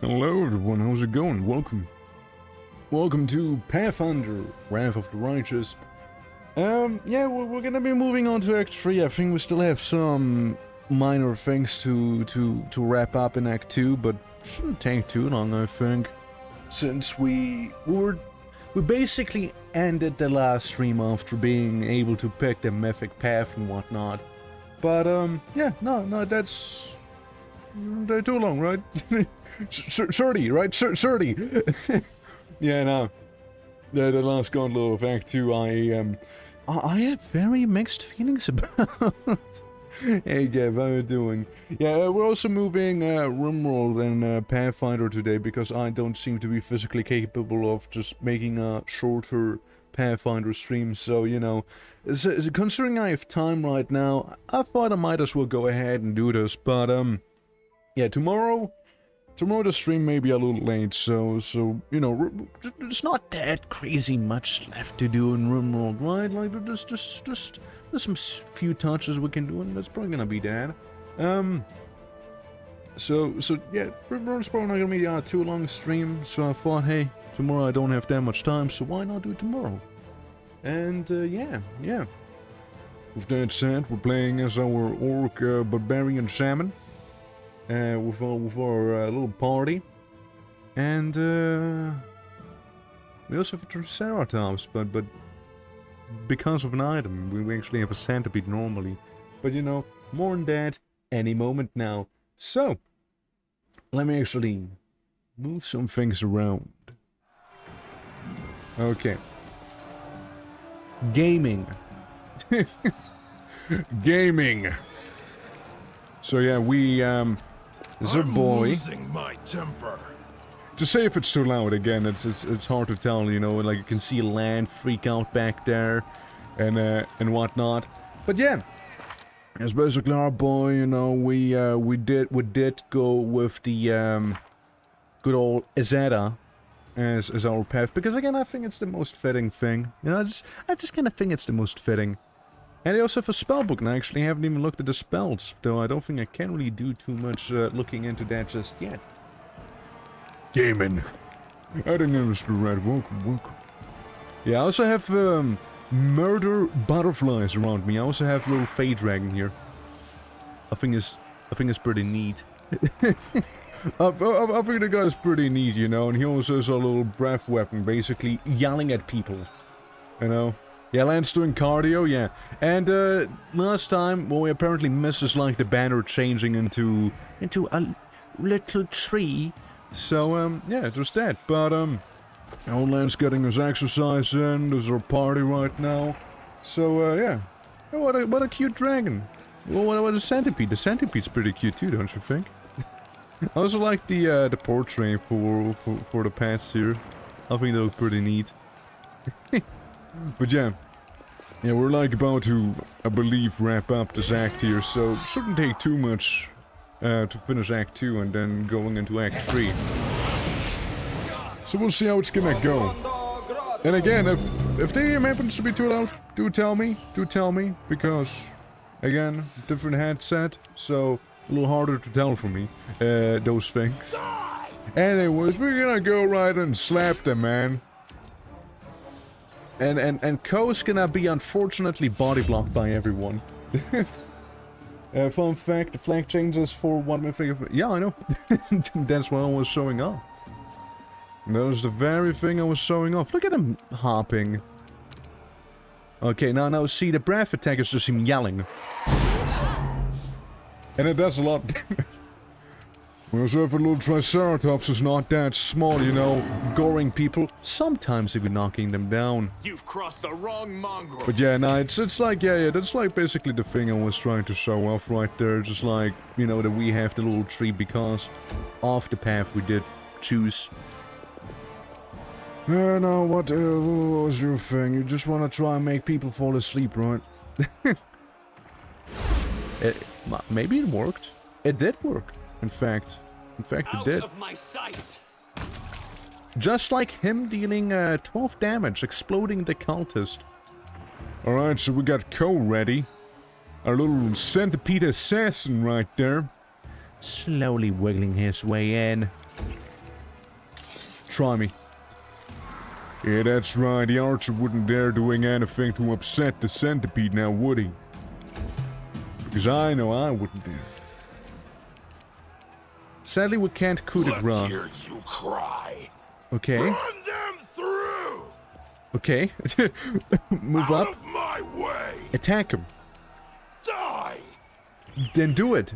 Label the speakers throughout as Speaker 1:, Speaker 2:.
Speaker 1: Hello everyone, how's it going? Welcome to Pathfinder, Wrath of the Righteous. Yeah, we're gonna be moving on to Act 3. I think we still have some minor things to wrap up in Act 2, but shouldn't take too long, I think. Since we basically ended the last stream after being able to pick the mythic path and whatnot. But, yeah, no, that's too long, right? 30, right? 30. Yeah, no. The last gauntlet of Act 2, I have very mixed feelings about. Hey, Gav, how you doing? Yeah, we're also moving Rimworld and Pathfinder today because I don't seem to be physically capable of just making a shorter Pathfinder stream. So, you know, considering I have time right now, I thought I might as well go ahead and do this. But, yeah, tomorrow the stream may be a little late, so you know, there's not that crazy much left to do in Rimworld, right? Like, there's some few touches we can do, and that's probably gonna be that. So yeah, Rimworld's probably not gonna be a too long stream, so I thought, hey, tomorrow I don't have that much time, so why not do it tomorrow? And, yeah. With that said, we're playing as our Orc Barbarian Shaman. With our little party, and we also have a Triceratops, but because of an item, we actually have a centipede normally. But you know, more on that any moment now. So, let me actually move some things around. Okay. Gaming. Gaming. So yeah, we the boy.
Speaker 2: Losing my temper.
Speaker 1: To say if it's too loud again, it's hard to tell, you know. Like you can see land freak out back there, and whatnot. But yeah, it's basically our boy. You know, we did go with the good old Izetta as our path because again I think it's the most fitting thing. You know, I just kind of think it's the most fitting. And they also have a spellbook, and I actually haven't even looked at the spells, though I don't think I can really do too much looking into that just yet. Gaming. I didn't understand right. Welcome. Yeah, I also have murder butterflies around me. I also have little Fey Dragon here. I think it's pretty neat. I think the guy's pretty neat, you know, and he also has a little breath weapon, basically yelling at people, you know. Yeah, Lance doing cardio, yeah. And, last time, what we apparently missed is, like, the banner changing into a little tree. So, yeah, just that. But, old Lance getting his exercise in, there's our party right now. So, yeah. What a cute dragon. Well, what a centipede. The centipede's pretty cute too, don't you think? I also like the portrait for the pets here. I think they look pretty neat. But yeah, we're like about to, I believe, wrap up this act here, so it shouldn't take too much to finish Act 2 and then going into Act 3. So we'll see how it's gonna go. And again, if the game happens to be too loud, do tell me, because, again, different headset, so a little harder to tell for me, those things. Anyways, we're gonna go right and slap them, man. And Ko's gonna be unfortunately body blocked by everyone. Fun fact, the flag changes for one mythic. Yeah, I know. That's why I was showing off. That was the very thing I was showing off. Look at him hopping. Okay, now see, the breath attack is just him yelling. And it does a lot. Whereas if a little Triceratops is not that small, you know, goring people, sometimes even knocking them down.
Speaker 2: You've crossed the wrong mongrel.
Speaker 1: But yeah, no, it's like, yeah, that's like basically the thing I was trying to show off right there. Just like, you know, that we have the little tree because of the path we did choose. Now, what was your thing? You just want to try and make people fall asleep, right? Maybe it worked. It did work. In fact, it did. Out of my sight. Just like him dealing 12 damage, exploding the cultist. Alright, so we got Ko ready. Our little centipede assassin right there. Slowly wiggling his way in. try me. Yeah, that's right. The archer wouldn't dare doing anything to upset the centipede now, would he? Because I know I wouldn't dare. Sadly, we can't coup de grace.
Speaker 2: Let's hear you cry.
Speaker 1: Okay.
Speaker 2: Run them through.
Speaker 1: Okay. Move
Speaker 2: Out
Speaker 1: up.
Speaker 2: of my way.
Speaker 1: Attack him.
Speaker 2: Die.
Speaker 1: Then do it.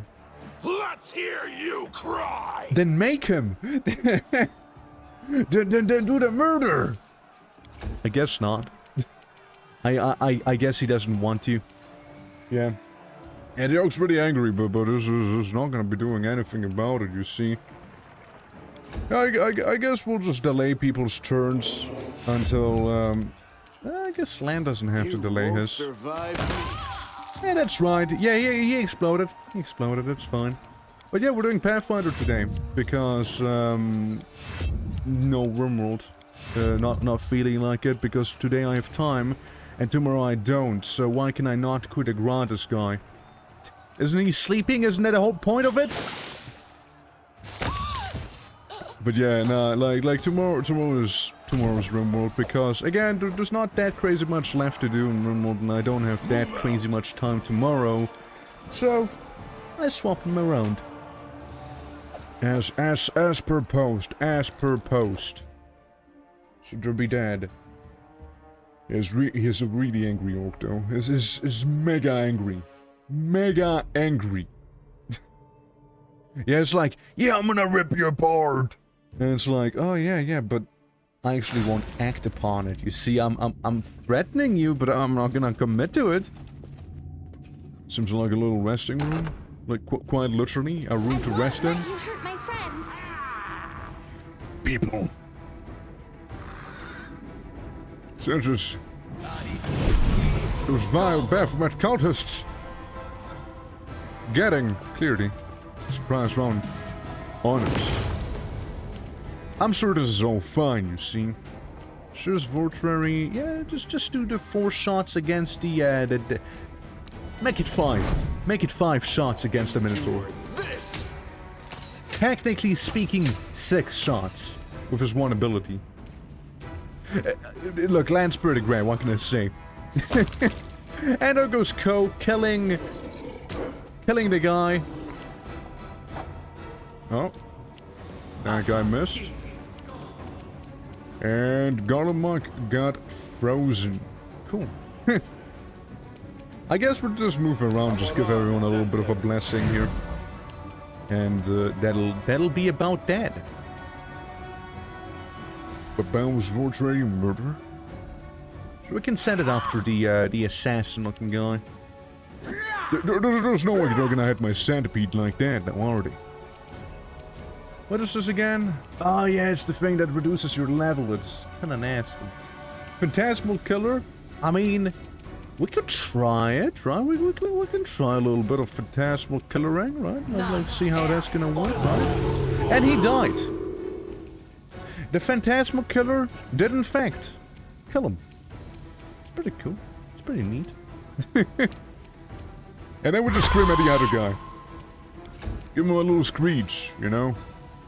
Speaker 2: Let's hear you cry.
Speaker 1: Then make him. then do the murder. I guess not. I guess he doesn't want to. Yeah. And the orc's pretty angry, but it's not gonna be doing anything about it, you see. I guess we'll just delay people's turns until, I guess Lan doesn't have to delay his. Yeah, that's right. Yeah, he exploded. He exploded, that's fine. But yeah, we're doing Pathfinder today, because, no RimWorld. Not feeling like it, because today I have time, and tomorrow I don't, so why can I not coup de grace this guy? Isn't he sleeping? Isn't that the whole point of it? But yeah, nah, like tomorrow's RimWorld, because again, there's not that crazy much left to do in RimWorld, and I don't have that crazy much time tomorrow, so I swap them around. As per post, Should there be dead? He's a really angry orc though. He's mega angry. Mega angry. Yeah, it's like, yeah, I'm gonna rip you apart. And it's like, oh yeah, but I actually won't act upon it. You see, I'm threatening you, but I'm not gonna commit to it. Seems like a little resting room. Like, quite literally, a room to rest in.
Speaker 3: You hurt my friends.
Speaker 1: People. Census. Those vile Baphomet cultists. Getting, clearly, surprise round honors. I'm sure this is all fine, you see. Sures Vortrary, yeah, just do the 4 shots against the make it 5. Make it 5 shots against the Minotaur.
Speaker 2: This.
Speaker 1: Technically speaking, 6 shots with his one ability. Look, Lan's pretty great, what can I say? And there goes Ko, killing the guy. Oh. That guy missed. And Garlemok got frozen. Cool. I guess we'll just move around, just give everyone a little bit of a blessing here. And that'll be about that. But Bow's Vortrary murder? So we can send it after the assassin-looking guy. There's no way they're gonna hit my centipede like that, now are they? What is this again? Oh yeah, it's the thing that reduces your level. It's kinda nasty. Phantasmal Killer? I mean, we could try it, right? We can try a little bit of Phantasmal Killering, right? Let's see how that's gonna work, right? And he died. The Phantasmal Killer did in fact kill him. It's pretty cool. It's pretty neat. And then we just scream at the other guy. Give him a little screech, you know?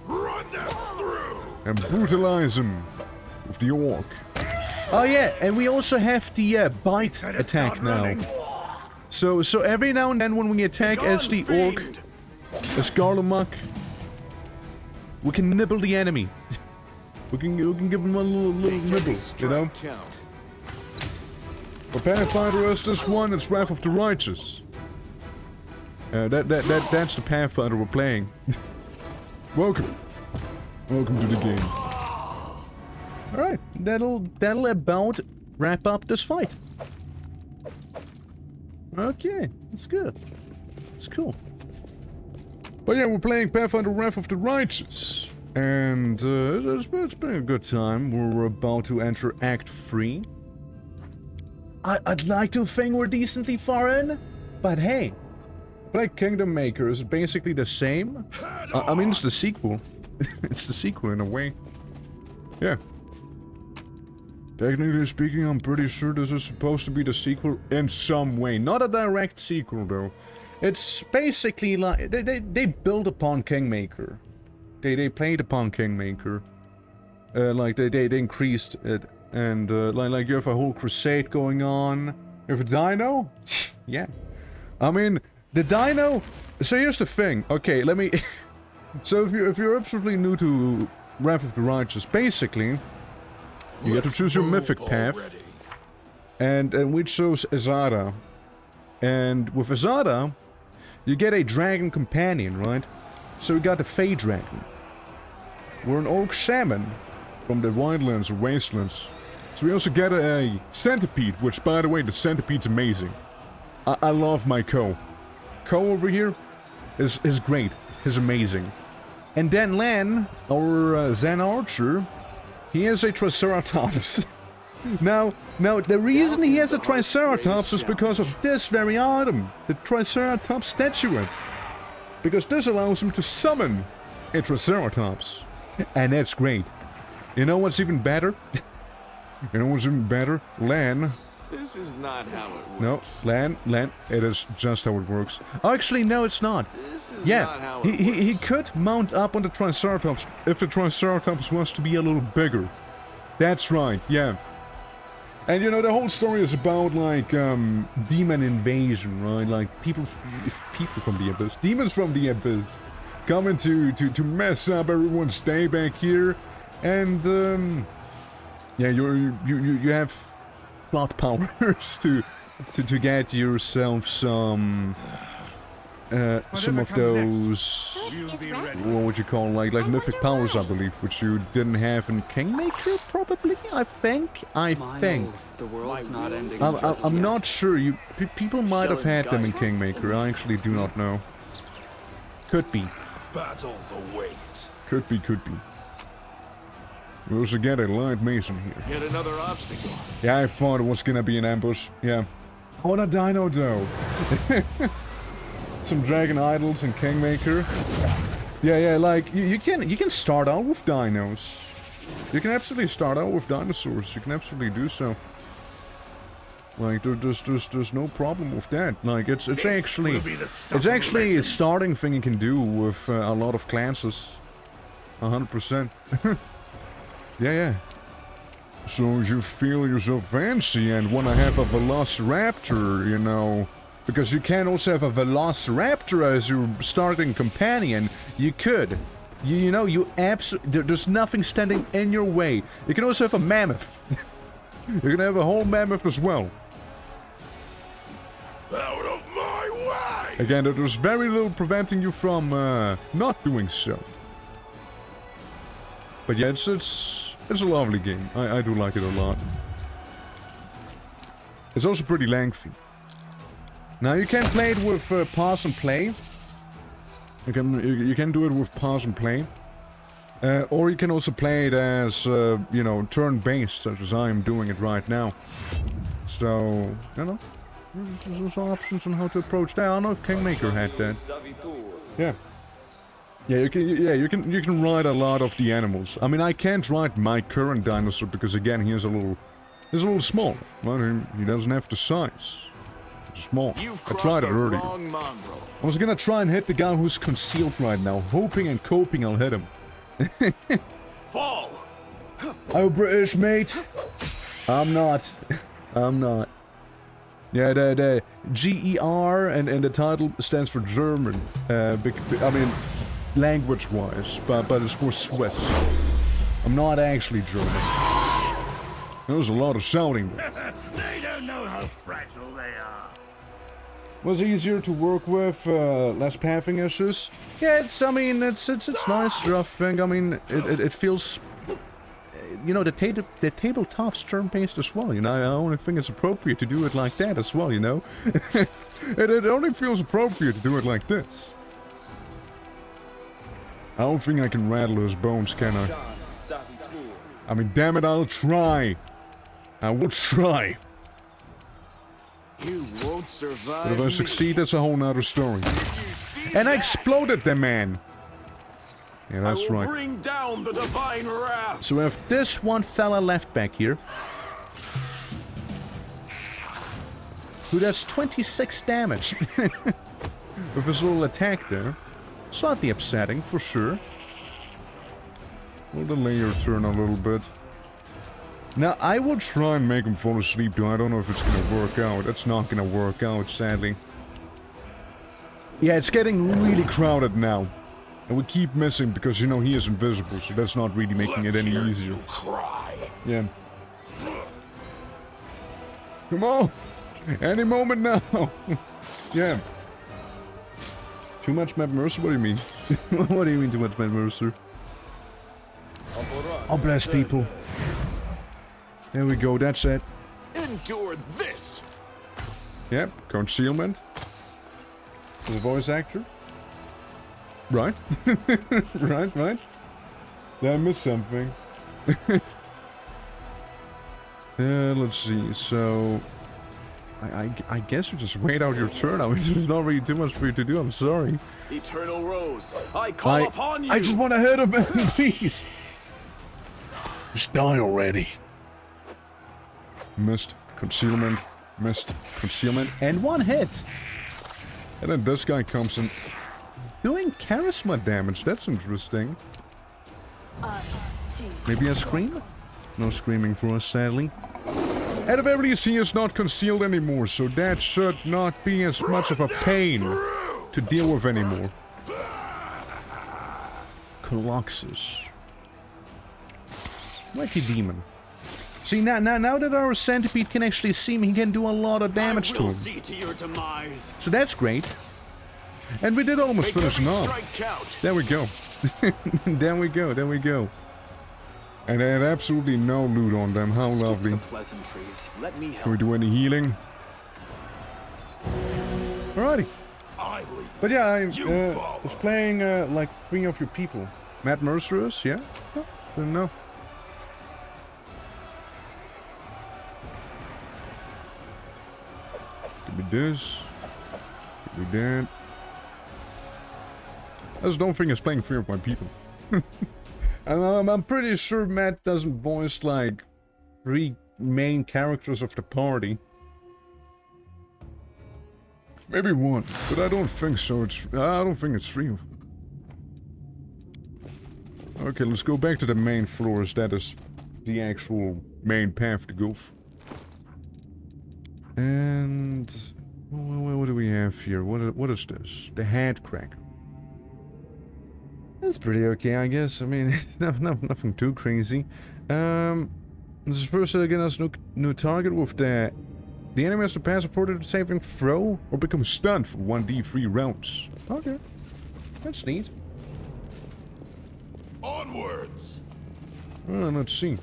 Speaker 2: Run them through.
Speaker 1: And brutalize him with the orc. Oh yeah, and we also have the bite attack now. So every now and then when we attack as the orc, as Garlemok, we can nibble the enemy. we can give him a little nibble, you know? For Pathfinder as this one, it's Wrath of the Righteous. That's the Pathfinder we're playing. Welcome to the game. Alright, that'll about wrap up this fight. Okay, that's good. It's cool. But yeah, we're playing Pathfinder Wrath of the Righteous. And it's been a good time. We're about to enter Act 3. I'd like to think we're decently far in, but hey. Black Kingdom Maker is basically the same. I mean, it's the sequel. It's the sequel in a way. Yeah. Technically speaking, I'm pretty sure this is supposed to be the sequel in some way. Not a direct sequel, though. It's basically like... They build upon Kingmaker. They played upon Kingmaker. Like they increased it, and like you have a whole crusade going on. You have a dino? Yeah. I mean, the dino. So here's the thing. Okay, let me. So if you're absolutely new to Wrath of the Righteous, basically, you get to choose your mythic path, and we chose Azada, and with Azada, you get a dragon companion, right? So we got the Fey Dragon. We're an Orc Shaman from the Wildlands or Wastelands. So we also get a Centipede, which, by the way, the Centipede's amazing. I love my Ko. Ko over here is great. He's amazing. And then Lan, our Zen Archer, he has a Triceratops. Now, the reason he has a Triceratops is because of this very item, the Triceratops statuette. Because this allows him to summon a Triceratops. And that's great. You know what's even better? You know what's even better? Lan.
Speaker 2: This is not how it works.
Speaker 1: No, Lan, it is just how it works. Actually, no, it's not.
Speaker 2: This is
Speaker 1: Yeah,
Speaker 2: not how it
Speaker 1: he
Speaker 2: works.
Speaker 1: could mount up on the Triceratops if the Triceratops was to be a little bigger. That's right, yeah. And you know, the whole story is about, like, demon invasion, right? Like, people from the Abyss, demons from the Abyss, coming to mess up everyone's day back here. And, yeah, you have plot powers to get yourself some of those, what would you call, like mythic powers, I believe, which you didn't have in Kingmaker, probably. I think.
Speaker 3: The world's not ending.
Speaker 1: I'm not sure. People might have had them in Kingmaker. I actually do not know. Could be.
Speaker 2: Battles await.
Speaker 1: Could be. We also get a light mason here.
Speaker 2: Yet another obstacle.
Speaker 1: Yeah, I thought it was gonna be an ambush. Yeah. On a dino though. Some dragon idols in Kingmaker. Yeah, like you can start out with dinos. You can absolutely start out with dinosaurs. You can absolutely do so. Like there's no problem with that. Like it's actually a starting thing you can do with a lot of classes. 100%. Yeah. So you feel you're so fancy and want to have a Velociraptor, you know. Because you can also have a Velociraptor as your starting companion. You could. You know, there's nothing standing in your way. You can also have a mammoth. You can have a whole mammoth as well.
Speaker 2: Out of my way!
Speaker 1: Again, there's very little preventing you from not doing so. But yeah, it's a lovely game. I do like it a lot. It's also pretty lengthy. Now you can play it with pause and play. You can do it with pause and play. Or you can also play it as, you know, turn-based, such as I am doing it right now. So, you know, there's also options on how to approach that. I don't know if Kingmaker had that. Yeah. Yeah, you can ride a lot of the animals. I mean, I can't ride my current dinosaur because, again, he's a little small. Well, he doesn't have the size. It's small. I tried it earlier. I was gonna try and hit the guy who's concealed right now, hoping and coping I'll hit him.
Speaker 2: Fall!
Speaker 1: Oh, British, mate! I'm not. I'm not. Yeah, the GER and the title stands for German. I mean, language-wise, but it's for Swiss. I'm not actually German. There was a lot of shouting there.
Speaker 2: They don't know how fragile they are.
Speaker 1: Was easier to work with, less pathing issues. Yeah, it's nice, rough thing. I mean, it feels, you know, the tabletop's turn-based as well, you know. I only think it's appropriate to do it like that as well, you know. it only feels appropriate to do it like this. I don't think I can rattle his bones, can I? I mean, damn it, I'll try. I will try.
Speaker 2: You won't survive.
Speaker 1: But if I succeed, that's a whole nother story. And I exploded the man. Yeah, that's right.
Speaker 2: Bring down the divine wrath.
Speaker 1: So we have this one fella left back here, who does 26 damage with his little attack there. Slightly upsetting, for sure. We'll delay your turn a little bit. Now, I will try and make him fall asleep, though. I don't know if it's gonna work out. That's not gonna work out, sadly. Yeah, it's getting really crowded now. And we keep missing because, you know, he is invisible, so that's not really making it any easier. Yeah. Come on! Any moment now! Yeah. Too much Matt Mercer? What do you mean? What do you mean too much Matt Mercer? Oh, bless people. There we go, that's it.
Speaker 2: Endure this.
Speaker 1: Yep, concealment. As a voice actor. Right. right. Did I miss something? Let's see, so... I guess you just wait out your turn. I mean, there's not really too much for you to do, I'm sorry.
Speaker 2: Eternal Rose, I call upon you.
Speaker 1: I just want to hit him, please. Just die already. Missed. Concealment. Missed. Concealment. And one hit. And then this guy comes in. Doing charisma damage. That's interesting. Maybe a scream? No screaming for us, sadly. And the very least, he is not concealed anymore, so that should not be as much of a pain to deal with anymore. Colossus. Mighty Demon. See, now that our centipede can actually see me, he can do a lot of damage to him.
Speaker 2: See to your demise.
Speaker 1: So that's great. And we did almost finish him off. There we go. There we go. And they had absolutely no loot on them. How lovely. Can we do any healing? Alrighty. But yeah, I was playing like 3 of your people. Matt Mercer is, yeah? Oh, didn't know. Give me this. Give me that. I just don't think it's playing 3 of my people. I'm pretty sure Matt doesn't voice like 3 main characters of the party. Maybe 1, but I don't think so. I don't think it's 3 of them. Okay, let's go back to the main floors. That is the actual main path to go. And what do we have here? What is this? The head cracker. That's pretty okay, I guess. I mean, it's nothing too crazy. This is first again as new target with the enemy has to pass a further saving throw or become stunned for 1d3 rounds. Okay, that's neat.
Speaker 2: Onwards.
Speaker 1: Let's see.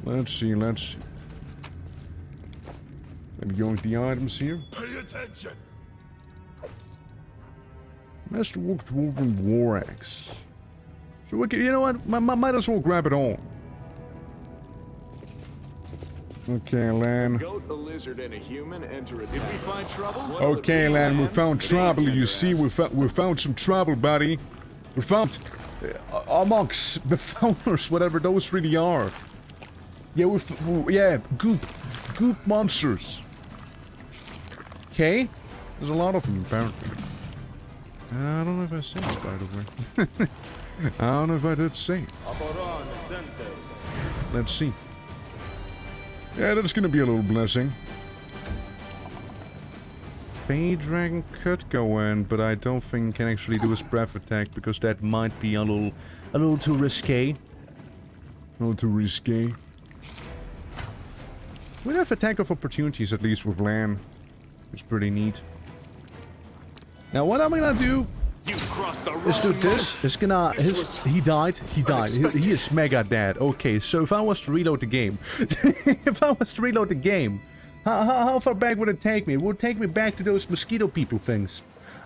Speaker 1: Let's see. Let me go with the items here.
Speaker 2: Pay attention.
Speaker 1: Master Dwarven War Axe. So we can, you know what? Might as well grab it all. Okay, Lan.
Speaker 2: Goat, a lizard, and a human enter a. Did we find trouble?
Speaker 1: Okay, Lan, we found trouble. You see, we found some trouble, buddy. We found amongst the founders, whatever those really are. Yeah, yeah, goop monsters. Okay, there's a lot of them apparently. I don't know if I said it, by the way. I don't know if I did say it. Let's see. Yeah, that's gonna be a little blessing. Bay Dragon could go in, but I don't think can actually do his breath attack because that might be a little too risque. A little too risque. We have attack of opportunities at least with Lan. It's pretty neat. Now what I'm gonna do is do this. It's gonna he died. He is mega dead. Okay, so if I was to reload the game, how far back would it take me? It would take me back to those mosquito people things.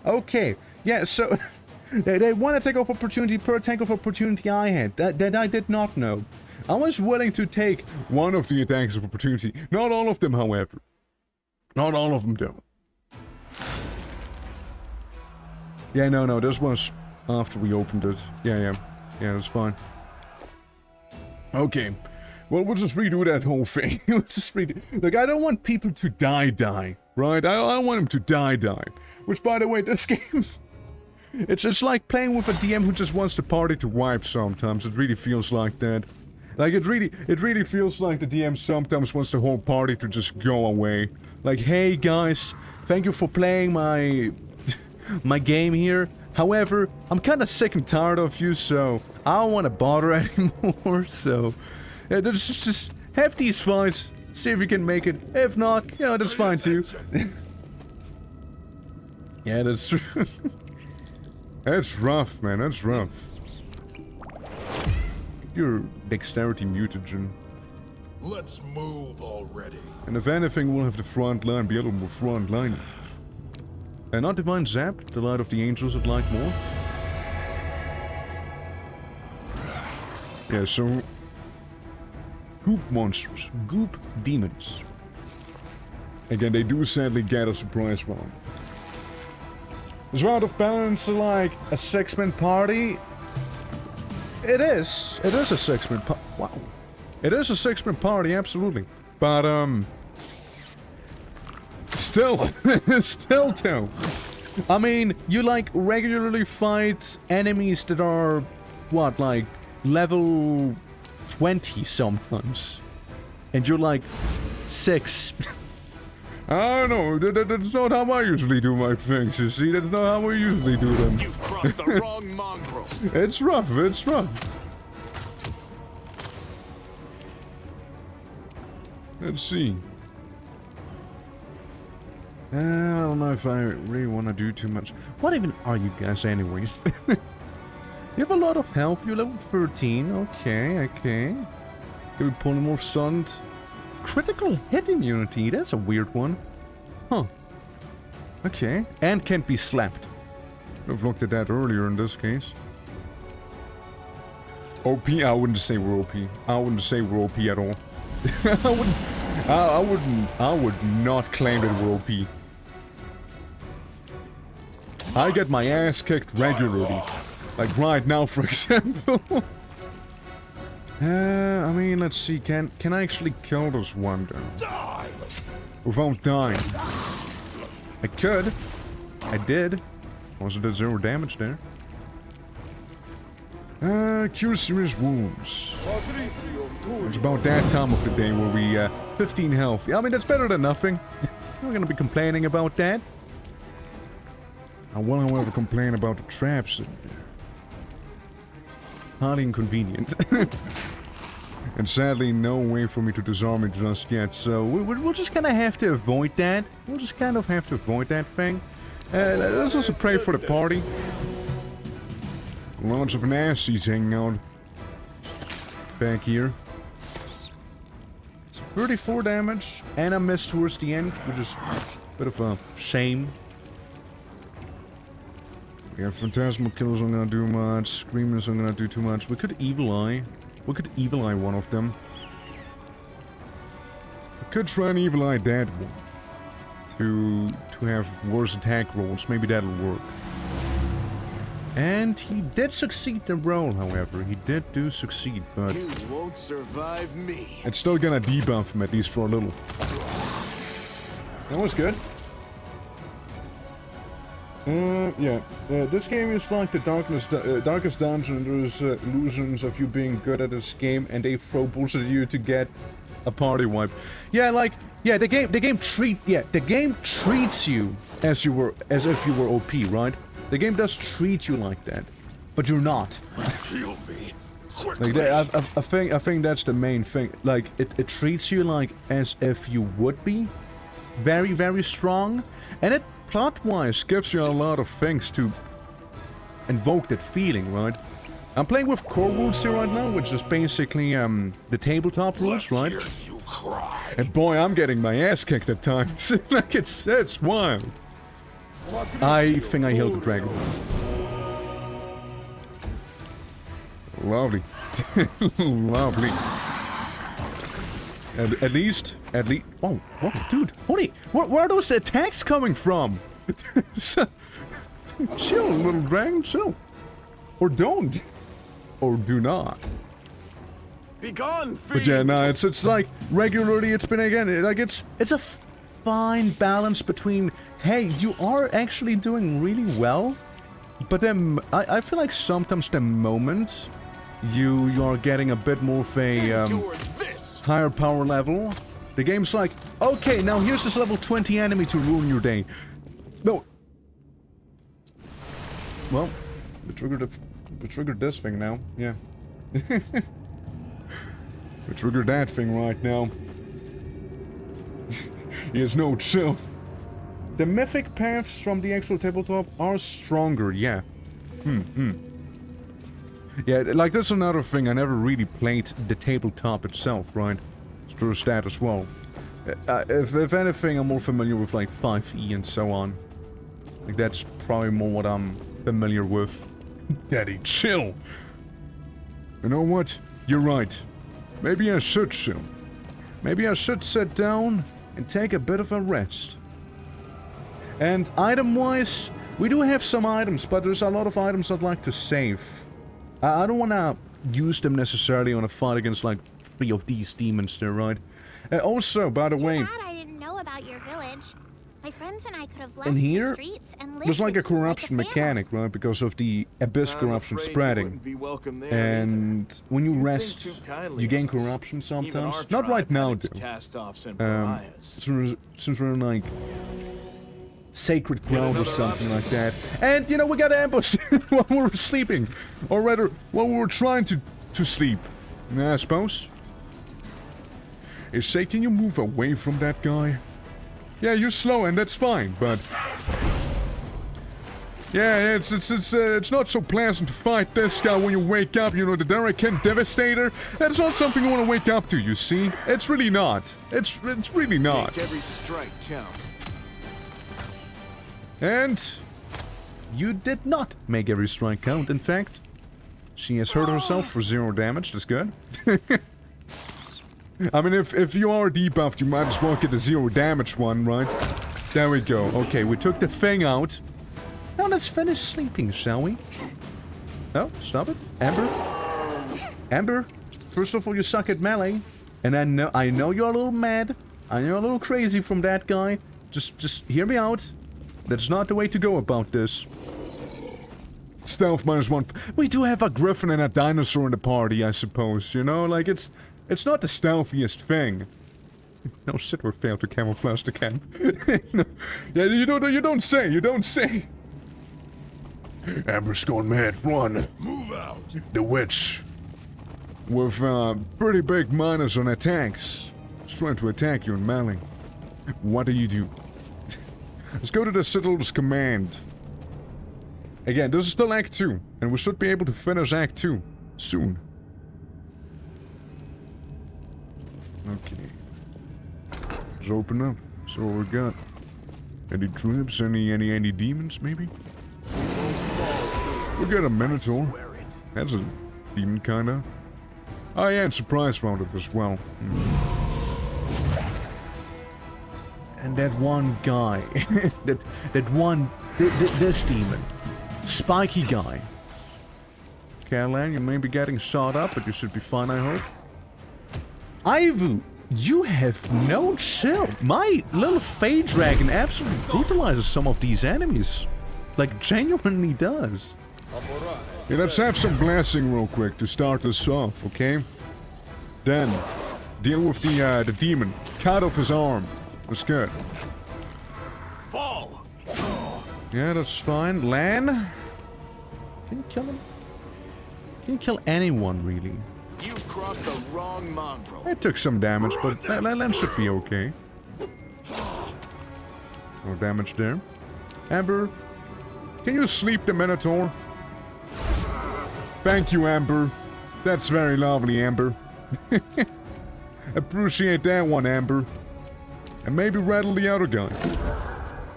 Speaker 1: Okay, yeah. So they want to take off opportunity per tank of opportunity I had. That I did not know. I was willing to take one of the attacks of opportunity. Not all of them, however. Not all of them, though. Yeah, no, this was after we opened it. Yeah, that's fine. Okay. Well, we'll just redo that whole thing. We'll just redo. Like, I don't want people to die, right? I don't want them to die. Which, by the way, this game... It's like playing with a DM who just wants the party to wipe sometimes. It really feels like that. Like, it really feels like the DM sometimes wants the whole party to just go away. Like, hey guys, thank you for playing my my game here. However, I'm kind of sick and tired of you, so I don't want to bother anymore. So, yeah, just have these fights, see if you can make it. If not, you know, that's fine too. Yeah, that's true. That's rough, man. That's rough. Your dexterity mutagen.
Speaker 2: Let's move already.
Speaker 1: And if anything, we'll have the front line be a little more front line. And not Divine Zap, the Light of the Angels I'd like more. Yeah, so... Goop monsters. Goop demons. Again, they do sadly get a surprise round. Is Round of Balance like a 6-man party? It is. It is a 6-man party. Wow. It is a 6-man party, absolutely. But, still. Still, too. I mean, you, like, regularly fight enemies that are, what, like, level 20 sometimes. And you're, like, 6. I don't know, that's not how I usually do my things, you see? That's not how I usually do them.
Speaker 2: You've crossed the wrong mongrel.
Speaker 1: It's rough, it's rough. Let's see. I don't know if I really want to do too much. What even are you guys anyways? You have a lot of health, you're level 13, okay. Can we pull more stunned? Critical hit immunity, that's a weird one. Huh. Okay. And can't be slapped. I've looked at that earlier in this case. OP? I wouldn't say we're OP. I wouldn't say we're OP at all. I would not claim that we're OP. I get my ass kicked regularly. Like right now, for example. I mean, let's see, can I actually kill this one though? Without dying? I could. I did. Wasn't at 0 damage there. Cure serious wounds. It's about that time of the day where we, 15 health. Yeah, I mean, that's better than nothing. We're gonna be complaining about that. I will, however, complain about the traps in there. Highly inconvenient. And sadly, no way for me to disarm it just yet, so we'll just kind of have to avoid that. We'll just kind of have to avoid that thing. Let's also pray for the party. Lots of nasties hanging out back here. It's 34 damage, and I missed towards the end, which is a bit of a shame. Yeah, Phantasmal Killers aren't gonna do much, Screamers aren't gonna do too much. We could Evil Eye. We could Evil Eye one of them. We could try and Evil Eye that one. To have worse attack rolls. Maybe that'll work. And he did succeed the roll, however. He did succeed, but...
Speaker 2: You won't survive me.
Speaker 1: It's still gonna debuff him, at least for a little. That was good. Yeah. This game is like the Darkest Dungeon. There's illusions of you being good at this game, and they throw bullshit at you to get a party wipe. Yeah, like, yeah, the game treats you as if you were OP, right? The game does treat you like that, but you're not.
Speaker 2: Heal me.
Speaker 1: Like, I think that's the main thing. Like, it treats you like as if you would be very, very strong, and it plot-wise gives you a lot of things to invoke that feeling, right? I'm playing with core rules here right now, which is basically the tabletop rules, right? And boy, I'm getting my ass kicked at times. Like, it's wild. I think I healed the dragon. Lovely. Lovely. At least... Whoa, dude, holy, where are those attacks coming from? Chill, little dragon, chill. Or don't. Or do not.
Speaker 2: Be gone, fiend.
Speaker 1: But yeah, no, it's like, regularly it's been, again, like, it's a fine balance between, hey, you are actually doing really well, But then, I feel like sometimes the moment you are getting a bit more of a
Speaker 2: Endure this.
Speaker 1: higher power level, the game's like, okay, now here's this level 20 enemy to ruin your day. No. Well, we triggered this thing now. Yeah. We triggered that thing right now. He has no chill. The mythic paths from the actual tabletop are stronger, yeah. Yeah, like that's another thing, I never really played the tabletop itself, right? There's that as well. If anything, I'm more familiar with like 5e and so on. Like that's probably more what I'm familiar with. Daddy, chill! You know what? You're right. Maybe I should chill. Maybe I should sit down and take a bit of a rest. And item-wise, we do have some items, but there's a lot of items I'd like to save. I don't want to use them necessarily on a fight against like 3 of these demons there, right? Also, by the way...
Speaker 4: Too bad I didn't know about your village. My friends and I could have left
Speaker 1: in here,
Speaker 4: the streets and lived
Speaker 1: there's like a
Speaker 4: with you
Speaker 1: corruption
Speaker 4: like a family.
Speaker 1: mechanic, right? Because of the abyss
Speaker 2: I'm
Speaker 1: corruption
Speaker 2: afraid you
Speaker 1: spreading.
Speaker 2: wouldn't be welcome there
Speaker 1: And when you
Speaker 2: either.
Speaker 1: rest,
Speaker 2: think too kindly
Speaker 1: you gain
Speaker 2: of us.
Speaker 1: corruption
Speaker 2: Even our
Speaker 1: sometimes. Not right
Speaker 2: tribe
Speaker 1: now,
Speaker 2: had its
Speaker 1: though.
Speaker 2: cast-offs and pariahs.
Speaker 1: Since we're in like sacred ground or
Speaker 2: another
Speaker 1: something like that. And you know, we got ambushed while we were sleeping. Or rather, while we were trying to sleep. I suppose. Say, can you move away from that guy? Yeah, you're slow and that's fine, but... Yeah, it's not so pleasant to fight this guy when you wake up, you know, the Derrican Devastator. That's not something you want to wake up to, you see? It's really not. It's really not.
Speaker 2: Make every strike count.
Speaker 1: And... you did not make every strike count, in fact. She has hurt herself for 0 damage, that's good. I mean, if you are debuffed, you might as well get the 0 damage one, right? There we go. Okay, we took the thing out. Now let's finish sleeping, shall we? No, stop it. Amber? Amber, first of all, you suck at melee. And I know you're a little mad. I know you're a little crazy from that guy. Just hear me out. That's not the way to go about this. Stealth -1. We do have a griffin and a dinosaur in the party, I suppose, you know? Like, it's not the stealthiest thing. No shit, we failed to camouflage the camp. No. Yeah, you don't say. Amber's gone mad, run.
Speaker 2: Move out.
Speaker 1: The witch. With pretty big minus on attacks. It's trying to attack you in melee. What do? Let's go to the Citadel's command. Again, this is still Act 2, and we should be able to finish Act 2 soon. Okay. Let's open up. So what we got? Any troops? Any demons, maybe? We got a Minotaur. That's a demon, kinda. Oh yeah, and surprise rounded as well. And that one guy, this demon, spiky guy. Caroline, you may be getting shot up, but you should be fine, I hope. Ivu, you have no chill. My little Fey Dragon absolutely brutalizes some of these enemies. Like, genuinely does. Yeah, let's have some blessing real quick to start us off, okay? Then, deal with the demon. Cut off his arm. That's good.
Speaker 2: Fall.
Speaker 1: Yeah, that's fine. Lan? Can you kill him? Can you kill anyone, really?
Speaker 2: You crossed the wrong mongrel.
Speaker 1: I took some damage, but Lan should be okay. No damage there. Amber, can you sleep the Minotaur? Thank you, Amber. That's very lovely, Amber. Appreciate that one, Amber. And maybe rattle the other guy.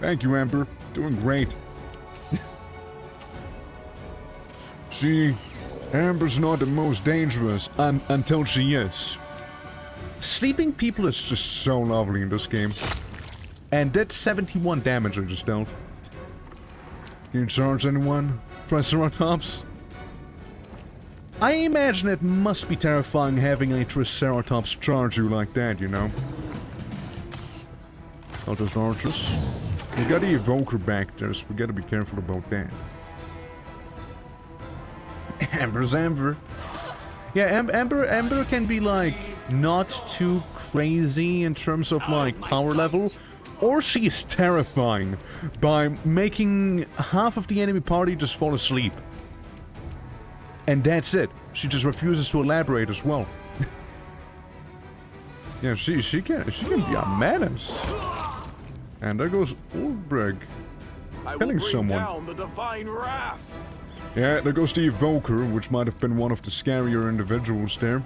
Speaker 1: Thank you, Amber. Doing great. See, Amber's not the most dangerous until she is. Sleeping people is just so lovely in this game. And that's 71 damage I just dealt. Can you charge anyone? Triceratops? I imagine it must be terrifying having a Triceratops charge you like that, you know? I'll just archers. We got the evoker back there, so we gotta be careful about that. Amber's Amber. Yeah, Amber can be, like, not too crazy in terms of, like, power level. Or she is terrifying by making half of the enemy party just fall asleep. And that's it. She just refuses to elaborate as well. Yeah, she can be a menace. And there goes Ulbrich. Killing someone.
Speaker 2: Down the divine wrath.
Speaker 1: Yeah, there goes the Evoker, which might have been one of the scarier individuals there.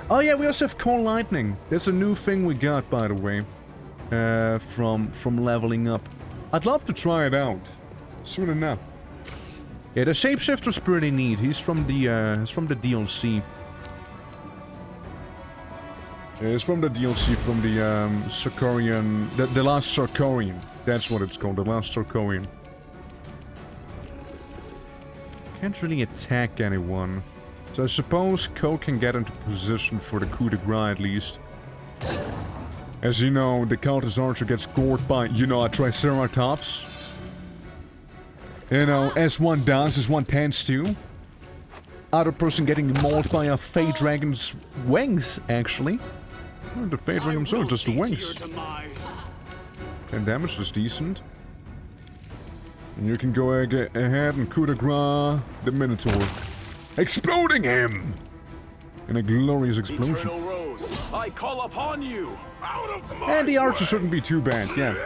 Speaker 1: Oh yeah, we also have Core Lightning. That's a new thing we got, by the way. From leveling up. I'd love to try it out. Soon enough. Yeah, the Shapeshifter's pretty neat. He's from the DLC. Yeah, he's from the DLC from the Sarkorian... The last Sarkorian. That's what it's called, the last Sarkorian. Can't really attack anyone. So I suppose Ko can get into position for the coup de grace at least. As you know, the Countess Archer gets gored by, you know, a Triceratops. You know, as one does, as one tends to. Other person getting mauled by a Fey Dragon's wings, actually. Oh, the Fey Dragon himself, just the wings. 10 damage is decent. And you can go ahead and coup de grace the Minotaur. Exploding him! In a glorious explosion.
Speaker 2: I call upon you. Out of my
Speaker 1: And the archer shouldn't be too bad, yeah.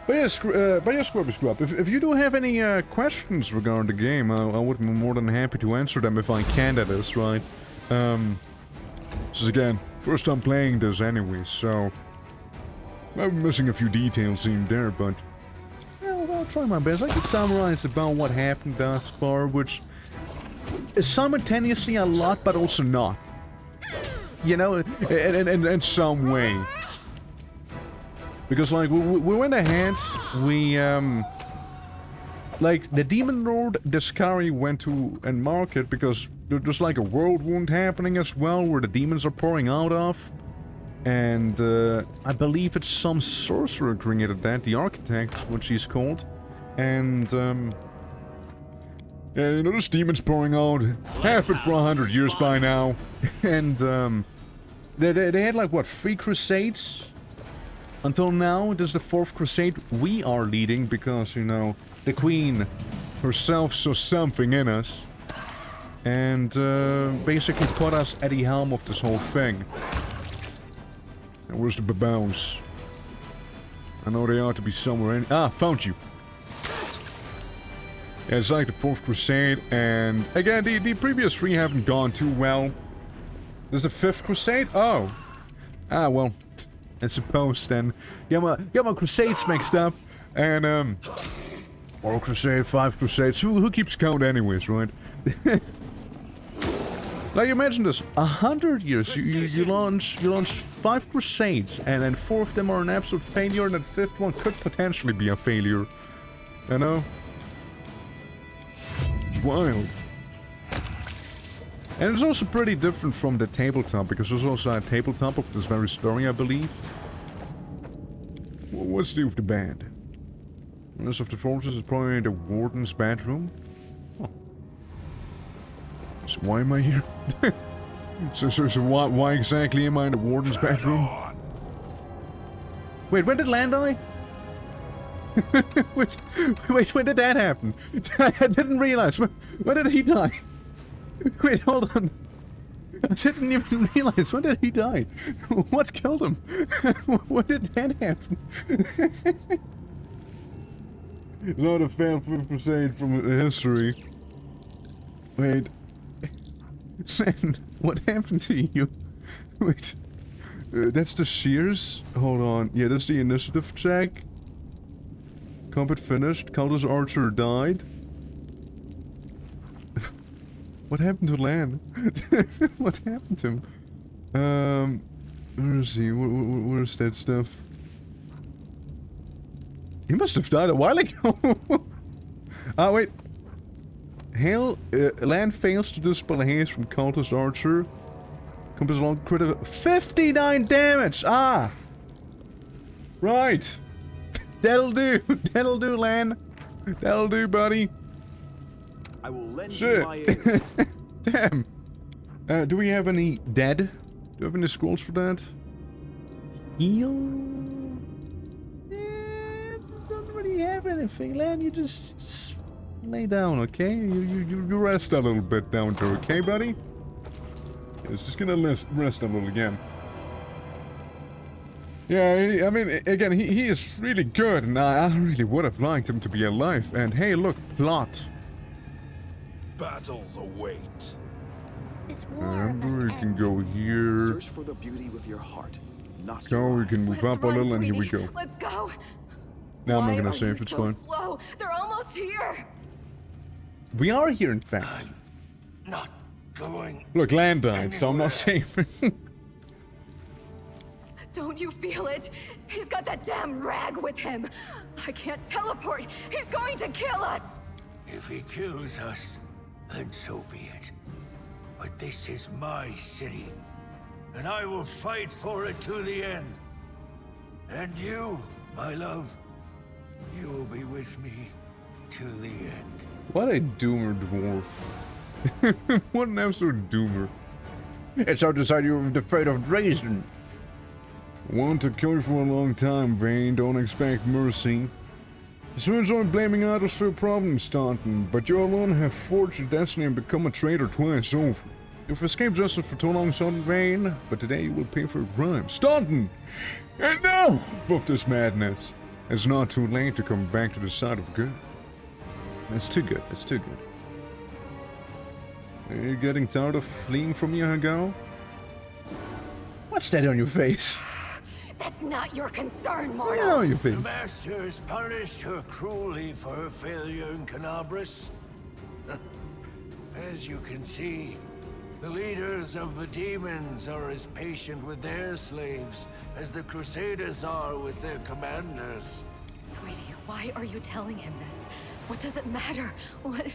Speaker 1: But yeah, Scrub. If you do have any questions regarding the game, I would be more than happy to answer them if I can, that is, right? This is again, first time playing this anyway, so... I'm missing a few details in there, but... Yeah, I'll try my best. I can summarize about what happened thus far, which... is simultaneously a lot, but also not. You know, in some way. Because, like, we went ahead, like, the Demon Lord Discari went to and market because there's, like, a world wound happening as well, where the demons are pouring out of. And, I believe it's some sorcerer created that, the Architect, what she's called. And, yeah, you know, there's demons pouring out. Have it for 100 years by now. And, they had, like, what, 3 crusades? Until now, this is the 4th crusade we are leading because, you know, the Queen herself saw something in us. And, basically put us at the helm of this whole thing. And where's the baboons? I know they ought to be somewhere in... Ah, found you! Yeah, it's like the 4th crusade, and again, the previous 3 haven't gone too well. This is the 5th crusade? Oh. Ah, well, I suppose then. Got my crusades mixed up, and, 4 crusade, 5 crusades, who keeps count anyways, right? Like, imagine this, 100 years, you launch 5 crusades, and then 4 of them are an absolute failure, and the 5th one could potentially be a failure. You know? Wild. And it's also pretty different from the tabletop, because there's also a tabletop of this very story, I believe. What's new with the band? Rest of the forces is probably the warden's bedroom. Oh. So why am I here? so why exactly am I in the warden's bedroom? Wait, when did Land die? wait, when did that happen? I didn't realize. When did he die? Wait, hold on. I didn't even realize. When did he die? What killed him? When did that happen? It's not a failed 5th crusade from history. Wait. Sen, what happened to you? Wait. That's the shears? Hold on. Yeah, that's the initiative check. Combat finished. Countess Archer died. What happened to Lan? What happened to him? Where is he? Where's that stuff? He must have died a while ago. Ah, wait. Lan fails to dispel haze from Countess Archer. Compass along critical 59 damage! Ah! Right! That'll do! That'll do, Lan! That'll do, buddy!
Speaker 2: I will lend you
Speaker 1: Shit.
Speaker 2: my aid.
Speaker 1: Damn. Do we have any dead? Do you have any scrolls for that? Heal? Don't really have anything, Len. You just lay down, okay? You rest a little bit down there, okay, buddy? It's just gonna rest a little again. Yeah, I mean, again, he is really good, and I really would have liked him to be alive. And hey, look, plot.
Speaker 2: Battles await.
Speaker 4: This war must
Speaker 1: We
Speaker 4: end.
Speaker 1: can go here.
Speaker 2: Search for the beauty with your heart, not
Speaker 1: Go,
Speaker 2: your
Speaker 1: we can
Speaker 2: eyes.
Speaker 1: move
Speaker 5: Let's
Speaker 1: up a
Speaker 5: run,
Speaker 1: little, and here we
Speaker 5: sweetie.
Speaker 1: go.
Speaker 5: Let's go.
Speaker 1: No, I'm not
Speaker 5: Why
Speaker 1: gonna
Speaker 5: are
Speaker 1: save,
Speaker 5: you
Speaker 1: it's
Speaker 5: so
Speaker 1: fine.
Speaker 5: slow? They're almost here.
Speaker 1: We are here, in fact.
Speaker 6: Not going.
Speaker 1: Look, Land died, so I'm not saving.
Speaker 5: Don't you feel it? He's got that damn rag with him. I can't teleport. He's going to kill us.
Speaker 6: If he kills us, then so be it. But this is my city, and I will fight for it to the end. And you, my love, you will be with me to the end.
Speaker 1: What a doomer dwarf. What an absolute doomer. It's hard to decide you're the fate of Dresden. Want to kill you for a long time, Vayne. Don't expect mercy. You enjoy blaming others for your problems, Staunton, but you alone have forged your destiny and become a traitor twice over. You've escaped justice for too long, Staunton Vayne, but today you will pay for your crimes. Staunton! Enough of this madness! It's not too late to come back to the side of good. That's too good, that's too good. Are you getting tired of fleeing from me, Hago? What's that on your face?
Speaker 5: That's not your concern, Mortal.
Speaker 1: Yeah, on your
Speaker 6: The
Speaker 1: face.
Speaker 6: master has punished her cruelly for her failure in Canabras. As you can see, the leaders of the demons are as patient with their slaves as the Crusaders are with their commanders.
Speaker 5: Sweetie, why are you telling him this? What does it matter? What?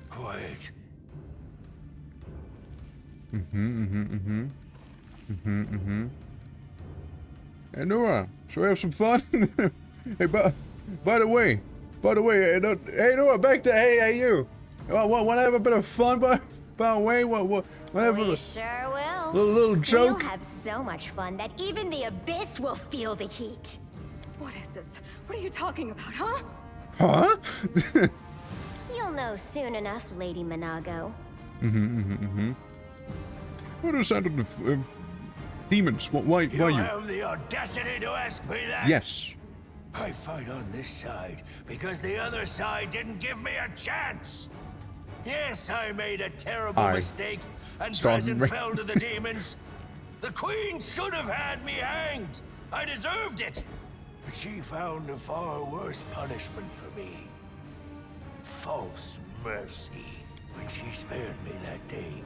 Speaker 6: Quiet.
Speaker 1: Hey Nora, shall we have some fun? Hey, by the way, hey Nora, back to hey you. Want to have a bit of fun? By the way, whatever.
Speaker 4: We sure will.
Speaker 1: Little joke.
Speaker 4: We'll have so much fun that even the abyss will feel the heat.
Speaker 5: What is this? What are you talking about, huh?
Speaker 1: Huh?
Speaker 4: You'll know soon enough, Lady Minago.
Speaker 1: What are sound of the demons? Why
Speaker 6: You
Speaker 1: you?
Speaker 6: have the audacity to ask me that?
Speaker 1: Yes.
Speaker 6: I fight on this side because the other side didn't give me a chance. Yes, I made a terrible mistake, and Dresden fell to the demons. The Queen should have had me hanged. I deserved it. But she found a far worse punishment for me. False mercy. When she spared me that day,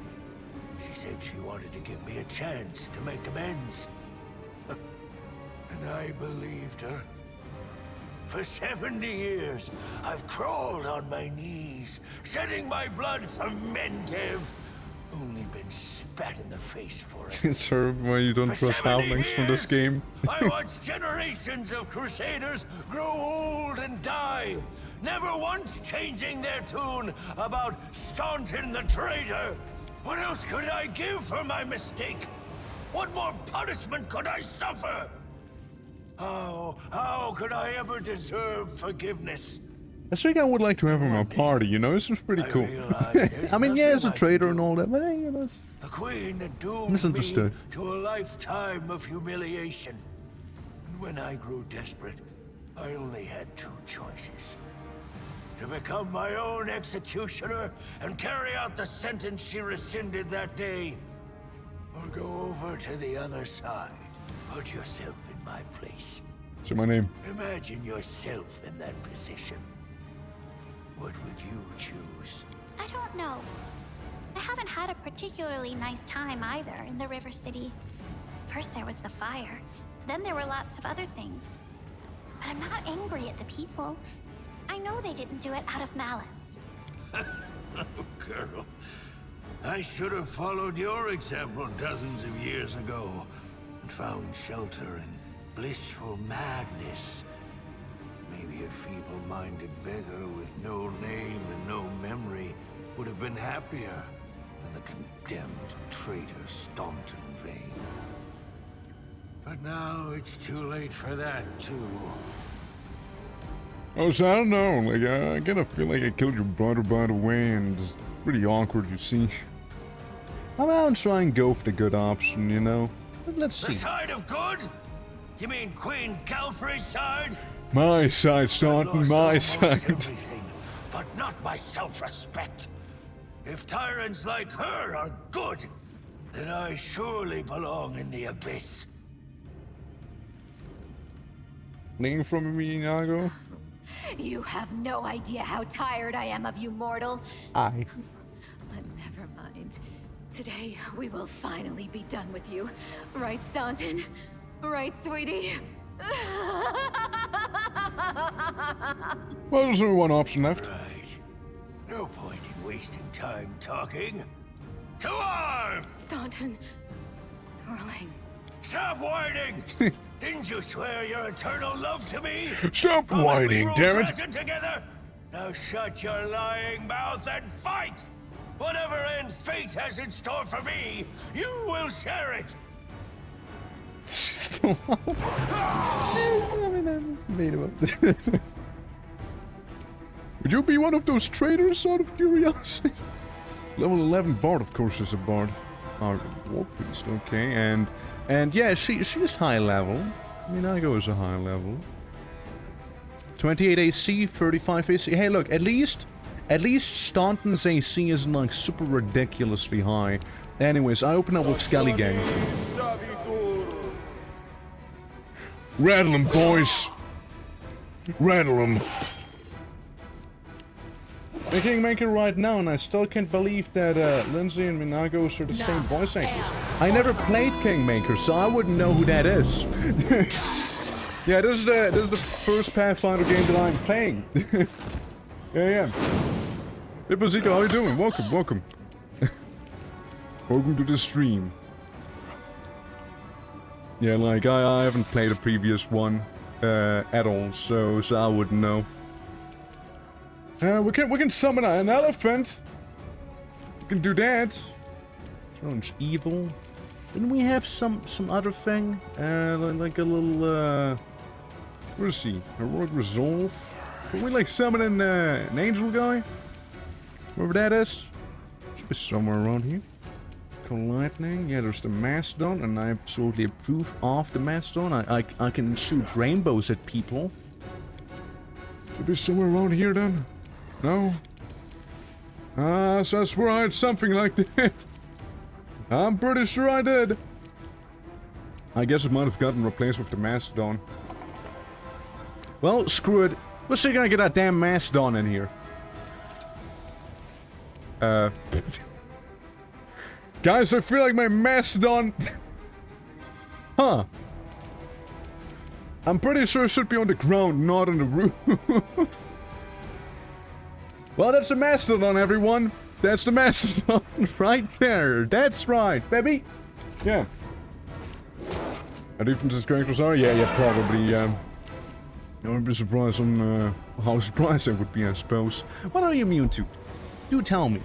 Speaker 6: she said she wanted to give me a chance to make amends. And I believed her. For 70 years, I've crawled on my knees, shedding my blood for Mendev. Only been spat in the face for it.
Speaker 1: Sir, why you don't
Speaker 6: For
Speaker 1: trust
Speaker 6: 70
Speaker 1: halflings from this
Speaker 6: years,
Speaker 1: game?
Speaker 6: I watched generations of Crusaders grow old and die, never once changing their tune about Staunton the traitor. What else could I give for my mistake? What more punishment could I suffer? How could I ever deserve forgiveness?
Speaker 1: I think I would like to have him a party, you know? This was pretty cool. I mean, yeah, he's a traitor and all that, but hey, you know, it's...
Speaker 6: The Queen had doomed me
Speaker 1: Misunderstood.
Speaker 6: to a lifetime of humiliation. And when I grew desperate, I only had two choices. To become my own executioner and carry out the sentence she rescinded that day, or go over to the other side. Put yourself in my place.
Speaker 1: Say my name.
Speaker 6: Imagine yourself in that position. What would you choose?
Speaker 4: I don't know. I haven't had a particularly nice time either in the River City. First there was the fire, then there were lots of other things. But I'm not angry at the people. I know they didn't do it out of malice.
Speaker 6: Girl, I should have followed your example dozens of years ago and found shelter in blissful madness. Maybe a feeble-minded beggar with no name and no memory would have been happier than the condemned traitor Staunton Vane. But now it's too late for that, too.
Speaker 1: Oh, so I don't know, like, I kind of feel like I killed your brother, by the way, and it's pretty awkward, you see. I'll try and go for the good option, you know? But let's see.
Speaker 6: The side of good? You mean Queen Galfrey's side?
Speaker 1: My side, Staunton, my side.
Speaker 6: Everything, but not my self-respect. If tyrants like her are good, then I surely belong in the abyss.
Speaker 1: Fleeing from me, Iago?
Speaker 5: You have no idea how tired I am of you, mortal.
Speaker 1: Aye.
Speaker 5: But never mind. Today, we will finally be done with you. Right, Staunton? Right, sweetie?
Speaker 1: Well, there's only one option left.
Speaker 6: Right. No point in wasting time talking. To arms!
Speaker 5: Staunton, darling.
Speaker 6: Stop whining! Didn't you swear your eternal love to me?
Speaker 1: Stop
Speaker 6: Promise
Speaker 1: whining,
Speaker 6: we
Speaker 1: damn
Speaker 6: ruled
Speaker 1: it!
Speaker 6: Resin together? Now shut your lying mouth and fight! Whatever end fate has in store for me, you will share it!
Speaker 1: Still I mean, that's debatable. Would you be one of those traitors out of curiosity? Level 11 bard, of course, is a bard. War priest, okay, and yeah, she is high level. I mean, I go as a high level. 28 AC, 35 AC. Hey, look, at least Staunton's AC isn't like super ridiculously high. Anyways, I open up with Skelly Gang. Rattle 'em, boys. Rattle 'em. I'm Kingmaker right now, and I still can't believe that Lindsay and Minagos are the same voice actors. I never played Kingmaker, so I wouldn't know who that is. Yeah, this is the first Pathfinder game that I'm playing. Yeah. Hey, Bazika, how you doing? Welcome. Welcome to the stream. Yeah, like I haven't played a previous one at all, so I wouldn't know. We can summon an elephant. We can do that. Challenge evil. Didn't we have some other thing? Like a little where is he? Heroic resolve. Can we like summon an angel guy? Wherever that is. Should be somewhere around here. Lightning. Yeah, there's the Mastodon, and I absolutely approve of the Mastodon. I can shoot rainbows at people. Should be somewhere around here then. No? So I swear I had something like that. I'm pretty sure I did. I guess it might have gotten replaced with the Mastodon. Well, screw it. We're still gonna get that damn Mastodon in here. Guys, I feel like my Mastodon... Huh. I'm pretty sure it should be on the ground, not on the roof. Well, that's the Mastodon, everyone. That's the Mastodon right there. That's right, baby. Yeah. Are different characters are? Yeah, probably. I wouldn't be surprised on how surprised I would be, I suppose. What are you immune to? Do tell me.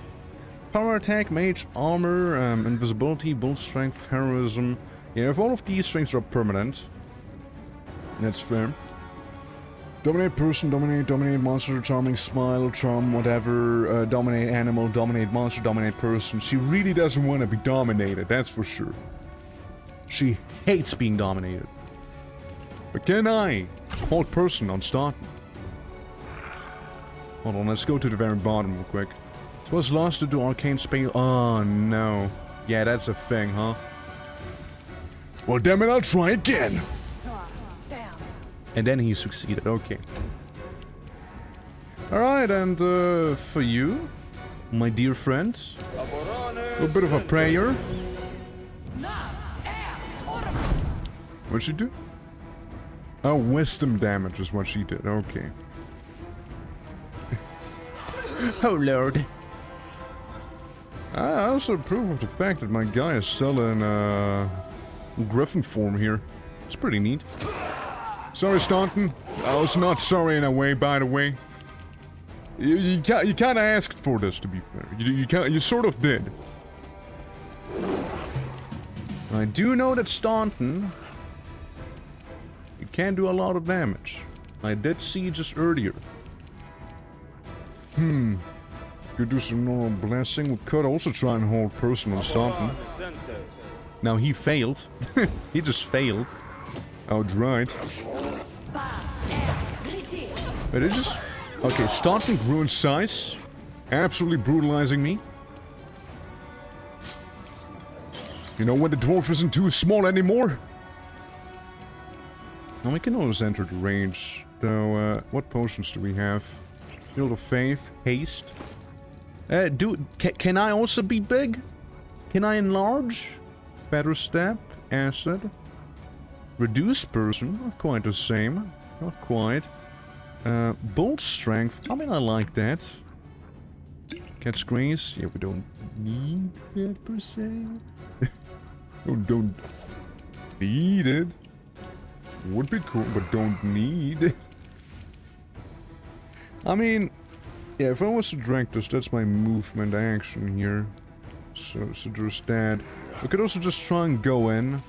Speaker 1: Power attack, mage, armor, invisibility, bull strength, heroism. Yeah, if all of these things are permanent, that's fair. Dominate person, dominate monster, charming, smile, charm, whatever. Dominate animal, dominate monster, dominate person. She really doesn't want to be dominated, that's for sure. She hates being dominated. But can I hold person on Staunton? Hold on, let's go to the very bottom real quick. So what's lost to do arcane spell? Oh no. Yeah, that's a thing, huh? Well, damn it, I'll try again. And then he succeeded, okay. Alright, and for you, my dear friend, a bit of a prayer. What'd she do? Oh, wisdom damage is what she did, okay. Oh lord. I also approve of the fact that my guy is still in griffin form here. It's pretty neat. Sorry, Staunton. I was not sorry in a way, by the way. You kind of asked for this, to be fair. You sort of did. I do know that Staunton, you can do a lot of damage. I did see just earlier. Could do some normal blessing. We could also try and hold personal Staunton. Now he failed. He just failed. Outright. But it just... Okay, Staunton grew in size. Absolutely brutalizing me. You know when the dwarf isn't too small anymore? Now we can always enter the range. So, what potions do we have? Shield of Faith, Haste. Can I also be big? Can I enlarge? Feather Step, Acid. Reduce Person, not quite the same. Not quite. Bolt Strength, I mean I like that. Catch Grace, yeah we don't need that per se. don't need it. Would be cool, but don't need it. I mean, yeah, if I was to drink this, that's my movement action here. So there's that. We could also just try and go in.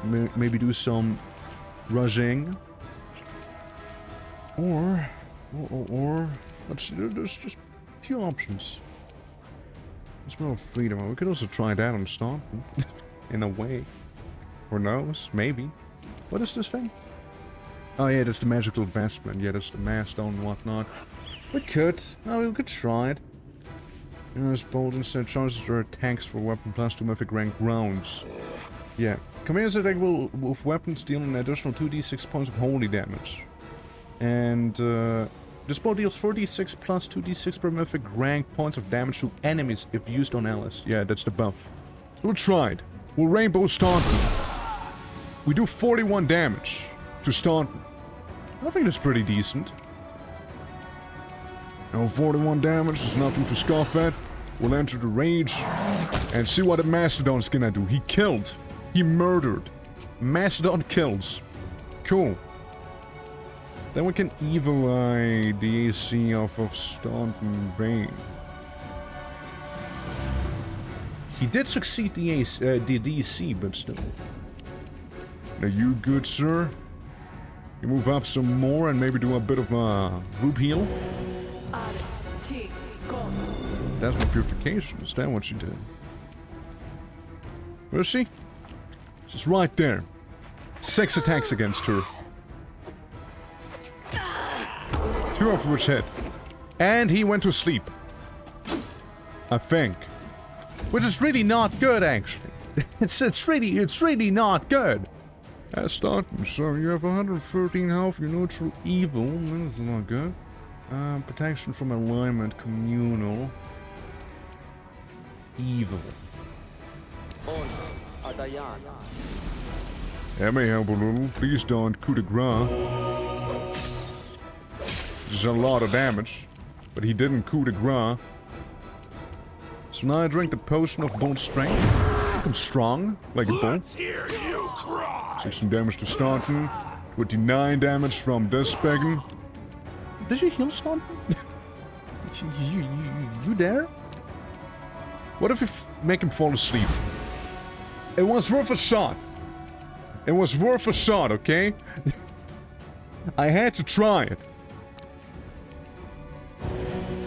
Speaker 1: Maybe do some rushing. Or let's see, there's just a few options. There's more freedom. We could also try that on Staunton. In a way. Or knows, maybe. What is this thing? Oh yeah, that's the magical investment. Yeah, that's the master and whatnot. We could. Oh, we could try it. There's bold instead charges their attacks for weapon plus 2 mythic rank rounds. Yeah. Commander's attack will with weapons deal an additional 2d6 points of holy damage. And this bow deals 4d6 plus 2d6 per mythic rank points of damage to enemies if used on allies. Yeah, that's the buff. We'll try it. We'll Rainbow Staunton. We do 41 damage to Staunton. I think that's pretty decent. Now 41 damage is nothing to scoff at. We'll enter the rage and see what a Mastodon's gonna do. He killed. He murdered. Mastodon kills. Cool. Then we can Evil Eye the AC off of Staunton Bane. He did succeed the DC, but still. Now you good, sir? You move up some more and maybe do a bit of a group heal. That's my purification. Is that what she did? Where is she? She's right there. 6 attacks against her. 2 of which hit. And he went to sleep. I think. Which is really not good, actually. It's really not good. Staunton, so you have 113 health, you're neutral evil. That's not good. Protection from alignment, communal. Evil. That may help a little. Please don't coup de grace. There's a lot of damage, but he didn't coup de grace. So now I drink the potion of bolt strength. I'm strong, like a bull. 16 damage to Staunton. 29 damage from this Beggin. Did you heal Staunton? you there? What if you make him fall asleep? It was worth a shot. It was worth a shot, okay? I had to try it.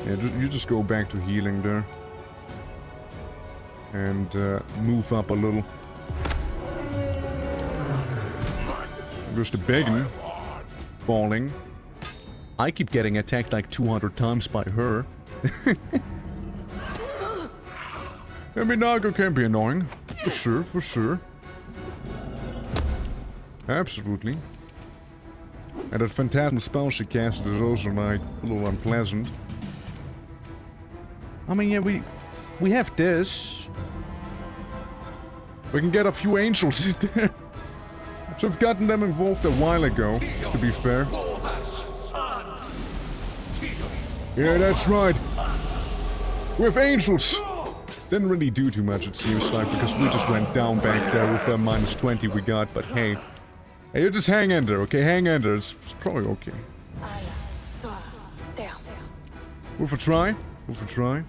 Speaker 1: Yeah, you just go back to healing there. And move up a little. There's the Beggin falling. I keep getting attacked like 200 times by her. I mean, Nago can be annoying. For sure, for sure. Absolutely. And that phantasm spell she casted is also like a little unpleasant. I mean, yeah, we have this. We can get a few angels in there. So I've gotten them involved a while ago, to be fair. Yeah, that's right. We have angels. Didn't really do too much, it seems like, because we just went down back there with a -20 we got, but hey. Hey, you just hang in there, okay? Hang in there. It's probably okay. Worth a try. Worth a try.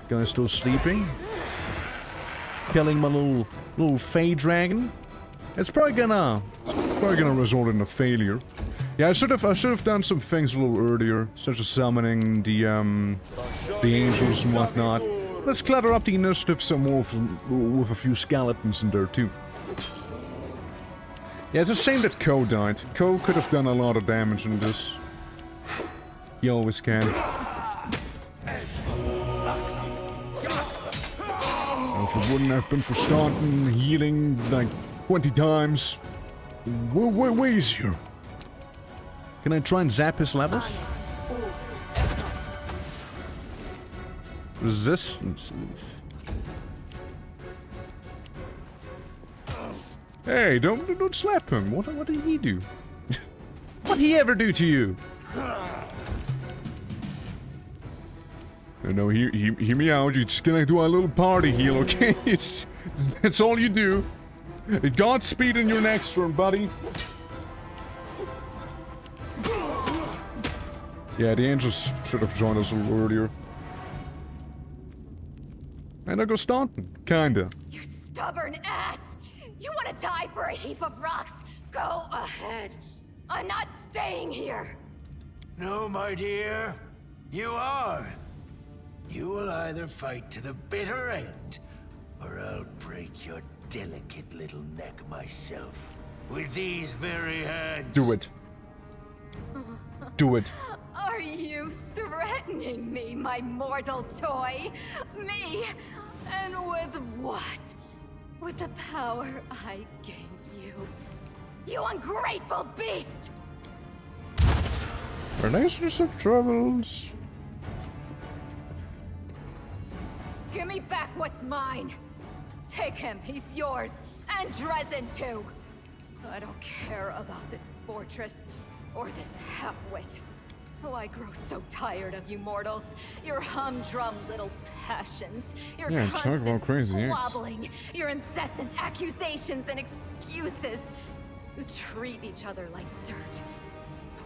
Speaker 1: Guy's still sleeping. Killing my little Fey dragon. It's probably gonna result in a failure. Yeah, I should have done some things a little earlier, such as summoning the angels and whatnot. Let's clutter up the initiative some more with a few skeletons in there too. Yeah, it's a shame that Ko died. Ko could have done a lot of damage in this. He always can. If it wouldn't have been for Staunton healing like 20 times, way easier. Can I try and zap his levels? Resistance. Hey, don't slap him. What did he do? What'd he ever do to you? No, hear me out. You're just gonna do a little party heal, okay? That's all you do. Godspeed in your next turn, buddy. Yeah, the angels should have joined us a little earlier. And I go Staunton, kinda.
Speaker 5: You stubborn ass! You want to die for a heap of rocks? Go ahead. I'm not staying here.
Speaker 6: No, my dear. You are. You will either fight to the bitter end, or I'll break your delicate little neck myself with these very hands.
Speaker 1: Do it. Do it.
Speaker 5: Are you threatening me, my mortal toy? Me? And with what? With the power I gave you. You ungrateful beast!
Speaker 1: Relationship troubles.
Speaker 5: Give me back what's mine. Take him, he's yours. And Dresden too. I don't care about this fortress or this half-wit. Oh, I grow so tired of you mortals. Your humdrum little passions. Your constant squabbling. Your incessant accusations and excuses. You treat each other like dirt.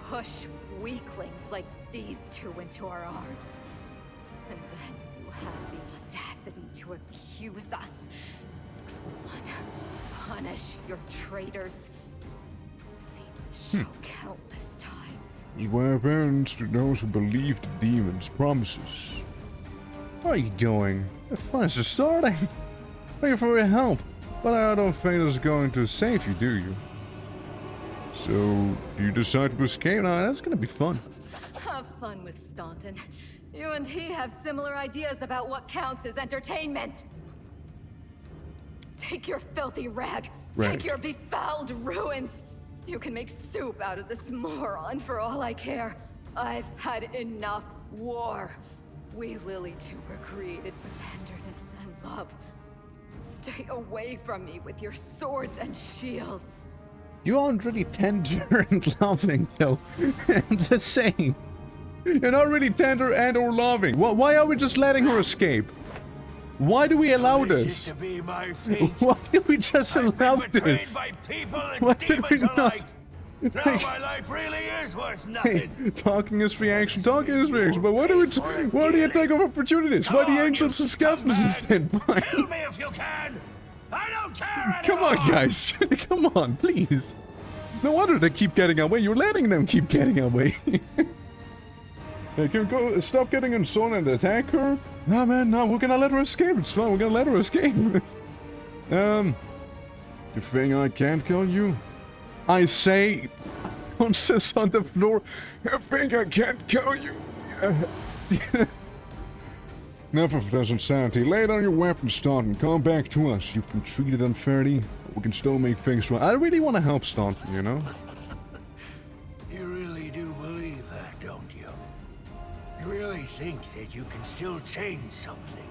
Speaker 5: Push weaklings like these two into our arms. And then you have the audacity to accuse us. Punish your traitors. Seen the show countless times.
Speaker 1: Is what happens to those who believe the demon's promises. Where are you going? The fun's just starting. Thank you for your help, but I don't think it's going to save you, do you? So, do you decide to escape? Now, that's gonna be fun.
Speaker 5: Have fun with Staunton. You and he have similar ideas about what counts as entertainment. Take your filthy rag. Take your befouled ruins. You can make soup out of this moron for all I care. I've had enough war. We Lily two were created for tenderness and love. Stay away from me with your swords and shields.
Speaker 1: You aren't really tender and loving, though. I'm just saying. You're not really tender and or loving. Why are we just letting her escape? Why do we allow this? Why did we just allow this? Why did we not?
Speaker 6: Now my life really is worth nothing.
Speaker 1: Hey, talking is reaction, talking is reaction. But what do we? Why do you take of opportunities? Why the angels and skeletons instead? Why?
Speaker 6: Kill me if you can. I don't care anymore.
Speaker 1: Come on, guys. Come on, please. No wonder they keep getting away. You're letting them keep getting away. Hey, can we go stop getting on Sona and attack her? No, man, no, we're gonna let her escape. It's fine, we're gonna let her escape. You think I can't kill you? I say, bounces on the floor. You think I can't kill you? Enough of this insanity. Lay down your weapon, Staunton. Come back to us. You've been treated unfairly, but we can still make things right. I really want to help Staunton, you know?
Speaker 6: You really do believe that, don't you? You really think that you can still change something?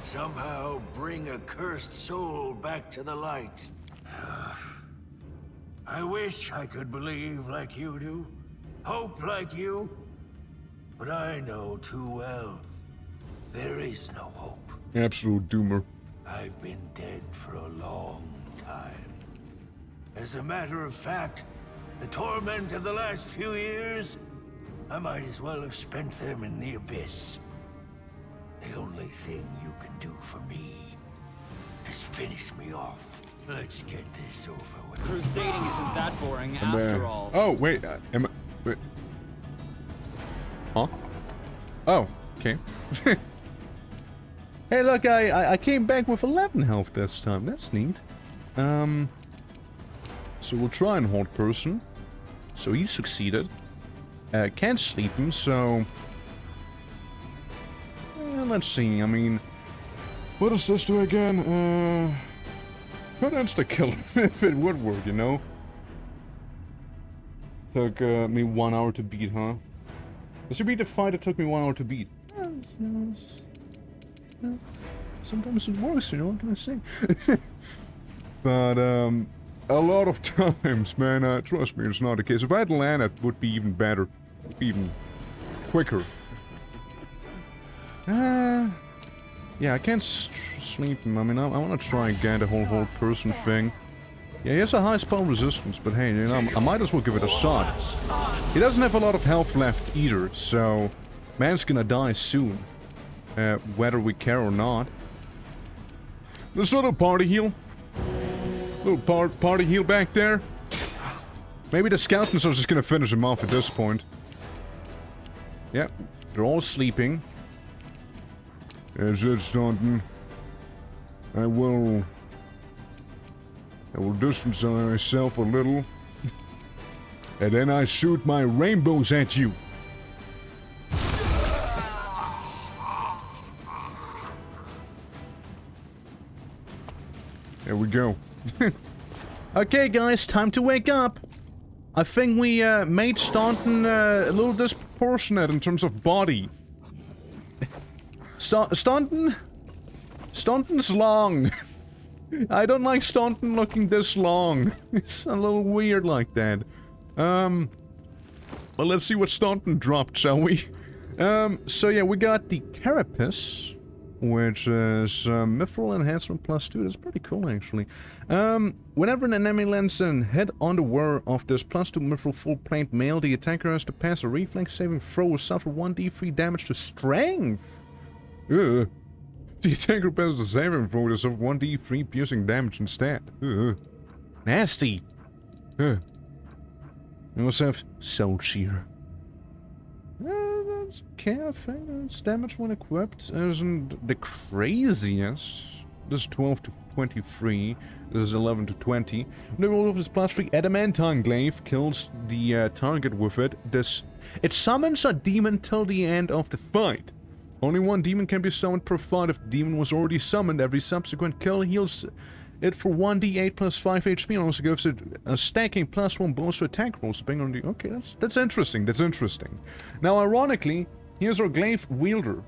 Speaker 6: Somehow bring a cursed soul back to the light? I wish I could believe like you do. Hope like you. But I know too well. There is no hope.
Speaker 1: Absolute doomer.
Speaker 6: I've been dead for a long time. As a matter of fact, the torment of the last few years, I might as well have spent them in the abyss. The only thing you can do for me is finish me off. Let's get this over with.
Speaker 3: Crusading isn't that boring after all.
Speaker 1: Oh, wait. Wait. Huh? Oh, okay. Hey, look, I came back with 11 health this time. That's neat. So we'll try and hold person. So he succeeded. Can't sleep him, so... let's see, I mean... What does this do again? Could insta-kill him if it would work, you know? Took me 1 hour to beat, huh? This would be the fight that took me 1 hour to beat. Sometimes it works, you know, what can I say? But, a lot of times, man, trust me, it's not the case. If I had land, it would be even better. Even quicker. Yeah, I can't sleep him. I mean, I want to try and get the whole person thing. Yeah, he has a high spell resistance, but hey, you know, I might as well give it a shot. He doesn't have a lot of health left either, so... Man's gonna die soon. Whether we care or not. There's a little party heal. Little party heal back there. Maybe the skeletons are just gonna finish him off at this point. Yeah, they're all sleeping. Is it, Staunton? I will distance myself a little. And then I shoot my rainbows at you. There we go. Okay, guys, time to wake up. I think we made Staunton a little disproportionate in terms of body. Staunton? Staunton's long. I don't like Staunton looking this long. It's a little weird like that. Well, let's see what Staunton dropped, shall we? So yeah, we got the Carapace, which is Mithril Enhancement +2. That's pretty cool, actually. Whenever an enemy lands and hit on the wearer of this +2 Mithril full-plate mail, the attacker has to pass a reflex saving throw or suffer 1d3 damage to strength. The attacker passes the saving throw to suffer 1d3 piercing damage instead. Nasty. We also have Soul Shear. That's okay, I think. Its damage when equipped isn't the craziest. This is 12 to 23. This is 11 to 20. The roll of this +3 adamantine glaive kills the target with it. It summons a demon till the end of the fight. Only one demon can be summoned per fight. If the demon was already summoned, every subsequent kill heals it for 1d8 plus 5 HP and also gives it a stacking +1 bonus to attack rolls depending on the... Okay, that's interesting, that's interesting. Now, ironically, here's our glaive wielder.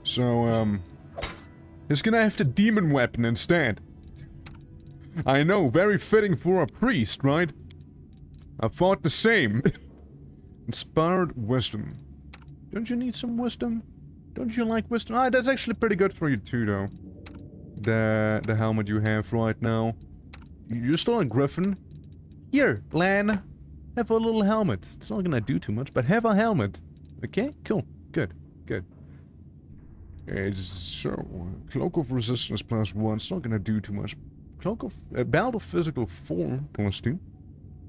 Speaker 1: So, he's gonna have the demon weapon instead. I know, very fitting for a priest, right? I thought the same. Inspired wisdom. Don't you need some wisdom? Don't you like wisdom? Ah, that's actually pretty good for you too, though. The helmet you have right now. You're still a griffin. Here, Lan. Have a little helmet. It's not gonna do too much, but have a helmet. Okay? Cool. Good. Good. So, Cloak of Resistance +1. It's not gonna do too much. Cloak of... Belt of Physical Form +2.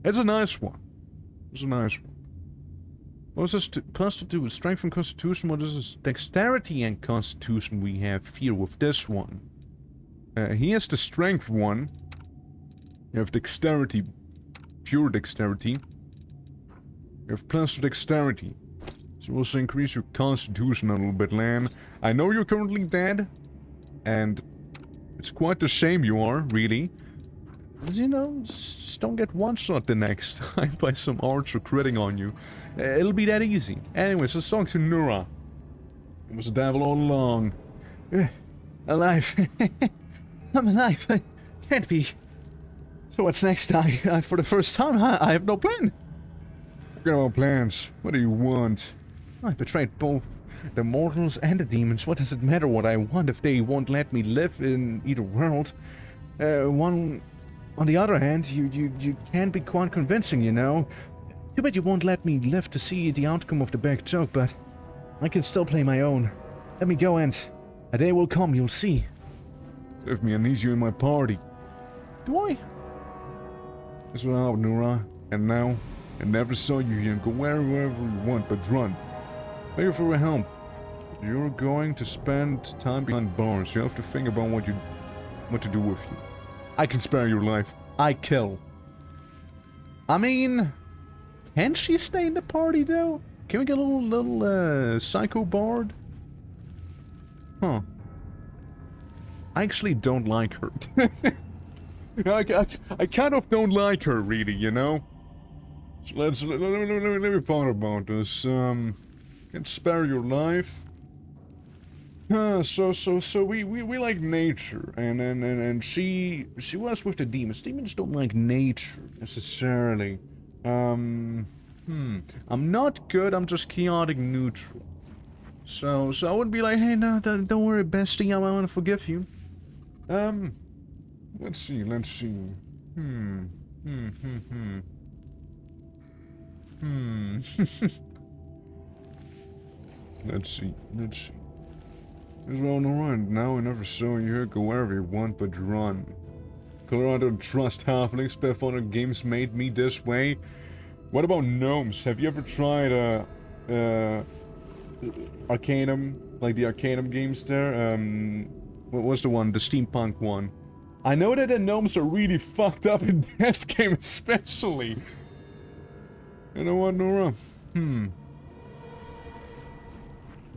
Speaker 1: It's a nice one. It's a nice one. What is this +2 with Strength and Constitution? What is this? Dexterity and Constitution we have here with this one. He has the Strength one. You have Dexterity. Pure Dexterity. You have +2 Dexterity. So we'll also increase your Constitution a little bit, Lan. I know you're currently dead. And it's quite a shame you are, really. You know, just don't get one-shot the next time by some archer critting on you. It'll be that easy. Anyways, let's talk to Nura. It was a devil all along. Alive. I'm alive. Can't be. So what's next? For the first time, I have no plan. Forget about plans. What do you want? I betrayed both the mortals and the demons. What does it matter what I want if they won't let me live in either world? One On the other hand, you can be quite convincing, you know. Too bad you won't let me live to see the outcome of the big joke, but I can still play my own. Let me go, and a day will come, you'll see. Give me, I need you in my party. Do I? That's what happened, Nora. And now, I never saw you here. Go wherever you want, but run. Thank you for your help. You're going to spend time behind bars. You have to think about what to do with you. I can spare your life. I kill. I mean, can she stay in the party though? Can we get a little psycho bard? Huh. I actually don't like her. I kind of don't like her, really, you know? So let me ponder about this. Can spare your life. So we like nature, and she was with the demons. Demons don't like nature necessarily. I'm not good. I'm just chaotic neutral. So I would be like, hey, no, don't worry, bestie. I want to forgive you. Let's see. Let's see. Well, alright, now I never saw you here. Go wherever you want, but run. Colorado trust halflings. Pathfinder games made me this way. What about gnomes? Have you ever tried Arcanum, like the Arcanum games there? What was the one? The steampunk one. I know that the gnomes are really fucked up in that game, especially. You know what, Nora?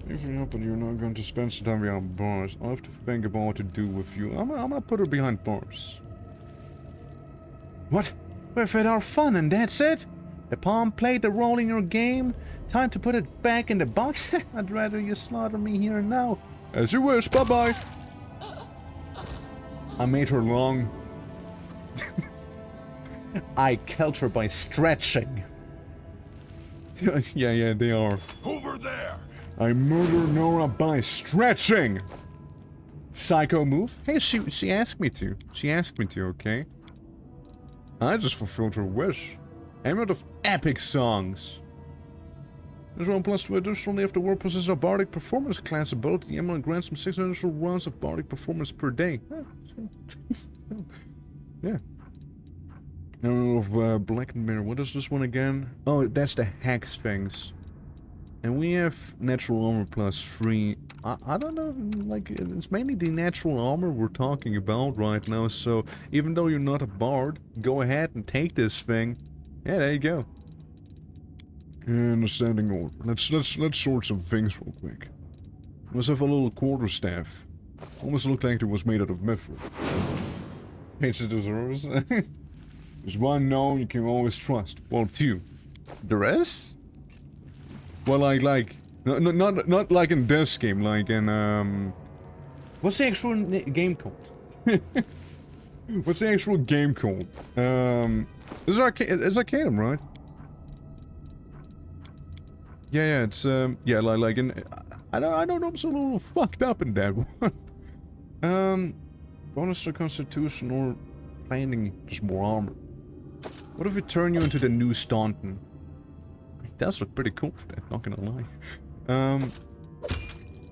Speaker 1: If you help, but you're not going to spend some time behind bars. I'll have to think about what to do with you. I'm gonna put her behind bars. What? We've had our fun and that's it? The palm played the role in your game? Time to put it back in the box? I'd rather you slaughter me here and now. As you wish, bye-bye. I made her long. I killed her by stretching. yeah, they are.
Speaker 2: Over there!
Speaker 1: I murder Nora by stretching! Psycho move? Hey, she asked me to. She asked me to, okay? I just fulfilled her wish. Emerald of epic songs. There's 1 plus 2 additionally if the word possesses a bardic performance class ability. The emerald grants some 6 additional rounds of bardic performance per day. Yeah. Emerald of Black Mirror. What is this one again? Oh, that's the hex things. And we have natural armor plus 3. I don't know, like, it's mainly the natural armor we're talking about right now, so even though you're not a bard, go ahead and take this thing. Yeah, there you go. And ascending order. Let's sort some things real quick. Let's have a little quarterstaff. Almost looked like it was made out of mithril. Paints it deserves. There's 1 no you can always trust. Well, 2. The rest? Well, not like in this game, like in, what's the actual game called? What's the actual game called? It's Arcanum, right? Yeah, it's, yeah, like in, I don't know, I'm so a little fucked up in that one. Bonus to Constitution or planning, just more armor. What if we turn you into the new Staunton? It does look pretty cool, not gonna lie.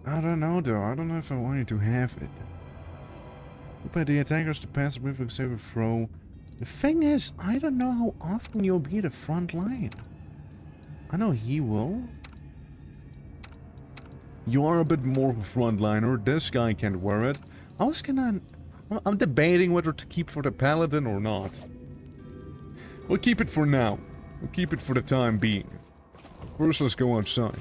Speaker 1: I don't know though, I don't know if I want you to have it. By the attackers to pass a reflex save throw. The thing is, I don't know how often you'll be the front line. I know he will. You are a bit more of a frontliner. This guy can wear it. I'm debating whether to keep for the paladin or not. We'll keep it for now. We'll keep it for the time being. First, let's go outside.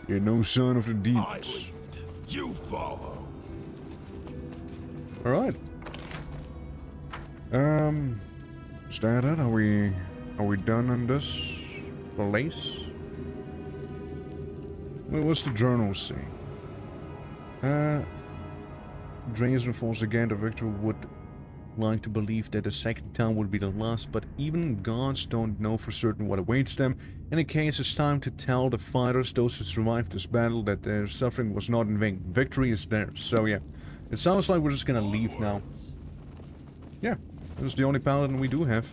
Speaker 1: Yeah, no sign of the demons.
Speaker 2: I lead. You follow.
Speaker 1: Alright. Is that it? Are we done on this place? What's the journal say? Drains and falls again. The victor would like to believe that the second time would be the last, but even gods don't know for certain what awaits them. In any case, it's time to tell the fighters, those who survived this battle, that their suffering was not in vain. Victory is theirs. So yeah, it sounds like we're just gonna leave now. This is the only paladin we do have.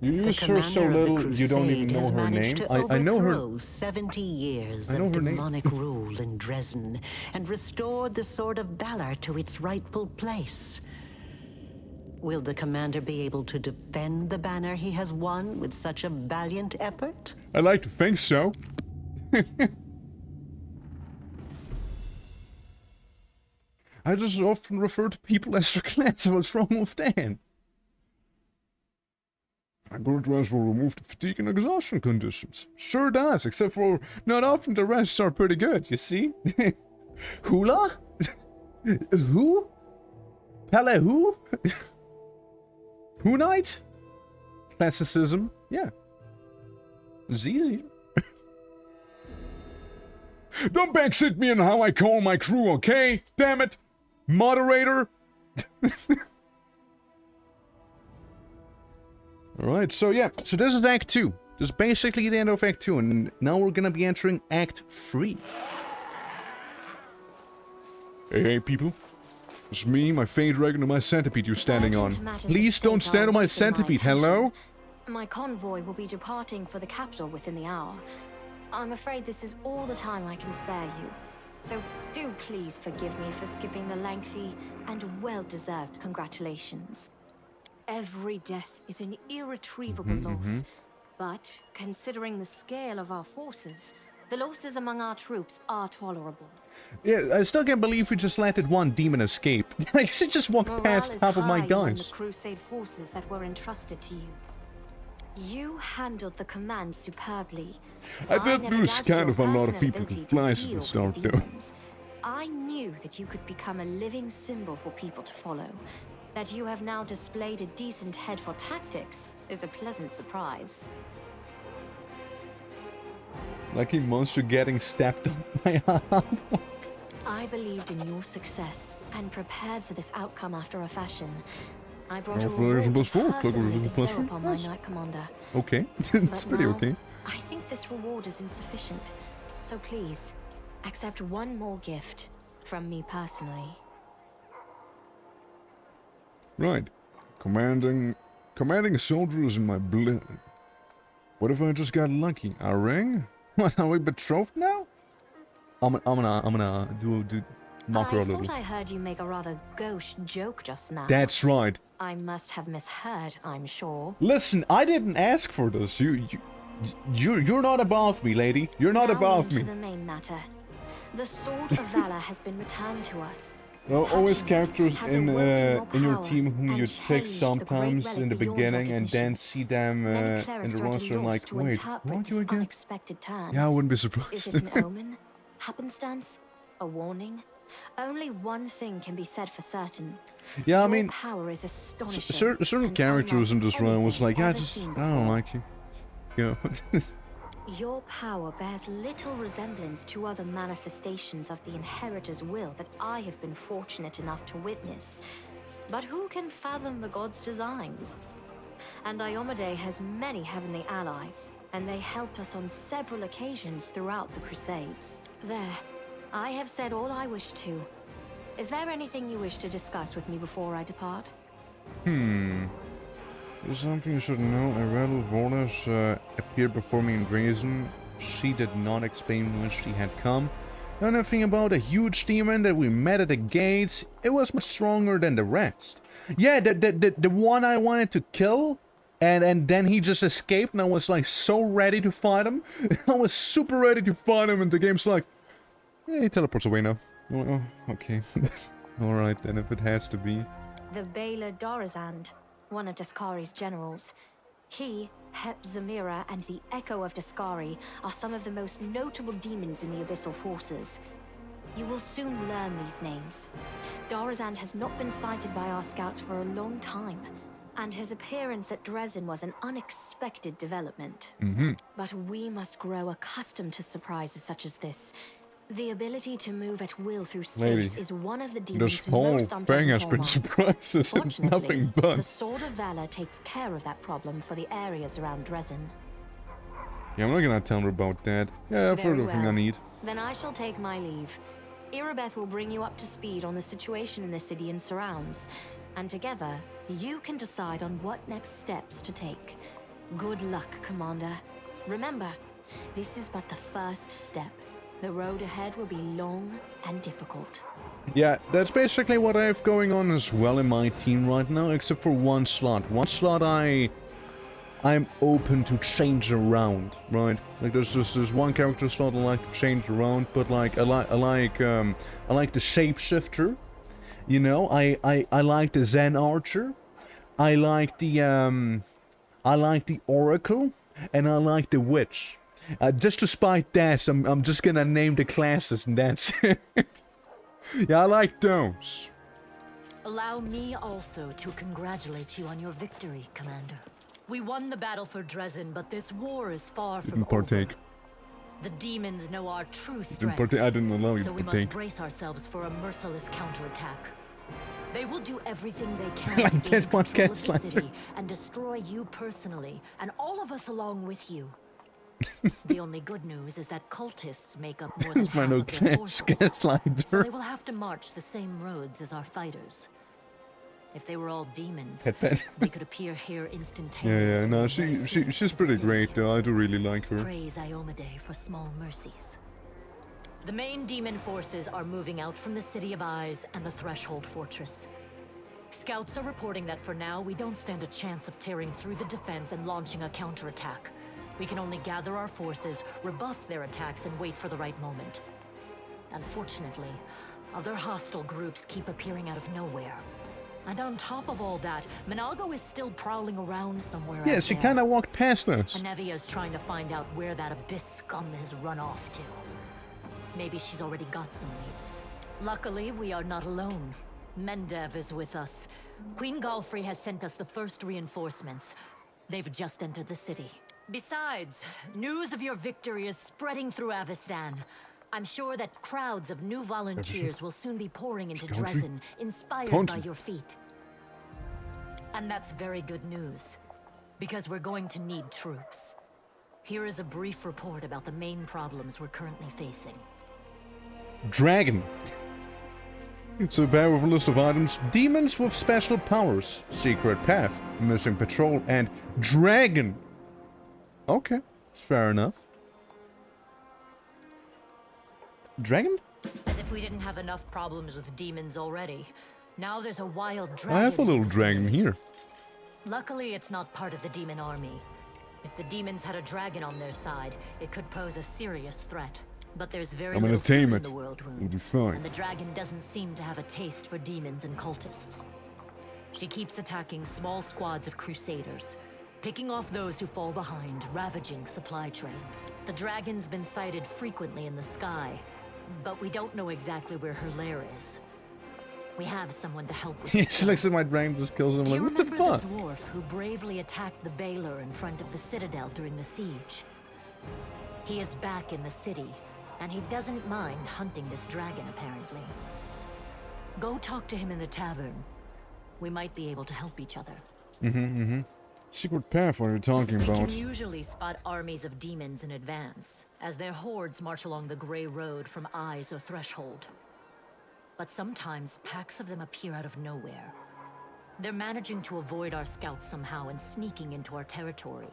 Speaker 1: You
Speaker 7: The
Speaker 1: use her so
Speaker 7: commander of the
Speaker 1: little, you don't even
Speaker 7: crusade
Speaker 1: know
Speaker 7: has
Speaker 1: her name.
Speaker 7: managed to
Speaker 1: I know her.
Speaker 7: overthrow 70 years
Speaker 1: I know
Speaker 7: of
Speaker 1: her name.
Speaker 7: demonic rule in Dresden and restored the Sword of Valor to its rightful place. Will the commander be able to defend the banner he has won with such a valiant effort?
Speaker 1: I like to think so. I just often refer to people as their class. What's wrong with that? A good rest will remove the fatigue and exhaustion conditions. Sure does, except for not often the rests are pretty good, you see? Hula? Who? Pele who? Who Knight? Classicism? Yeah. It's easy. Don't backseat me on how I call my crew, okay? Damn it! Moderator! Alright, so yeah. So this is Act 2. This is basically the end of Act 2, and now we're gonna be entering Act 3. Hey people. It's me, my Fade Dragon, and my centipede you're standing on. Please don't stand on my centipede, hello?
Speaker 8: My convoy will be departing for the capital within the hour. I'm afraid this is all the time I can spare you. So do please forgive me for skipping the lengthy and well-deserved congratulations. Every death is an irretrievable loss. But considering the scale of our forces, the losses among our troops are tolerable.
Speaker 1: Yeah, I still can't believe we just let that one demon escape. I should just walk past half of my guys.
Speaker 8: The Crusade forces that were entrusted to you. You handled the command superbly.
Speaker 1: I bet
Speaker 8: never
Speaker 1: there's
Speaker 8: doubted
Speaker 1: kind
Speaker 8: your
Speaker 1: of a lot of
Speaker 8: personal
Speaker 1: people
Speaker 8: ability
Speaker 1: who
Speaker 8: to
Speaker 1: flies in
Speaker 8: deal
Speaker 1: the
Speaker 8: with
Speaker 1: start,
Speaker 8: the
Speaker 1: though.
Speaker 8: demons. I knew that you could become a living symbol for people to follow. That you have now displayed a decent head for tactics is a pleasant surprise.
Speaker 1: Lucky monster getting stabbed by half.
Speaker 8: I believed in your success and prepared for this outcome after a fashion. I brought a reward to personally bestow upon my Knight Commander.
Speaker 1: Okay, it's pretty okay.
Speaker 8: I think this reward is insufficient. So please, accept one more gift from me personally.
Speaker 1: Right. Commanding soldiers in my blood. What if I just got lucky? A ring? What, are we betrothed now? I'm gonna do mock her a little.
Speaker 8: I thought I heard you make a rather gauche joke just now.
Speaker 1: That's right.
Speaker 8: I must have misheard, I'm sure.
Speaker 1: Listen, I didn't ask for this. You're not above me, lady. You're not above me.
Speaker 8: To the main matter. The Sword of Valor has been returned to us.
Speaker 1: Well, always characters in your team whom you pick sometimes in the beginning and then see them in the roster and like, wait, weren't you again? Yeah, I wouldn't be surprised.
Speaker 8: Is it an omen? Happenstance? A warning? Only one thing can be said for certain.
Speaker 1: Yeah, I mean,
Speaker 8: power is astonishing.
Speaker 1: Certain characters in this round was like, yeah, I don't like you. You know.
Speaker 8: Your power bears little resemblance to other manifestations of the Inheritor's will that I have been fortunate enough to witness. But who can fathom the god's designs? And Iomade has many heavenly allies, and they helped us on several occasions throughout the Crusades. There, I have said all I wish to. Is there anything you wish to discuss with me before I depart?
Speaker 1: There's something you should know. A rebel Vordas appeared before me in Dresden. She did not explain when she had come. Know nothing about a huge demon that we met at the gates. It was much stronger than the rest. Yeah, the one I wanted to kill, and then he just escaped, and I was like so ready to fight him. I was super ready to fight him, and the game's like, yeah, he teleports away now. Oh, okay. Alright then, if it has to be.
Speaker 8: The Baylor Dorazand, one of Daskari's generals. He, Hep Zamira, and the Echo of Daskari are some of the most notable demons in the Abyssal Forces. You will soon learn these names. Dorazand has not been sighted by our scouts for a long time, and his appearance at Dresden was an unexpected development. But we must grow accustomed to surprises such as this. The ability to move at will through space is one of the demons' most unpleasant
Speaker 1: thing has been
Speaker 8: hallmarks.
Speaker 1: surprises and nothing but.
Speaker 8: The Sword of Valor takes care of that problem for the areas around Dresden.
Speaker 1: Yeah, I'm not gonna tell her about that. Yeah, I've heard everything I need.
Speaker 8: Then I shall take my leave. Irabeth will bring you up to speed on the situation in the city and surrounds. And together, you can decide on what next steps to take. Good luck, Commander. Remember, this is but the first step. The road ahead will be long and difficult.
Speaker 1: Yeah, that's basically what I have going on as well in my team right now, except for one slot. One slot I'm open to change around, right? Like there's one character slot I like to change around, but like I like the shapeshifter, you know. I like the Zen archer, I like the oracle, and I like the witch. Just to spite that, I'm just gonna name the classes and that's it. Yeah, I like those.
Speaker 9: Allow me also to congratulate you on your victory, Commander. We won the battle for Dresden, but this war is far from over. The demons know our true strength,
Speaker 1: I didn't allow you
Speaker 9: so
Speaker 1: to
Speaker 9: we
Speaker 1: partake.
Speaker 9: must brace ourselves for a merciless counterattack. They will do everything they can to gain control of the city and destroy you personally, and all of us along with you. The only good news is that cultists make up more than half of their forces, so they will have to march the same roads as our fighters. If they were all demons, they could appear here instantaneously.
Speaker 1: Yeah, no, she's pretty great though. I do really like her.
Speaker 9: Praise Iomade for small mercies. The main demon forces are moving out from the City of Eyes and the Threshold Fortress. Scouts are reporting that for now, we don't stand a chance of tearing through the defense and launching a counterattack. We can only gather our forces, rebuff their attacks, and wait for the right moment. Unfortunately, other hostile groups keep appearing out of nowhere. And on top of all that, Minago is still prowling around somewhere.
Speaker 1: Yeah, she kind of walked past us.
Speaker 9: Nevia's trying to find out where that Abyss scum has run off to. Maybe she's already got some leads. Luckily, we are not alone. Mendev is with us. Queen Galfrey has sent us the first reinforcements. They've just entered the city. Besides, news of your victory is spreading through Avestan. I'm sure that crowds of new volunteers will soon be pouring into Dresden, inspired by your feat. And that's very good news, because we're going to need troops. Here is a brief report about the main problems we're currently facing.
Speaker 1: Dragon. It's a powerful list of items. Demons with special powers. Secret path. Missing patrol. And dragon. Okay. Fair enough. Dragon?
Speaker 9: As if we didn't have enough problems with demons already. Now there's a wild dragon.
Speaker 1: I have a little dragon here.
Speaker 9: Luckily, it's not part of the demon army. If the demons had a dragon on their side, it could pose a serious threat. But there's very little food in the world wound, and the dragon doesn't seem to have a taste for demons and cultists. She keeps attacking small squads of crusaders, picking off those who fall behind, ravaging supply trains. The dragon's been sighted frequently in the sky, but we don't know exactly where her lair is. We have someone to help with this.
Speaker 1: She looks at my brain, just kills him. Like, what the fuck?
Speaker 9: The dwarf who bravely attacked the Baylor in front of the citadel during the siege. He is back in the city, and he doesn't mind hunting this dragon, apparently. Go talk to him in the tavern. We might be able to help each other.
Speaker 1: Secret path, what are you talking about?
Speaker 9: We can usually spot armies of demons in advance, as their hordes march along the Grey Road from Eyes or Threshold. But sometimes packs of them appear out of nowhere. They're managing to avoid our scouts somehow and sneaking into our territory.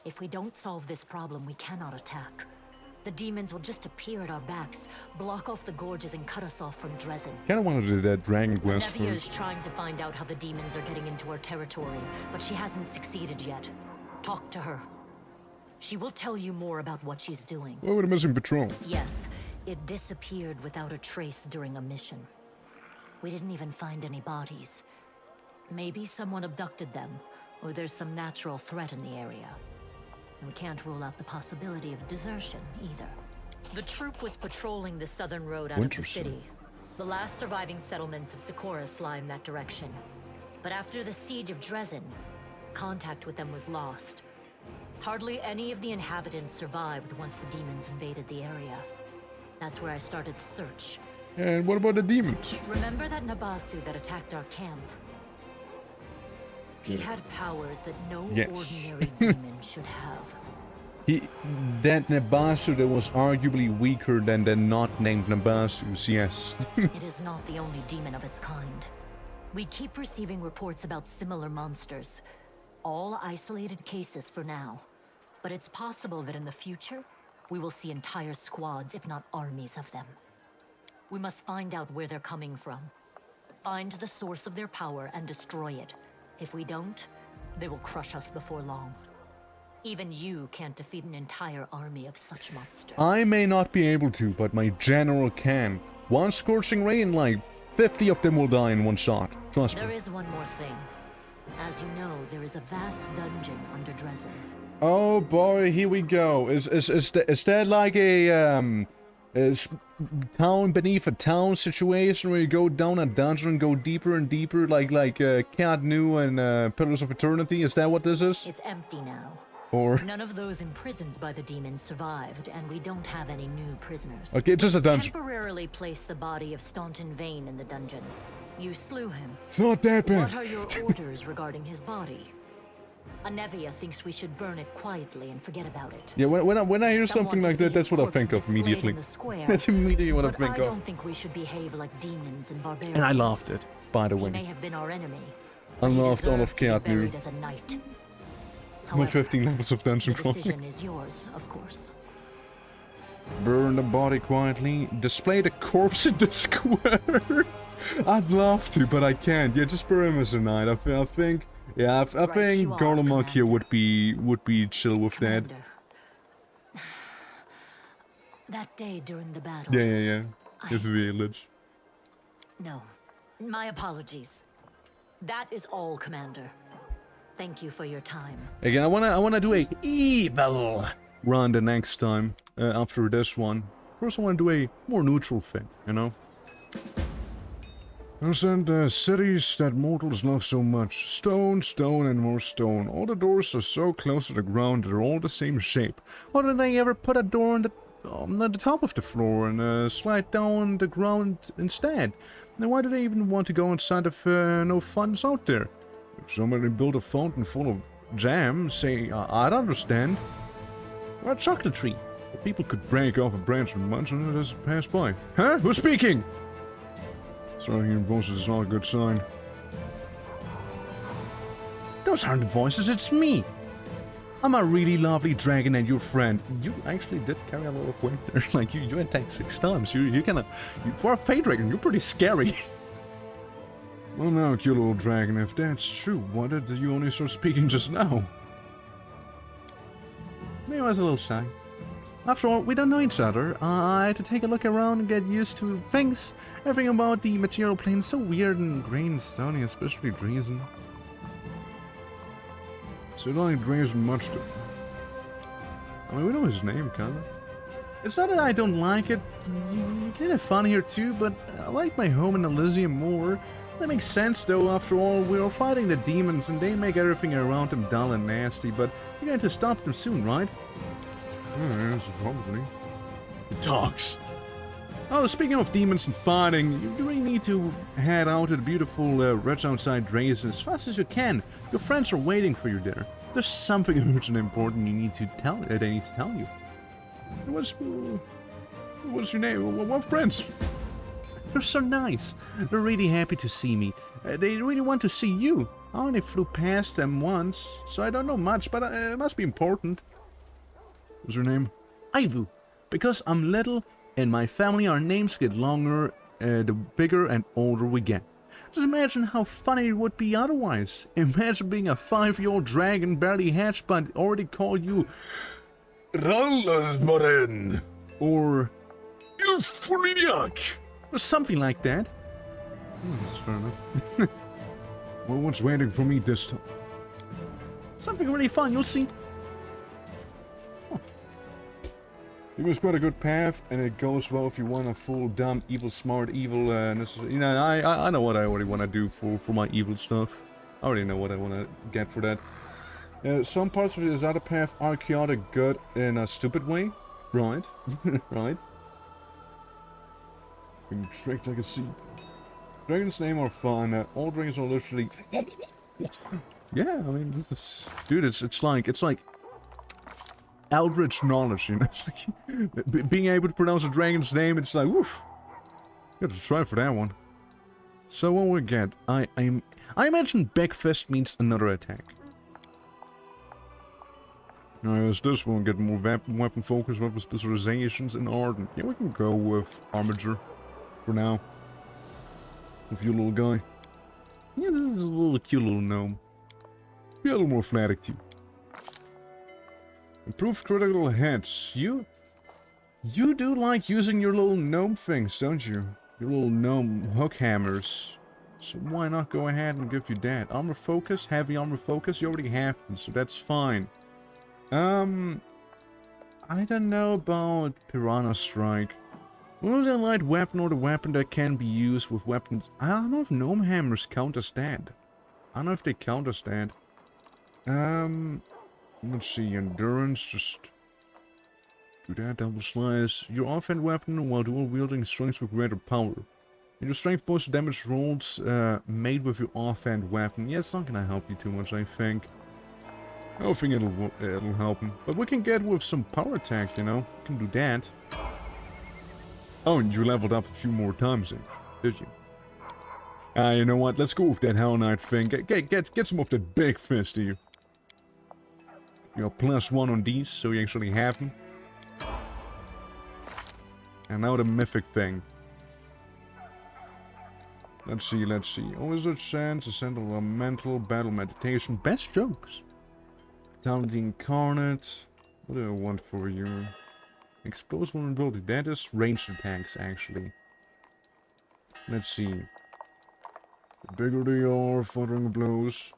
Speaker 9: If we don't solve this problem, we cannot attack. The demons will just appear at our backs, block off the gorges, and cut us off from Dresden.
Speaker 1: Kinda wanna do that dragon quest
Speaker 9: Nevia is
Speaker 1: first.
Speaker 9: trying to find out how the demons are getting into our territory, but she hasn't succeeded yet. Talk to her. She will tell you more about what she's doing.
Speaker 1: What with a missing patrol?
Speaker 9: Yes, it disappeared without a trace during a mission. We didn't even find any bodies. Maybe someone abducted them, or there's some natural threat in the area. We can't rule out the possibility of desertion, either. The troop was patrolling the southern road out of the city. The last surviving settlements of Sikoris lie in that direction. But after the siege of Dresden, contact with them was lost. Hardly any of the inhabitants survived once the demons invaded the area. That's where I started the search.
Speaker 1: And what about the demons?
Speaker 9: Remember that Nabasu that attacked our camp? He had powers that no ordinary demon should have.
Speaker 1: That Nabasu that was arguably weaker than the not named Nabasus, yes.
Speaker 9: It is not the only demon of its kind. We keep receiving reports about similar monsters. All isolated cases for now. But it's possible that in the future, we will see entire squads, if not armies of them. We must find out where they're coming from. Find the source of their power and destroy it. If we don't, they will crush us before long. Even you can't defeat an entire army of such monsters.
Speaker 1: I may not be able to, but my general can. One scorching ray and like 50 of them will die in one shot. Trust me.
Speaker 9: There is one more thing. As you know, there is a vast dungeon under Dresden.
Speaker 1: Oh boy, here we go. Is that like a town beneath a town situation where you go down a dungeon and go deeper and deeper, like Cat New and Pillars of Eternity? Is that what this is?
Speaker 9: It's empty now.
Speaker 1: Or
Speaker 9: none of those imprisoned by the demons survived, and we don't have any new prisoners.
Speaker 1: Okay, just a dungeon.
Speaker 9: Temporarily place the body of Staunton Vane in the dungeon. You slew him.
Speaker 1: It's not that bad.
Speaker 9: What are your orders regarding his body? Anevia thinks we should burn it quietly and forget about it.
Speaker 1: Yeah, when I hear something like that, that's what I think of immediately. That's immediately what I think of.
Speaker 9: I don't think we should behave like demons and barbarians.
Speaker 1: And I loved it, by the way.
Speaker 9: He may have been our enemy.
Speaker 1: I loved all of Cat New.
Speaker 9: However,
Speaker 1: My 15 levels of dungeon
Speaker 9: crawling. The decision is yours, of course.
Speaker 1: Burn the body quietly. Display the corpse in the square. I'd love to, but I can't. Yeah, just burn him as a knight. I think. Yeah, I think Garlemald here would be chill with
Speaker 9: Commander. That day during the battle.
Speaker 1: Yeah. The village.
Speaker 9: No, my apologies. That is all, Commander. Thank you for your time.
Speaker 1: Again, I wanna do a evil run the next time after this one. First, I wanna do a more neutral thing, you know. And cities that mortals love so much. Stone, stone, and more stone. All the doors are so close to the ground that they're all the same shape. Why did they ever put a door on the top of the floor and slide down the ground instead? And why do they even want to go inside if no fun's out there? If somebody built a fountain full of jam, say, I'd understand. Or a chocolate tree. People could break off a branch and munch and it just pass by. Huh? Who's speaking? Sorry, hearing voices is not a good sign. Those aren't the voices, it's me! I'm a really lovely dragon and your friend. You actually did carry a lot of weight there. Like, you attacked 6 times. You kinda... for a Fey dragon, you're pretty scary. Well now, cute little dragon, if that's true, why did you only start speaking just now? Maybe I was a little shy. After all, we don't know each other. I had to take a look around and get used to things. Everything about the material plane is so weird and gray and stony, especially Dresden. So you don't like Dresden much to... I mean, we know his name, kinda. It's not that I don't like it. You're kinda fun here too, but I like my home in Elysium more. That makes sense though, after all, we are fighting the demons and they make everything around them dull and nasty, but you're going to stop them soon, right? Yes, probably. Dogs. Oh, speaking of demons and fighting, you really need to head out to the beautiful ridge outside Dresden as fast as you can. Your friends are waiting for you there. There's something urgent and important you need to tell. They need to tell you. What's your name? What friends? They're so nice. They're really happy to see me. They really want to see you. I only flew past them once, so I don't know much, but it must be important. What's your name? Ivu. Because I'm little and my family, our names get longer the bigger and older we get. Just imagine how funny it would be otherwise. Imagine being a 5-year-old dragon barely hatched but already call you Rallasmoren or Ilfuriak or something like that. That's fair enough. Well, what's waiting for me this time? Something really fun, you'll see. It was quite a good path, and it goes well if you want a full dumb, evil, smart, evil, you know, I know what I already want to do for my evil stuff. I already know what I want to get for that. Some parts of this other path are chaotic good in a stupid way. Right. Right. Being tricked like a seed. Dragons' name are fun. All dragons are literally... Yeah, I mean, this is... Dude, it's like... Eldritch knowledge, you know. Being able to pronounce a dragon's name, it's like, woof. You have to try for that one. So what we get? I imagine Big Fist means another attack. Now, as this one get more weapon focus, weapon specializations, and ardent. Yeah, we can go with Armiger for now. With you little guy. Yeah, this is a little cute little gnome. Be a little more fanatic too. Improved critical hits. You do like using your little gnome things, don't you? Your little gnome hook hammers. So why not go ahead and give you that? Armor focus, heavy armor focus, you already have them, so that's fine. I don't know about Piranha Strike. Will the light weapon or the weapon that can be used with weapons? I don't know if gnome hammers count as that. I don't know if they count as that. Let's see, endurance, just do that, double slice. Your offhand weapon while dual wielding strengths with greater power. And your strength boosts damage rolls made with your offhand weapon. Yeah, it's not gonna help you too much, I think. I don't think it'll help him. But we can get with some power attack, you know. We can do that. Oh, and you leveled up a few more times, did you? You know what? Let's go with that Hell Knight thing. Get some of that Big Fist here. You know, +1 on these, so you actually have them. And now the Mythic thing. Let's see. Wizard Sense, Ascendal Elemental, Battle Meditation, best jokes. Down the Incarnate. What do I want for you? Exposed vulnerability. That is ranged attacks, actually. Let's see. The bigger they are, furthering blows.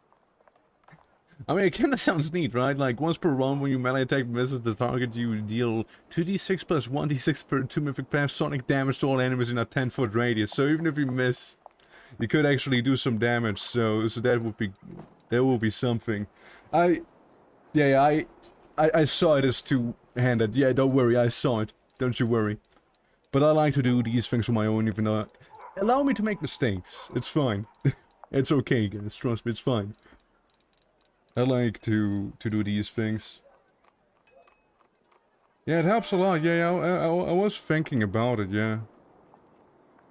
Speaker 1: I mean, it kinda sounds neat, right? Like, once per round when you melee attack misses the target, you deal 2d6 plus 1d6 per 2 mythic path sonic damage to all enemies in a 10-foot radius. So even if you miss, you could actually do some damage. So that will be something. I saw it as two-handed. Yeah, don't worry, I saw it. Don't you worry. But I like to do these things on my own, even though... Allow me to make mistakes. It's fine. It's okay, guys. Trust me, it's fine. I like to do these things. Yeah, it helps a lot. Yeah, I was thinking about it, yeah.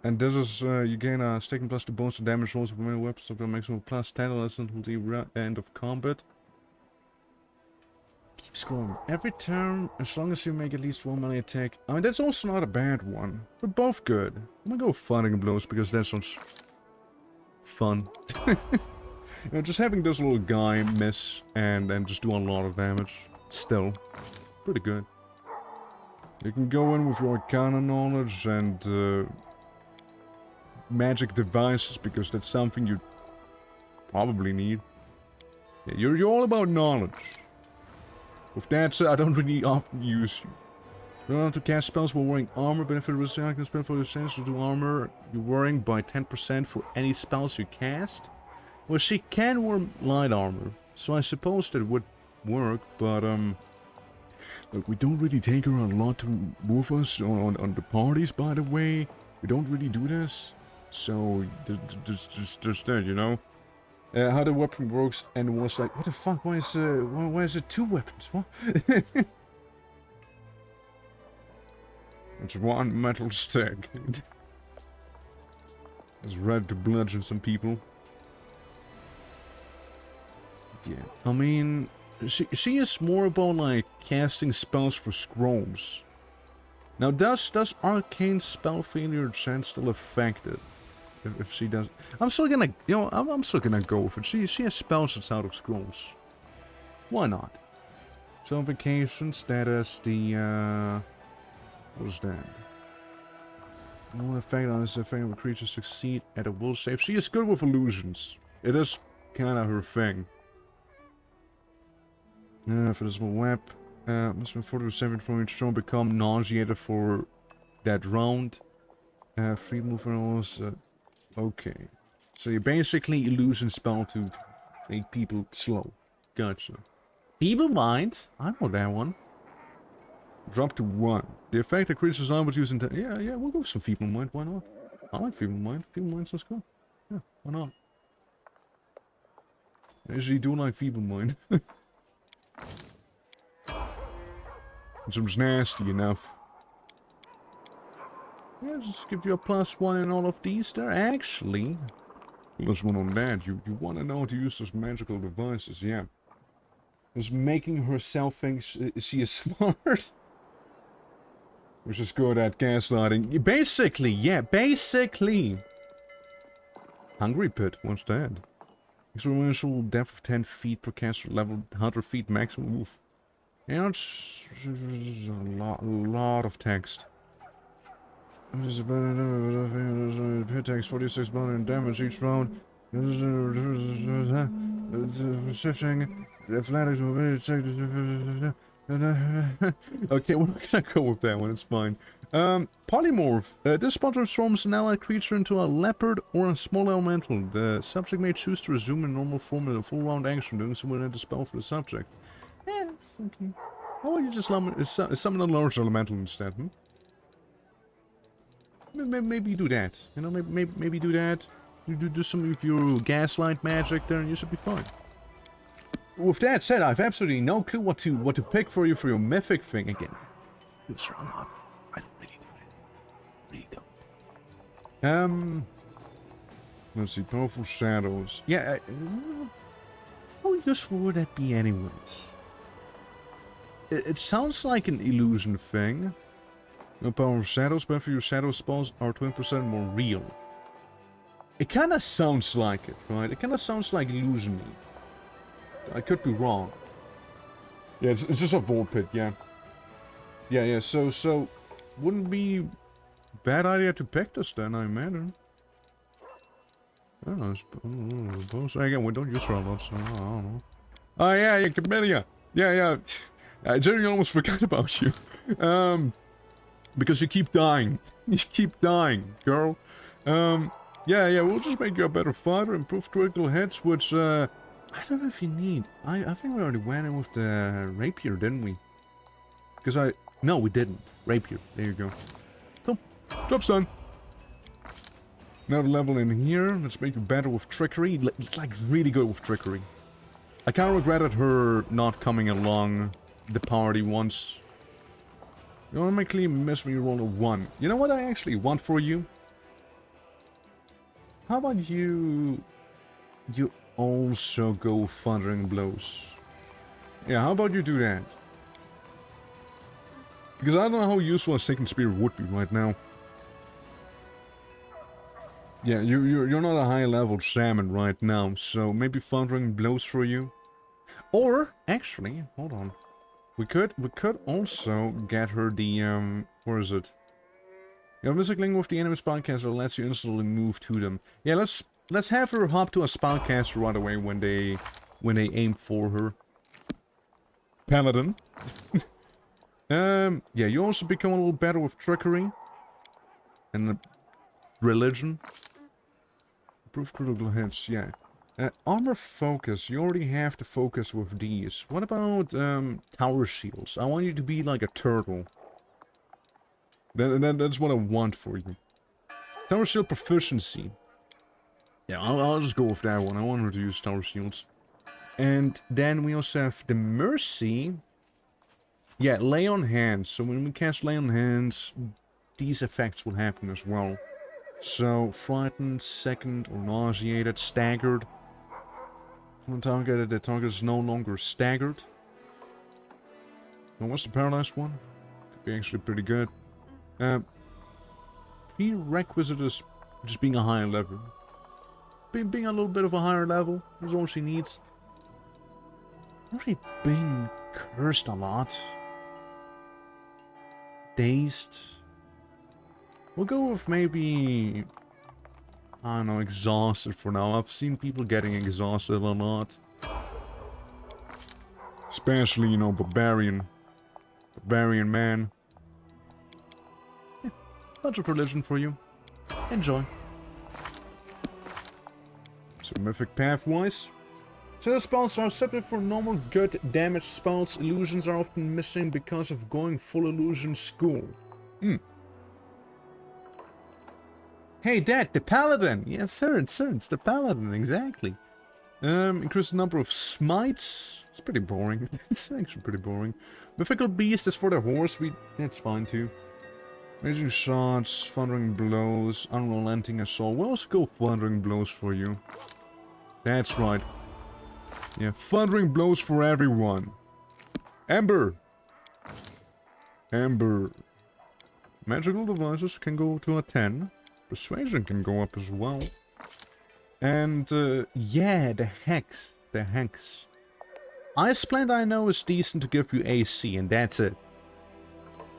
Speaker 1: And this is, you gain a stacking +2 bonus to damage rolls with melee weapons up to a maximum +10 less until the end of combat. Keep scrolling. Every turn, as long as you make at least one melee attack. I mean, that's also not a bad one. They're both good. I'm gonna go fighting blows because that sounds fun. You know, just having this little guy miss and then just do a lot of damage. Still, pretty good. You can go in with your Arcana knowledge and magic devices because that's something you probably need. Yeah, you're all about knowledge. With that said, I don't really often use you. You don't have to cast spells while wearing armor. Benefit of the can spell for your sense to do armor you're wearing by 10% for any spells you cast. Well, she can wear light armor, so I suppose that would work, but look, we don't really take her a lot with us on the parties, by the way. We don't really do this, so just that, you know. How the weapon works, and was like, what the fuck? Why is it 2 weapons? What? It's 1 metal stick. It's ready to bludgeon some people. Yeah, I mean, she is more about like casting spells for scrolls. Now, does arcane spell failure chance still affect it? If she does, I'm still gonna, you know, I'm still gonna go with it. She has spells that's out of scrolls. Why not? Self-vacations, that is the, what is that? No effect on this effect of a creature succeed at a will save. She is good with illusions. It is kind of her thing. For this web, must be 47 from each turn become nauseated for that round. Free movement. Okay. So you basically illusion spell to make people slow. Gotcha. Feeble Mind? I know that one. Drop to 1. The effect that creatures on would use in... Yeah, we'll go with some Feeble Mind. Why not? I like Feeble Mind. Feeble Mind sounds good. Yeah, why not? I usually do like Feeble Mind. It was nasty enough. Yeah, Let's give you a +1 in all of these there. Actually, +1 on that. You want to know how to use those magical devices, yeah. Just making herself think she is smart. Which is good at gaslighting. Basically, yeah, basically. Hungry Pit, what's that? Experimental depth of 10 feet per caster, level 100 feet maximum. Oof. Yeah, it's a lot of text. Pit takes 46 bonus damage each round. Shifting, athletics, mobility, okay, we're not gonna go with that one, it's fine. Polymorph. This spot transforms an allied creature into a leopard or a small elemental. The subject may choose to resume in normal form in a full round action, doing so within the spell for the subject. Yeah, it's okay. How about you just summon a large elemental instead, hmm? Maybe do that. You know, maybe do that. You do some of your gaslight magic there and you should be fine. With that said, I've absolutely no clue what to pick for your mythic thing again.
Speaker 2: You're strong enough. I don't really do it. Really don't.
Speaker 1: Let's see, powerful shadows. Yeah, how useful would that be anyways? It sounds like an illusion thing. No power of shadows, but for your shadow spells are 20% more real. It kind of sounds like it, right? It kind of sounds like illusion-y. I could be wrong. Yeah, it's just a vault pit, yeah. Yeah, so wouldn't be bad idea to pick this then, I imagine. I don't know, again, we don't use robots, so I don't know. Oh yeah, Camellia. Yeah. I genuinely almost forgot about you. Because you keep dying. You keep dying, girl. Yeah, we'll just make you a better fighter, improve critical hits, which, I don't know if you need. I think we already went in with the rapier, didn't we? Because no, we didn't. Rapier. There you go. Cool. Job's done. Another level in here. Let's make you better with trickery. It's like really good with trickery. I kind of regretted her not coming along the party once. You automatically miss when you roll a 1. You know what I actually want for you? How about you also go Thundering Blows? Yeah, how about you do that? Because I don't know how useful a Second Spear would be right now. Yeah, you're not a high level salmon right now, so maybe Thundering Blows for you. Or actually, hold on. We could also get her the where is it? You have a link with the enemy spellcaster that lets you instantly move to them. Yeah, let's have her hop to a spellcaster right away when they aim for her. Paladin. Yeah, you also become a little better with trickery and religion. Improve critical hits, yeah. Armor focus, you already have to focus with these. What about tower shields? I want you to be like a turtle. That's what I want for you. Tower shield proficiency. Yeah, I'll just go with that one. I want her to use tower shields. And then we also have the mercy. Yeah, lay on hands. So when we cast lay on hands, these effects will happen as well. So frightened, second, or nauseated, staggered. When targeted, the target is no longer staggered. And what's the paralyzed one? Could be actually pretty good. Prerequisite is just being a higher level. Being a little bit of a higher level is all she needs. Already been cursed a lot. Dazed. We'll go with maybe, I don't know, exhausted for now. I've seen people getting exhausted a lot. Especially, you know, barbarian man. Yeah, bunch of religion for you. Enjoy. So mythic path-wise. So the spells are separate for normal good damage spells. Illusions are often missing because of going full illusion school. Hey Dad, the Paladin! Yes sir, it's the Paladin, exactly. Increase the number of smites. It's pretty boring. It's actually pretty boring. Mythical Beast is for the horse, that's fine too. Amazing shots, thundering blows, unrelenting assault. We'll also go thundering blows for you. That's right. Yeah, thundering blows for everyone. Amber. Amber. Magical devices can go to a 10. Persuasion can go up as well. And, yeah, the Hex. The Hex. Ice Splint I know is decent to give you AC, and that's it.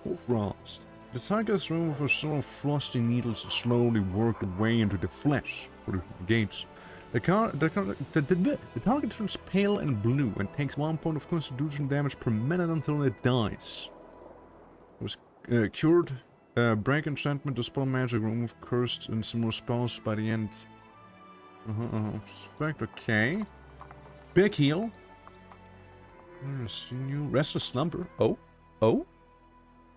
Speaker 1: Or Frost. The target's room for sort of frosty needles slowly work their way into the flesh for the gates. The target turns pale and blue and takes 1 point of constitution damage per minute until it dies. It was cured. Break enchantment, dispel magic, remove cursed and similar spells by the end. Effect, okay. Big heal. Restless slumber. Oh.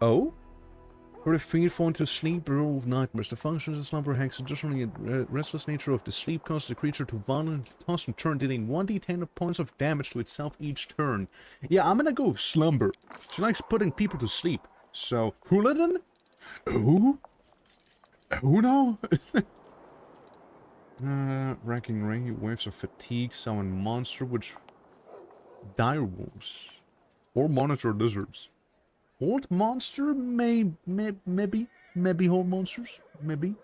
Speaker 1: For the fiend fall into sleep, rule of nightmares. The functions of slumber hex. Additionally, the restless nature of the sleep causes the creature to violently toss and turn, dealing 1d10 points of damage to itself each turn. Yeah, I'm gonna go with slumber. She likes putting people to sleep. So, Hooligan? Who? Who now? Racking ring, waves of fatigue, summon monster, which dire wolves. Or monitor lizards. Hold monster? Maybe hold monsters? Maybe.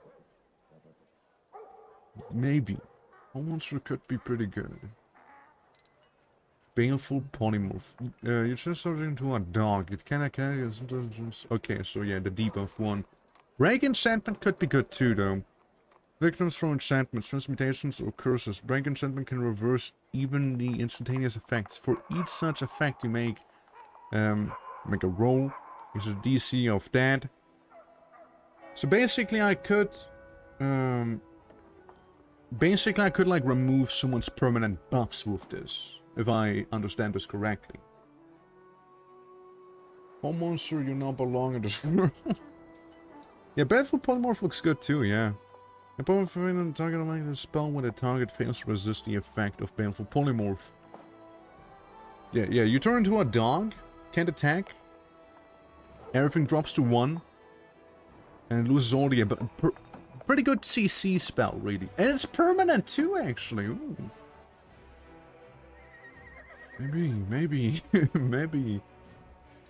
Speaker 1: Hold monster could be pretty good. Baleful polymorph. You just turn into a dog. It can carry its intelligence. Okay, so yeah, the debuff one. Break enchantment could be good too, though. Victims from enchantments, transmutations, or curses. Break enchantment can reverse even the instantaneous effects. For each such effect you make a roll. Use a DC of that. So basically I could like remove someone's permanent buffs with this. If I understand this correctly. Oh monster, you now belong in this world. Yeah, Baleful Polymorph looks good too, yeah. Upon fulfilling the target of the spell when the target fails to resist the effect of Baleful Polymorph. Yeah, you turn into a dog, can't attack. Everything drops to 1. And it loses all the pretty good CC spell, really. And it's permanent too, actually. Ooh. Maybe.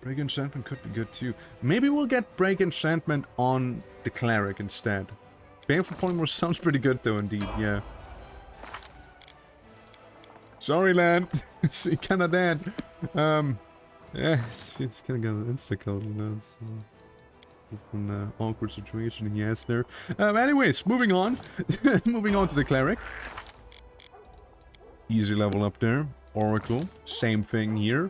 Speaker 1: Break enchantment could be good too. Maybe we'll get break enchantment on the cleric instead. Baleful Polymorph sounds pretty good though, indeed, yeah. Sorry, Lan. It's kinda dead. Yeah, it's kinda got an insta-kill, you know. An awkward situation he has there. Anyways, moving on. Moving on to the cleric. Easy level up there. Oracle, same thing here.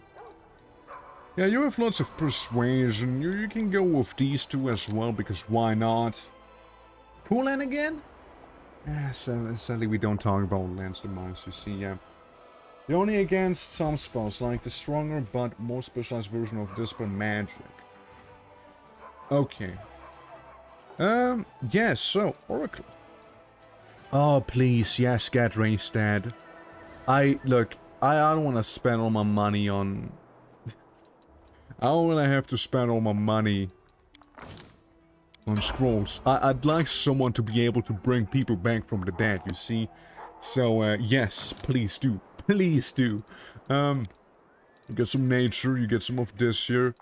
Speaker 1: Yeah, you have lots of persuasion. You can go with these two as well, because why not? Poolan again? Yeah, sadly we don't talk about Lance Demise, you see, yeah. You're only against some spells, like the stronger but more specialized version of Dispel Magic. Okay. Yes, so, Oracle. Oh, please, yes, get raised, Dad. Look, I don't want to spend all my money on... I don't want to have to spend all my money on scrolls. I'd like someone to be able to bring people back from the dead, you see? So, yes, please do. Please do. You get some nature, you get some of this here.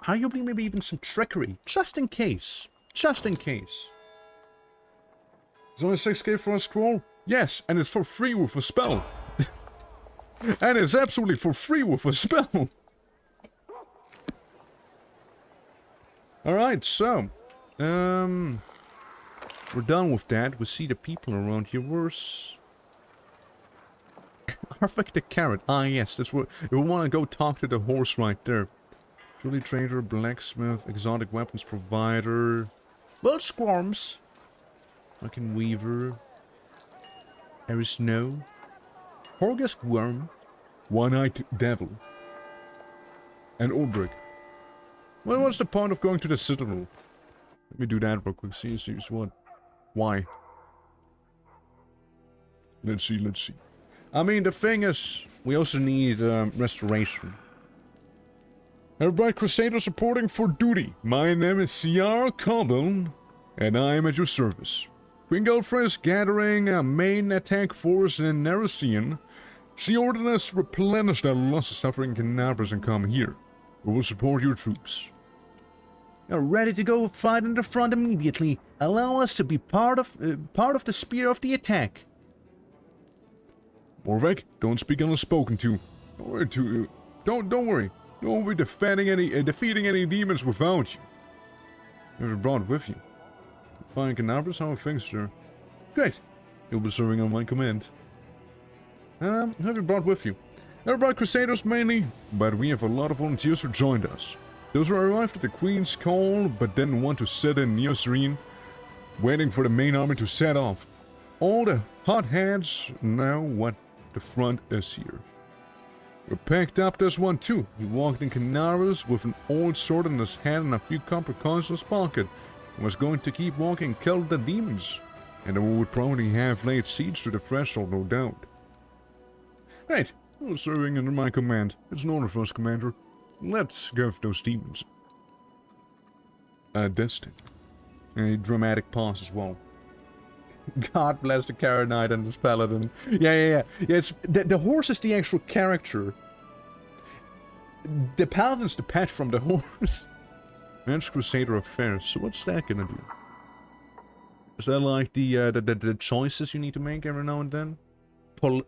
Speaker 1: Arguably, maybe even some trickery. Just in case. Just in case. It's only 6k for a scroll? Yes, and it's for free with a spell. And it's absolutely for free with a spell. Alright, so. We're done with that. We see the people around here. Where's... Arvik the Carrot. Ah, yes, that's where... We want to go talk to the horse right there. Jewelry trader, blacksmith, exotic weapons provider. Well, Squarms. Fucking Weaver. There is no. Horgest Worm. One-Eyed Devil. And Ulbrich. Well, what's the point of going to the Citadel? Let me do that real quick. See what? Why? Let's see. I mean, the thing is, we also need restoration. Alright, Crusaders reporting for duty. My name is C.R. Cobbin, and I am at your service. Queen Galfrey is gathering a main attack force in Neresian. She ordered us to replenish the loss of suffering Canabras and come here. We will support your troops.
Speaker 2: You're ready to go fight in the front immediately. Allow us to be part of the spear of the attack.
Speaker 1: Morvek, don't speak unless spoken to. Don't worry. You won't be defeating any demons without you. You're brought with you. Fine Canabras, how are things, sir? Great. You'll be serving on my command. Who have you brought with you? I brought Crusaders mainly, but we have a lot of volunteers who joined us. Those who arrived at the Queen's call, but didn't want to sit in near Serene, waiting for the main army to set off. All the hotheads know what the front is here. We picked up this one too. He walked in Canaris with an old sword in his hand and a few copper coins in his pocket. He was going to keep walking and kill the demons. And we would probably have laid siege to the threshold, no doubt. Right, you're serving under my command. It's an honor for us, Commander. Let's give those demons a distant. A dramatic pause as well. God bless the Kara Knight and this paladin. Yeah, it's the horse is the actual character. The paladin's the pet from the horse. That's Crusader Affairs. So what's that gonna do? Is that like the choices you need to make every now and then?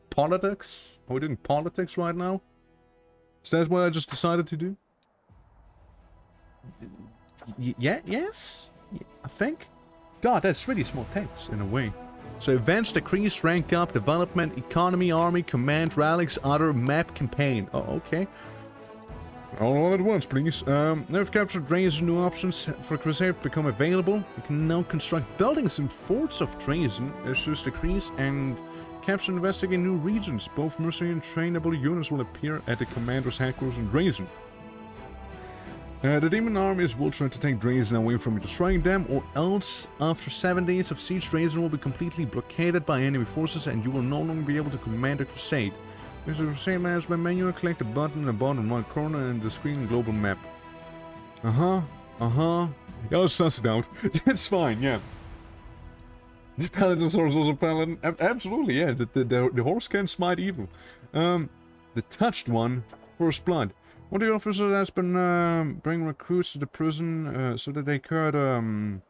Speaker 1: Politics? Are we doing politics right now? Is that what I just decided to do? Yes? I think? God, that's really small text, in a way. So events, decrease, rank up, development, economy, army, command, rallies, other, map, campaign. Oh, okay. All at once, please. I've captured Drazen. New options for Crusade become available. You can now construct buildings in forts of Drazen, issues decrease, and capture and investigate new regions. Both mercenary and trainable units will appear at the commander's headquarters in Drazen. The demon armies will try to take Drazen away from you, destroying them, or else after 7 days of siege, Drazen will be completely blockaded by enemy forces and you will no longer be able to command a crusade. Use the crusade management menu and click the button in the bottom right corner in the screen global map. Yeah, I'll suss it out. That's fine, yeah. The paladin's horse is also paladin. Absolutely, yeah. The horse can smite evil. The touched one, first blood. One of the officers has been bringing recruits to the prison so that they could find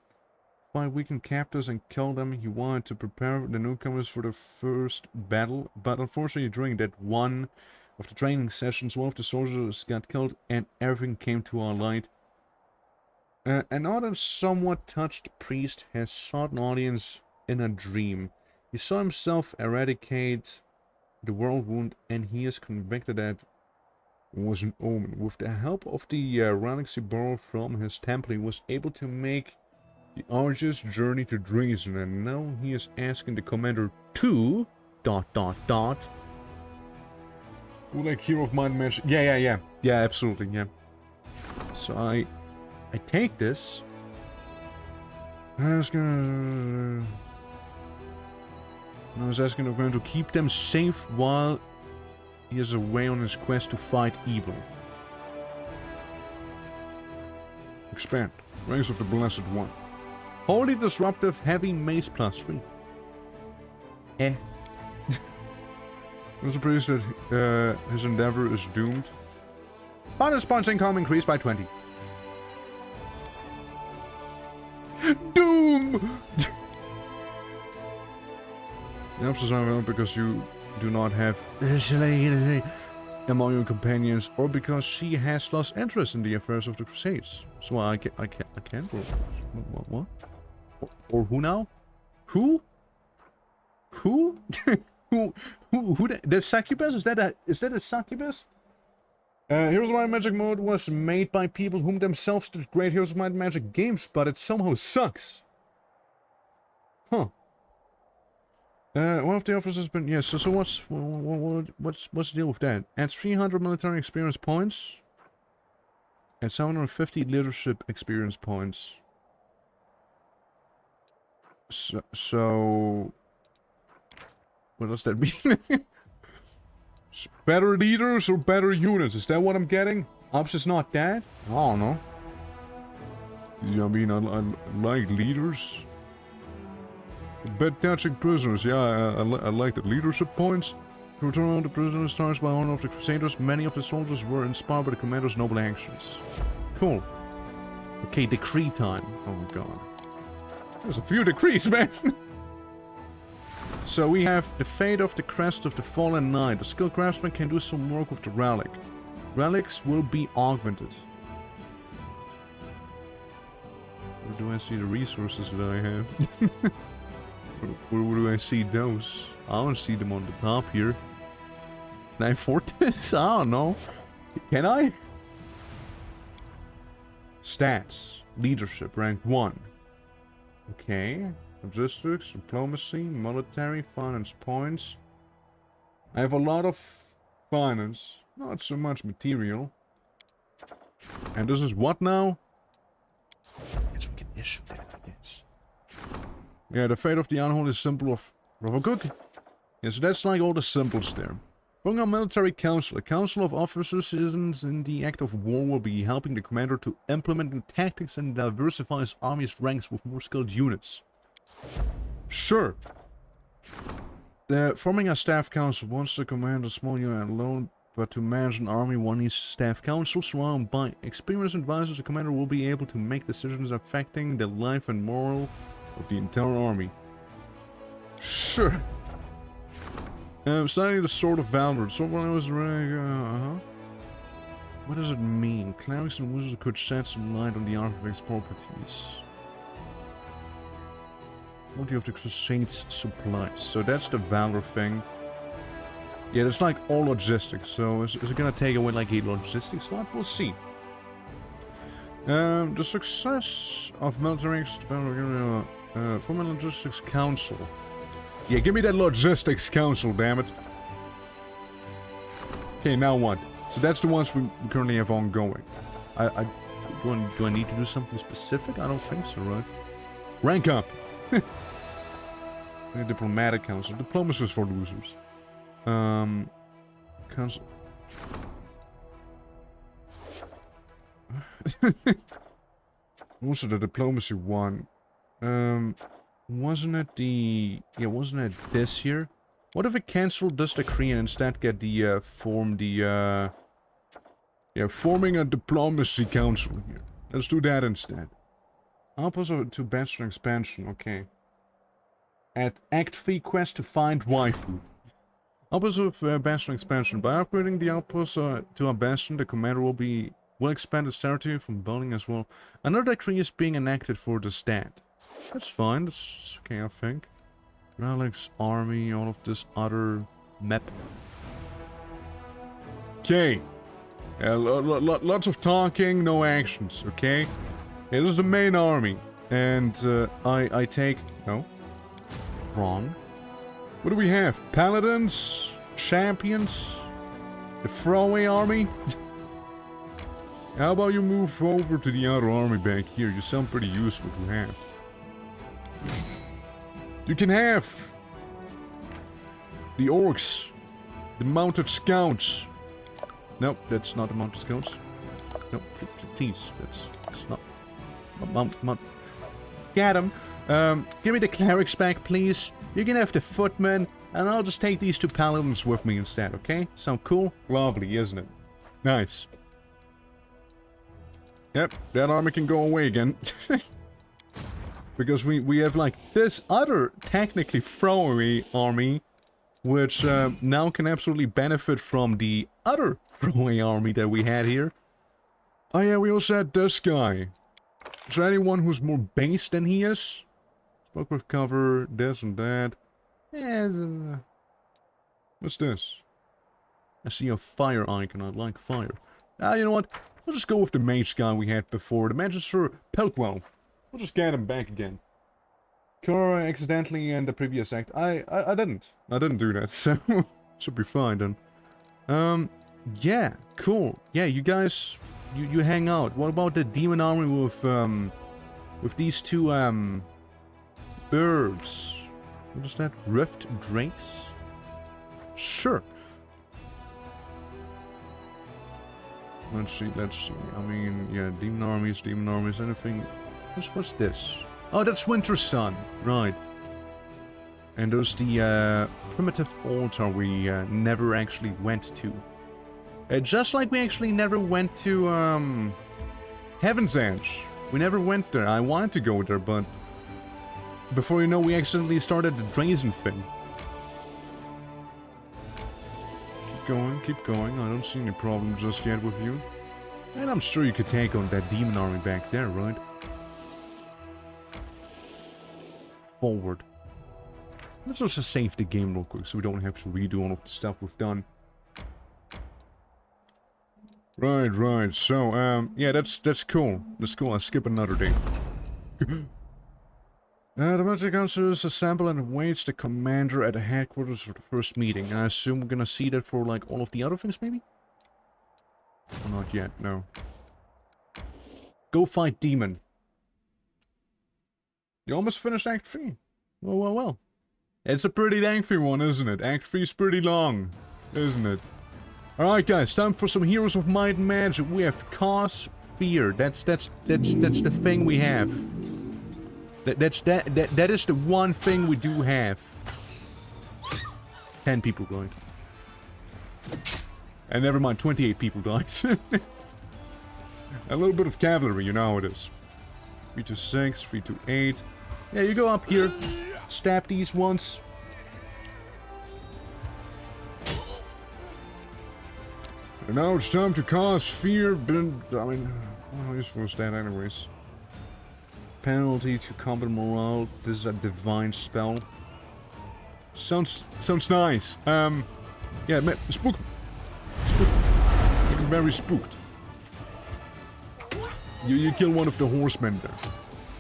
Speaker 1: weakened captors and kill them. He wanted to prepare the newcomers for the first battle, but unfortunately during that one of the training sessions, one of the soldiers got killed and everything came to our light. Another somewhat touched priest has sought an audience in a dream. He saw himself eradicate the world wound and he is convicted that was an omen. With the help of the relics he borrowed from his temple, he was able to make the arduous journey to Drazen, and now he is asking the commander to ... Who like hero of mind magic? Yeah, absolutely, yeah. So I take this. I was asking the commander to keep them safe while he is away on his quest to fight evil. Expand. Ranks of the Blessed One. Holy Disruptive Heavy Mace +3. There's a priest that his endeavor is doomed. Finance points income increased by 20. Doom! The options are available because you do not have among your companions, or because she has lost interest in the affairs of the Crusades. So I can't. What? Or who now? Who? Who? who? The succubus? Is that a succubus? Heroes of Might and Magic mode was made by people whom themselves did great Heroes of Might and Magic games, but it somehow sucks. Huh. One of the offers has been... Yeah, so what's the deal with that? Adds 300 military experience points. And 750 leadership experience points. So what does that mean? Better leaders or better units? Is that what I'm getting? Ops is not dead? I don't know. I mean, I like leaders. Bed catching prisoners. Yeah, I like the leadership points. To return all the prisoners charged by honor of the Crusaders, many of the soldiers were inspired by the commander's noble actions. Cool. Okay, decree time. Oh my god. There's a few decrees, man! So we have the fate of the crest of the fallen knight. The skilled craftsman can do some work with the relic. Relics will be augmented. Where do I see the resources that I have? where do I see those? I don't see them on the top here. Can I afford this? I don't know. Can I? Stats. Leadership, rank 1. Okay. Logistics, diplomacy, military, finance points. I have a lot of finance. Not so much material. And this is what now? Yes, we can issue that, I guess. Yeah, the fate of the unholy symbol of Ravagug. Yeah, so that's like all the symbols there. Bunga Military Council. A council of officers, citizens in the act of war will be helping the commander to implement new tactics and diversify his army's ranks with more skilled units. Sure. Forming a staff council. Once the commander a small unit alone, but to manage an army, one needs staff council. Surrounded by experienced advisors, the commander will be able to make decisions affecting the life and moral of the entire army. Sure. Studying the Sword of Valor. Sword of Valor was What does it mean? Clerics and wizards could shed some light on the artifact's properties. Quality of the Crusade's supplies. So that's the Valor thing. Yeah, it's like all logistics. So is it gonna take away like a logistics slot? We'll see. The success of military form a logistics council. Yeah, give me that logistics council, damn it. Okay, now what? So that's the ones we currently have ongoing. Do I need to do something specific? I don't think so, right? Rank up. Diplomatic council. Diplomacy is for losers. Council. Also the diplomacy one. Wasn't it the... Yeah, wasn't it this here? What if it cancelled this decree and instead get the, forming a diplomacy council here. Let's do that instead. Opposite to bachelor expansion, okay. At Act 3 quest to find waifu. Opposite of bachelor expansion. By upgrading the outpost to a bastion, the commander will expand its territory from building as well. Another decree is being enacted for the stat. That's fine, that's okay, I think. Relics, army, all of this other map. Okay. Lots of talking, no actions, okay? Yeah, this is the main army. And I take... No. Wrong. What do we have? Paladins? Champions? The throwaway army? How about you move over to the other army back here? You sound pretty useful to have. You can have the orcs, the mounted scouts. No, that's not the mounted scouts. No, please, that's not. Get him. Give me the clerics back, please. You can have the footmen, and I'll just take these 2 paladins with me instead, okay? Sound cool? Lovely, isn't it? Nice. Yep, that army can go away again. Because we have like this other technically throwaway army, which now can absolutely benefit from the other throwaway army that we had here. Oh yeah, we also had this guy. Is there anyone who's more base than he is? Spoke with cover, this and that. Yeah, what's this? I see a fire icon, I like fire. You know what? We'll just go with the mage guy we had before, the Magister Pelkwell. We'll just get him back again. Cora accidentally in the previous act. I didn't do that, so should be fine then. Yeah, cool. Yeah, you guys, you hang out. What about the demon army with these 2 birds? What is that? Rift drakes? Sure. Let's see. I mean, yeah, demon armies, anything. What's this? Oh, that's Winter Sun, right. And there's the primitive altar we never actually went to. Just like we actually never went to Heaven's Edge. We never went there. I wanted to go there, but before you know, we accidentally started the Drazen thing. Keep going. I don't see any problem just yet with you. And I'm sure you could take on that demon army back there, right? Forward. Let's also save the game real quick so we don't have to redo all of the stuff we've done. Right. So, yeah, that's cool. That's cool. I'll skip another day. The military council is assembled and awaits the commander at the headquarters for the first meeting. I assume we're gonna see that for, like, all of the other things, maybe? Or not yet, no. Go fight demon. You almost finished Act 3. Well. It's a pretty lengthy one, isn't it? Act 3 is pretty long, isn't it? Alright guys, time for some Heroes of Might and Magic. We have Cause Fear. That's the thing we have. That is the one thing we do have. 10 people died. And never mind, 28 people died. A little bit of cavalry, you know how it is. 3 to 6, 3 to 8. Yeah, you go up here. Stab these ones. And now it's time to cause fear. I mean, how useful is that anyways? Penalty to combat morale. This is a divine spell. Sounds nice. Yeah, spook. You're very spooked. You kill one of the horsemen there.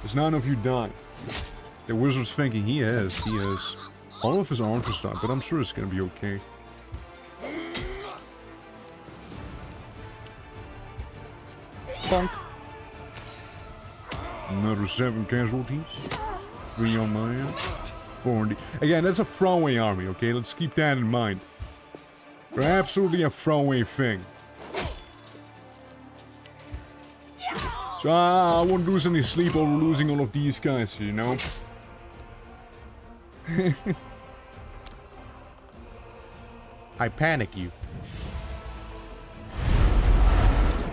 Speaker 1: There's none of you die. The wizard's thinking he is. All of his archers died, but I'm sure it's gonna be okay. Bonk. Another 7 casualties. 3 on my end. 4 again, that's a throwaway army, okay? Let's keep that in mind. They're absolutely a throwaway thing. So I won't lose any sleep over losing all of these guys, you know? I panic you.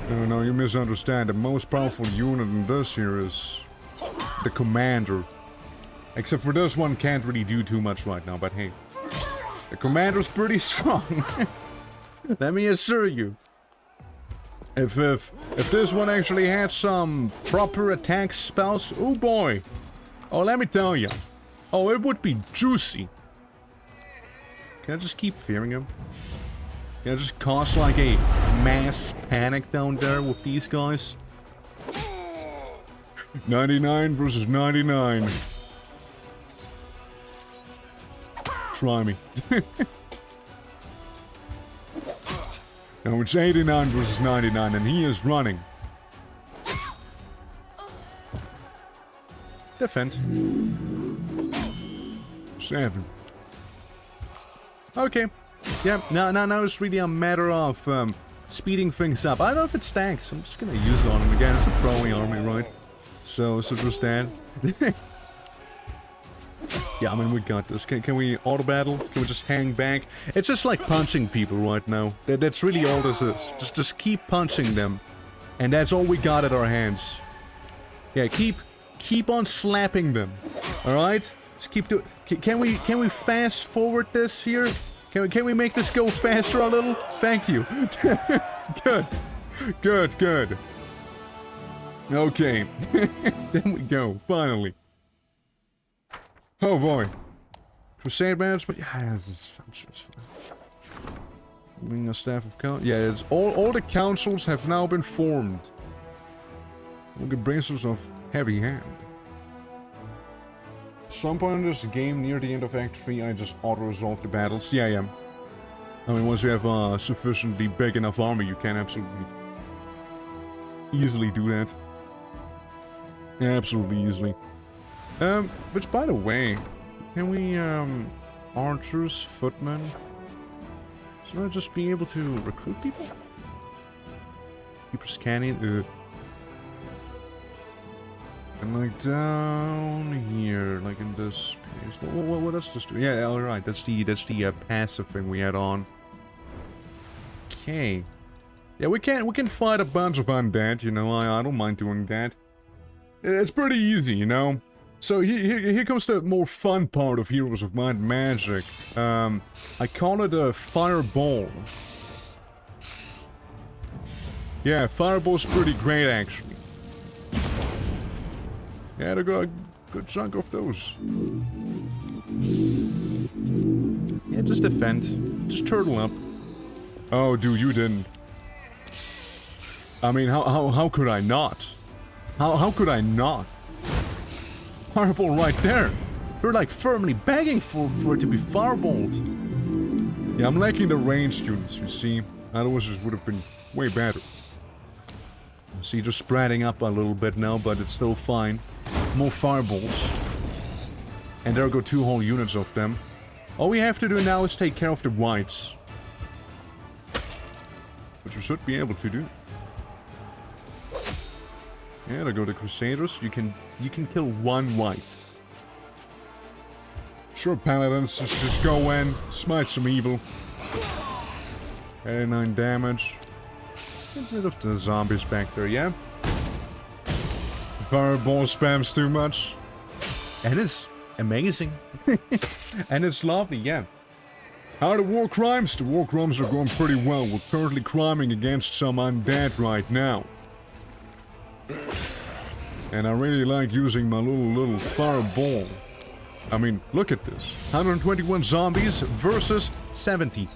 Speaker 1: No, you misunderstand. The most powerful unit in this here is the commander. Except for this one can't really do too much right now, but hey. The commander's pretty strong. Let me assure you. If this one actually had some proper attack spells, oh boy. Oh, let me tell you. Oh, it would be juicy. Can I just keep fearing him? Can I just cause like a mass panic down there with these guys? 99 versus 99. Try me. Now it's 89 versus 99 and he is running. Defend. 7. Okay. Yeah, now it's really a matter of speeding things up. I don't know if it stacks. I'm just gonna use it on him again. It's a throwing army, right? So just that. Yeah, I mean, we got this. Can we auto-battle? Can we just hang back? It's just like punching people right now. That's really all this is. Just keep punching them. And that's all we got at our hands. Yeah, keep on slapping them. Alright? Just keep doing... Can we fast forward this here? Can we make this go faster a little? Thank you. Good. Okay. There we go, finally. Oh boy. Crusade management? Yeah, I'm sure it's fine. Being a staff of council? Yeah, it's all the councils have now been formed. Look at bracers of heavy hand. Some point in this game, near the end of Act 3, I just auto-resolve the battles. Yeah, I am. I mean, once you have a sufficiently big enough army, you can absolutely easily do that. Absolutely easily. Which, by the way, can we, archers, footmen? Should I just be able to recruit people? Keep scanning. And like down here, like in this place. What does this do? Yeah, alright, that's the passive thing we had on. Okay. Yeah, we can fight a bunch of undead, you know, I don't mind doing that. It's pretty easy, you know. So here comes the more fun part of Heroes of Might and Magic. I call it a fireball. Yeah, fireball's pretty great actually. Yeah, they got a good chunk of those. Yeah, just defend. Just turtle up. Oh, dude, you didn't. I mean, how could I not? How could I not? Fireball right there. They're like firmly begging for it to be fireballed. Yeah, I'm lacking the range units, you see. Otherwise this would have been way better. See, they're spreading up a little bit now, but it's still fine. More fireballs. And there go 2 whole units of them. All we have to do now is take care of the whites. Which we should be able to do. Yeah, there go the Crusaders. You can kill 1 white. Sure, Paladins, just go in, smite some evil. 89 damage. Let's get rid of the zombies back there, yeah? Fireball spams too much. And it's amazing. And it's lovely, yeah. How are the war crimes? The war crimes are going pretty well. We're currently criming against some undead right now. And I really like using my little fireball. I mean, look at this. 121 zombies versus 70.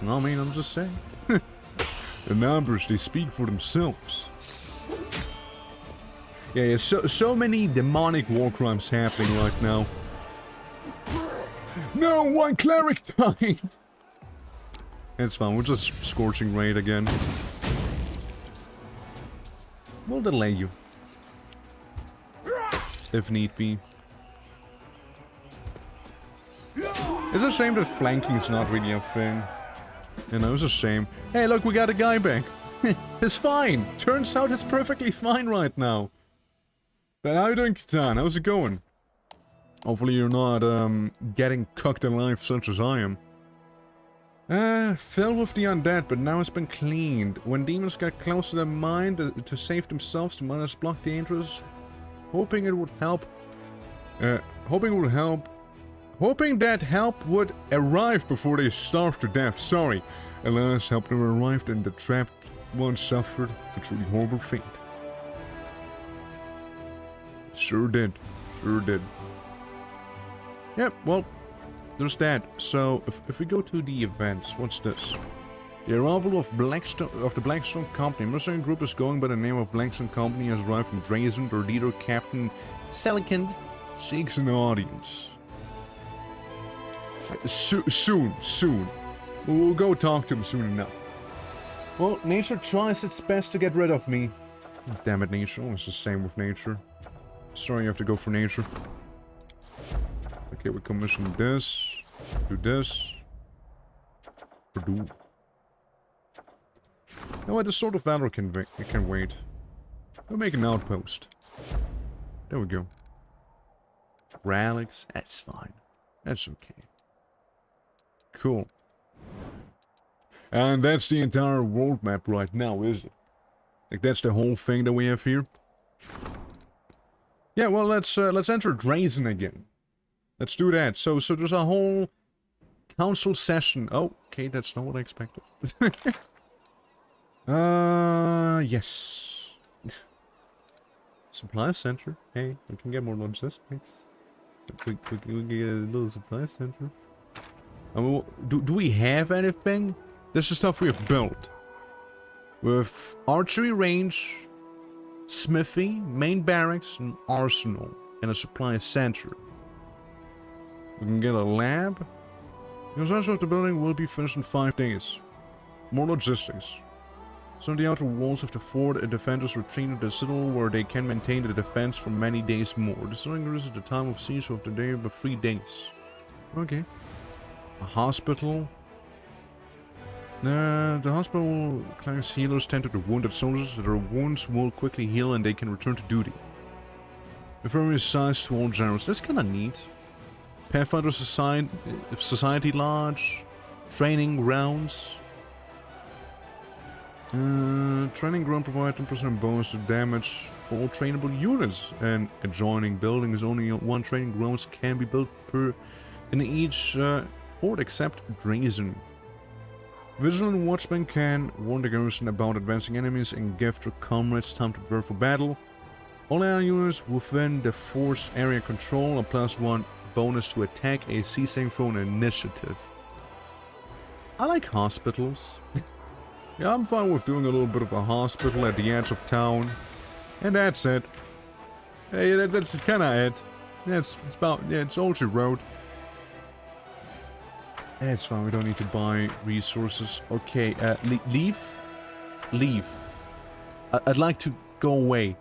Speaker 1: I mean, I'm just saying. The numbers, they speak for themselves. Yeah, so many demonic war crimes happening right now. No, 1 cleric died! It's fine, we're just scorching raid again. We'll delay you. If need be. It's a shame that flanking is not really a thing. You know, it's a shame. Hey, look, we got a guy back. It's fine. Turns out it's perfectly fine right now. But how are you doing, Kitan? How's it going? Hopefully you're not, getting cooked alive such as I am. Filled with the undead, but now it's been cleaned. When demons got close to their mind to save themselves, the miners blocked the entrance. Hoping it would help. Hoping that help would arrive before they starved to death. Sorry. Alas, help never arrived and the trapped ones suffered a truly horrible fate. Sure did. Sure did. Yep, well, there's that. So, if we go to the events, what's this? The arrival of the Blackstone Company. A mercenary group is going by the name of Blackstone Company has arrived from Drazen. Their leader, Captain Selikant, seeks an audience. Soon. We'll go talk to him soon enough. Well, nature tries its best to get rid of me. Damn it, nature. It's the same with nature. Sorry, you have to go for nature. Okay, we commission this. Do this. Do. You know what? The Sword of Valor can wait. We'll make an outpost. There we go. Relics. That's fine. That's okay. Cool. And that's the entire world map right now, is it? Like, that's the whole thing that we have here? Yeah, well, let's enter Drazen again. Let's do that. So there's a whole council session. Oh, okay, that's not what I expected. Yes. Supply center. Hey, we can get more logistics. We can get a little supply center. I mean, do we have anything? This is stuff we have built. With archery range, smithy, main barracks, and arsenal, and a supply center. We can get a lab. The construction of the building will be finished in 5 days. More logistics. Some of the outer walls of the fort, defenders retreat to the citadel where they can maintain the defense for many days more. The citadel is at the time of siege of the day of the 3 days. Okay. A hospital. The hospital class healers tend to the wounded soldiers. Their wounds will quickly heal and they can return to duty. The various size to all generals. That's kind of neat. Pathfinder Society Lodge. Training grounds. Training ground provides 10% bonus to damage for all trainable units. And adjoining buildings, only one training grounds can be built per in each fort except Drazen. Vigilant watchmen can warn the garrison about advancing enemies and give their comrades time to prepare for battle. All air units within the fort's area control a +1 bonus to attack a sea-saving throw initiative. I like hospitals. Yeah, I'm fine with doing a little bit of a hospital at the edge of town. And that's it. Hey, that's kind of it. It's about, yeah, it's all she wrote. It's fine, we don't need to buy resources. Okay, leave. Leave. I'd like to go away.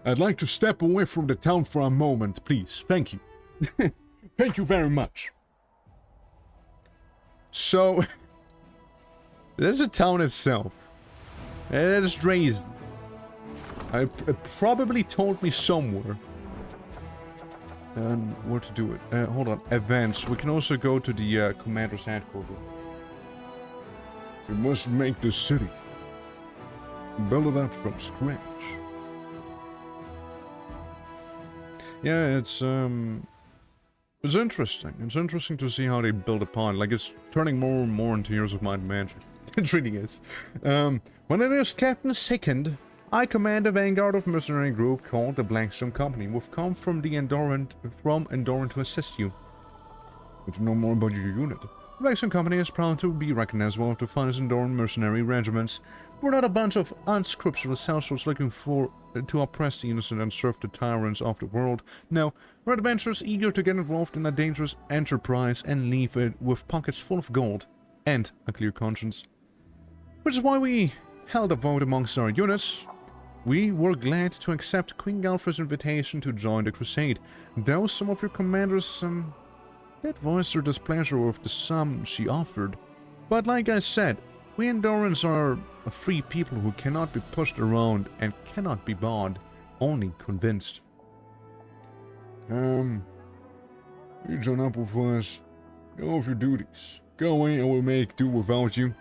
Speaker 1: I'd like to step away from the town for a moment, please. Thank you. Thank you very much. So, there's a town itself. And it's Drazen. It probably told me somewhere. And where to do it. Hold on. Events. We can also go to the commander's headquarters. We must make the city. Build it up from scratch. Yeah, it's interesting. It's interesting to see how they build upon. Like, it's turning more and more into Years of Might and Magic. It really is. When it is Captain Second, I command a vanguard of mercenary group called the Blackstone Company. We've come from Endoran to assist you. But to know more about your unit. The Blackstone Company is proud to be recognized as one of the finest Endoran mercenary regiments. We're not a bunch of unscrupulous sellswords looking to oppress the innocent and serve the tyrants of the world. No, we're adventurers eager to get involved in a dangerous enterprise and leave it with pockets full of gold and a clear conscience. Which is why we held a vote amongst our units. We were glad to accept Queen Galfrey's invitation to join the crusade, though some of your commanders did voice their displeasure with the sum she offered. But like I said, we Endorans are a free people who cannot be pushed around and cannot be bought, only convinced. You join up with us. Go off your duties. Go away and we'll make do without you.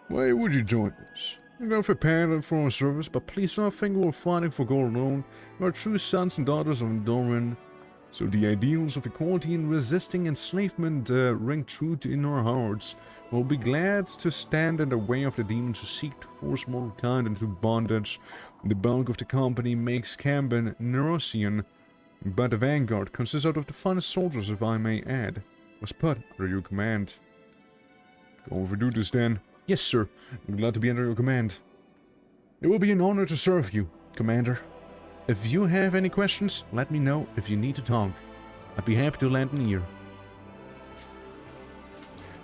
Speaker 1: Why would you join us? We're not prepared for our service, but please don't think we're fighting for gold alone. We are true sons and daughters of Endoran, so the ideals of equality and resisting enslavement ring true in our hearts. We'll be glad to stand in the way of the demons who seek to force mortal kind into bondage. The bulk of the company makes camp in Neurosian, but the vanguard consists out of the finest soldiers, if I may add, was put under your command. Go over duties then. Yes, sir. I'm glad to be under your command. It will be an honor to serve you, Commander. If you have any questions, let me know if you need to talk. I'd be happy to lend an ear.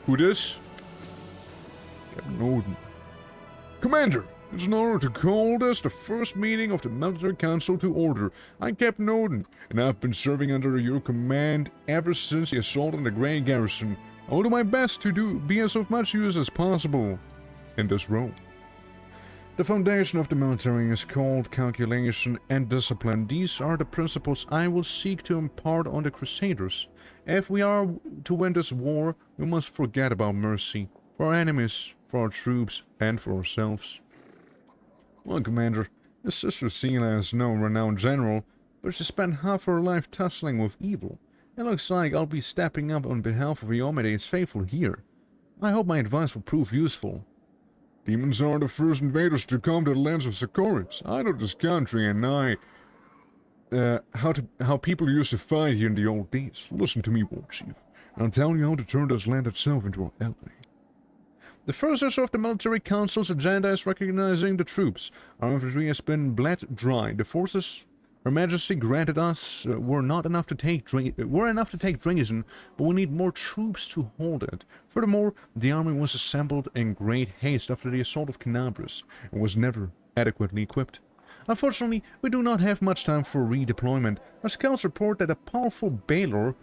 Speaker 1: Who this? Captain Odin. Commander, it's an honor to call this the first meeting of the Military Council to order. I'm Captain Odin, and I've been serving under your command ever since the assault on the Grey Garrison. I will do my best to be as of much use as possible in this role. The foundation of the military is called calculation and discipline. These are the principles I will seek to impart on the Crusaders. If we are to win this war, we must forget about mercy, for our enemies, for our troops, and for ourselves. Well, Commander, his sister Sela is no renowned general, but she spent half her life tussling with evil. It looks like I'll be stepping up on behalf of Iomede's faithful here. I hope my advice will prove useful. Demons are the first invaders to come to the lands of Socorus. I know this country and how people used to fight here in the old days. Listen to me, War Chief. I'll tell you how to turn this land itself into an ally. The first issue of the Military Council's agenda is recognizing the troops. Our infantry has been bled dry. The forces Her Majesty granted us were enough to take Drazen, but we need more troops to hold it. Furthermore, the army was assembled in great haste after the assault of Canabris and was never adequately equipped. Unfortunately, we do not have much time for redeployment. Our scouts report that a powerful Baylor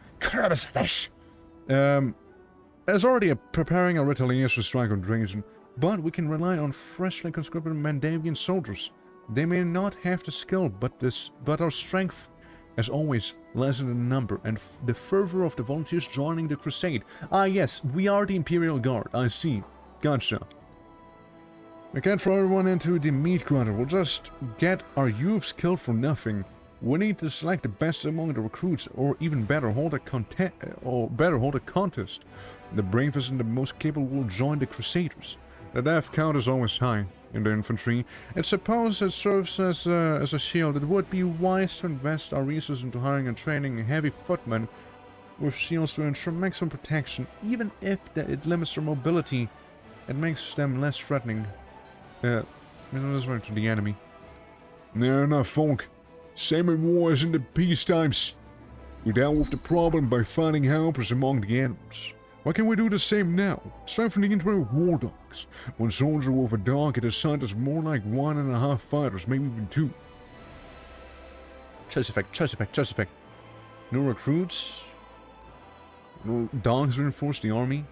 Speaker 1: is already preparing a retaliation strike on Drazen, but we can rely on freshly conscripted Mandavian soldiers. They may not have the skill, but our strength, as always, lies in the number and the fervor of the volunteers joining the crusade. Ah yes, we are the Imperial Guard, I see. Gotcha. I can't throw everyone into the meat grinder. We'll just get our youths killed for nothing. We need to select the best among the recruits, or even better, hold a contest. The bravest and the most capable will join the Crusaders. The death count is always high in the infantry. I suppose it serves as a shield. It would be wise to invest our resources into hiring and training heavy footmen with shields to ensure maximum protection, even if it limits their mobility. It makes them less threatening. To the enemy. Near enough, folk. Same in war as in the peace times. We dealt with the problem by finding helpers among the animals. Why can't we do the same now? Strengthen the interim with war dogs. One soldier with a dog is assigned as more like 1.5 fighters, maybe even 2. Choice effect. No recruits. No dogs reinforce the army.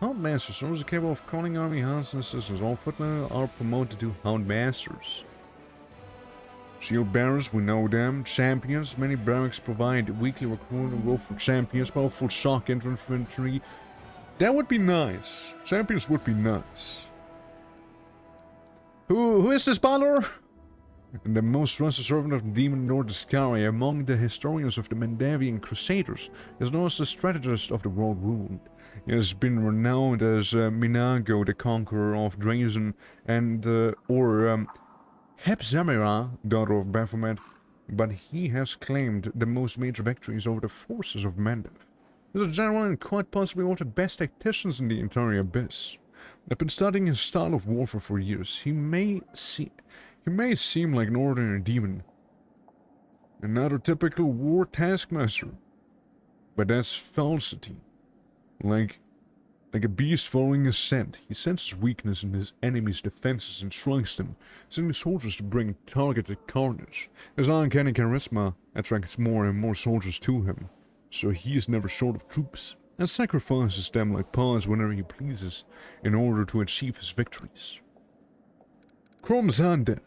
Speaker 1: Houndmasters, those are capable of calling army hounds and assistants. All footmen are promoted to Houndmasters. Shield bearers, we know them. Champions, many barracks provide weekly recruiting role for champions, powerful shock infantry. That would be nice. Champions would be nice. Who is this Balor? And the most trusted servant of the demon Lord Discari among the historians of the Mandavian Crusaders is known as the strategist of the world ruled. He has been renowned as Minago, the conqueror of Drazen, and Hepzamira, daughter of Baphomet, but he has claimed the most major victories over the forces of Mendev. He's a general and quite possibly one of the best tacticians in the entire Abyss. I've been studying his style of warfare for years. He may seem like an ordinary demon, another typical war taskmaster, but that's falsity. Like a beast following a scent, he senses weakness in his enemy's defenses and shrinks them, sending soldiers to bring targeted carnage. His uncanny charisma attracts more and more soldiers to him, so he is never short of troops, and sacrifices them like pawns whenever he pleases, in order to achieve his victories. Kromzander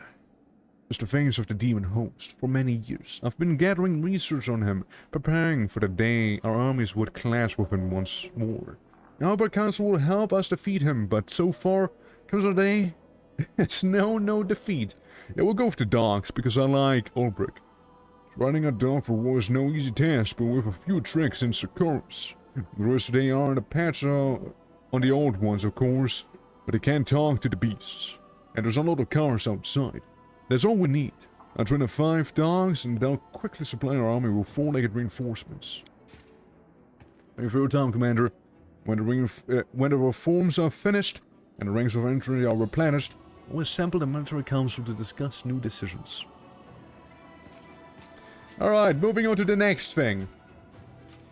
Speaker 1: is the face of the demon host for many years. I've been gathering research on him, preparing for the day our armies would clash with him once more. The Albert Council will help us defeat him, but so far, comes the day, it's no defeat. It will go with the dogs, because I like Ulbrich. Running a dog for war is no easy task, but with a few tricks and succors. The rest they are in a patch on the old ones, of course, but they can't talk to the beasts. And there's a lot of cars outside. That's all we need. I'll train 5 dogs, and they'll quickly supply our army with 4-legged reinforcements. Thank you for your time, Commander. When the reforms are finished, and the ranks of infantry are replenished, we'll assemble the military council to discuss new decisions. Alright, moving on to the next thing.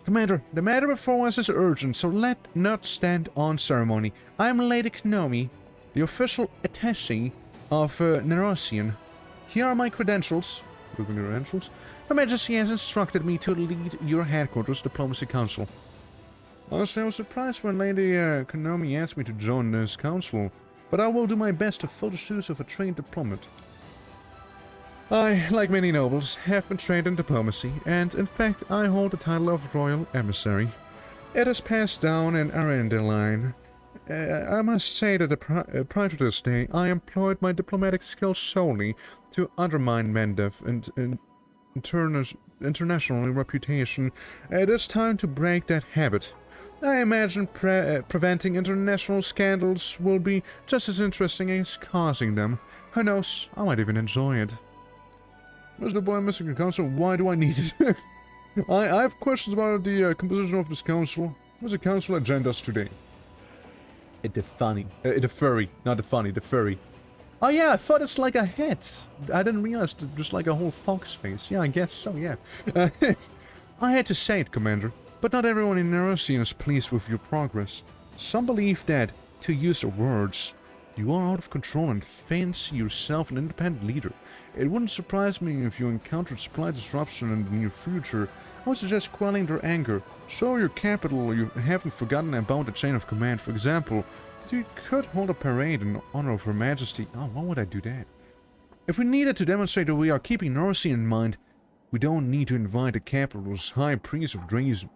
Speaker 1: Commander, the matter before us is urgent, so let not stand on ceremony. I am Lady Knomi, the official attaché of Nerosian. Here are my credentials. Her Majesty has instructed me to lead your headquarters diplomacy council. Honestly, I was surprised when Lady Konami asked me to join this council, but I will do my best to fill the shoes of a trained diplomat. I, like many nobles, have been trained in diplomacy, and in fact I hold the title of Royal Emissary. It is passed down in Arendelle line. I must say that prior to this day, I employed my diplomatic skills solely to undermine Mendev and international reputation. It is time to break that habit. I imagine preventing international scandals will be just as interesting as causing them. Who knows, I might even enjoy it. Where's the boy missing the council? Why do I need it? I have questions about the composition of this council. What's the council agendas today? The furry. Not the funny, the furry. Oh yeah, I thought it's like a head. I didn't realize it's just like a whole fox face. Yeah, I guess so, yeah. I had to say it, Commander, but not everyone in Nerosian is pleased with your progress. Some believe that, to use the words, you are out of control and fancy yourself an independent leader. It wouldn't surprise me if you encountered supply disruption in the near future. I would suggest quelling their anger. Show your capital you haven't forgotten about the chain of command. For example, you could hold a parade in honor of Her Majesty. Oh, why would I do that? If we needed to demonstrate that we are keeping Narcy in mind, we don't need to invite the capital's high priest of Drazen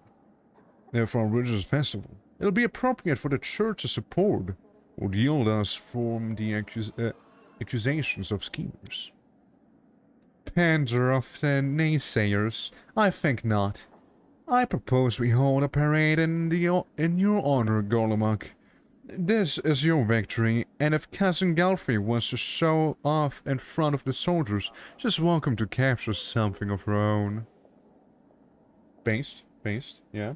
Speaker 1: for our religious festival. It'll be appropriate for the church to support or yield us from the accusations of schemers. Pander of the naysayers, I think not. I propose we hold a parade in your honor, Golomok. This is your victory, and if Cousin Galfrey wants to show off in front of the soldiers, she's welcome to capture something of her own. Based, yeah.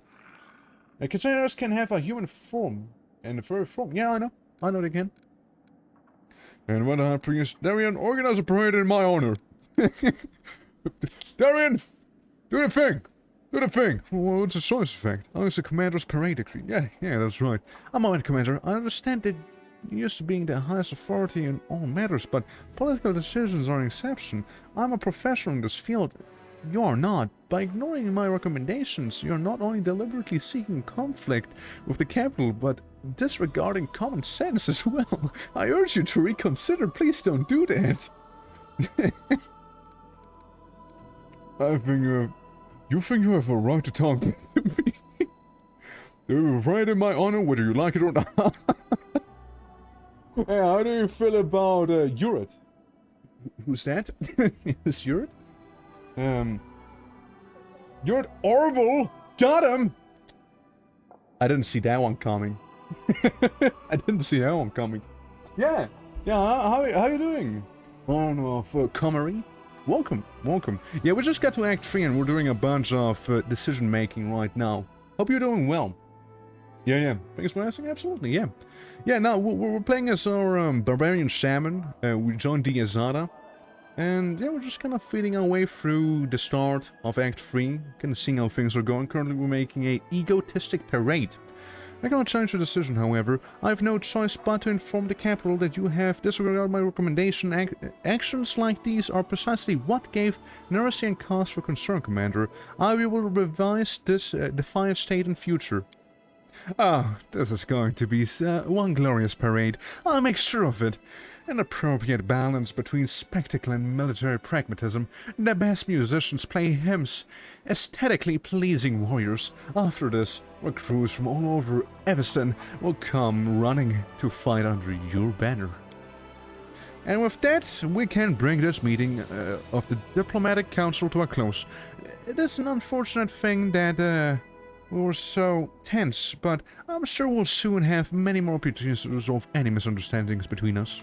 Speaker 1: Containers can have a human form, and a furry form. Yeah, I know they can. And when High Priest Darian organize a parade in my honor. Darian, do the thing. Do the thing. Well, what's the choice effect? Oh, it's the commander's parade decree. Yeah, that's right. I'm alright, Commander. I understand that you're used to being the highest authority in all matters, but political decisions are an exception. I'm a professional in this field. You're not. By ignoring my recommendations, you're not only deliberately seeking conflict with the capital, but disregarding common sense as well. I urge you to reconsider. Please don't do that. You think you have a right to talk to me? You're right in my honor, whether you like it or not. Hey, how do you feel about Urit? Who's that? Who's Urit? Urit Orville! Got him! I didn't see that one coming. I didn't see that one coming. Yeah, how you doing? On of Comery? Welcome. Yeah, we just got to Act 3 and we're doing a bunch of decision making right now. Hope you're doing well. Yeah. Thanks for asking. Absolutely, yeah. Yeah, now we're playing as our Barbarian Shaman. We joined the Azada. And yeah, we're just kind of feeding our way through the start of Act 3. Kind of seeing how things are going. Currently we're making a egotistic parade. I cannot change your decision, however. I have no choice but to inform the capital that you have disregarded my recommendation. Actions like these are precisely what gave Narasian cause for concern, Commander. I will revise this defiant state in future. Oh, this is going to be one glorious parade. I'll make sure of it. An appropriate balance between spectacle and military pragmatism. The best musicians play hymns. Aesthetically pleasing warriors. After this, recruits from all over Everston will come running to fight under your banner. And with that, we can bring this meeting of the Diplomatic Council to a close. It is an unfortunate thing that we were so tense, but I'm sure we'll soon have many more opportunities to resolve any misunderstandings between us.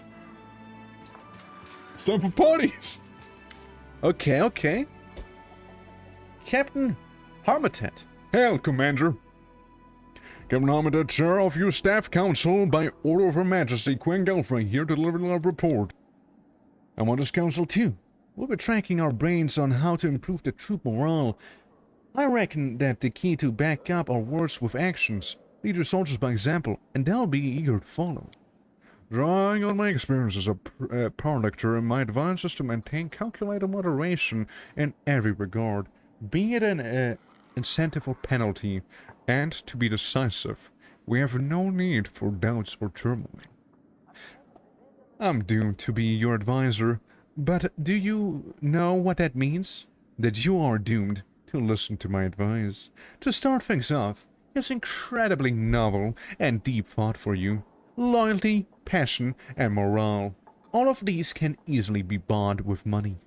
Speaker 1: It's time for parties! Okay. Captain Harmatet. Hail, Commander. Captain Harmatet, Chair of your Staff Council, by order of Her Majesty, Queen Galfrey, here to deliver our report. I'm on this council too. We'll be tracking our brains on how to improve the troop morale. I reckon that the key to back up our words with actions. Lead your soldiers by example, and they'll be eager to follow. Drawing on my experience as a parlector, my advice is to maintain calculated moderation in every regard, be it an incentive or penalty, and to be decisive. We have no need for doubts or turmoil. I'm doomed to be your advisor, but do you know what that means? That you are doomed to listen to my advice. To start things off, it's incredibly novel and deep thought for you. Loyalty, passion, and morale. All of these can easily be bought with money.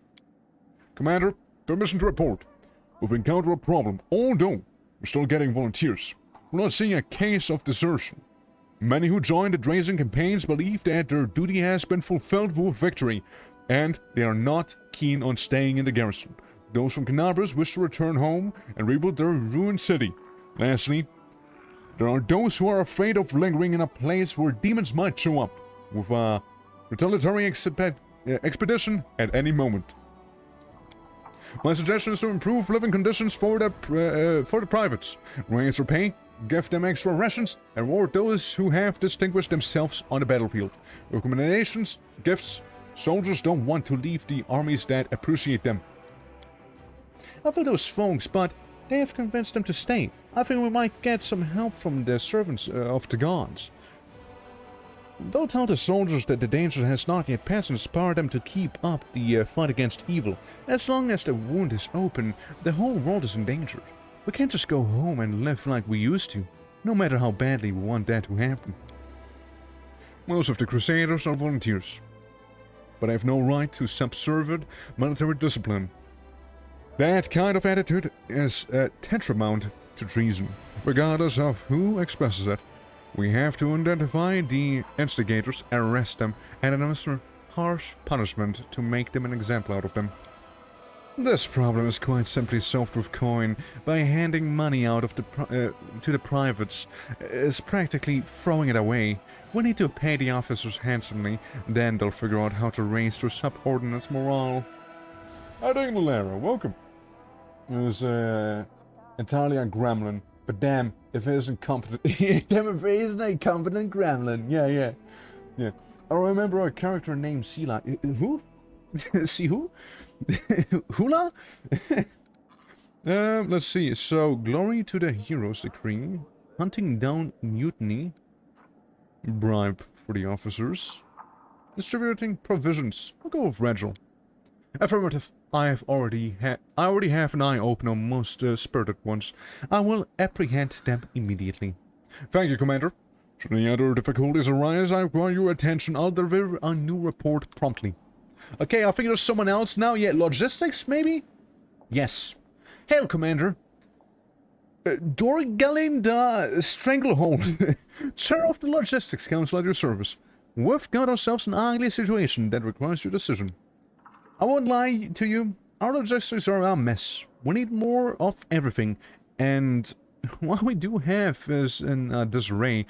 Speaker 1: Commander, permission to report. We've encountered a problem, although we're still getting volunteers. We're not seeing a case of desertion. Many who joined the Drazen campaigns believe that their duty has been fulfilled with victory, and they are not keen on staying in the garrison. Those from Canabras wish to return home and rebuild their ruined city. Lastly, there are those who are afraid of lingering in a place where demons might show up with a retaliatory expedition at any moment. My suggestion is to improve living conditions for the privates. Raise their pay, give them extra rations, and reward those who have distinguished themselves on the battlefield. Recommendations, gifts. Soldiers don't want to leave the armies that appreciate them. I feel those folks, but
Speaker 2: They have convinced them to stay. I think we might get some help from the servants of the gods. Don't tell the soldiers that the danger has not yet passed and inspire them to keep up the fight against evil. As long as the wound is open, the whole world is endangered. We can't just go home and live like we used to, no matter how badly we want that to happen.
Speaker 1: Most of the Crusaders are volunteers, but have no right to subservient military discipline. That kind of attitude is tantamount to treason, regardless of who expresses it. We have to identify the instigators, arrest them, and administer harsh punishment to make them an example out of them. This problem is quite simply solved with coin. By handing money out of to the privates is practically throwing it away. We need to pay the officers handsomely, then they'll figure out how to raise their subordinates' morale. Hi, Lara, welcome. There's entirely a gremlin, but damn if it isn't competent.
Speaker 2: Damn if it isn't a competent gremlin.
Speaker 1: Yeah. I remember a character named Sila. Who?
Speaker 2: See who? Hula?
Speaker 1: Let's see. So, glory to the heroes decree. Hunting down mutiny. Bribe for the officers. Distributing provisions. I'll go with Regil. Affirmative. I already have an eye open on most spirited ones. I will apprehend them immediately. Thank you, Commander. Should any other difficulties arise, I require your attention. I'll deliver a new report promptly.
Speaker 2: Okay, I think there's someone else now. Yeah, logistics, maybe? Yes. Hail, Commander. Dorgalinda Stranglehold, Chair of the Logistics Council at your service. We've got ourselves an ugly situation that requires your decision. I won't lie to you, our logistics are a mess. We need more of everything, and what we do have is in disarray.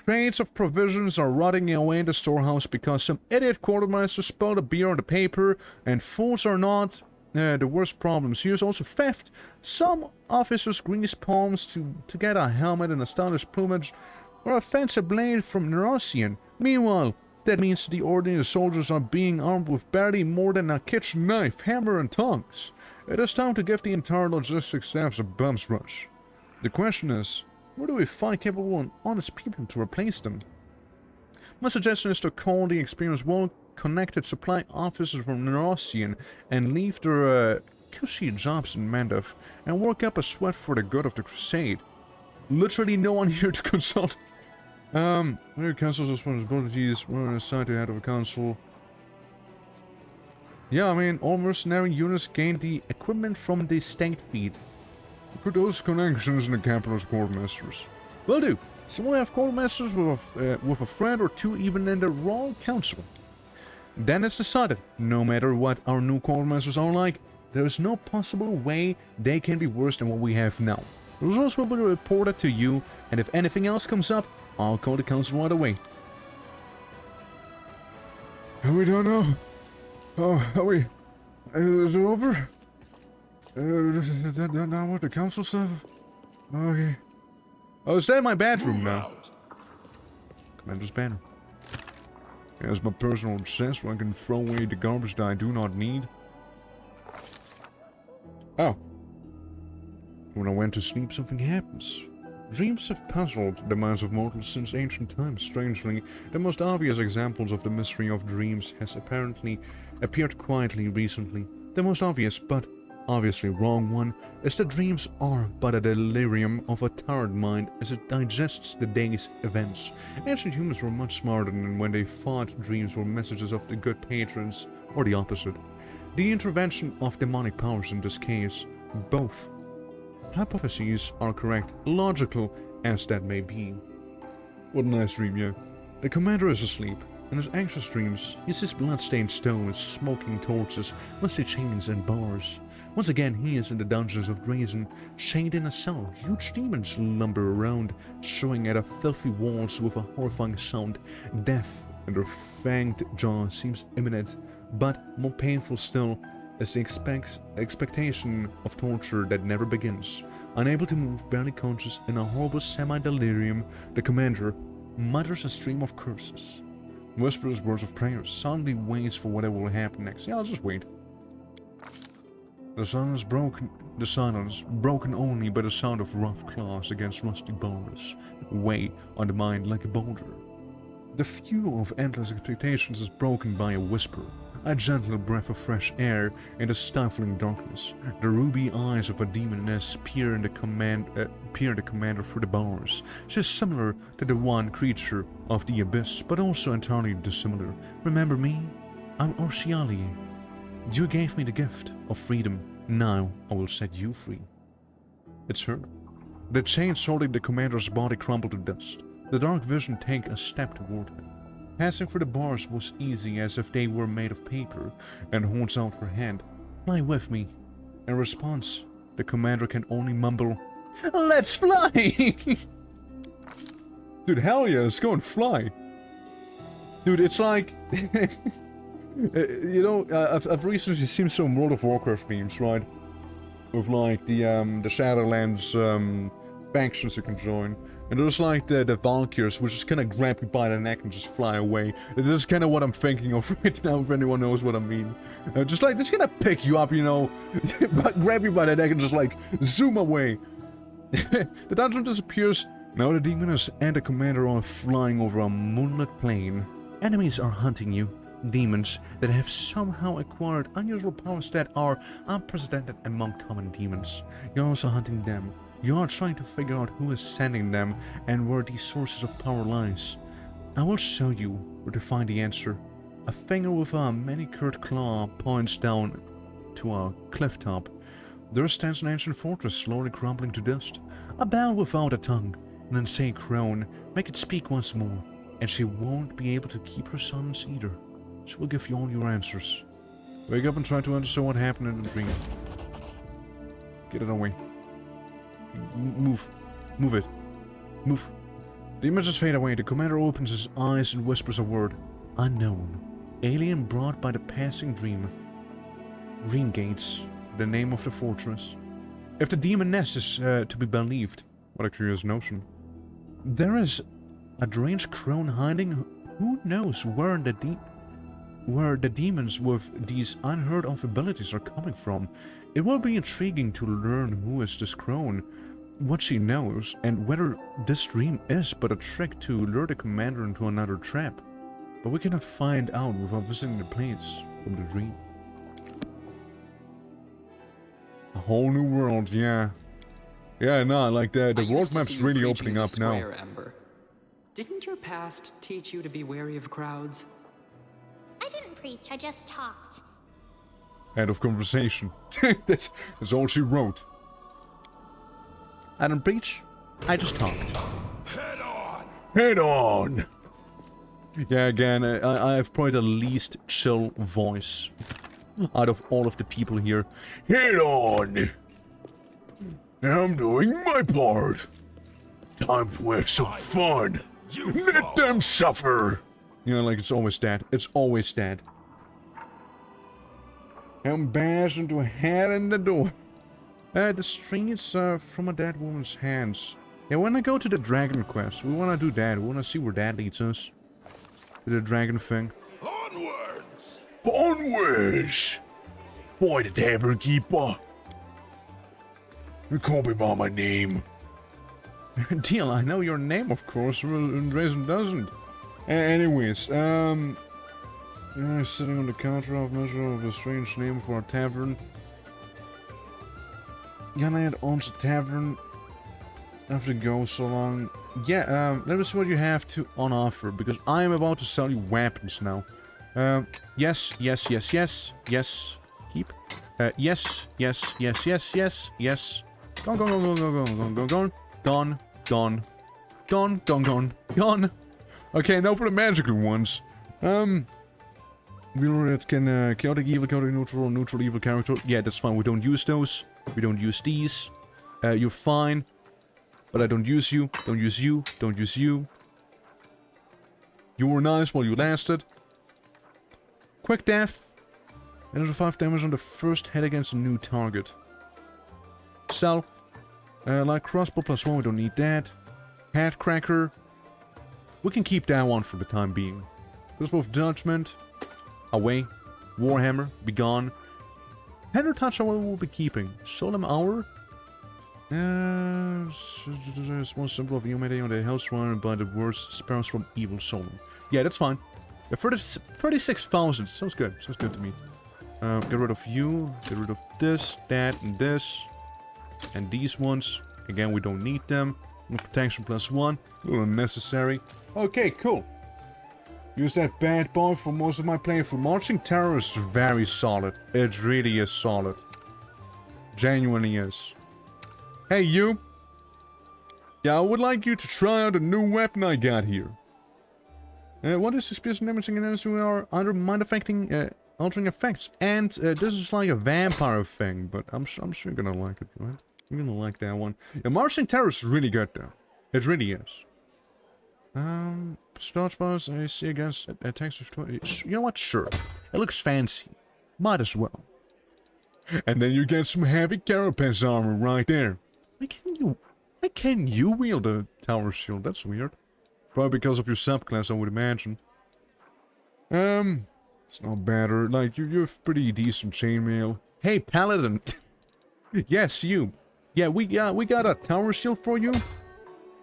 Speaker 2: Crates of provisions are rotting away in the storehouse because some idiot quartermaster spilled a beer on the paper, and fools are not the worst problems. Here's also theft. Some officers grease palms to get a helmet and a stylish plumage, or a fancy blade from Neurosian. Meanwhile, that means the ordinary soldiers are being armed with barely more than a kitchen knife, hammer, and tongs. It is time to give the entire logistics staff a bum's rush. The question is, where do we find capable and honest people to replace them? My suggestion is to call the experienced, well-connected supply officers from Neurosian and leave their cushy jobs in Mandev and work up a sweat for the good of the crusade. Literally no one here to consult. Your council's responsibilities were assigned to the head of a council. Yeah, I mean, all mercenary units gain the equipment from the state feed. Put those connections in the capital's quartermasters. Will do. So we'll have quartermasters with a friend or two even in the Royal Council. Then it's decided, no matter what our new quartermasters are like, there is no possible way they can be worse than what we have now. The results will be reported to you, and if anything else comes up, I'll call the council right away. We don't know. Oh, are we... Is it over? Is that not what the council said? Okay. Oh, is that in my bedroom now? Commander's banner. Here's my personal chest where I can throw away the garbage that I do not need. Oh. When I went to sleep, something happens. Dreams have puzzled the minds of mortals since ancient times. Strangely, the most obvious examples of the mystery of dreams has apparently appeared quietly recently. The most obvious, but obviously wrong one, is that dreams are but a delirium of a tired mind as it digests the day's events. Ancient humans were much smarter than when they thought dreams were messages of the good patrons, or the opposite. The intervention of demonic powers in this case, both hypotheses are correct, logical as that may be. What a nice dream, yeah. The commander is asleep. In his anxious dreams, he sees blood-stained stones, smoking torches, musty chains and bars. Once again, he is in the dungeons of Drazen, chained in a cell. Huge demons lumber around, showing at filthy walls with a horrifying sound. Death in their fanged jaw seems imminent, but more painful still is the expectation of torture that never begins. Unable to move, barely conscious, in a horrible semi-delirium, the commander mutters a stream of curses. Whispers words of prayer, solemnly waits for whatever will happen next. Yeah, I'll just wait. The silence broken only by the sound of rough claws against rusty bars, weigh on the mind like a boulder. The flow of endless expectations is broken by a whisper, a gentle breath of fresh air in the stifling darkness. The ruby eyes of a demoness peer in the commander through the bars. She is similar to the one creature of the abyss, but also entirely dissimilar. Remember me? I'm Orsiali. You gave me the gift of freedom. Now I will set you free. It's her. The chains holding the commander's body crumble to dust. The dark vision take a step toward him. Passing through the bars was easy as if they were made of paper, and holds out her hand. Fly with me. In response, the commander can only mumble, "Let's fly!"
Speaker 1: Dude, hell yeah, let's go and fly. Dude, it's like... you know, I've recently seen some World of Warcraft memes, right? With like the Shadowlands factions you can join. And there's like the Valkyries, which just kind of grab you by the neck and just fly away. This is kind of what I'm thinking of right now, if anyone knows what I mean. Just gonna pick you up, you know, grab you by the neck and just like zoom away. The dungeon disappears. Now the demoness and the commander are flying over a moonlit plain. Enemies are hunting you. Demons that have somehow acquired unusual powers that are unprecedented among common demons. You're also hunting them. You are trying to figure out who is sending them and where these sources of power lies. I will show you where to find the answer. A finger with a manicured claw points down to a cliff top. There stands an ancient fortress slowly crumbling to dust. A bell without a tongue, an insane crone, make it speak once more, and she won't be able to keep her silence either. She will give you all your answers. Wake up and try to understand what happened in the dream. Get it away. Move. Move it. Move. The images fade away. The commander opens his eyes and whispers a word. Unknown. Alien brought by the passing dream. Green Gates. The name of the fortress. If the demoness is to be believed. What a curious notion. There is a deranged crone hiding. Who knows where the demons with these unheard of abilities are coming from. It will be intriguing to learn who is this crone, what she knows, and whether this dream is but a trick to lure the commander into another trap. But we cannot find out without visiting the place from the dream. A whole new world, yeah. Yeah, no, like the world map's really opening up now.
Speaker 3: Ember. Didn't your past teach you to be wary of crowds?
Speaker 4: I didn't preach, I just talked.
Speaker 1: End of conversation. that's all she wrote. I didn't preach, I just talked.
Speaker 6: Head on!
Speaker 1: Head on! Yeah, again, I have probably the least chill voice out of all of the people here. Head on! I'm doing my part. Time to have some fun. Let them suffer! You know, like, it's always that. It's always that. I'm bashing to a head in the door. The streets from a dead woman's hands. Yeah, when I go to the dragon quest, we want to do that. We want to see where that leads us. To the dragon thing.
Speaker 6: Onwards!
Speaker 1: Onwards! Boy, the tavern keeper. You call me by my name. Deal, I know your name, of course, and Raisin doesn't. Anyways, sitting on the counter of measure of a strange name for a tavern. Janad owns a tavern. After go so long. Yeah, let me see what you have to on offer, because I am about to sell you weapons now. Yes. Keep. Yes. Gone. Okay, now for the magical ones. That can chaotic evil, chaotic neutral evil character. Yeah, that's fine. We don't use those. We don't use these. You're fine. But I don't use you. Don't use you. Don't use you. You were nice while you lasted. Quick death. Another 5 damage on the first hit against a new target. Sell. Like crossbow +1, we don't need that. Head cracker. We can keep that one for the time being. Crossbow of judgment. Away. Warhammer. Be gone.
Speaker 2: Tender Touch Hour we'll be keeping. Solemn Hour. Small symbol of humanity on the house surrounded by the words spells from evil Solemn. Yeah, that's fine. Yeah, 36,000. Sounds good. Sounds good to me. Get rid of you. Get rid of this, that, and this. And these ones. Again, we don't need them. Protection +1. A little unnecessary. Okay, cool. Use that bad boy for most of my playthrough. Marching Terror is very solid. It really is solid. Genuinely is. Hey, you. Yeah, I would like you to try out a new weapon I got here. What is suspicious damaging enemies who are under mind-affecting, altering effects? And this is like a vampire thing, but I'm sure you're gonna like it, right? You're gonna like that one. Yeah, Marching Terror is really good, though. It really is. Starch bars I see against attacks of 20. You know what? Sure. It looks fancy. Might as well. And then you get some heavy carapace armor right there. Why can you wield a tower shield? That's weird. Probably because of your subclass, I would imagine. It's not better. Like, you have pretty decent chainmail. Hey, Paladin! Yes, you. Yeah, we got a tower shield for you.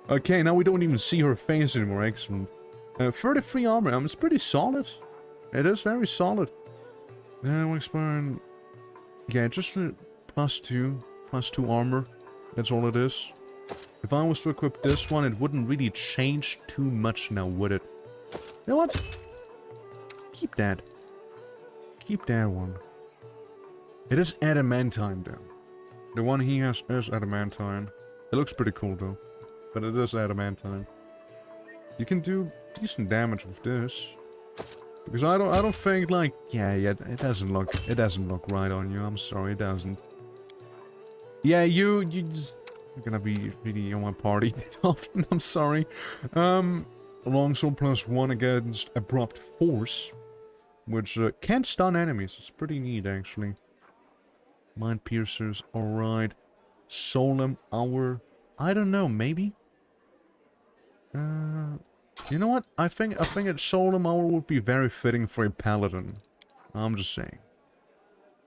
Speaker 2: Okay, now we don't even see her face anymore. Excellent. 33 armor. It's pretty solid. It is very solid. We're expiring. Yeah, just +2 armor. That's all it is. If I was to equip this one, it wouldn't really change too much now, would it? You know what? Keep that. Keep that one. It is adamantine, though. The one he has is adamantine. It looks pretty cool, though. But it is adamantine. You can do decent damage with this. Because I don't think, like... Yeah, it doesn't look right on you. I'm sorry, it doesn't. Yeah, you just... You're gonna be really on my party that often, I'm sorry. Longsword +1 against Abrupt Force. Which can't stun enemies. It's pretty neat, actually. Mind Piercers, alright. Solemn Hour. I don't know, maybe? You know what? I think a Solemn Hour would be very fitting for a Paladin. I'm just saying.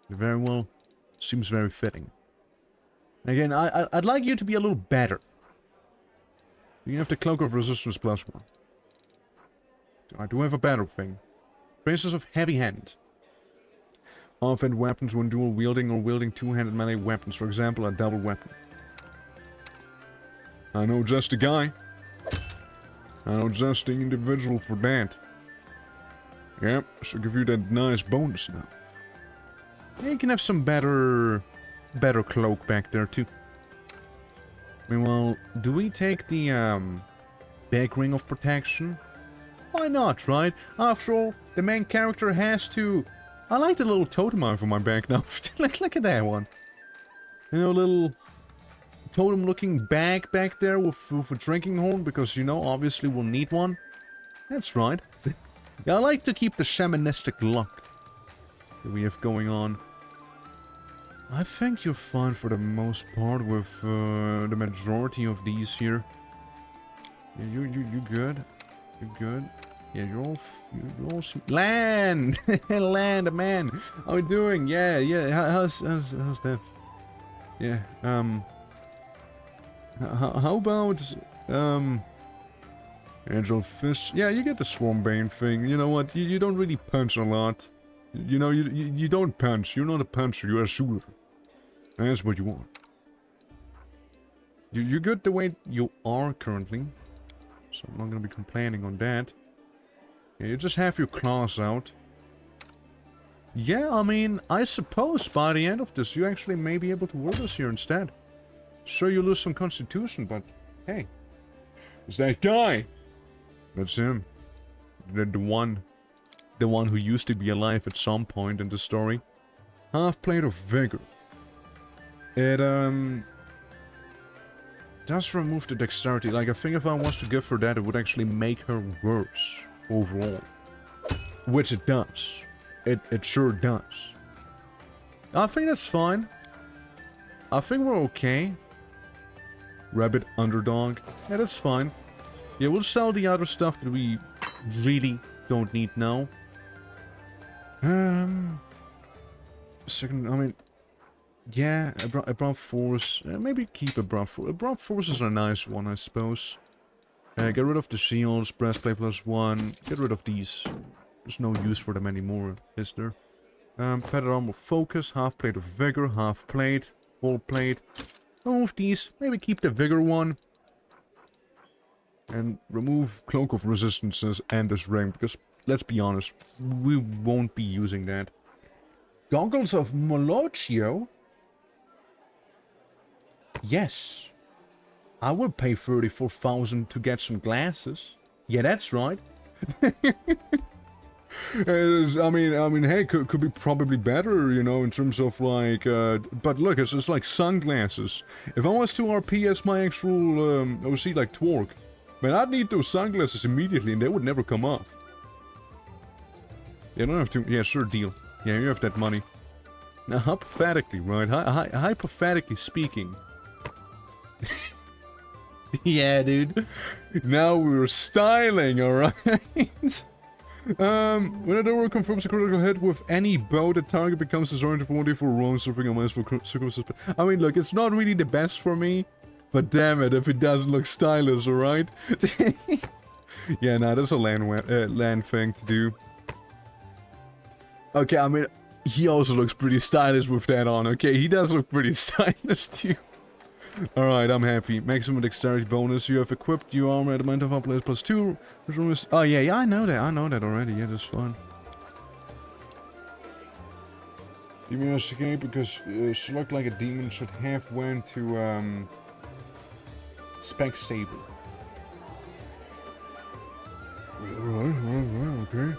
Speaker 2: Very well. Seems very fitting. Again, I'd like you to be a little better. You have the Cloak of Resistance +1. I do have a better thing. Princess of Heavy Hand. Offhand weapons when dual wielding or wielding two-handed melee weapons. For example, a double weapon. I know just the guy. I know just the individual for that. Yep, should give you that nice bonus now. Yeah, you can have some better cloak back there too. Meanwhile, do we take the big ring of protection? Why not, right? After all, the main character has to... I like the little totem eye for my back now. Look at that one. You know, little totem-looking bag back there with a drinking horn, because, you know, obviously we'll need one. That's right. Yeah, I like to keep the shamanistic look that we have going on. I think you're fine for the most part with the majority of these here. Yeah, you good? You good? Yeah, you're all Land! Land, man! How we doing? Yeah. How's that? Yeah, how about, Angel Fist? Yeah, you get the Swarmbane thing. You know what? You don't really punch a lot. You know, you don't punch. You're not a puncher, you're a shooter. That's what you want. You're good the way you are currently. So I'm not gonna be complaining on that. Yeah, you just have your claws out. Yeah, I mean, I suppose by the end of this, you actually may be able to work us here instead. Sure, you lose some constitution, but hey. It's that guy! That's him. The one who used to be alive at some point in the story. Half plate of vigor. It, does remove the dexterity. Like, I think if I was to give her that, it would actually make her worse overall. Which it does. It sure does. I think that's fine. I think we're okay. Rabbit Underdog. Yeah, that's fine. Yeah, we'll sell the other stuff that we really don't need now. Second, I mean, Yeah, abrupt force. Maybe keep abrupt force. Abrupt force is a nice one, I suppose. Get rid of the shields, breastplate +1. Get rid of these. There's no use for them anymore, is there? Padded armor focus, half plate of vigor, half plate, full plate. Remove these. Maybe keep the vigor one. And remove cloak of resistances and this ring, because let's be honest, we won't be using that. Goggles of Molochio? Yes. I will pay 34,000 to get some glasses. Yeah, that's right. I mean, hey, could be probably better, you know, in terms of like, but look, it's like sunglasses. If I was to RP as my actual, OC like Twerk, man, I'd need those sunglasses immediately and they would never come off. You don't have to, yeah, sure, deal. Yeah, you have that money. Now, hypothetically, right? Hypothetically speaking. Yeah, dude. Now we're styling, alright? When a door confirms a critical hit with any bow, the target becomes disoriented for 1d4 rounds, suffering a minus for circumstances. I mean, look, it's not really the best for me, but damn it, if it doesn't look stylish, alright? Yeah, nah, that's a land thing to do. Okay, I mean, he also looks pretty stylish with that on, okay? He does look pretty stylish, too. Alright, I'm happy. Maximum dexterity bonus. You have equipped your armor at a amount of upgrades +2. Oh, yeah, I know that. I know that already. Yeah, that's fun. Demon escape, because select like a demon should have went to, Spec Saber. Right, okay.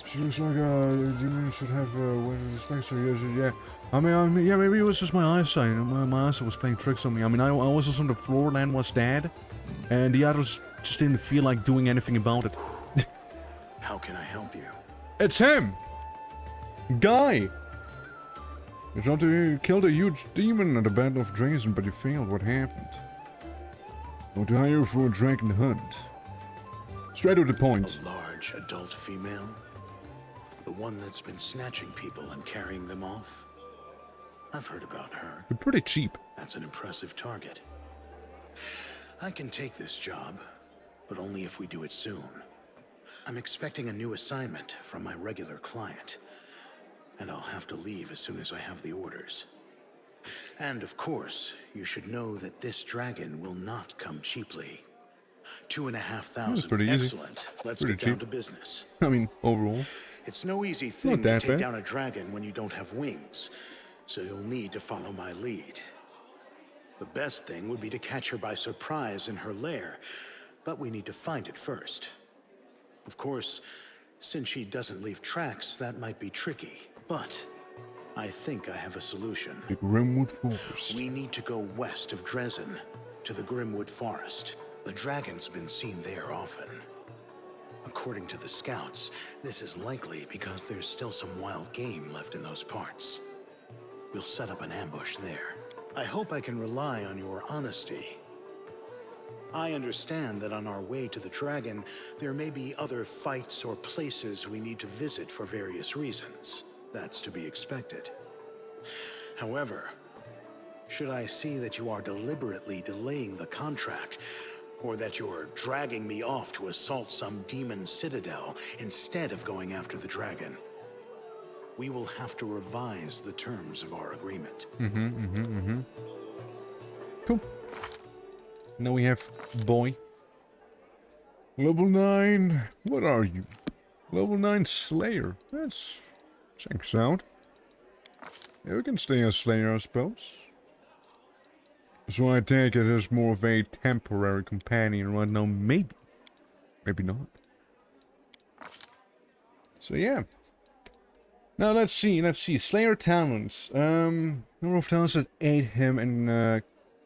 Speaker 2: She looks like a demon should have went to Spec Saber. Yeah. I mean, yeah, maybe it was just my eyesight. My eyesight was playing tricks on me. I mean, I was just on the floor, Lan was dead, and the others just didn't feel like doing anything about it.
Speaker 6: How can I help you?
Speaker 2: It's him! Guy! You tried to kill a huge demon at the Battle of Drazen, but you failed. What happened? I want to hire you for a dragon hunt. Straight to the point.
Speaker 6: A large adult female? The one that's been snatching people and carrying them off? I've heard about her.
Speaker 2: You're pretty cheap.
Speaker 6: That's an impressive target. I can take this job, but only if we do it soon. I'm expecting a new assignment from my regular client, and I'll have to leave as soon as I have the orders. And of course, you should know that this dragon will not come cheaply. 2,500. Excellent. Let's get down to business.
Speaker 2: I mean, overall.
Speaker 6: It's no easy thing to take down a dragon when you don't have wings. So you'll need to follow my lead. The best thing would be to catch her by surprise in her lair, but we need to find it first. Of course, since she doesn't leave tracks, that might be tricky, but I think I have a solution.
Speaker 2: The Grimwood Forest.
Speaker 6: We need to go west of Drazen, to the Grimwood Forest. The dragon's been seen there often. According to the scouts, this is likely because there's still some wild game left in those parts. We'll set up an ambush there. I hope I can rely on your honesty. I understand that on our way to the dragon, there may be other fights or places we need to visit for various reasons. That's to be expected. However, should I see that you are deliberately delaying the contract, or that you're dragging me off to assault some demon citadel instead of going after the dragon, we will have to revise the terms of our agreement.
Speaker 2: Cool. Now we have boy. Level 9. What are you? Level 9 Slayer. That's checks out. Yeah, we can stay a Slayer, I suppose. So I take it as more of a temporary companion right now. Maybe. Maybe not. So yeah. Now let's see. Slayer talents. Number of talents that aid him and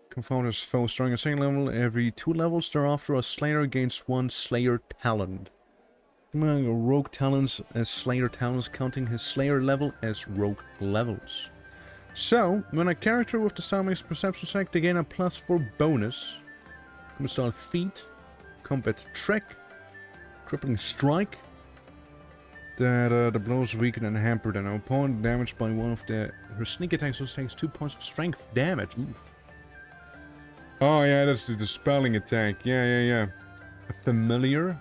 Speaker 2: confound his foe. Starting a second level, every 2 levels thereafter, a Slayer gains 1 Slayer talent. Rogue talents as Slayer talents, counting his Slayer level as rogue levels. So, when a character with the style makes a perception check, they gain a +4 bonus. Combat style feat, combat trick, crippling strike, that the blows weaken and hampered and opponent damaged by one of her sneak attacks also takes 2 points of strength damage. Oof.
Speaker 1: Oh yeah, that's the dispelling attack. Yeah.
Speaker 2: A familiar?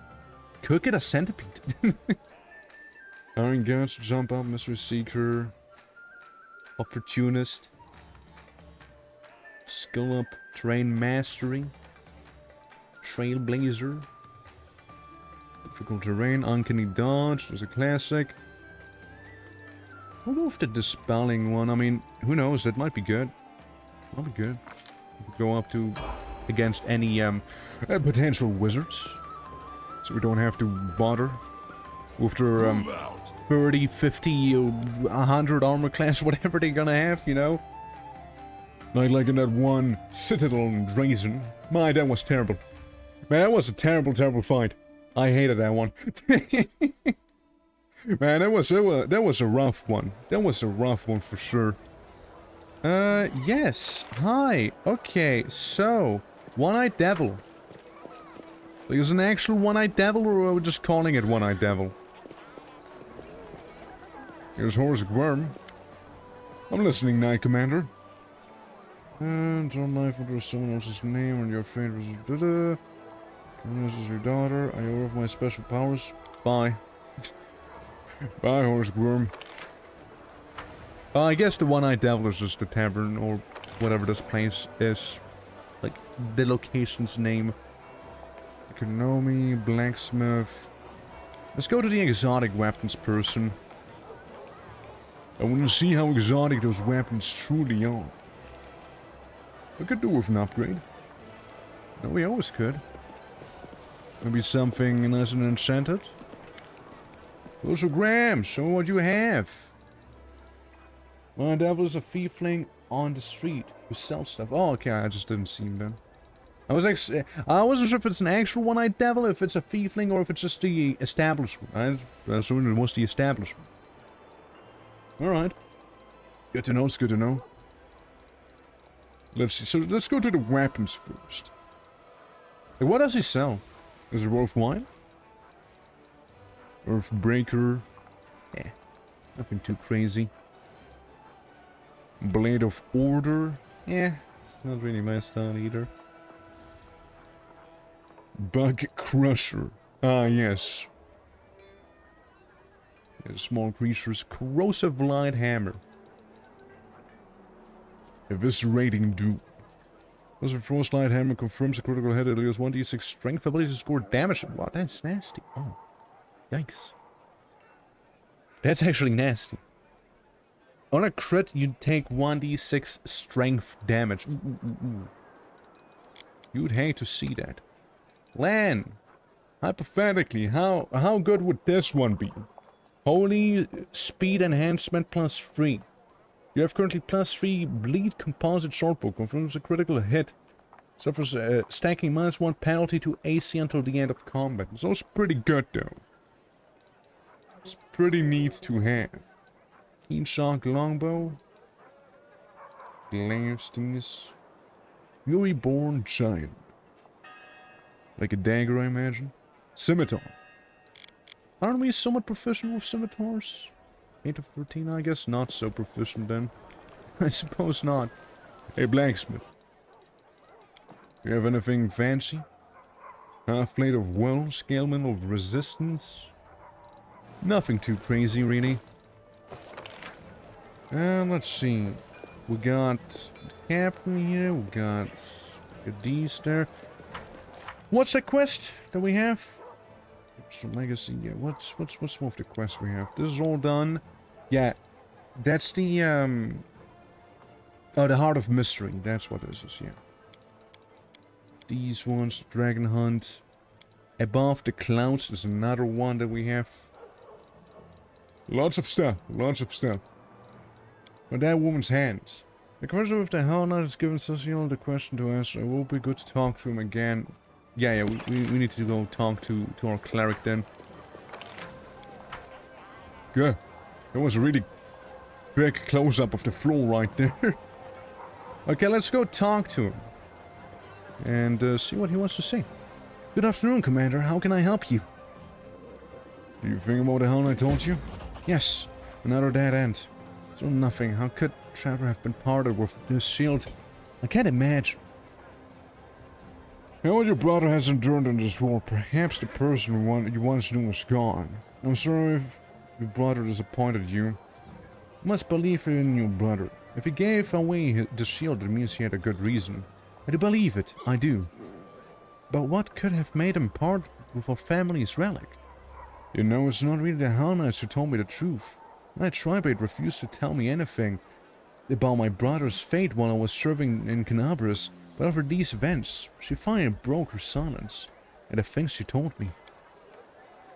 Speaker 2: Could get a centipede.
Speaker 1: Iron Guts, Jump Up, Mystery Seeker,
Speaker 2: Opportunist. Skill up, Terrain Mastery. Trailblazer.
Speaker 1: Difficult Terrain, Uncanny Dodge, there's a classic.
Speaker 2: I'll go with the dispelling one. I mean, who knows? That might be good.
Speaker 1: That'll be good.
Speaker 2: Go up to against any
Speaker 1: potential wizards, so we don't have to bother with their
Speaker 2: 30, 50, 100 armor class, whatever they're gonna have, you know.
Speaker 1: Like in that one Citadel in Drazen. My, that was terrible. Man, that was a terrible fight. I hated that one. Man, that was a rough one. That was a rough one for sure.
Speaker 2: Yes. Hi. Okay, so One-Eyed Devil.
Speaker 1: Like, is it an actual One-Eyed Devil, or are we just calling it One-Eyed Devil? Here's Horus Worm. I'm listening, Knight Commander.
Speaker 2: Don't life under someone else's name and your favorite. This is your daughter. I owe of my special powers.
Speaker 1: Bye. Bye, Horus Worm.
Speaker 2: I guess the One-Eyed Devil is just the tavern or whatever this place is. Like, the location's name.
Speaker 1: Economy, blacksmith.
Speaker 2: Let's go to the exotic weapons person.
Speaker 1: I want to see how exotic those weapons truly are. I could do with an upgrade.
Speaker 2: No, we always could.
Speaker 1: Maybe something nice and enchanted.
Speaker 2: Also, Graham, show what you have.
Speaker 1: My devil is a thiefling on the street who sells stuff. Oh, okay, I just didn't see him then.
Speaker 2: I wasn't sure if it's an actual One-Eyed Devil, if it's a thiefling, or if it's just the establishment.
Speaker 1: I assumed it was the establishment. Alright. Good to know, it's good to know. Let's see, so let's go to the weapons first.
Speaker 2: Like, what does he sell?
Speaker 1: Is it worthwhile? Earthbreaker.
Speaker 2: Yeah, nothing too crazy.
Speaker 1: Blade of Order.
Speaker 2: Yeah, it's not really my style either.
Speaker 1: Bug Crusher. Ah, yes. Yeah, small creatures.
Speaker 2: Corrosive Light Hammer.
Speaker 1: Eviscerating Doom.
Speaker 2: This Frost Light Hammer confirms a critical hit. It deals 1d6 strength ability to score damage. Wow, that's nasty. Oh, yikes. That's actually nasty. On a crit, you take 1d6 strength damage. Ooh. You'd hate to see that. Lan,
Speaker 1: hypothetically, how good would this one be?
Speaker 2: Holy Speed Enhancement +3. You have currently +3 Bleed Composite Shortbow. Confirms a critical hit. Suffers stacking -1 penalty to AC until the end of combat.
Speaker 1: So it's pretty good though. It's pretty neat to have.
Speaker 2: Keen Shock Longbow.
Speaker 1: Glaives. Fury-born Giant. Like a dagger, I imagine. Scimitar.
Speaker 2: Aren't we somewhat proficient with scimitars? 8 of 13, I guess not so proficient then. I suppose not.
Speaker 1: Hey, blacksmith. You have anything fancy? Half-plate of will, scaleman of resistance?
Speaker 2: Nothing too crazy, really.
Speaker 1: Let's see. We got the captain here, we got these there.
Speaker 2: What's the quest that we have?
Speaker 1: Some legacy, yeah. What's with the quest we have? This is all done.
Speaker 2: Yeah, that's the
Speaker 1: oh, the Heart of Mystery. That's what this is. Yeah.
Speaker 2: These ones, Dragon Hunt. Above the Clouds is another one that we have.
Speaker 1: Lots of stuff.
Speaker 2: But that woman's hands. The question of the Hell Knight has given Cecile the question to answer. It will be good to talk to him again. Yeah, we need to go talk to our cleric then.
Speaker 1: Yeah, that was a really big close-up of the floor right there.
Speaker 2: Okay, let's go talk to him. And see what he wants to say.
Speaker 10: Good afternoon, Commander. How can I help you?
Speaker 2: Do you think about the hell I told you? Yes, another dead end. So nothing. How could Trevor have been parted with this shield? I can't imagine. And what your brother has endured in this war, perhaps the person you once knew is gone. I'm sorry if your brother disappointed you. You must believe in your brother. If he gave away the shield, it means he had a good reason. I do believe it, I do. But what could have made him part with our family's relic? You know, it's not really the Hell Knights who told me the truth. My tribate refused to tell me anything about my brother's fate while I was serving in Canabras. But after these events, she finally broke her silence. And the things she told me.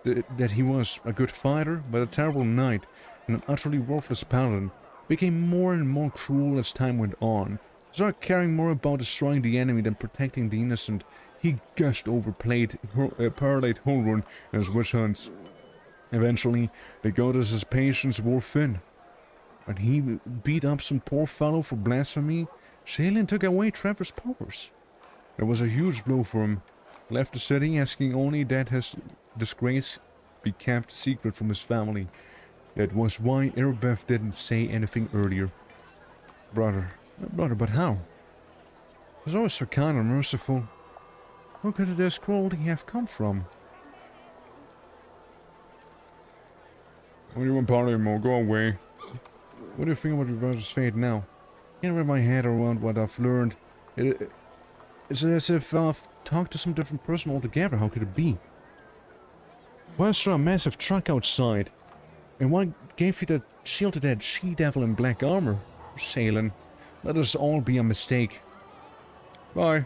Speaker 2: That he was a good fighter, but a terrible knight, and an utterly worthless paladin, became more and more cruel as time went on. He started caring more about destroying the enemy than protecting the innocent. He gushed over Parlate Holrun and his witch hunts. Eventually, the goddess's patience wore thin. When he beat up some poor fellow for blasphemy, Shaylin took away Trevor's powers. It was a huge blow for him. He left the city asking only that his disgrace be kept secret from his family. That was why Erebeth didn't say anything earlier. Brother, but how? He was always so kind and merciful. Where could this cruelty have come from? What do you want, Palermo? Go away. What do you think about your brother's fate now? I can't wrap my head around what I've learned. It's as if I've talked to some different person altogether. How could it be? Why is there a massive truck outside? And what gave you that shield to that she-devil in black armor? Sailing. Let us all be a mistake. Bye.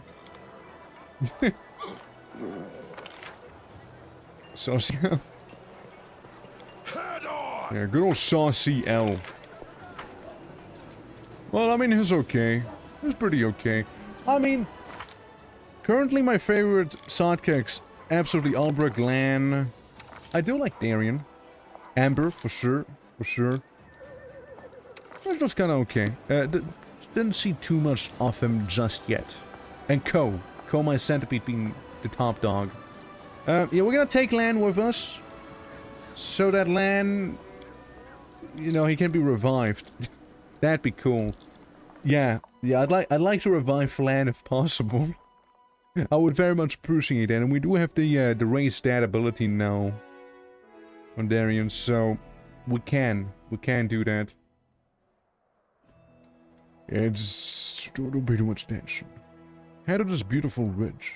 Speaker 2: Saucy L. Yeah, good old Saucy L. Well, I mean, he's okay. He's pretty okay. I mean, currently my favorite sidekicks, absolutely Albrecht, Lan. I do like Darian. Amber, for sure. That's just kind of okay. Didn't see too much of him just yet. And Ko, my centipede, being the top dog. Yeah, we're gonna take Lan with us. So that Lan, you know, he can be revived. That'd be cool. Yeah, I'd like to revive Lan if possible. I would very much appreciate that, and we do have the raise stat ability now on Darian, so we can do that. It's don't pay too much attention. Head to this beautiful ridge.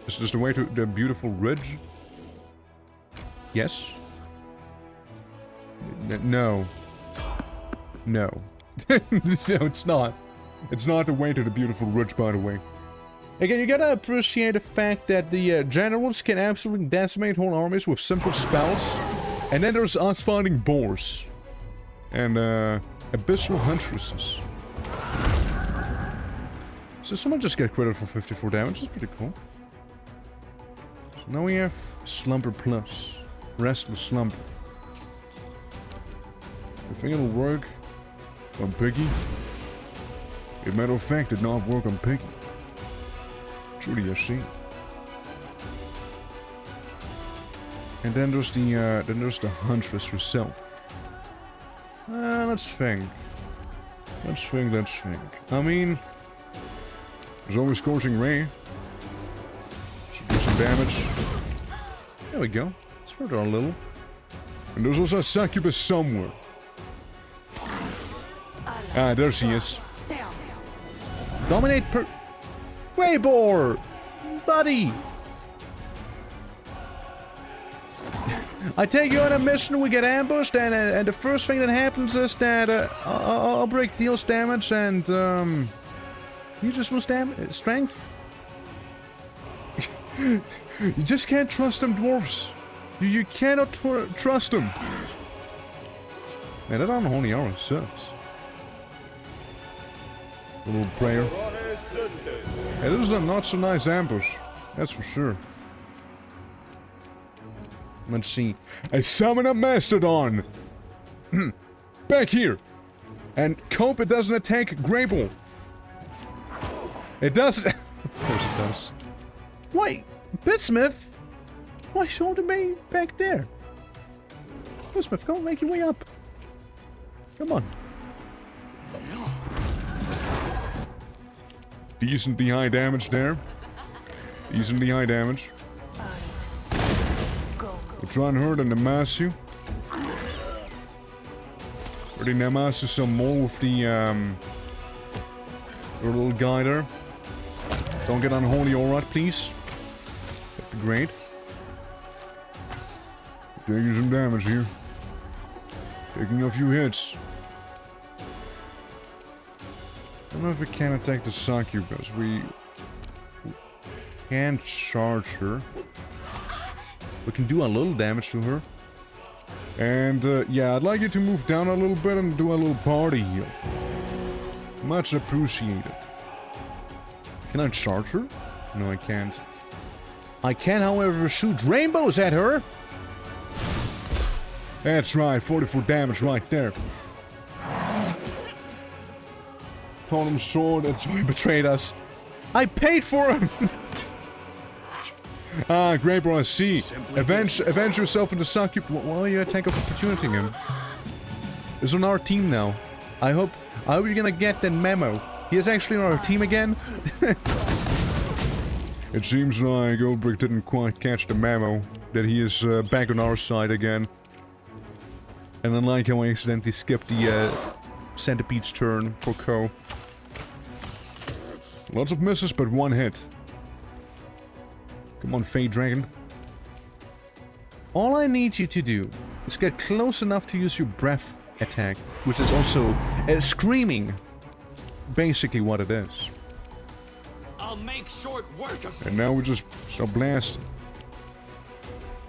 Speaker 2: Is this the way to the beautiful ridge? Yes. No. No. No, it's not. It's not the way to the beautiful ridge, by the way. Again, you gotta appreciate the fact that the generals can absolutely decimate whole armies with simple spells. And then there's us fighting boars. And, abyssal huntresses. So someone just get credit for 54 damage, that's pretty cool. So now we have Slumber Plus. Restless Slumber. You think it'll work on Piggy? As a matter of fact, it did not work on Piggy. Truly a shame. And then there's the Huntress herself. Let's think. I mean, there's always Scorching Ray. Should do some damage. There we go. Let's hurt her a little. And there's also a Succubus somewhere. Ah, there she is. Dominate per... Waybor! Buddy! I take you on a mission, we get ambushed, and the first thing that happens is that Albrecht deals damage, and you just lose strength. You just can't trust them dwarves. You cannot trust them. Man, that unholy arrow sucks. A little prayer. Yeah, this is a not so nice ambush. That's for sure. Let's see. I summon a Mastodon! Back here! And cope it doesn't attack Grable. It does. Of course it does. Wait! Bitsmith?
Speaker 1: Why is all the way back there? Smith, go make your way up. Come on.
Speaker 2: Decently high damage there. Decently high damage. We'll try and hurt and Namasu. Already Namasu some more with the little guy there. Don't get unholy, alright, please. That'd be great. Taking some damage here. Taking a few hits. I don't know if we can attack the succubus. We can't charge her.
Speaker 1: We can do a little damage to her.
Speaker 2: And yeah, I'd like you to move down a little bit and do a little party heal. Much appreciated.
Speaker 1: Can I charge her?
Speaker 2: No, I can't.
Speaker 1: I can, however, shoot rainbows at her.
Speaker 2: That's right, 44 damage right there.
Speaker 1: Totem sword, that's why he betrayed us. I paid for him!
Speaker 2: Ah, great, bro, I see. Avenge yourself in the succubus.
Speaker 1: Why are you attack of opportunity him? He's on our team now. I hope you're gonna get that memo. He is actually on our team again.
Speaker 2: It seems like Goldbrick didn't quite catch the memo that he is back on our side again.
Speaker 1: And then like how I accidentally skipped the centipede's turn for Ko.
Speaker 2: Lots of misses, but one hit.
Speaker 1: Come on, Fey Dragon. All I need you to do is get close enough to use your breath attack, which is also screaming. Basically what it is.
Speaker 6: I'll make short work of
Speaker 2: And now we just start blasting.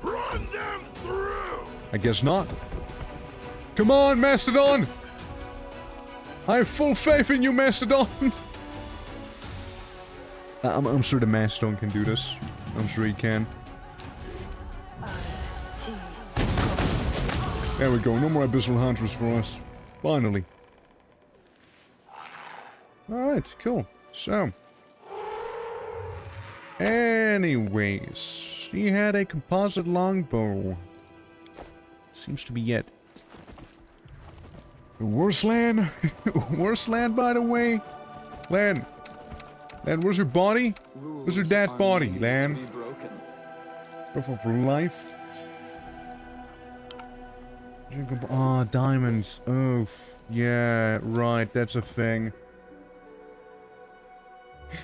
Speaker 6: Run them through!
Speaker 2: I guess not. Come on, Mastodon! I have full faith in you, Mastodon!
Speaker 1: I'm sure the Mastodon can do this. I'm sure he can.
Speaker 2: There we go, no more Abyssal Hunters for us. Finally. Alright, cool. So.
Speaker 1: Anyways. He had a composite longbow. Seems to be it.
Speaker 2: Worst land?
Speaker 1: Worst land, by the way.
Speaker 2: Lan, where's your body? Where's your dead body, Lan?
Speaker 1: Careful for life. Ah, diamonds. Oh, yeah, right, that's a thing.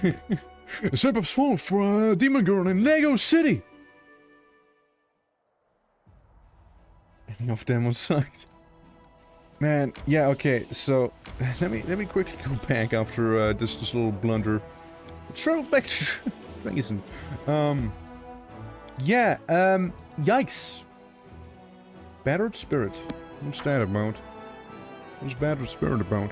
Speaker 2: A sip of swamp for a demon girl in Lego City!
Speaker 1: Any of them on site? Man, yeah, okay, so let me quickly go back after this little blunder. Travel back to Reason. Yeah, yikes. Battered Spirit.
Speaker 2: What's that about? What's Battered Spirit about?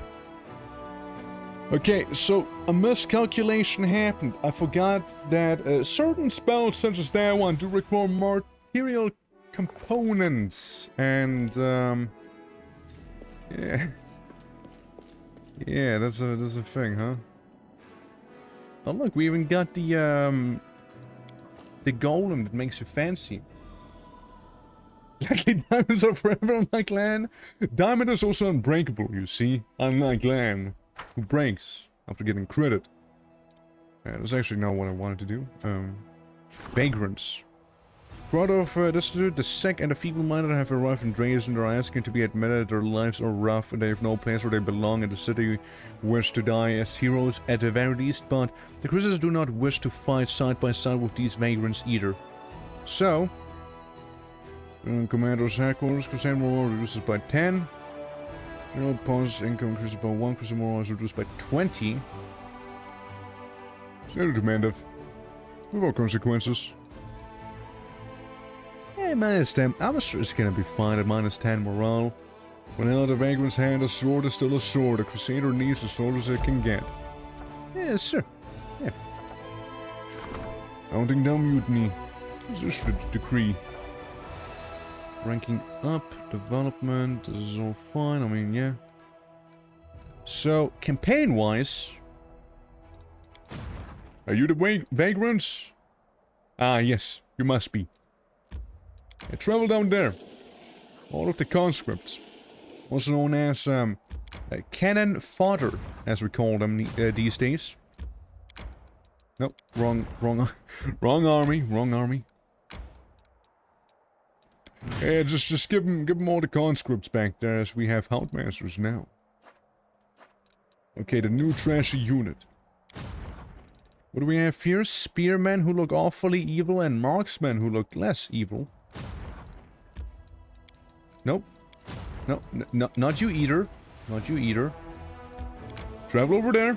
Speaker 2: Okay, so a miscalculation happened. I forgot that certain spells such as that one do require material components. And, yeah. Yeah, that's a thing, huh?
Speaker 1: Oh look, we even got the golem that makes you fancy.
Speaker 2: Luckily, diamonds are forever, unlike Lan. Diamond is also unbreakable, you see. Unlike Lan, who breaks after getting credit. That's actually not what I wanted to do.
Speaker 1: Vagrants.
Speaker 2: Crowd of destitute, the sick and the feeble-minded have arrived in Dreis and are asking to be admitted. Their lives are rough and they have no place where they belong in the city. Wish to die as heroes at the very least, but the Crusaders do not wish to fight side by side with these vagrants either. So, Commander's headquarters, Crusade morale reduces by 10. Pause income increases by 1, Crusade morale is reduced by 20. Standard demand without consequences.
Speaker 1: Hey, -10. I'm sure it's gonna be fine at -10 morale.
Speaker 2: When held a vagrant's hand, a sword is still a sword. A Crusader needs as sword as it can get.
Speaker 1: Yeah, sure. Yeah.
Speaker 2: Counting down mutiny. Position decree.
Speaker 1: Ranking up, development, this is all fine, I mean, yeah. So, campaign-wise...
Speaker 2: Are you the vagrants? Ah, yes, you must be. Yeah, travel down there. All of the conscripts. Also known as cannon fodder, as we call them these days. Nope, wrong army. Yeah, just give them all the conscripts back there, as we have Houndmasters now. Okay, the new trashy unit. What do we have here? Spearmen who look awfully evil and marksmen who look less evil. Nope. No, not you either. Not you either. Travel over there.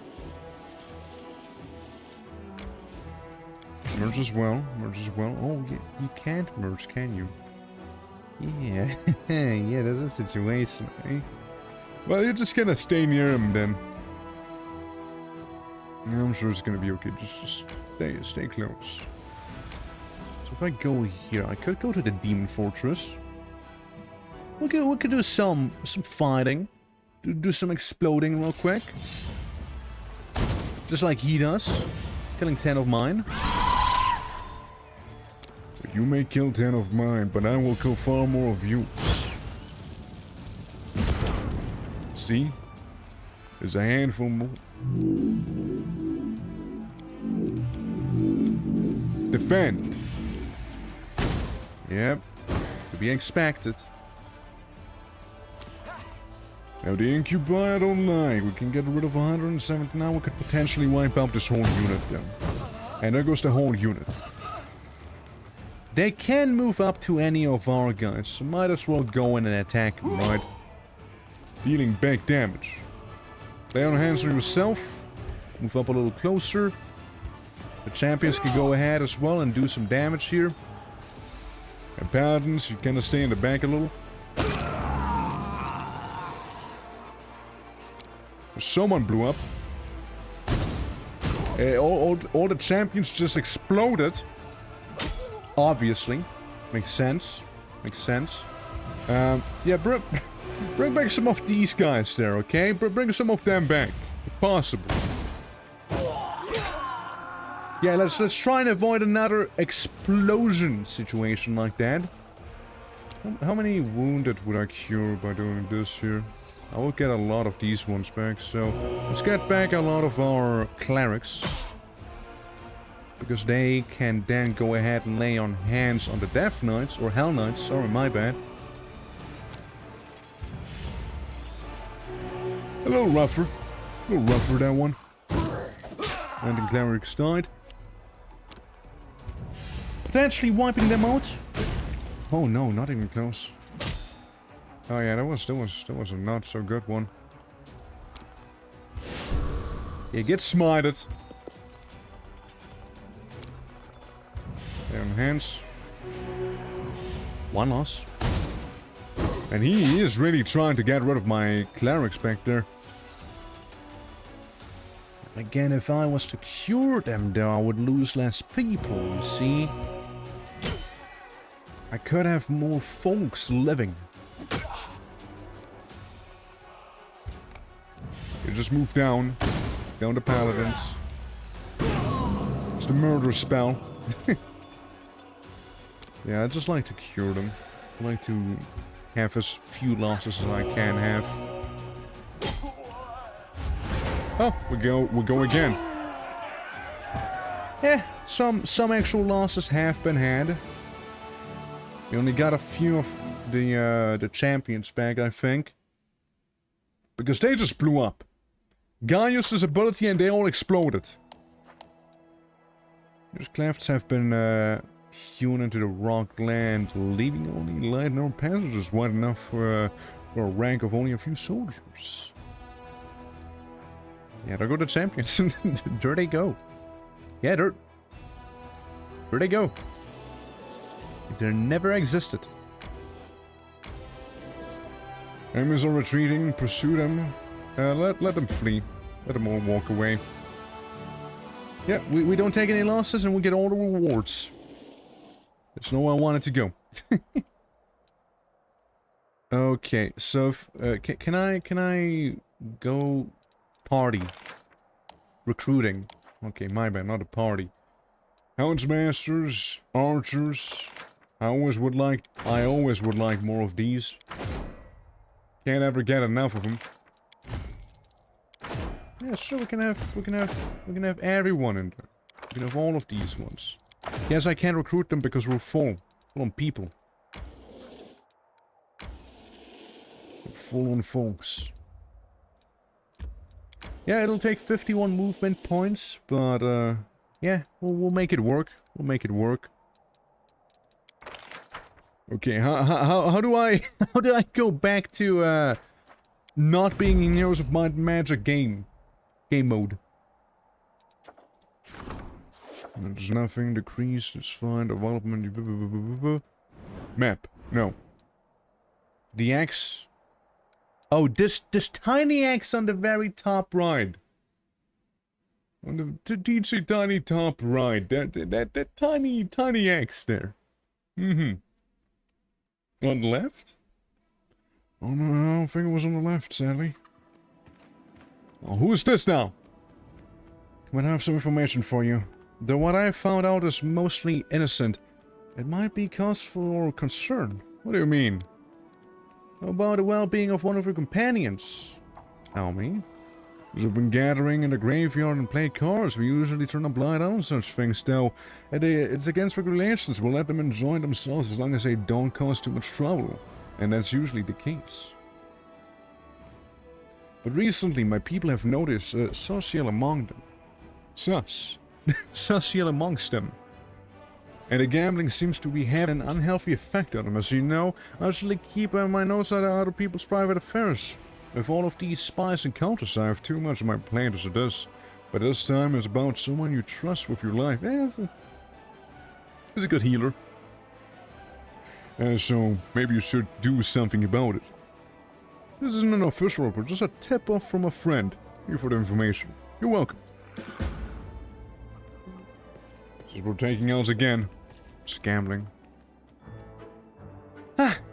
Speaker 2: Merge as well. Oh, you can't merge, can you? Yeah. Yeah, that's a situation, eh? Well, you're just gonna stay near him then. Yeah, I'm sure it's gonna be okay. Just stay close. So if I go here, I could go to the Demon Fortress. We could do some fighting. Do some exploding real quick. Just like he does. Killing 10 of mine. You may kill 10 of mine, but I will kill far more of you. See? There's a handful more. Defend. Yep. To be expected. Now the Incubi I don't like. We can get rid of 170 now. We could potentially wipe out this whole unit then. And there goes the whole unit. They can move up to any of our guys, so might as well go in and attack them, right? Dealing back damage. Lay on hands on yourself. Move up a little closer. The champions can go ahead as well and do some damage here. And paladins, you kind of stay in the back a little. Someone blew up. All the champions just exploded. Obviously. Makes sense. Yeah, bring back some of these guys there, okay? Bring some of them back, if possible. Yeah, let's try and avoid another explosion situation like that. How many wounded would I cure by doing this here? I will get a lot of these ones back, so let's get back a lot of our clerics. Because they can then go ahead and lay on hands on the Death Knights, or Hell Knights, sorry, my bad. A little rougher, that one. And the clerics died. Potentially wiping them out. Oh no, not even close. Oh yeah, that was a not so good one. Yeah, get smited. And hands. One loss. And he is really trying to get rid of my clerics back there. Again, if I was to cure them though, I would lose less people, you see. I could have more folks living. You just move down the paladins. It's the murder spell. Yeah, I just like to cure them. I like to have as few losses as I can have. Oh, we go again. Yeah, some actual losses have been had. We only got a few of the champions back, I think. Because they just blew up. Guy used his ability and they all exploded. These clefts have been hewn into the rock land, leaving only light and passages wide enough for a rank of only a few soldiers. Yeah, there go the champions. There they go. Yeah, there they go. They never existed. Enemies are retreating. Pursue them. Let them flee. Let them all walk away. Yeah, we don't take any losses and we get all the rewards. That's not where I wanted to go. Okay, so can I go party recruiting? Okay, my bad, not a party. Houndsmasters, archers, I always would like more of these. Can't ever get enough of them. Yeah, sure, we can have everyone in there. We can have all of these ones. Yes, I can't recruit them because we're full on people. Full on folks. Yeah, it'll take 51 movement points, but yeah, we'll make it work. We'll make it work. Okay, how do I go back to not being in Heroes of Might and Magic game mode? There's nothing decreased. It's fine. Development. Map. No. The X. Oh, this tiny X on the very top right. On the teensy tiny top right. That tiny X there. On the left? Oh no, I don't think it was on the left, sadly. Oh, who is this now? Come on, I have some information for you. Though what I found out is mostly innocent, it might be cause for concern. What do you mean? How about the well-being of one of your companions? Tell me. We've been gathering in the graveyard and play cards. We usually turn a blind eye on such things, though. It's against regulations. We'll let them enjoy themselves as long as they don't cause too much trouble. And that's usually the case. But recently, my people have noticed social among them. Social amongst them. And the gambling seems to be having an unhealthy effect on them. As you know, I usually keep my nose out of other people's private affairs. With all of these spies and counters, I have too much on my plate as it is. But this time it's about someone you trust with your life. He's a good healer. So maybe you should do something about it. This isn't an official report, just a tip-off from a friend. Here for the information. You're welcome. Since we're taking L's again. It's gambling.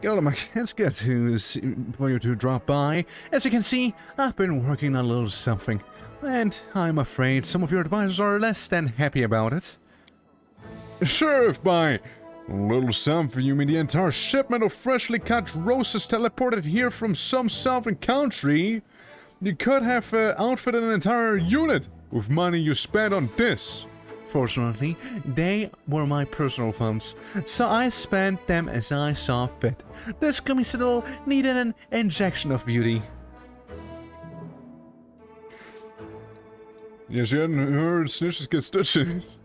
Speaker 2: Golem, it's good for you to drop by. As you can see, I've been working on a little something. And I'm afraid some of your advisors are less than happy about it. Sure, if by a little something you mean the entire shipment of freshly cut roses teleported here from some southern country, you could have outfitted an entire unit with money you spent on this. Fortunately, they were my personal funds, so I spent them as I saw fit. This gummy citadel needed an injection of beauty. Yes, you hadn't heard snitches get stitches.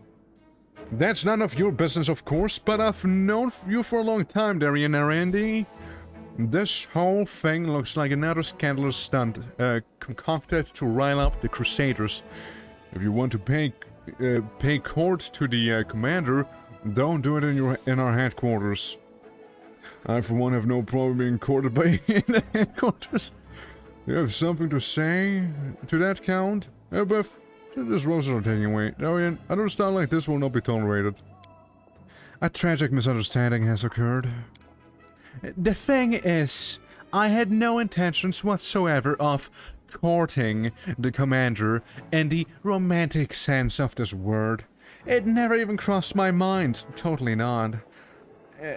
Speaker 2: That's none of your business, of course, but I've known you for a long time, Darian Randy. This whole thing looks like another scandalous stunt, concocted to rile up the Crusaders. If you want to pay court to the commander, don't do it in our headquarters. I, for one, have no problem being courted by in the headquarters. You have something to say to that, Count? Beth, this roses are taking away. Darian, another style like this will not be tolerated. A tragic misunderstanding has occurred.
Speaker 1: The thing is, I had no intentions whatsoever of courting the commander in the romantic sense of this word. It never even crossed my mind. Totally not.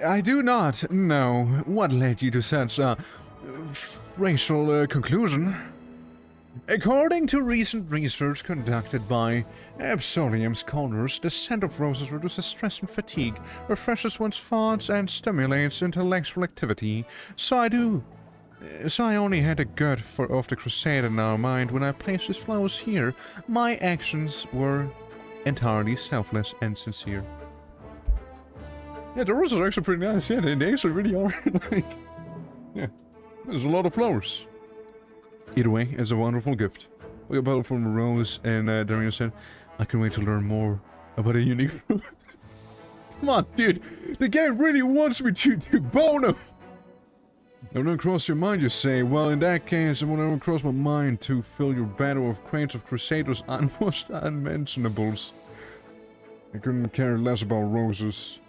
Speaker 1: I do not know what led you to such a racial conclusion. According to recent research conducted by Absolium's scholars, the scent of roses reduces stress and fatigue, refreshes one's thoughts, and stimulates intellectual activity. So I only had a gut of the crusade in our mind when I placed these flowers here. My actions were entirely selfless and sincere.
Speaker 2: Yeah, the roses are actually pretty nice. Yeah, they actually really are. Like, yeah, there's a lot of flowers.
Speaker 1: Either way, it's a wonderful gift.
Speaker 2: We got battle from Rose, and Darian said, I can wait to learn more about a unique fruit. Come on, dude. The game really wants me to bone him. It won't cross your mind, you say. Well, in that case, it won't cross my mind to fill your battle with crates of Crusaders almost unmentionables. I couldn't care less about roses.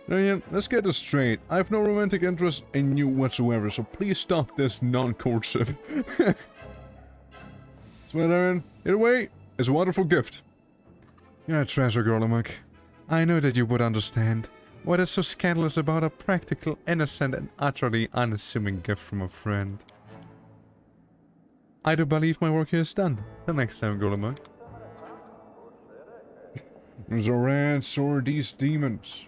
Speaker 2: Darian, let's get this straight. I have no romantic interest in you whatsoever, so please stop this non-courtship. So, Darian, either way, it's a wonderful gift.
Speaker 1: You're a treasure, Gorlamak. I know that you would understand.
Speaker 2: What is so scandalous about a practical, innocent, and utterly unassuming gift from a friend? I do believe my work here is done. Till next time, Golem.
Speaker 1: Zoran saw these demons.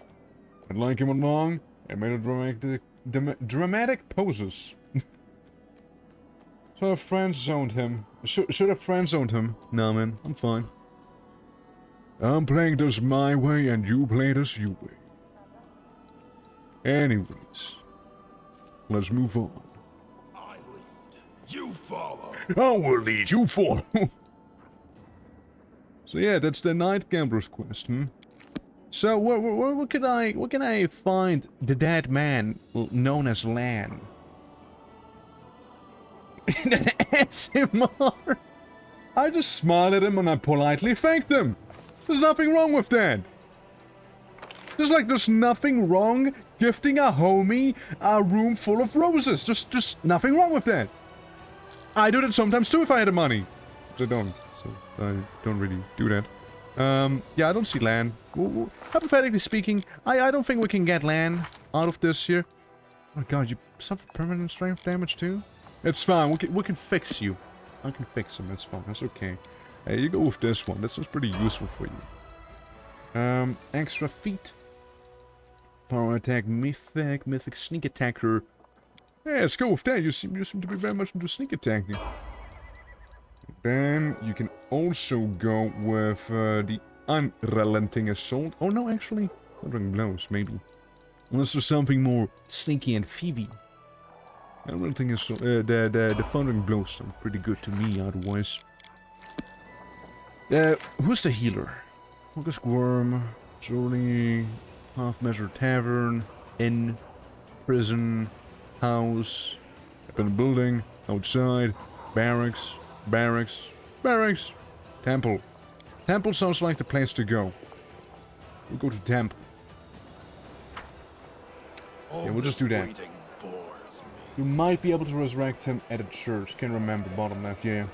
Speaker 1: I'd like him along and made a dramatic poses. So a friend zoned him. Should have friend zoned him. Nah, man, I'm fine. I'm playing this my way and you play this your way. Anyways, let's move on.
Speaker 6: I lead, you follow.
Speaker 1: I will lead, you follow. So yeah, that's the Night Gambler's quest, So what can I find the dead man known as Lan? SMR. I just smiled at him and I politely thanked him. There's nothing wrong with that. There's nothing wrong gifting a homie a room full of roses. Just nothing wrong with that. I do that sometimes too if I had the money. But I don't, so I don't really do that. Yeah, I don't see Lan. Hypothetically speaking, I don't think we can get Lan out of this here. Oh god, you suffer permanent strength damage too? It's fine, we can fix you. I can fix him, it's fine, that's okay. Hey, you go with this one, that sounds pretty useful for you. Extra feet. Power attack, mythic sneak attacker. Yeah, let's go with that, you seem to be very much into sneak attacking. Then you can also go with the unrelenting assault. Oh no, actually, thundering blows, maybe. Unless there's something more sneaky and thievy. Unrelenting assault, the thundering blows sound pretty good to me, otherwise. Who's the healer? Focus Worm, Journey, Half-Measure Tavern, Inn, Prison, House, up in the building, outside, Barracks, Temple. Temple sounds like the place to go. We'll go to Temple. Yeah, we'll just do that. You might be able to resurrect him at a church. Can't remember, bottom left, yeah.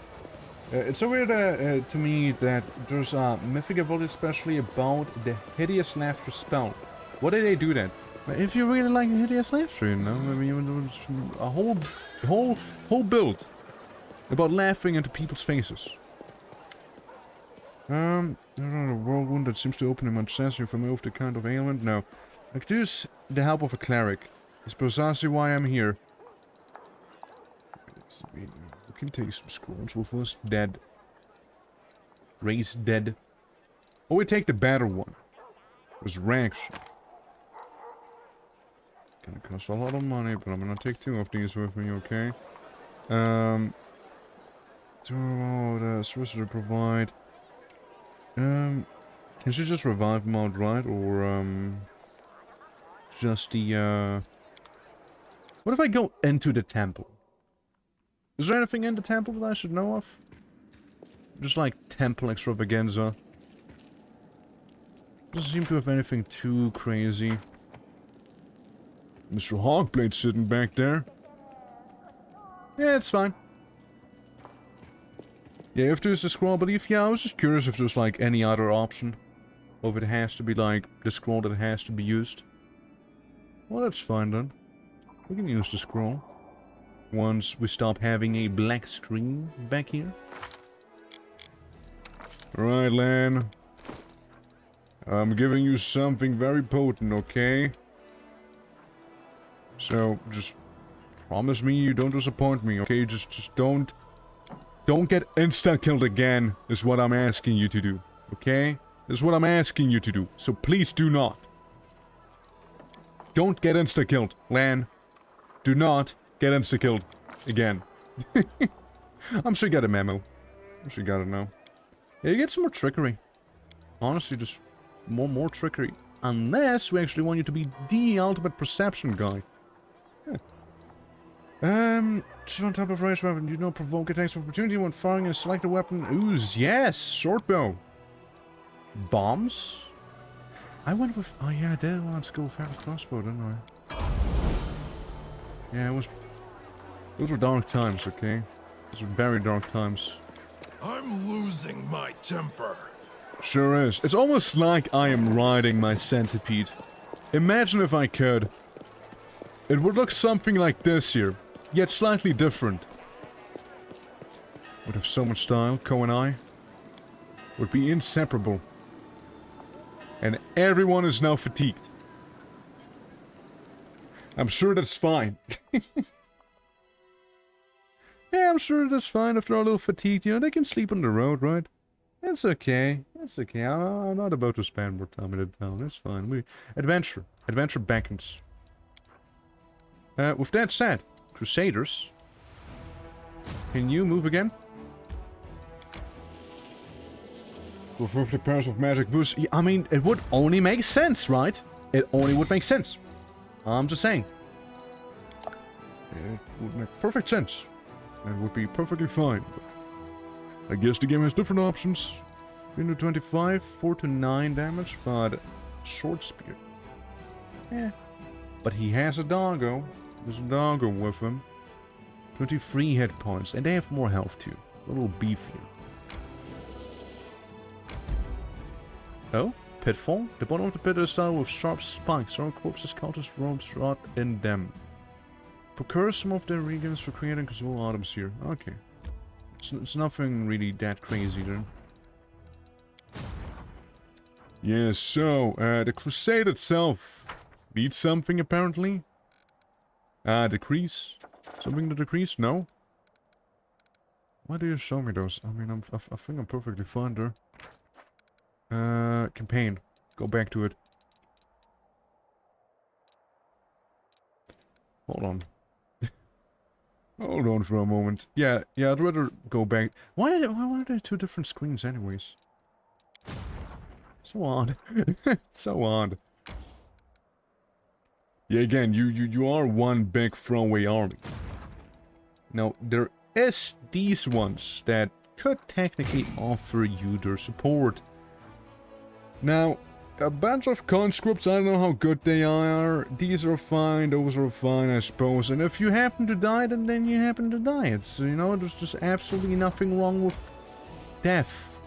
Speaker 1: It's so weird to me that there's a mythic ability especially about the hideous laughter spell. Why did they do that? If you really like hideous laughter, you know, I mean, a whole build about laughing into people's faces. I don't know, a whirlwind that seems to open him access if I move the kind of ailment. No. I could use the help of a cleric. It's precisely why I'm here. We can take some scrolls with us. Dead. Raise dead. Oh, we take the better one. Resurrection. Gonna cost a lot of money, but I'm gonna take 2 of these with me, okay? Solicitor provide. Can she just revive him outright, or just the what if I go into the temple? Is there anything in the temple that I should know of? Just like temple extravaganza. Doesn't seem to have anything too crazy. Mr. Hawkblade sitting back there. Yeah, it's fine. Yeah, if there's a scroll, I believe. Yeah, I was just curious if there's like any other option. Or if it has to be like the scroll that has to be used. Well, that's fine then. We can use the scroll. Once we stop having a black screen back here. Alright, Lan. I'm giving you something very potent, okay? So, just promise me you don't disappoint me, okay? Just don't get insta-killed again, is what I'm asking you to do, okay? This is what I'm asking you to do, so please do not. Don't get insta-killed, Lan. Do not get insta-killed again. I'm sure you got a memo. I'm sure you got it now. Yeah, you get some more trickery. Honestly, just more trickery. Unless we actually want you to be the ultimate perception guy. Just on top of race weapon, you know, provoke attacks of opportunity when firing a selected weapon. Ooze, yes! Short bow. Bombs? I went with... Oh yeah, I did want to go with a crossbow, didn't I? Yeah, it was... Those were dark times, okay? Those were very dark times.
Speaker 6: I'm losing my temper.
Speaker 1: Sure is. It's almost like I am riding my centipede. Imagine if I could. It would look something like this here, yet slightly different. Would have so much style, Ko and I. Would be inseparable. And everyone is now fatigued. I'm sure that's fine. Yeah, I'm sure that's fine if they're a little fatigued. You know, they can sleep on the road, right? It's okay. It's okay. I'm not about to spend more time in the town. It's fine. Adventure. Adventure beckons. With that said, Crusaders. Can you move again? With the pairs of magic boots. Yeah, I mean, it would only make sense, right? It only would make sense. I'm just saying. It would make perfect sense. And it would be perfectly fine. But I guess the game has different options. 3 to 25, 4 to 9 damage, but short spear. Yeah. But he has a doggo. There's a doggo with him. 23 hit points, and they have more health too. A little beefier. Oh, pitfall. The bottom of the pit is style with sharp spikes. Our corpses counters ropes rot in them. Procure some of their regens for creating casual items here. Okay. It's nothing really that crazy then. Yeah, so, the crusade itself needs something apparently. Decrease? Something to decrease? No? Why do you show me those? I mean, I think I'm perfectly fine there. Campaign. Go back to it. Hold on. Hold on for a moment. Yeah, I'd rather go back. Why are there two different screens anyways? So odd. So odd. Yeah, again, you are one big throwaway army. Now, there is these ones that could technically offer you their support. Now, a bunch of conscripts, I don't know how good they are. These are fine, those are fine, I suppose. And if you happen to die, then you happen to die. It's, you know, there's just absolutely nothing wrong with death.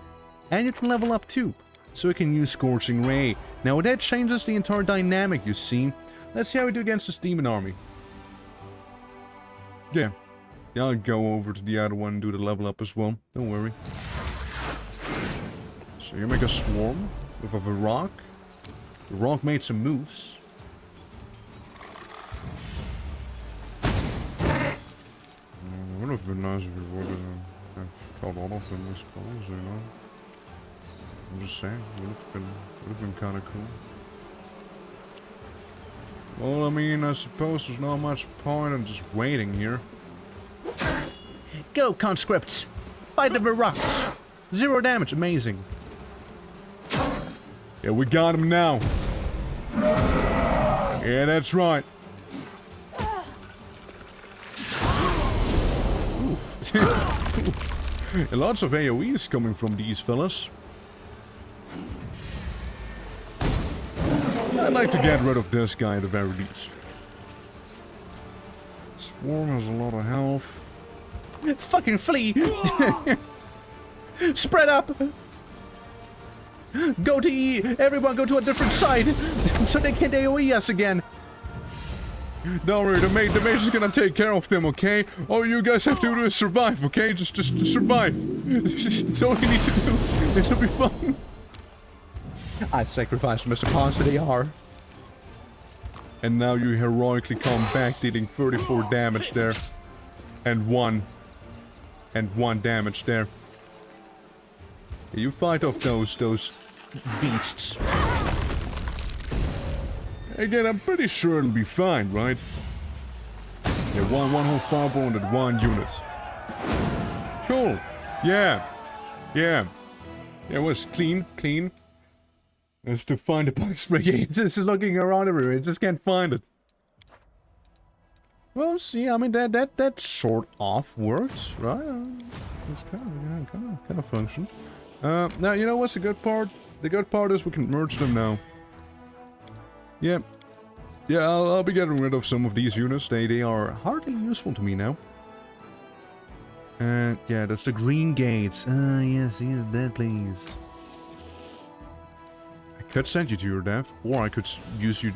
Speaker 1: And you can level up too. So you can use Scorching Ray. Now, that changes the entire dynamic, you see. Let's see how we do against this demon army. Yeah. Yeah, I'll go over to the other one and do the level up as well. Don't worry. So you make a swarm with a Varrock. The Varrock made some moves. It would have been nice if you would have caught all of them, I suppose, you know. I'm just saying, it would have been kind of cool. Well, I mean, I suppose there's not much point in just waiting here. Go, conscripts! Fight the Varrocks! 0 damage, amazing. Yeah, we got him now. Yeah, that's right. Lots of AoEs coming from these fellas. I'd like to get rid of this guy at the very least. Swarm has a lot of health. Fucking flee! Spread up! Go to E! Everyone go to a different side! So they can't AoE us again! Don't worry, the mage is gonna take care of them, okay? All you guys have to do is survive, okay? Just survive. That's all you need to do. It'll be fun. I sacrificed Mr. Pons to the AR. And now you heroically come back, dealing 34 damage there. And 1 damage there. You fight off those beasts. Again, I'm pretty sure it'll be fine, right? Yeah, one whole fireball and that 1 unit. Cool. Yeah. It was clean. It's to find the bug spray. It's just looking around everywhere. You just can't find it. Well, see, I mean that sort of works, right? It's kind of function. Now you know what's the good part? The good part is we can merge them now. Yeah, I'll be getting rid of some of these units. They are hardly useful to me now. And yeah, that's the green gates. Yes, that please. I could send you to your death, or I could use you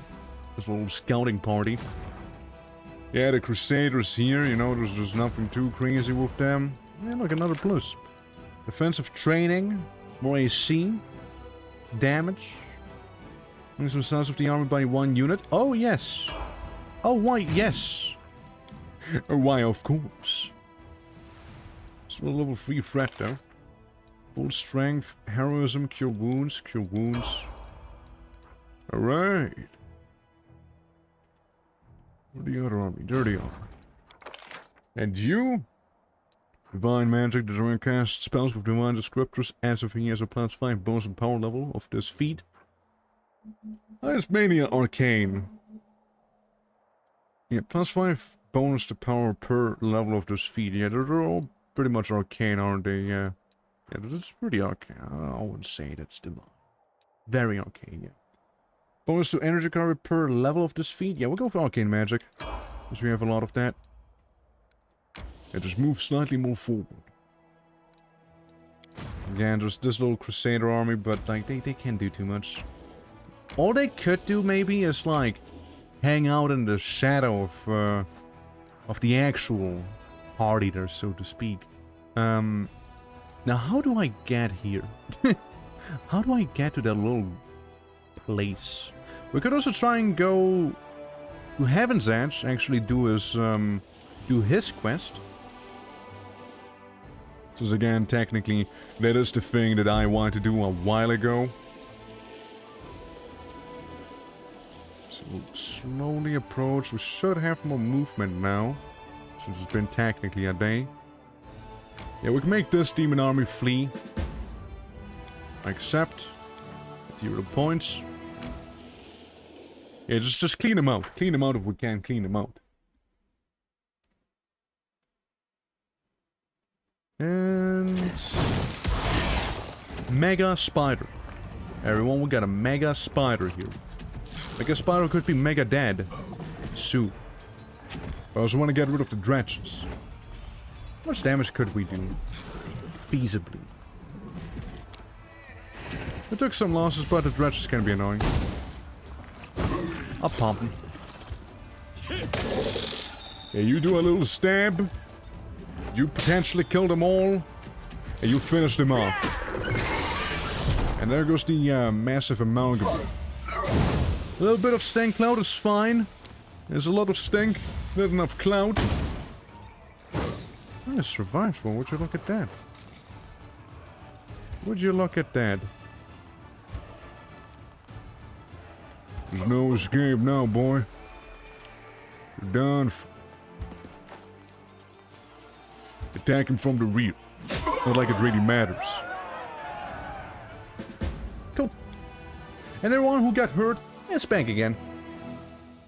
Speaker 1: This little scouting party. Yeah, the Crusaders here, you know, there's nothing too crazy with them. Yeah, look, another plus. Defensive training, more AC, damage. Increase the size of the army by 1 unit. Oh, yes. Oh, why, yes. Why, of course. Still a level 3 threat, though. Full strength, heroism, cure wounds, cure wounds. Alright. Where's the other army? There they are. And you? Divine magic. The druid casts spells with divine descriptors as if he has a +5 bonus and power level of this feat. It's mainly an arcane. Yeah, +5 bonus to power per level of this feat. Yeah, they're all pretty much arcane, aren't they? Yeah. Yeah, that's pretty arcane. I wouldn't say that's divine. Very arcane, yeah. Bonus to energy recovery per level of this feat. Yeah, we'll go for arcane magic. Because we have a lot of that. Yeah, just move slightly more forward. Again, there's this little Crusader army, but like they can't do too much. All they could do maybe is like hang out in the shadow of the actual party there, so to speak. Now how do I get here? How do I get to that little place? We could also try and go to Heaven's Edge, actually do his quest. Because again, technically, that is the thing that I wanted to do a while ago. So we'll slowly approach. We should have more movement now, since it's been technically a day. Yeah, we can make this demon army flee. Accept. 0 points. Yeah, just clean them out. Clean them out if we can clean them out. And Mega Spider. Everyone, we got a Mega Spider here. Mega Spider could be mega dead soon. I also want to get rid of the dredges. How much damage could we do? Feasibly. We took some losses, but the dredges can be annoying. I'll pump them. Yeah, you do a little stab. You potentially kill them all. And you finish them off. And there goes the massive amalgam. A little bit of stank cloud is fine. There's a lot of stank, not enough cloud. I survived one. Would you look at that? Would you look at that? There's no escape now, boy. You're done. Attack him from the rear. Not like it really matters. Cool. And everyone who got hurt, it's back again.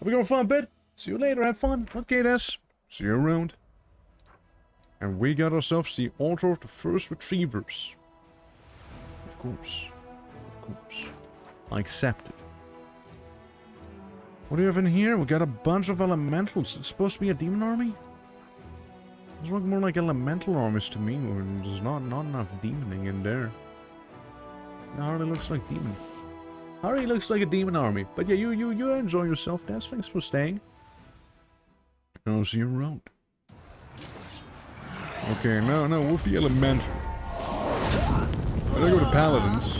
Speaker 1: Are we going for a bit? See you later, have fun. Okay, Des. See you around. And we got ourselves the Altar of the First Retrievers. Of course. Of course. I accept it. What do you have in here? We got a bunch of elementals. It's supposed to be a demon army? Those look more like elemental armies to me. There's not enough demoning in there. It hardly looks like demon. Hardly looks like a demon army. But yeah, you enjoy yourself, Des. Thanks for staying. I'll see you around. Okay, now with the elemental. I don't go to paladins.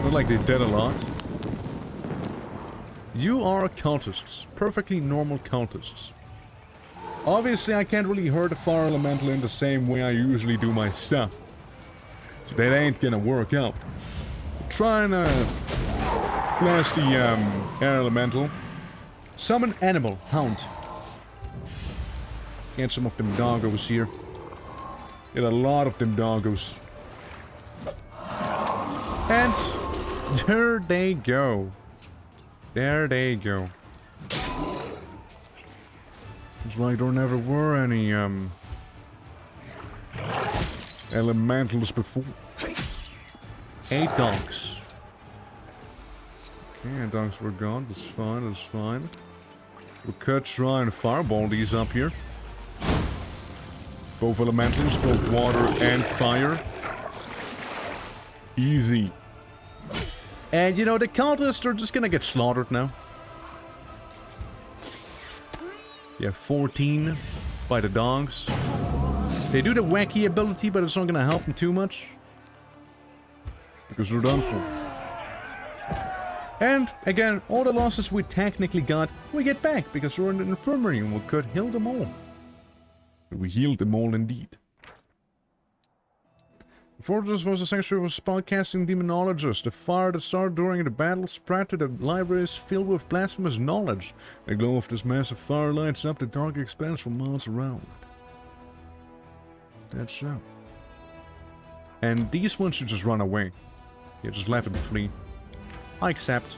Speaker 1: Not like they did a lot. You are cultists. Perfectly normal cultists. Obviously, I can't really hurt a fire elemental in the same way I usually do my stuff. So that ain't gonna work out. Try and blast the air elemental. Summon animal. Hound. Get some of them doggos here. Get a lot of them doggos. And there they go. There they go. It's like there never were any elementals before. 8 dogs. Okay, dogs were gone. That's fine, that's fine. We could try and fireball these up here. Both elementals, both water and fire. Easy. And you know, the cultists are just gonna get slaughtered now. Yeah, 14 by the dogs. They do the wacky ability, but it's not gonna help them too much. Because we're done for. And, again, all the losses we technically got, we get back, because we're in the infirmary and we could heal them all. We healed them all indeed. The fortress was a sanctuary of spellcasting demonologists. The fire that started during the battle spread to the libraries filled with blasphemous knowledge. The glow of this massive fire lights up the dark expanse for miles around. That's so. And these ones should just run away. Yeah, just let them flee. I accept.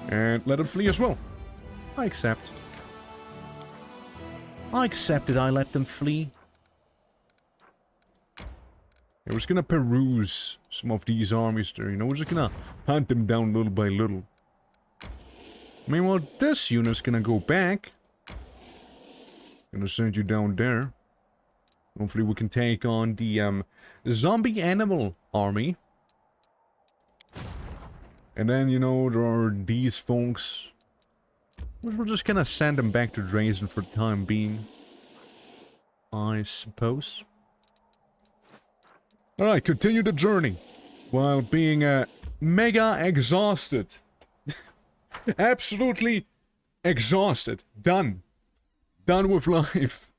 Speaker 1: And let them flee as well. I accept. I accept that I let them flee. Yeah, we're just gonna peruse some of these armies there, you know, we're just gonna hunt them down little by little. Meanwhile, this unit's gonna go back. Gonna send you down there. Hopefully we can take on the zombie animal army. And then, you know, there are these folks. We're just gonna send them back to Dresden for the time being, I suppose. Alright, continue the journey. While being mega exhausted. Absolutely exhausted. Done. Done with life.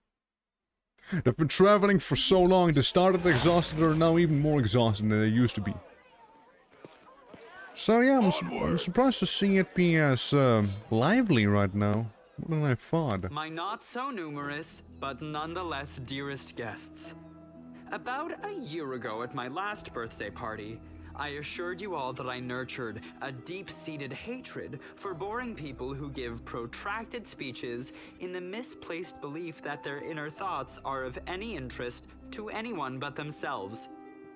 Speaker 1: They've been traveling for so long, they started exhausted, they're now even more exhausted than they used to be. So yeah, I'm surprised to see it be as lively right now. More than I thought.
Speaker 3: My not so numerous, but nonetheless dearest guests. About a year ago at my last birthday party, I assured you all that I nurtured a deep-seated hatred for boring people who give protracted speeches in the misplaced belief that their inner thoughts are of any interest to anyone but themselves.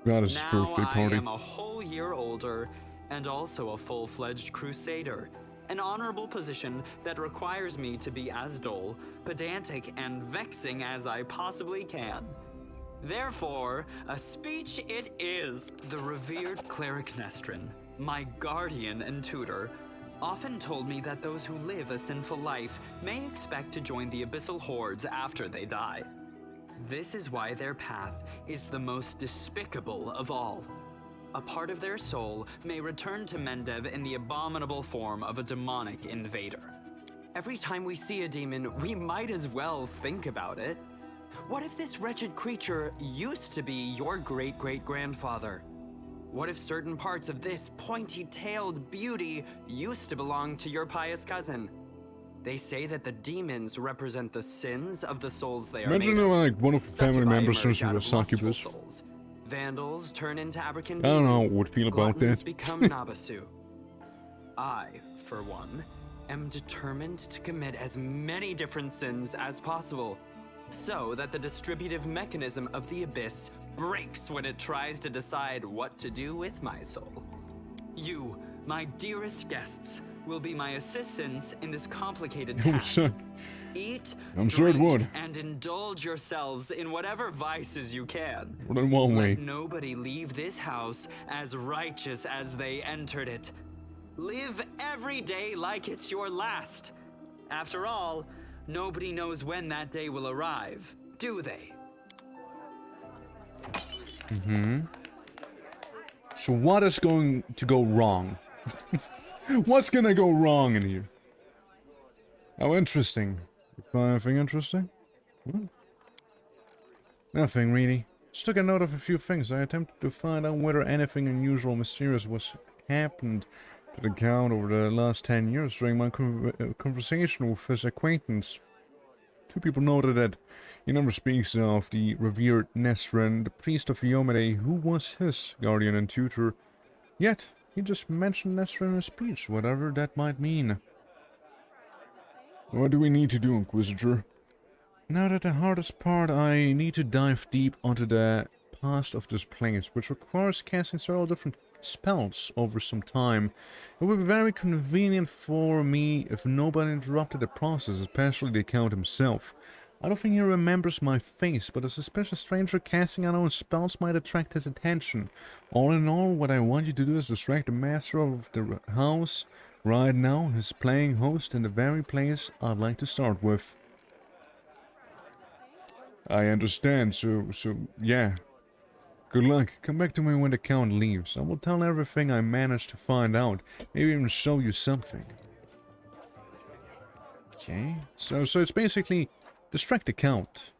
Speaker 1: God, it's his birthday party.
Speaker 3: I am a whole year older and also a full-fledged crusader, an honorable position that requires me to be as dull, pedantic, and vexing as I possibly can. Therefore, a speech it is. The revered cleric Nestrin, my guardian and tutor, often told me that those who live a sinful life may expect to join the abyssal hordes after they die. This is why their path is the most despicable of all. A part of their soul may return to Mendev in the abominable form of a demonic invader. Every time we see a demon, we might as well think about it. What if this wretched creature used to be your great-great-grandfather? What if certain parts of this pointy-tailed beauty used to belong to your pious cousin? They say that the demons represent the sins of the souls they are made of.
Speaker 1: Imagine like one of the family members turns into a succubus.
Speaker 3: Vandals turn into Abercrombie.
Speaker 1: I don't know what would feel about that.
Speaker 3: Become Nabasu. I, for one, am determined to commit as many different sins as possible, so that the distributive mechanism of the abyss breaks when it tries to decide what to do with my soul. You, my dearest guests, will be my assistants in this complicated task. Eat, drink, and indulge yourselves in whatever vices you can. Let nobody leave this house as righteous as they entered it. Live every day like it's your last. After all, nobody knows when that day will arrive, do they?
Speaker 1: So what is going to go wrong? What's gonna go wrong in here? How interesting. You find anything interesting? Nothing really. Just took a note of a few things. I attempted to find out whether anything unusual or mysterious was happened to the Count over the last 10 years during my conversation with his acquaintance. Two people noted that he never speaks of the revered Nestrin, the priest of Iomade, who was his guardian and tutor. Yet, he just mentioned Nestrin in his speech, whatever that might mean. What do we need to do, Inquisitor? Now that the hardest part, I need to dive deep onto the past of this place, which requires casting several different spells over some time. It would be very convenient for me if nobody interrupted the process, especially the Count himself. I don't think he remembers my face, but a suspicious stranger casting unknown spells might attract his attention. All in all, what I want you to do is distract the master of the house
Speaker 2: right now is playing host in the very place I'd like to start with. I understand, so yeah. Good luck. Come back to me when the count leaves. I will tell everything I managed to find out. Maybe even show you something. Okay, so it's basically distract the count.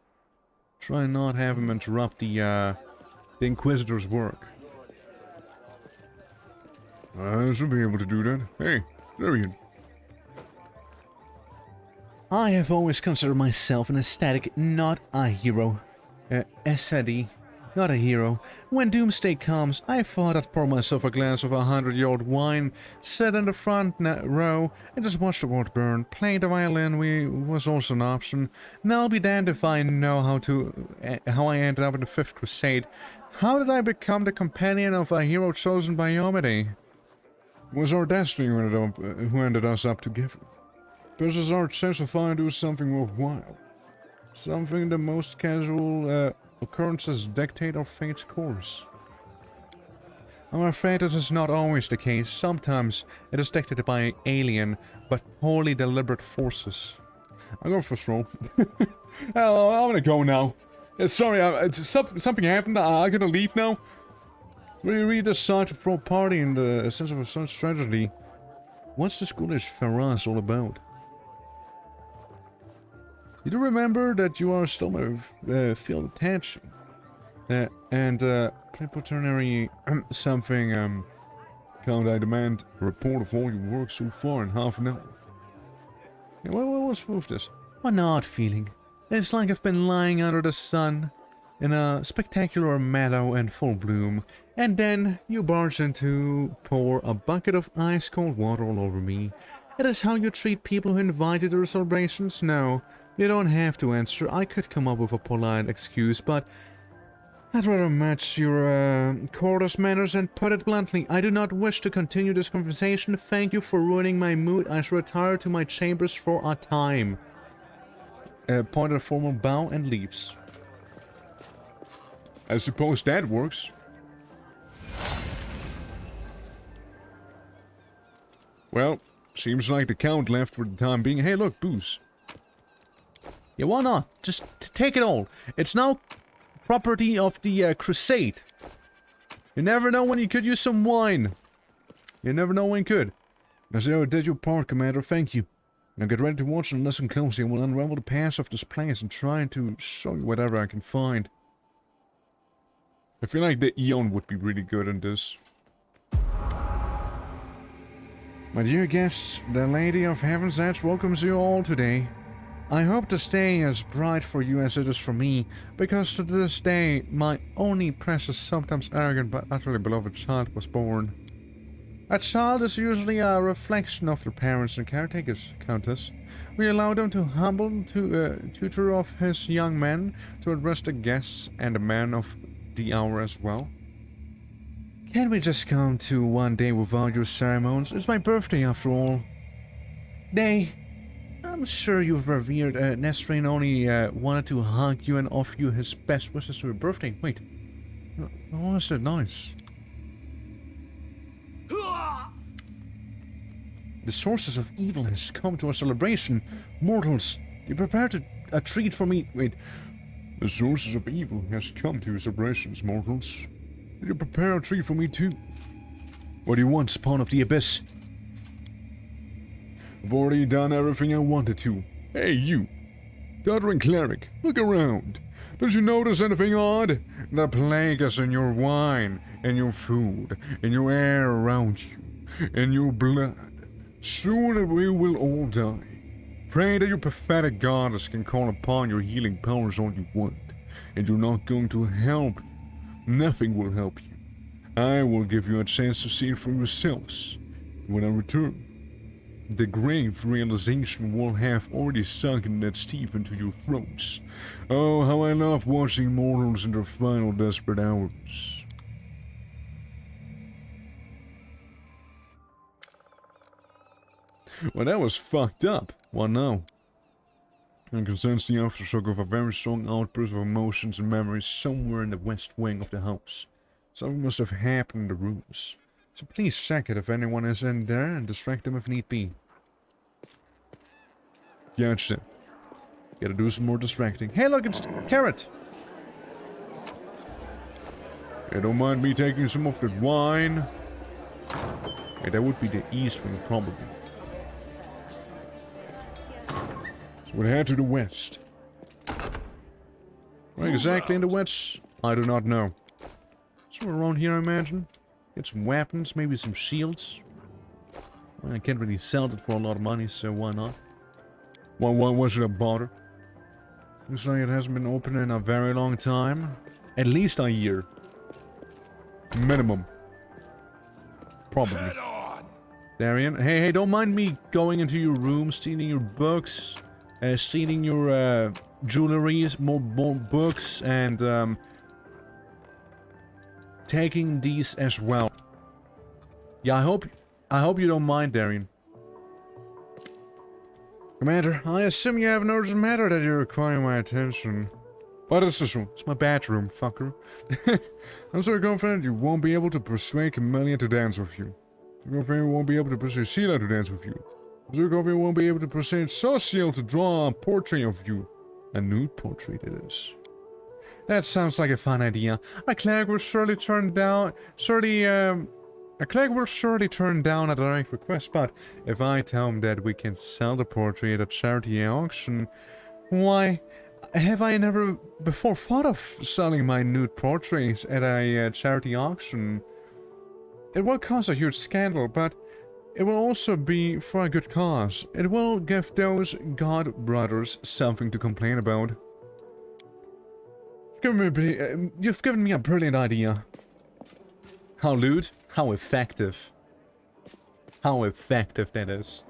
Speaker 2: Try and not have him interrupt the Inquisitor's work. I should be able to do that. Hey, there you.
Speaker 1: I have always considered myself an aesthetic, not a hero. Aesthete, not a hero. When doomsday comes, I thought I'd pour myself a glass of 100-year-old wine, sit in the front row, and just watch the world burn. Playing the violin was also an option. Now I'll be damned if I know how I ended up in the Fifth Crusade. How did I become the companion of a hero chosen by Yomade?
Speaker 2: It was our destiny who ended us up together. This is our chance to find do something worthwhile. Something the most casual occurrences dictate our fate's course.
Speaker 1: I'm afraid this is not always the case. Sometimes it is dictated by alien, but wholly deliberate forces.
Speaker 2: I'll go for stroll. Hello, I'm gonna go now. Sorry, something happened. I gotta leave now.
Speaker 1: We read the site for a party in the sense of such tragedy. What's this ghoulish Faraz all about? You do remember that you are still my field attached. And plenipotentiary
Speaker 2: something, can't I demand a report of all your work so far in half an hour?
Speaker 1: Yeah, what's with this? An odd feeling. It's like I've been lying under the sun in a spectacular meadow in full bloom, and then you barge in to pour a bucket of ice-cold water all over me. It is how you treat people who invite you to your celebrations? No, you don't have to answer. I could come up with a polite excuse, but I'd rather match your courteous manners and put it bluntly. I do not wish to continue this conversation. Thank you for ruining my mood. I shall retire to my chambers for a time. Point a formal bow and leaves.
Speaker 2: I suppose that works. Well, seems like the count left for the time being. Hey, look, booze.
Speaker 1: Yeah, why not? Just take it all. It's now property of the Crusade. You never know when you could use some wine. You never know when you could.
Speaker 2: As you did your part, Commander, thank you. Now get ready to watch and listen closely. I will unravel the past of this place and try to show you whatever I can find. I feel like the Eon would be really good in this.
Speaker 1: My dear guests, the Lady of Heaven's Edge welcomes you all today. I hope this day is bright for you as it is for me, because to this day, my only precious, sometimes arrogant but utterly beloved child was born. A child is usually a reflection of their parents and caretakers, Countess. We allow them to humble tutor of his young men, to address the guests and the men of the hour as well. Can't we just come to one day without your ceremonies? It's my birthday after all. Nay, I'm sure you've revered Nesrine only wanted to hug you and offer you his best wishes to your birthday. Wait, oh, is that nice? The sources of evil has come to our celebration. Mortals, you prepared a treat for me. Wait.
Speaker 2: The sources of evil has come to your celebrations, mortals. Did you prepare a treat for me too?
Speaker 1: What do you want, spawn of the abyss?
Speaker 2: I've already done everything I wanted to. Hey, you! Doddering cleric, look around. Don't you notice anything odd? The plague is in your wine, in your food, in your air around you, in your blood. Soon we will all die. Pray that your pathetic goddess can call upon your healing powers all you want, and you're not going to help. Nothing will help you. I will give you a chance to see it for yourselves. When I return, the grave realization will have already sunken its teeth into your throats. Oh, how I love watching mortals in their final desperate hours.
Speaker 1: Well, that was fucked up. What now?
Speaker 2: I can sense the aftershock of a very strong outburst of emotions and memories somewhere in the west wing of the house. Something must have happened in the rooms. So please check it if anyone is in there and distract them if need be. Gotcha. Gotta do some more distracting. Hey, look, it's Carrot! Yeah, don't mind me taking some of that wine. Yeah, that would be the east wing, probably. So we'll head to the west. Where exactly in the west? I do not know. Somewhere around here, I imagine. Get some weapons, maybe some shields. Well, I can't really sell it for a lot of money, so why not? Why should I bother? Looks like it hasn't been open in a very long time. At least a year. Minimum. Probably. Darian, hey, don't mind me going into your room, stealing your books, stealing your jewelry, more books, and taking these as well. Yeah, I hope you don't mind, Darian. Commander, I assume you have an urgent matter that you require my attention. What is this room? It's my bathroom, fucker. I'm so confident you won't be able to persuade Camellia to dance with you. I'm confident you won't be able to persuade Sheila to dance with you. I'm so confident you won't be able to persuade Sociel to draw a portrait of you. A nude portrait, it is. That sounds like a fun idea. A cleric will surely turn down... A cleric will surely turn down a direct request, but if I tell him that we can sell the portrait at a charity auction, why, have I never before thought of selling my nude portraits at a charity auction? It will cause a huge scandal, but it will also be for a good cause. It will give those god brothers something to complain about. You've given me a brilliant idea. How lewd? How effective. How effective that is.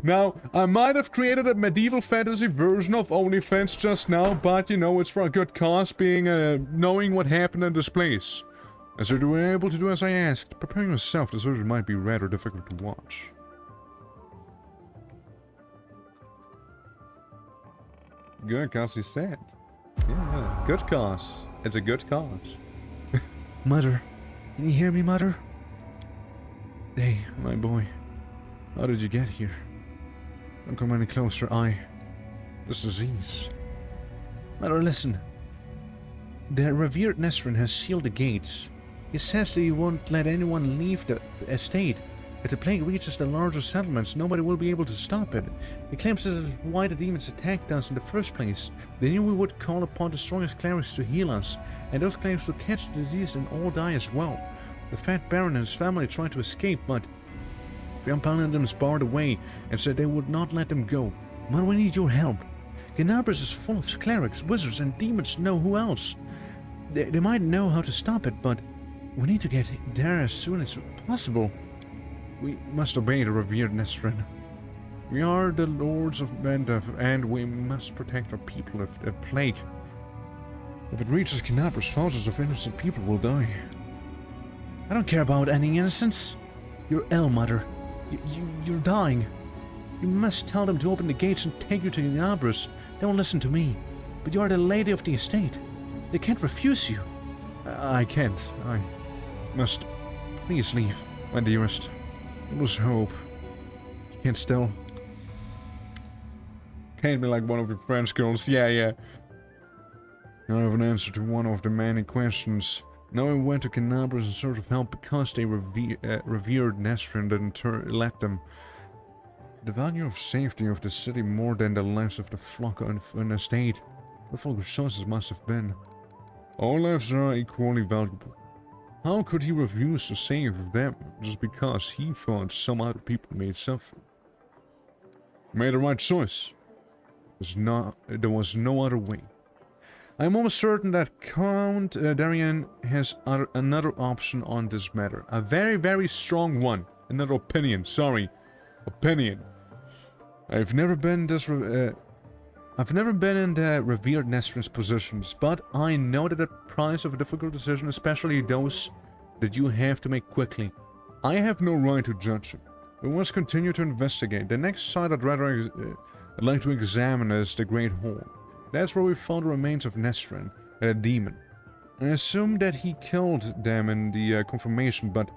Speaker 2: Now, I might have created a medieval fantasy version of OnlyFans just now, but you know, it's for a good cause, being knowing what happened in this place. As you were able to do as I asked, preparing yourself, this version might be rather difficult to watch. Good cause, he said. Yeah, good cause. It's a good cause. Mother. Can you hear me, Mother? Hey, my boy. How did you get here? Don't come any closer, this disease. Mother, listen. The revered Nesrin has sealed the gates. He says that he won't let anyone leave the estate. If the plague reaches the larger settlements, nobody will be able to stop it. He claims this is why the demons attacked us in the first place. They knew we would call upon the strongest clerics to heal us, and those clerics would catch the disease and all die as well. The Fat Baron and his family tried to escape, but Grand Paladins barred the way and said they would not let them go. Man, we need your help. Genabris is full of clerics, wizards, and demons know who else. They might know how to stop it, but we need to get there as soon as possible. We must obey the revered Nesrin. We are the lords of Mendev, and we must protect our people if a plague. If it reaches Genabris, thousands of innocent people will die. I don't care about any innocence. You're ill, Mother. You're dying. You must tell them to open the gates and take you to Genabris. They won't listen to me. But you are the lady of the estate. They can't refuse you. I can't. I must. Please leave, my dearest. It was hope. You can't still. Can't be like one of your French girls. Yeah. I have an answer to one of the many questions. Now I went to Genabris in search of help because they revered Nesrin didn't let them. The value of safety of the city more than the lives of the flock on an estate. The folk of choices must have been. All lives are equally valuable. How could he refuse to save them just because he thought some other people may suffer? He made the right choice. There was no other way. I am almost certain that Count Darian has another option on this matter. A very, very strong one. Another opinion. Sorry. Opinion. I've never been in the revered Nesrin's positions, but I know that the price of a difficult decision, especially those that you have to make quickly. I have no right to judge him. We must continue to investigate. The next site I'd like to examine is the Great Hall. That's where we found the remains of Nesrin, a demon. I assume that he killed them in the confirmation, but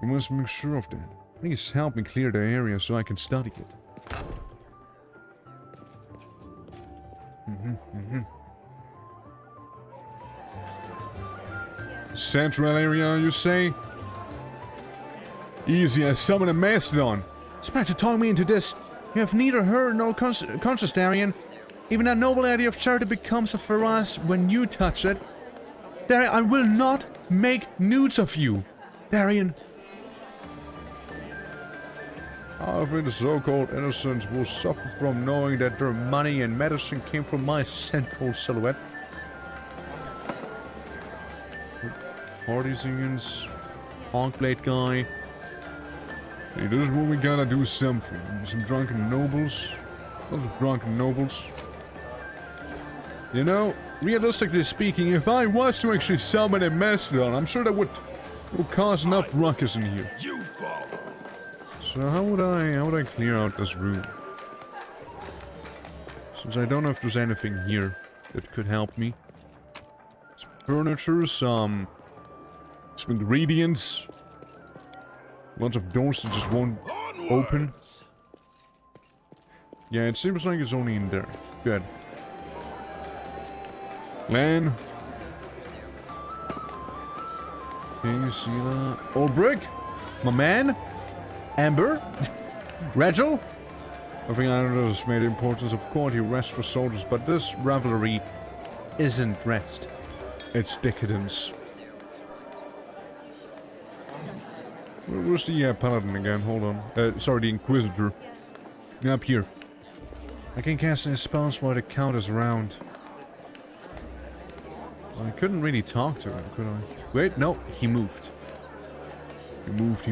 Speaker 2: we must make sure of that. Please help me clear the area so I can study it. Central area, you say? Easy, I summon a mastodon. Expect to talk me into this. You have neither heard nor conscious, Darian. Even that noble idea of charity becomes a farce when you touch it. Darian, I will not make nudes of you. Darian. I think the so-called innocents will suffer from knowing that their money and medicine came from my sinful silhouette. Party singers, honk blade guy. Hey, this is what we gotta do something. Some drunken nobles. Lots of drunken nobles. You know, realistically speaking, if I was to actually summon a mastodon, I'm sure that would cause enough ruckus in here. So how would I clear out this room? Since I don't know if there's anything here that could help me. Some furniture, some ingredients. Lots of doors that just won't open. Yeah, it seems like it's only in there. Good. Lan. Okay, Sheila. Ulbrich. My man. Amber. Rachel. I think I underestimated the importance of quality rest for soldiers, but this revelry isn't rest. It's decadence. Where's the paladin again? Hold on. Sorry, the Inquisitor. Up here. I can cast any spells while the count is around. Well, I couldn't really talk to him, could I? Wait, no, he moved. He moved.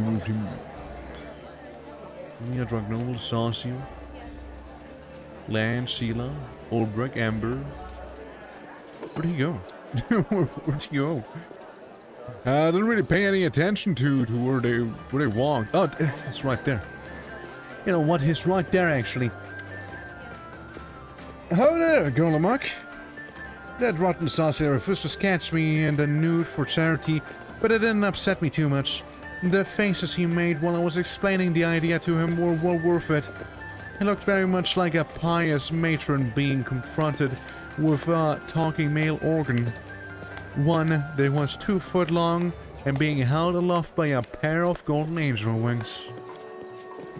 Speaker 2: Yeah, drunk noble, Saucio. Lan, Sheila, Ulbrich, Amber. Where'd he go? Where'd he go? I didn't really pay any attention to where they walked. Oh, it's right there. You know what? He's right there, actually. Oh, there, girl amok. That rotten saucy refused to catch me in the nude for charity, but it didn't upset me too much. The faces he made while I was explaining the idea to him were well worth it. He looked very much like a pious matron being confronted with a talking male organ. One that was 2 foot long and being held aloft by a pair of golden angel wings.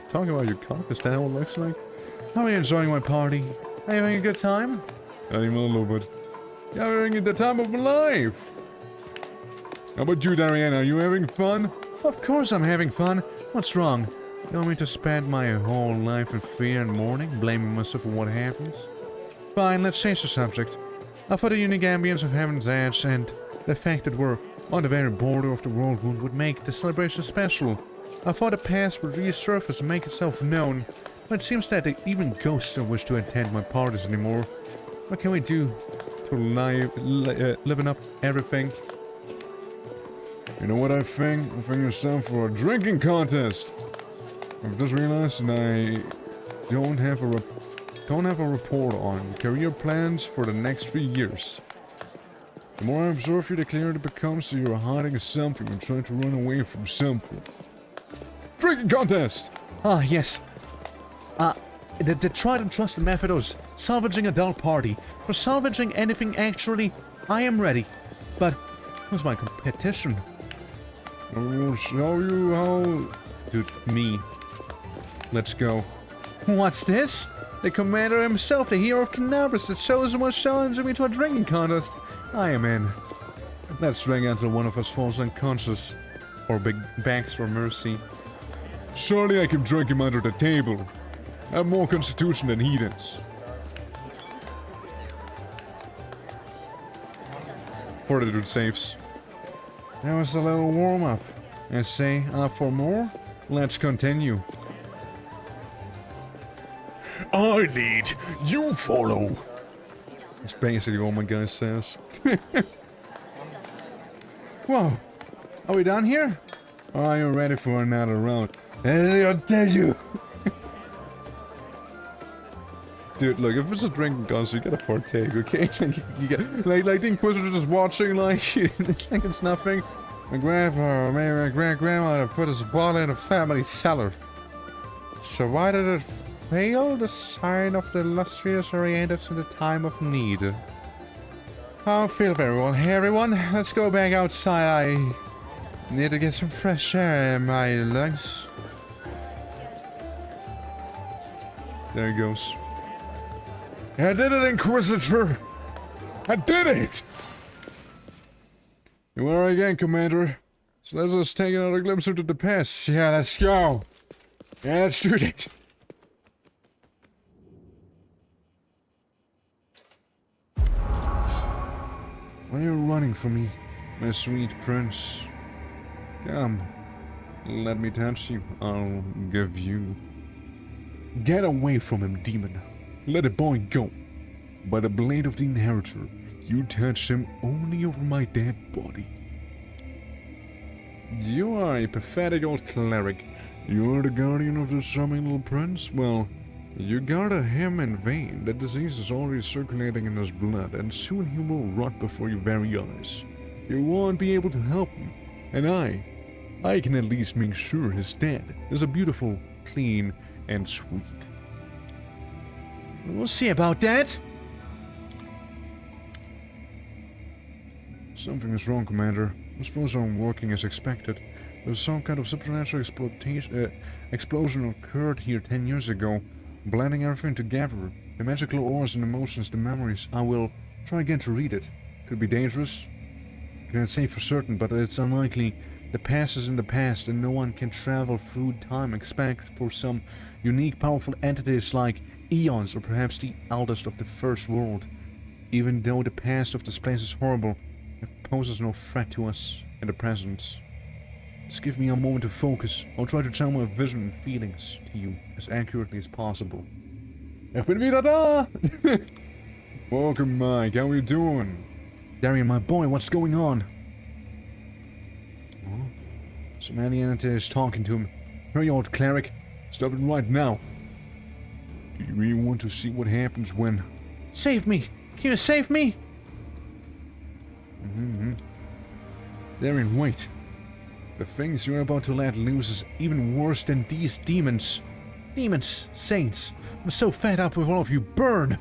Speaker 2: Talk about your cock, is that what it looks like? How are you enjoying my party? Are you having a good time? Not even a little bit. You're having the time of my life! How about you, Darian? Are you having fun? Of course I'm having fun. What's wrong? You want me to spend my whole life in fear and mourning, blaming myself for what happens? Fine, let's change the subject. I thought the unique ambience of Heaven's Edge and the fact that we're on the very border of the world would make the celebration special. I thought the past would resurface and make itself known, but it seems that even ghosts don't wish to attend my parties anymore. What can we do to liven up everything? You know what I think? I think it's time for a drinking contest. I've just realized that I don't have a report on career plans for the next 3 years. The more I observe you, the clearer it becomes that you're hiding something and trying to run away from something. Drinking contest! Ah, yes. The tried and trusted method of salvaging a dull party. For salvaging anything, actually, I am ready. But who's my competition? I will show you how... Dude, me. Let's go. What's this? The commander himself, the hero of Canabras, the chosen one challenging me to a drinking contest. I am in. Let's drink until one of us falls unconscious. Or begs for mercy. Surely I can drink him under the table. I have more constitution than he does. Fortitude saves. That was a little warm-up. I say, up for more? Let's continue. I lead, you follow. That's basically all my guy says. Whoa, are we done here? Are you ready for another round? I'll tell you.
Speaker 1: Dude, look, if it's a drinking contest, you gotta partake, okay? you get, like the Inquisitor just watching, like, like it's nothing. My grandpa, maybe my great-grandmother put his bottle in a family cellar. So why did it fail? The sign of the illustrious Orientis in the time of need. How feel everyone? Hey everyone, let's go back outside. I need to get some fresh air in my lungs. There he goes. I did it, Inquisitor! I did it! You are again, Commander. So let us take another glimpse into the past. Yeah, let's go. Yeah, let's do it. Why are you running from me, my sweet prince? Come, let me touch you. I'll give you. Get away from him, demon. Let the boy go. By the blade of the Inheritor, you touched him only over my dead body. You are a pathetic old cleric. You're the guardian of the charming little prince? Well, you guarded him in vain. The disease is already circulating in his blood, and soon he will rot before your very eyes. You won't be able to help him, and I can at least make sure his death is a beautiful, clean, and sweet. We'll see about that. Something is wrong, Commander. I suppose I'm working as expected. There's some kind of supernatural explosion occurred here 10 years ago, blending everything together. The magical auras and emotions, the memories. I will try again to read it. Could be dangerous. Can't say for certain, but it's unlikely. The past is in the past, and no one can travel through time except for some unique, powerful entities like eons, or perhaps the eldest of the First World. Even though the past of this place is horrible, it poses no threat to us in the present. Just give me a moment to focus. I'll try to channel my vision and feelings to you as accurately as possible. Ich bin wieder da! Welcome, Mike. How are you doing? Darian, my boy, what's going on? Oh, some alien is talking to him. Hurry, old cleric. Stop it right now. Do you really want to see what happens when... Save me! Can you save me? Darian, wait. The things you're about to let loose is even worse than these demons. Demons, saints, I'm so fed up with all of you. Burn!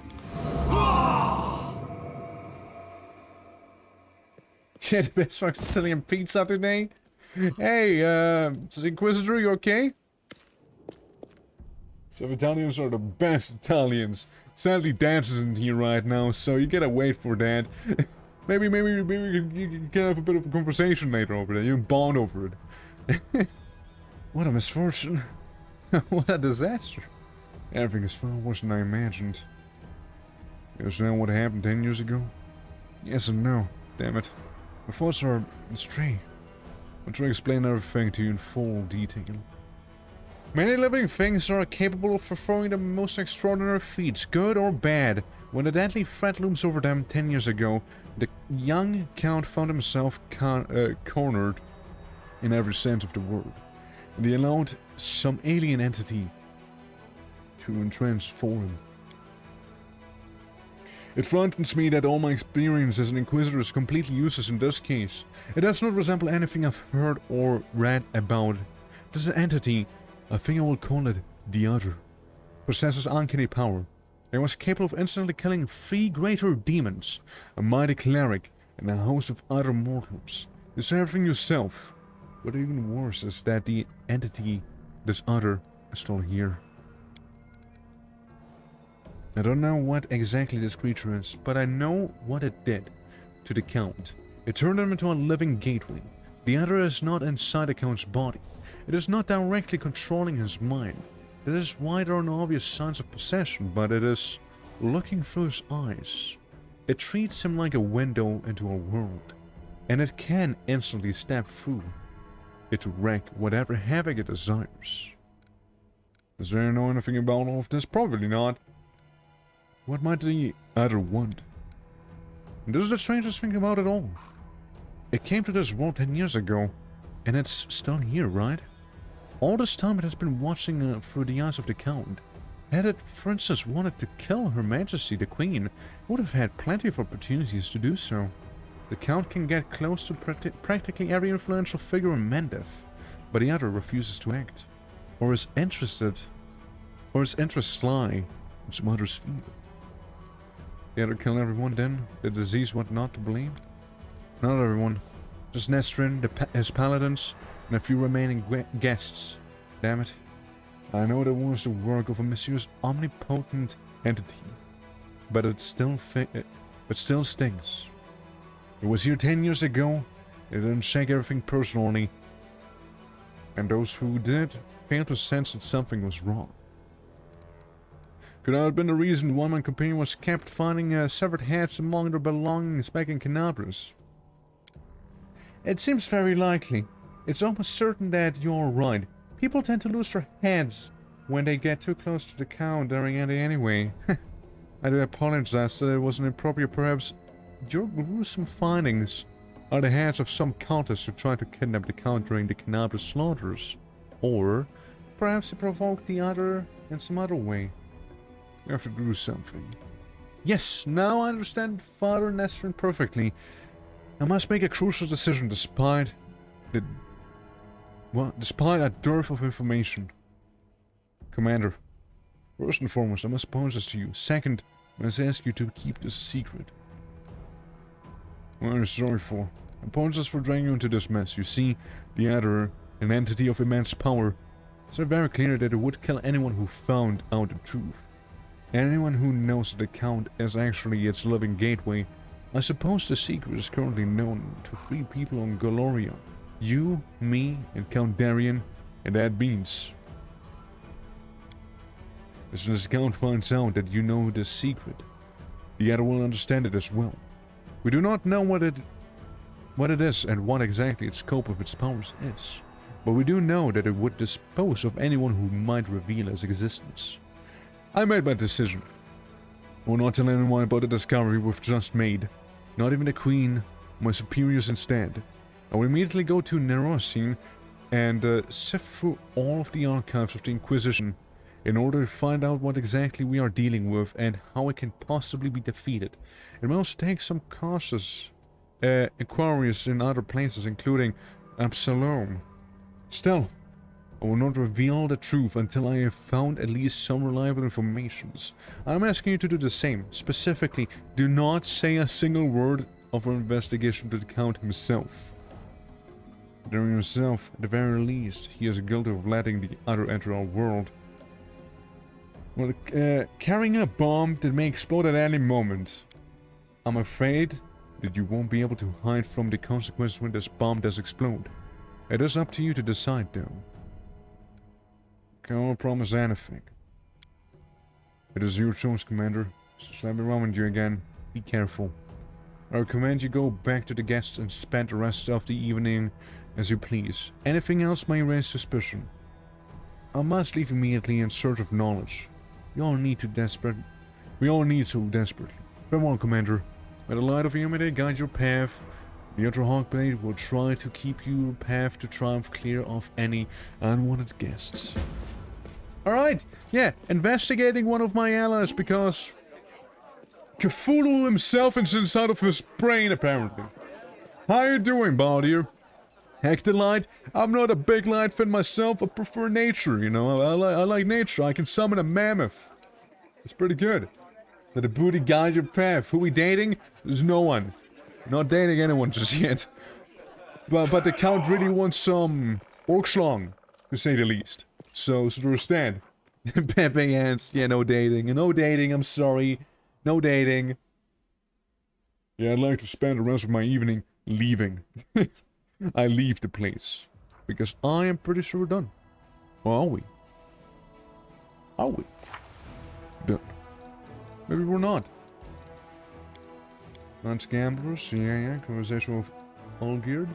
Speaker 1: Yeah, the best fucking Sicilian pizza today. Hey, Inquisitor, you okay? So Italians are the best Italians. Sadly, Dance isn't here right now, so you gotta wait for that. maybe you can have a bit of a conversation later over there. You can bond over it. What a misfortune. What a disaster. Everything is far worse than I imagined. Is that what happened 10 years ago? Yes and no. Damn it. My thoughts are astray. I'll try to explain everything to you in full detail. Many living things are capable of performing the most extraordinary feats, good or bad. When the deadly threat looms over them 10 years ago, the young Count found himself cornered in every sense of the word. And he allowed some alien entity to transform him. It frightens me that all my experience as an Inquisitor is completely useless in this case. It does not resemble anything I've heard or read about. This entity, I think I will call it the Other, possesses uncanny power. It was capable of instantly killing 3 greater demons, a mighty cleric, and a host of other mortals. You say everything yourself. But even worse is that the entity, this Other, is still here. I don't know what exactly this creature is, but I know what it did to the Count. It turned him into a living gateway. The Other is not inside the Count's body. It is not directly controlling his mind. That is why there are no obvious signs of possession, but it is looking through his eyes. It treats him like a window into a world, and it can instantly step through it to wreak whatever havoc it desires. Does there know anything about all of this? Probably not. What might the Other want? And this is the strangest thing about it all. It came to this world 10 years ago, and it's still here, right? All this time it has been watching through the eyes of the Count.
Speaker 2: Had it, for instance, wanted to kill Her Majesty the Queen, it would have had plenty of opportunities to do so. The Count can get close to practically every influential figure in Mendev, but the other refuses to act, or is interested, or his interests lie in some other sphere. The other kill everyone then? The disease what not to blame? Not everyone. Just Nestrin, his paladins, and a few remaining guests. Damn it. I know that was the work of a mysterious omnipotent entity, but it still stings. It was here 10 years ago, it didn't shake everything personally, and those who did failed to sense that something was wrong. Could that have been the reason why my companion was kept finding severed heads among their belongings back in Canabras? It seems very likely. It's almost certain that you're right. People tend to lose their heads when they get too close to the Count during any anyway. I do apologize that it was inappropriate. Perhaps your gruesome findings are the heads of some cultists who tried to kidnap the Count during the Canabras slaughters. Or perhaps it provoked the other in some other way. You have to do something. Yes, now I understand Father Nestrin perfectly. I must make a crucial decision despite a dearth of information. Commander, first and foremost, I must pose this to you. Second, I must ask you to keep this a secret. What are you sorry for? I apologize for dragging you into this mess. You see, the other, an entity of immense power, it's very clear that it would kill anyone who found out the truth. Anyone who knows that the Count is actually its living gateway. I suppose the secret is currently known to 3 people on Galoria. You, me, and Count Darien, and that means. As soon as the Count finds out that you know this secret, the other will understand it as well. We do not know what it is and what exactly its scope of its powers is, but we do know that it would dispose of anyone who might reveal its existence. I made my decision. I will not tell anyone about the discovery we've just made. Not even the Queen, my superiors instead. I will immediately go to Nerosin and sift through all of the archives of the Inquisition in order to find out what exactly we are dealing with and how it can possibly be defeated. It may also take some cautious inquiries in other places, including Absalom. Still, I will not reveal the truth until I have found at least some reliable informations. I'm asking you to do the same. Specifically, do not say a single word of our investigation to the Count himself. During himself, at the very least, he is guilty of letting the other enter our world. Well, carrying a bomb that may explode at any moment. I'm afraid that you won't be able to hide from the consequences when this bomb does explode. It is up to you to decide, though. Can't promise anything. It is your choice, Commander. So let me remind you again. Be careful. I recommend you go back to the guests and spend the rest of the evening as you please. Anything else may raise suspicion. I must leave immediately in search of knowledge. We all need so desperately. Farewell, Commander. May the light of Yamade guide your path. The Ultra Hawkblade will try to keep your path to triumph clear of any unwanted guests. Alright, yeah, investigating one of my allies because Cthulhu himself is inside of his brain, apparently. How you doing, Baldir? Hectolite? I'm not a big light fan myself, I prefer nature, you know, I like nature, I can summon a mammoth. It's pretty good. Let the booty guide your path. Who we dating? There's no one. Not dating anyone just yet. But the Count really wants some Orkschlong, to say the least. So understand. Pepe ants, yeah, no dating. No dating, I'm sorry. No dating. Yeah, I'd like to spend the rest of my evening leaving. I leave the place. Because I am pretty sure we're done. Or are we? Are we? Done. Maybe we're not. Lunch gamblers, yeah, conversation with Olgerd.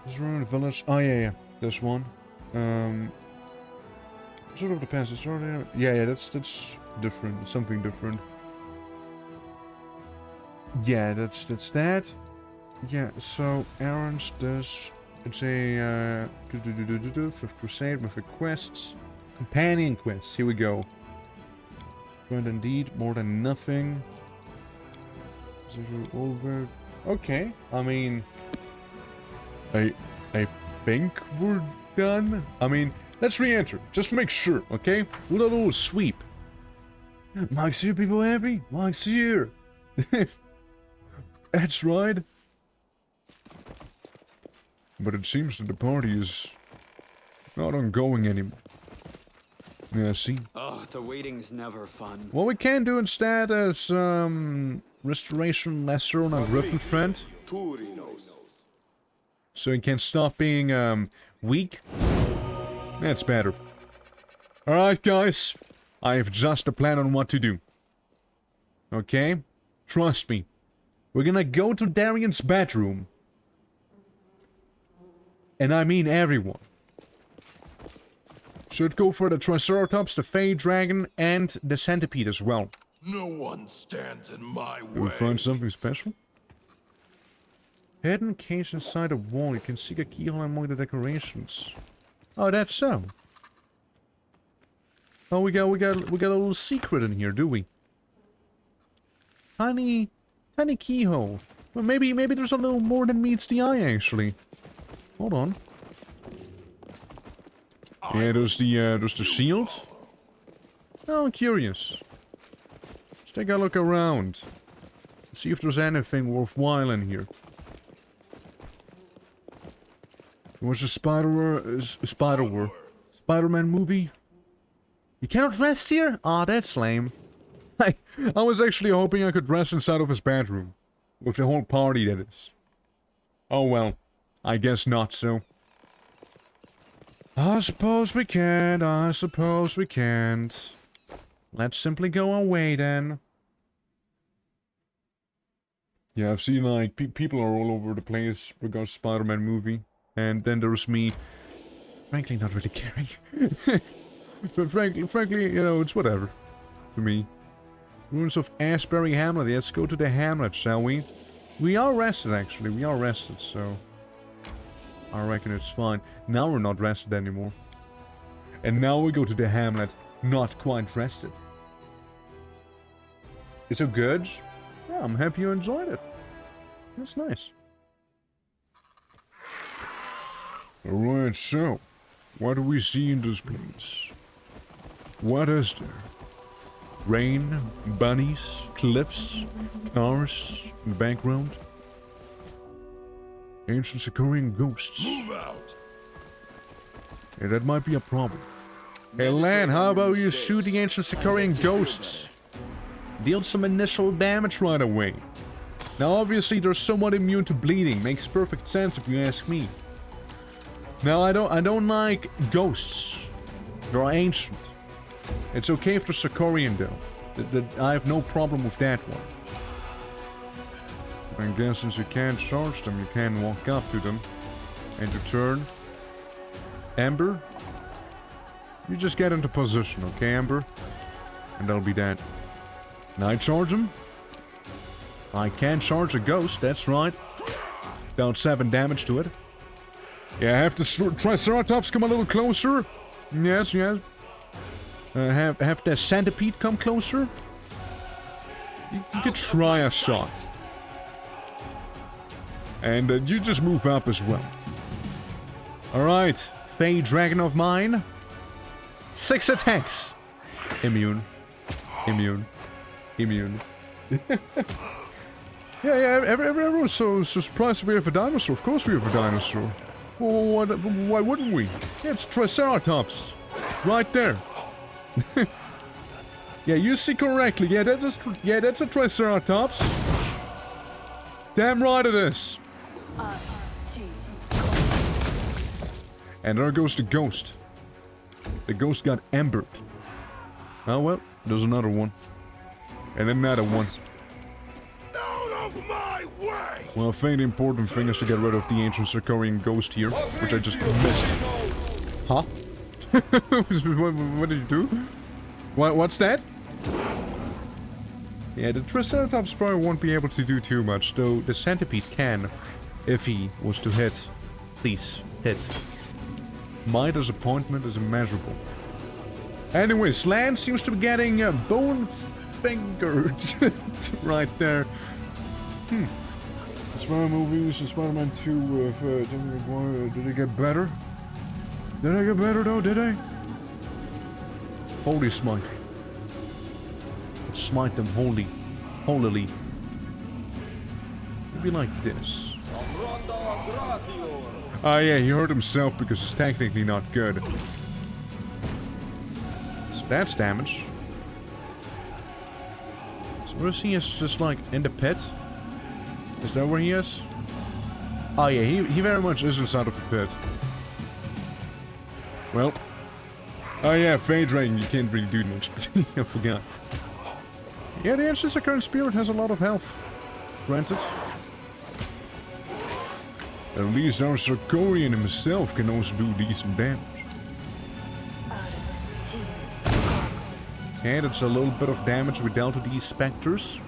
Speaker 2: This room in the village. Oh yeah, this one. Sort of the past. Sort of, yeah, that's different. Something different. Yeah, that's that. Yeah, so errands. It's a Fifth Crusade, mythic quests, companion quests. Here we go. Friend indeed, more than nothing. Over. Okay, I mean, I think we're done. I mean, let's re-enter, just to make sure, okay? We'll do a little sweep. Mike's here, people happy? Mike's here. That's right. But it seems that the party is not ongoing anymore. Yeah, see?
Speaker 3: Oh, the waiting's never fun.
Speaker 2: What we can do instead is, restoration lesser on our Griffin friend. So he can stop being, weak. That's better. Alright, guys. I have just a plan on what to do. Okay? Trust me. We're gonna go to Darian's bedroom. And I mean everyone. Should go for the Triceratops, the Fey Dragon, and the Centipede as well.
Speaker 6: No one stands in my way.
Speaker 2: Did we find something special? Hidden cage inside a wall. You can see a keyhole among the decorations. Oh, that's so. Oh, we got a little secret in here, do we? Tiny keyhole. Well, maybe there's a little more than meets the eye, actually. Hold on. Yeah, there's the shield. Oh, I'm curious. Let's take a look around. See if there's anything worthwhile in here. Was a Spider-Man movie? You cannot rest here? Aw, that's lame. I was actually hoping I could rest inside of his bedroom. With the whole party, that is. Oh well. I guess not so. I suppose we can't. Let's simply go away then. Yeah, I've seen like people are all over the place regarding Spider-Man movie. And then there's me, frankly, not really caring. But frankly, you know, it's whatever. To me. Ruins of Asbury Hamlet. Let's go to the Hamlet, shall we? We are rested, actually. We are rested, so... I reckon it's fine. Now we're not rested anymore. And now we go to the Hamlet, not quite rested. It's so good. Yeah, I'm happy you enjoyed it. That's nice. Alright, so, what do we see in this place? What is there? Rain, bunnies, cliffs, cars in the background. Ancient Sikorian ghosts.
Speaker 6: Move out.
Speaker 2: Yeah, that might be a problem. Hey Lan, how about you shoot the ancient Sikorian ghosts? Deal some initial damage right away. Now obviously they're somewhat immune to bleeding. Makes perfect sense if you ask me. Now I don't like ghosts. They're ancient. It's okay if they're Sikorian though. I have no problem with that one. I guess since you can't charge them, you can walk up to them. And you turn. Amber, you just get into position, okay, Amber? And that'll be that. Now I charge them. I can charge a ghost, that's right. Dealt 7 damage to it. Yeah, have the Triceratops come a little closer. Yes. Have the Centipede come closer. You could try a shot. And you just move up as well. Alright, Fey Dragon of mine. 6 attacks. Immune. Yeah, everyone's so surprised we have a dinosaur. Of course we have a dinosaur. Well, why wouldn't we? Yeah, it's Triceratops. Right there. Yeah, you see correctly. Yeah, that's a Triceratops. Damn right it is. And there goes the ghost. The ghost got embered. Oh well, there's another one. And another one.
Speaker 6: Out of my way!
Speaker 2: Well, I think the important thing is to get rid of the ancient Sikorian ghost here, which I just missed. Huh? What did you do? What's that? Yeah, the Triceratops probably won't be able to do too much, though the Centipede can, if he was to hit. Please, hit. My disappointment is immeasurable.
Speaker 1: Anyways, Lan seems to be getting bone fingered right there.
Speaker 2: The Spider-Man movies and Spider-Man 2 did they get better? Did they get better though, did they?
Speaker 1: Holy smite. Smite them holily. Be like this.
Speaker 2: Ah yeah, he hurt himself because it's technically not good.
Speaker 1: So that's damage. So where is he? Is just like in the pit? Is that where he is? Oh yeah, he very much is inside of the pit.
Speaker 2: Well. Oh yeah, Phage Dragon, you can't really do much. I forgot.
Speaker 1: Yeah, the Ancient Current Spirit has a lot of health. Granted.
Speaker 2: At least our Sarkorian himself can also do decent damage.
Speaker 1: Okay, that's a little bit of damage we dealt with these specters.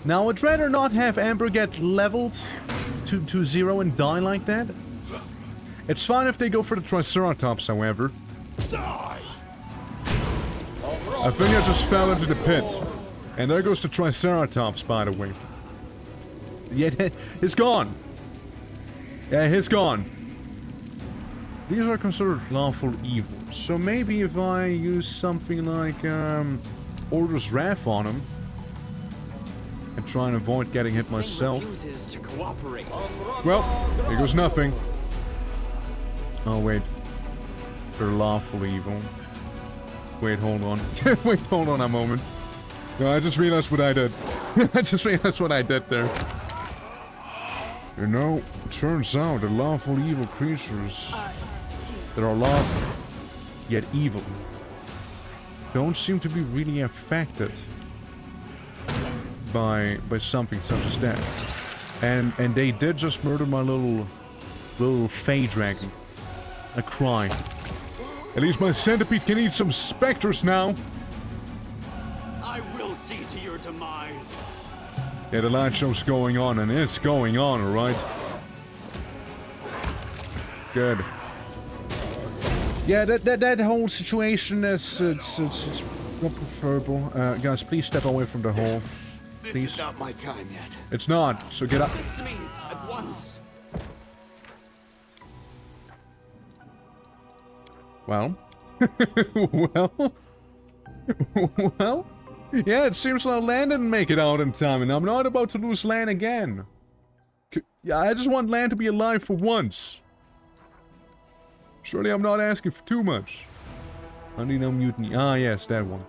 Speaker 1: Now, I'd rather not have Amber get leveled to 0 and die like that. It's fine if they go for the Triceratops, however.
Speaker 2: I think I just fell into the pit. And there goes the Triceratops, by the way.
Speaker 1: Yeah, it's gone. Yeah, he's gone.
Speaker 2: These are considered lawful evil.
Speaker 1: So maybe if I use something like Order's Wrath on him and try and avoid getting hit myself.
Speaker 2: Well, here goes nothing.
Speaker 1: Oh wait, they're lawful evil. Wait, hold on. Wait, hold on a moment.
Speaker 2: No, I just realized what I did.
Speaker 1: I just realized what I did there.
Speaker 2: You know, it turns out that lawful evil creatures
Speaker 1: that are lawful yet evil don't seem to be really affected by something such as that. And they did just murder my little Fey dragon. I cry.
Speaker 2: At least my centipede can eat some specters now.
Speaker 6: I will see to your demise.
Speaker 2: Yeah, the light show's going on, and it's going on, alright?
Speaker 1: Good. Yeah, that whole situation is it's not preferable. Guys, please step away from the hole. Please.
Speaker 6: This is not my time yet.
Speaker 1: It's not. So get up.
Speaker 6: Assist me at once.
Speaker 1: Well. Well. Yeah, it seems like Lan didn't make it out in time, and I'm not about to lose Lan again. Yeah, I just want Lan to be alive for once. Surely I'm not asking for too much. I need no mutiny. Ah, yes, that one.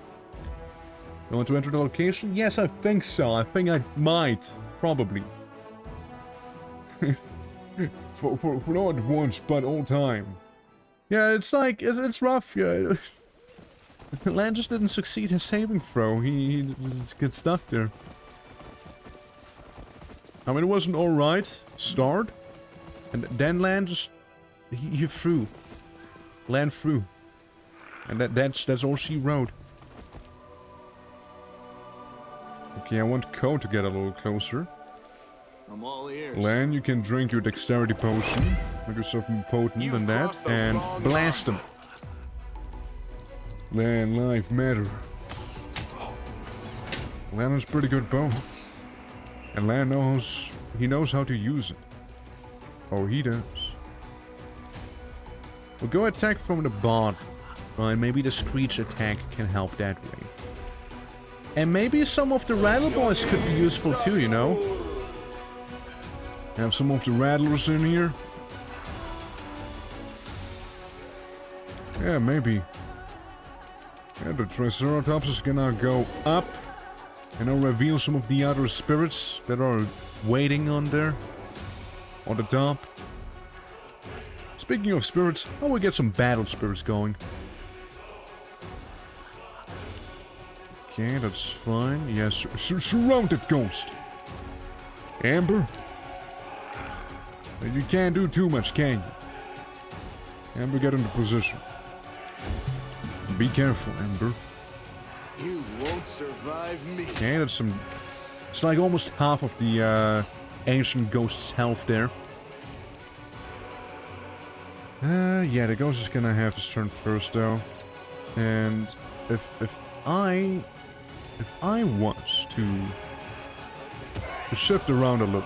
Speaker 1: You want to enter the location? Yes, I think so. I think I might. Probably.
Speaker 2: for not once, but all time.
Speaker 1: Yeah, it's like, it's rough, yeah. Lan just didn't succeed his saving throw. He just gets stuck there. I mean, it was an alright start. And then Lan just... He threw. Lan threw. And that's all she wrote.
Speaker 2: Okay, I want Code to get a little closer.
Speaker 6: I'm all ears.
Speaker 2: Lan, you can drink your dexterity potion. Make yourself more potent than that. And blast him. Lan, life matter. Lan has pretty good bow. And Lan knows... He knows how to use it. Oh, he does.
Speaker 1: We'll go attack from the bottom. Right, maybe the Screech attack can help that way. And maybe some of the Rattle Boys could be useful too, you know?
Speaker 2: Have some of the Rattlers in here? Yeah, maybe. Yeah, the Triceratops is gonna go up. And I'll reveal some of the other spirits that are waiting on there. On the top.
Speaker 1: Speaking of spirits, how will we get some battle spirits going?
Speaker 2: Okay, that's fine. Yes, surrounded ghost. Amber? You can't do too much, can you? Amber, get into position. Be careful, Amber.
Speaker 6: You won't survive me.
Speaker 1: Okay, that's some... It's like almost half of the ancient ghost's health there.
Speaker 2: Yeah, the ghost is gonna have his turn first, though. And if I was to shift around a little,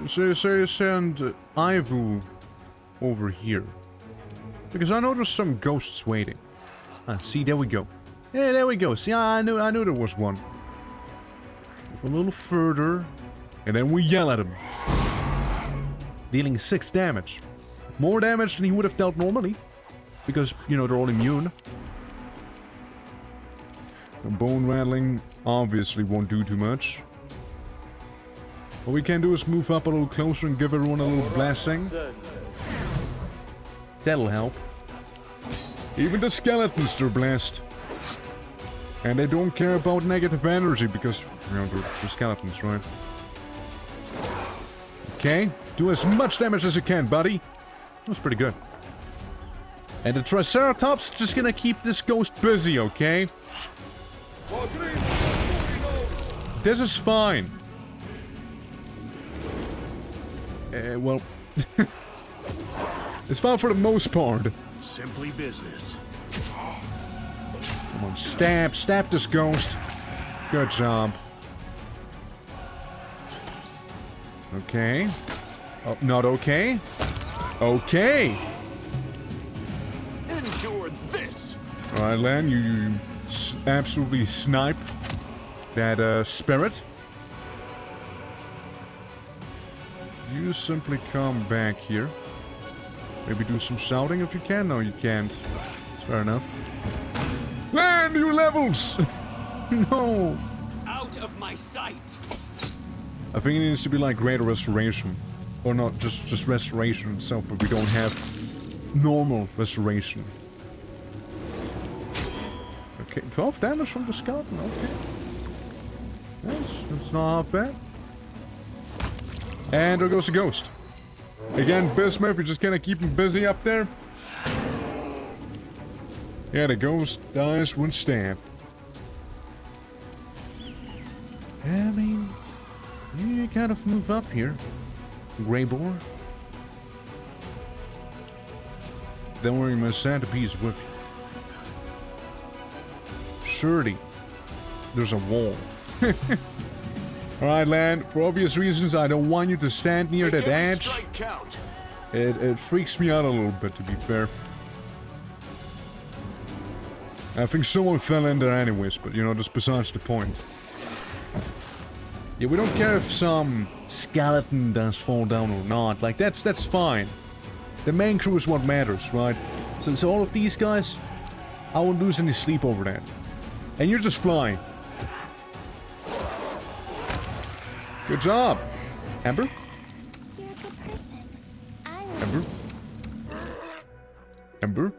Speaker 2: say send Ivu over here, because I know there's some ghosts waiting. Ah, see, there we go. Yeah, there we go. See, I knew there was one. A little further, and then we yell at him, dealing 6 damage. More damage than he would have dealt normally, because, you know, they're all immune. The bone rattling obviously won't do too much. What we can do is move up a little closer and give everyone a little blessing. That'll help. Even the skeletons are blessed. And they don't care about negative energy because, you know, they're skeletons, right? Okay, do as much damage as you can, buddy. That's pretty good. And the Triceratops is just gonna keep this ghost busy, okay? This is fine. Well... it's fine for the most part.
Speaker 6: Simply business.
Speaker 2: Come on, stab this ghost. Good job. Okay. Oh, not okay. Okay.
Speaker 6: Endure this.
Speaker 2: All right, Lan, you absolutely snipe that spirit. You simply come back here. Maybe do some shouting if you can. No, you can't. It's fair enough. Lan, new levels! No!
Speaker 6: Out of my sight!
Speaker 2: I think it needs to be like greater restoration. Or not just restoration itself, but we don't have normal restoration. Okay, 12 damage from the skeleton, okay. That's not half bad. And there goes the ghost. Again, Bismuth, you're just gonna keep him busy up there. Yeah, the ghost dies when stabbed. I mean, you kind of move up here. Grey boar. Don't worry, my centipede is with you. Surely, there's a wall. Alright, Lan, for obvious reasons, I don't want you to stand near that edge. It freaks me out a little bit, to be fair. I think someone fell in there anyways, but you know, that's besides the point. Yeah, we don't care if some skeleton does fall down or not. Like, that's fine. The main crew is what matters, right? So all of these guys, I won't lose any sleep over that. And you're just flying. Good job, Amber.
Speaker 4: You're a good person.
Speaker 2: Amber. Amber.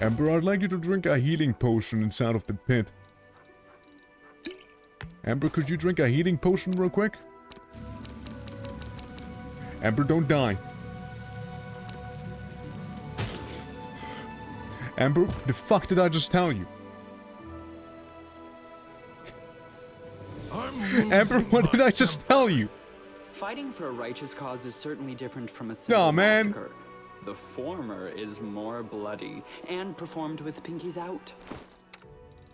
Speaker 2: Amber, I'd like you to drink a healing potion inside of the pit. Amber, could you drink a healing potion real quick? Amber, don't die. Amber, the fuck did I just tell you? Amber, what did I just tell you?
Speaker 3: Fighting for a righteous cause is certainly different from a simple massacre. The former is more bloody and performed with pinkies out.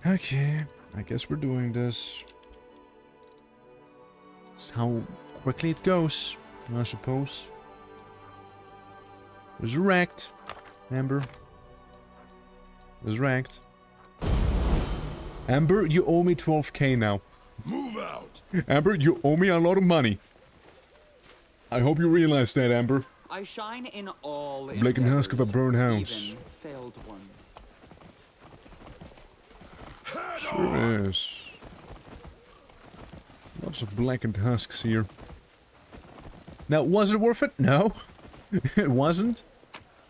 Speaker 2: Okay, I guess we're doing this. It's how quickly it goes, I suppose. Resurrect, Amber. Resurrect. Amber, you owe me 12k now.
Speaker 6: Move out.
Speaker 2: Amber, you owe me a lot of money. I hope you realize that, Amber.
Speaker 3: I shine in all
Speaker 2: Blake and husk of a burned house.
Speaker 3: even failed ones.
Speaker 2: Sure is. Lots of blackened husks here. Now, was it worth it? No. It wasn't.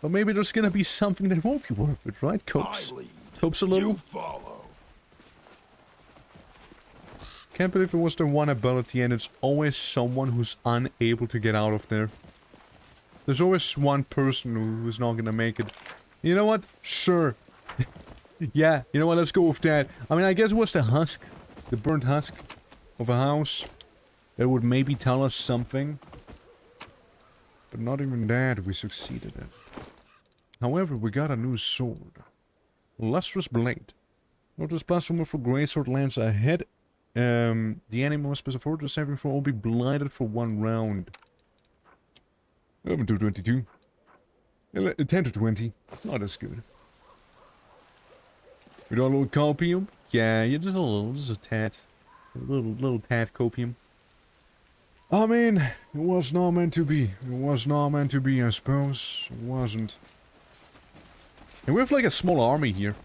Speaker 2: But maybe there's gonna be something that won't be worth it, right, Copes? Copes a little?
Speaker 6: You follow.
Speaker 2: Can't believe it was the one ability and it's always someone who's unable to get out of there. There's always one person who's not gonna make it. You know what? Sure. Yeah, you know what? Let's go with that. I mean, I guess it was the husk. The burnt husk of a house. That would maybe tell us something. But not even that we succeeded in. However, we got a new sword. Lustrous Blade. Notice platformer for greatsword lands ahead. The enemy must be afforded to saving for will be blinded for 1 round. 11 to 22. 10 to 20. It's not as good. We got a little copium? Yeah, just a little, just a tad. A little tad copium. I mean, it was not meant to be. It was not meant to be, I suppose. It wasn't. And we have like a small army here.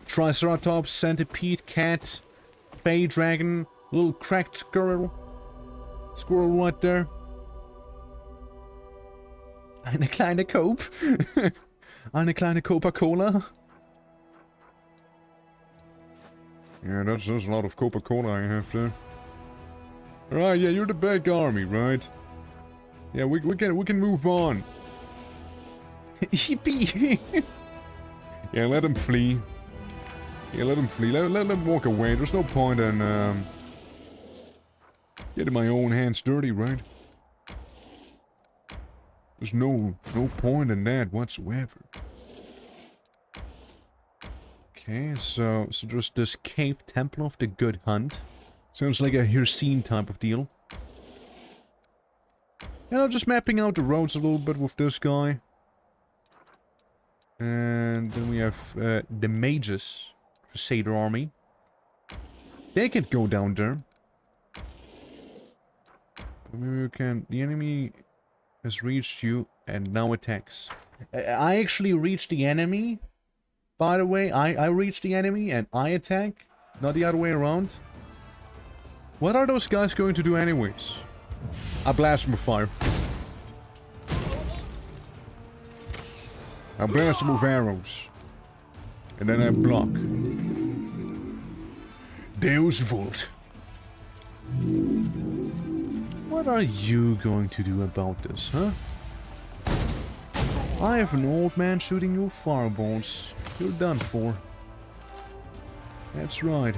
Speaker 2: Triceratops, centipede, cat, fey dragon, little cracked squirrel. Squirrel right there. Eine kleine Cope. Eine kleine Coca-Cola. Yeah, that's a lot of Coca-Cola I have there. Right, yeah, you're the big army, right? Yeah, we can move on. Yippee! Yeah, let them flee. Yeah, let them flee. Let them walk away. There's no point in getting my own hands dirty, right? There's no point in that whatsoever. Okay, so there's this cave temple of the Good Hunt. Sounds like a Hirsine type of deal. Yeah, just mapping out the roads a little bit with this guy. And then we have the mages, Crusader army. They can go down there. Maybe we can. The enemy has reached you and now attacks. I actually reached the enemy. By the way, I reached the enemy and I attack, not the other way around. What are those guys going to do anyways? I blast them with fire. I blast them with arrows. And then I block. Deus Vult. What are you going to do about this, huh? I have an old man shooting you with fireballs. You're done for. That's right.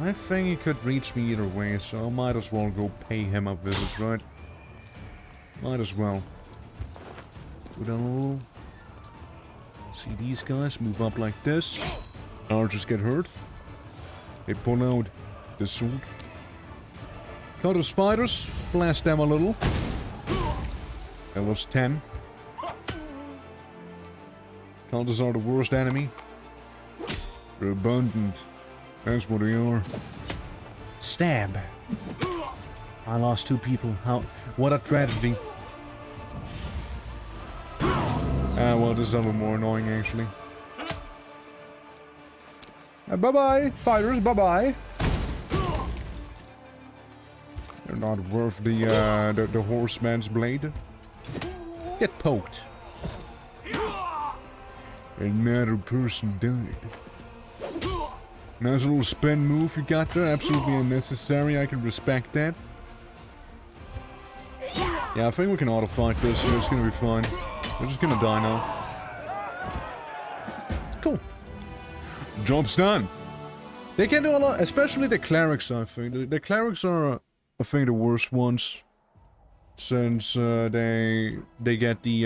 Speaker 2: I think he could reach me either way, so I might as well go pay him a visit, right? Might as well. Go down a little. See these guys move up like this. Archers get hurt. They pull out the sword. Cut his fighters. Blast them a little. That was 10. Counters are the worst enemy. They're abundant. That's what they are. Stab. I lost 2 people. How? What a tragedy. Well, this is a little more annoying, actually. Bye-bye, fighters, bye-bye. They're not worth the horseman's blade. Get poked. Another person died. Nice little spin move you got there. Absolutely unnecessary. I can respect that. Yeah, I think we can auto-fight this, so it's gonna be fine. We're just gonna die now. Cool. Job's done. They can do a lot, especially the clerics, I think. The clerics are, I think, the worst ones. Since they get the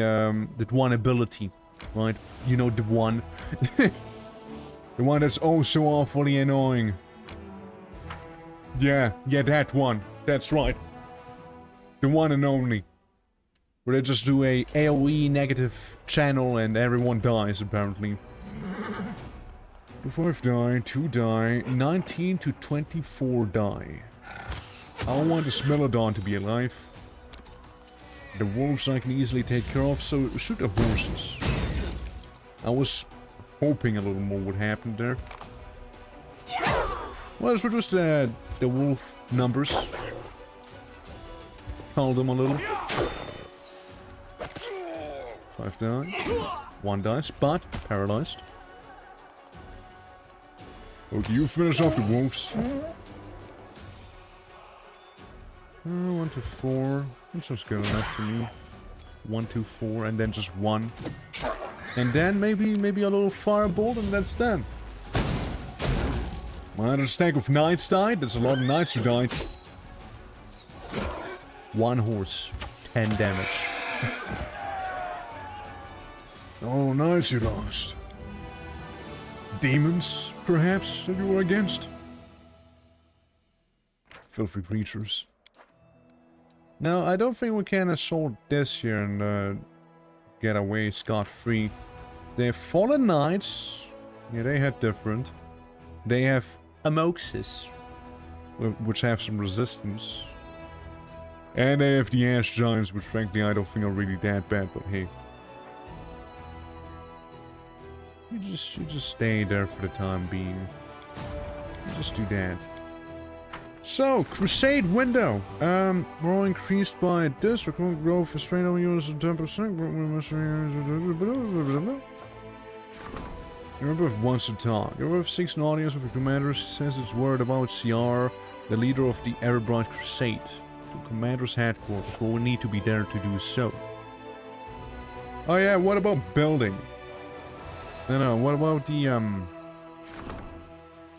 Speaker 2: one ability, right? You know, the one. The one that's oh so awfully annoying. Yeah, that one. That's right. The one and only. Where they just do a AoE negative channel and everyone dies, apparently. 5 die, 2 die, 19 to 24 die. I want the Smilodon to be alive. The wolves I can easily take care of, so shoot the horses. I was hoping a little more would happen there. Well, let's reduce the wolf numbers. Call them a little. 5 die. 1 dies, but paralyzed. Okay, you finish off the wolves. 1 to 4. That's just good enough to me. 1, 2, 4, and then just 1. And then maybe a little firebolt, and that's done. Another stack of knights died. That's a lot of knights who died. 1 horse, 10 damage. Oh, nice you lost. Demons, perhaps, that you were against? Filthy creatures.
Speaker 1: No, I don't think we can assault this here and get away scot-free. They have Fallen Knights. Yeah, they had different. They have Amoxis, which have some resistance. And they have the Ash Giants, which frankly I don't think are really that bad, but hey. You just stay there for the time being. You just do that. So, Crusade window. We're all increased by this. Recruitment growth for straight on units of 10%. Remember wants to talk. You're with 6 an audience with the commander. She says it's worried about CR, the leader of the Erebright Crusade. To commander's headquarters. Well, we need to be there to do so. Oh yeah, what about building? No, what about the,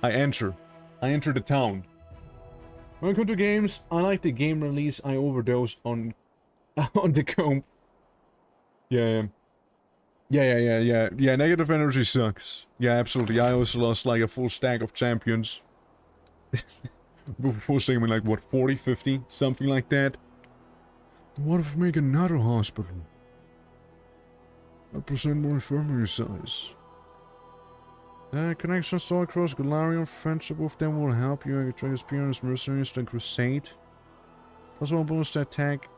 Speaker 1: I enter the town. Welcome to games. I like the game release. I overdose on the comb. Yeah, negative energy sucks. Yeah, absolutely. I also lost like a full stack of champions. Before saying like, what, 40, 50? Something like that.
Speaker 2: What if we make another hospital? 1% more infirmary size.
Speaker 1: Connections all across Galarian. Friendship with them will help you train experience mercenaries to Crusade. Plus one bonus to attack.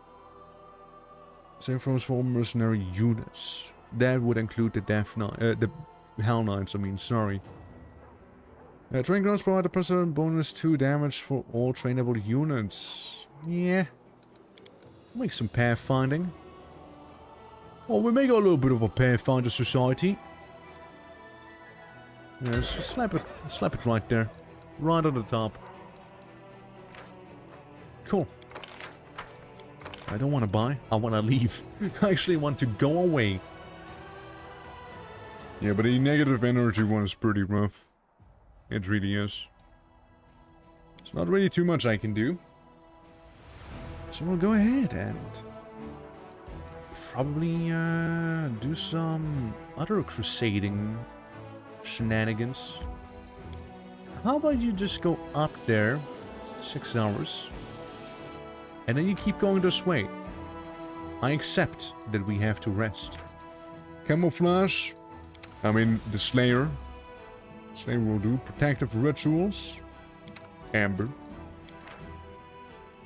Speaker 1: Same from small mercenary units. That would include the the Hell Knights, I mean, sorry. Train grounds provide a percent bonus 2 damage for all trainable units. Yeah. Make some pathfinding. Well, we make a little bit of a pathfinder society. Yeah, just slap it right there. Right on the top. Cool. I don't want to buy. I want to leave. I actually want to go away.
Speaker 2: Yeah, but the negative energy one is pretty rough. It really is.
Speaker 1: It's not really too much I can do. So we'll go ahead and probably do some other crusading shenanigans. How about you just go up there 6 hours and then you keep going this way. I accept that we have to rest.
Speaker 2: Camouflage. I mean, the Slayer. Slayer will do. Protective rituals. Amber.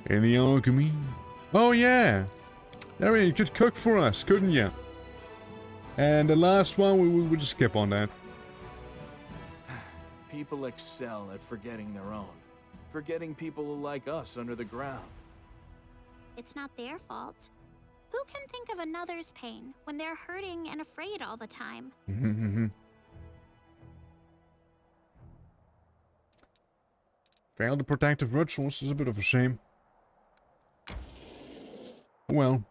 Speaker 2: Any alchemy?
Speaker 1: Oh yeah! There you could cook for us, couldn't you? And the last one, we would just skip on that.
Speaker 10: People excel at forgetting their own. Forgetting people like us under the ground.
Speaker 4: It's not their fault. Who can think of another's pain when they're hurting and afraid all the time?
Speaker 1: Failed the protective rituals is a bit of a shame. Well.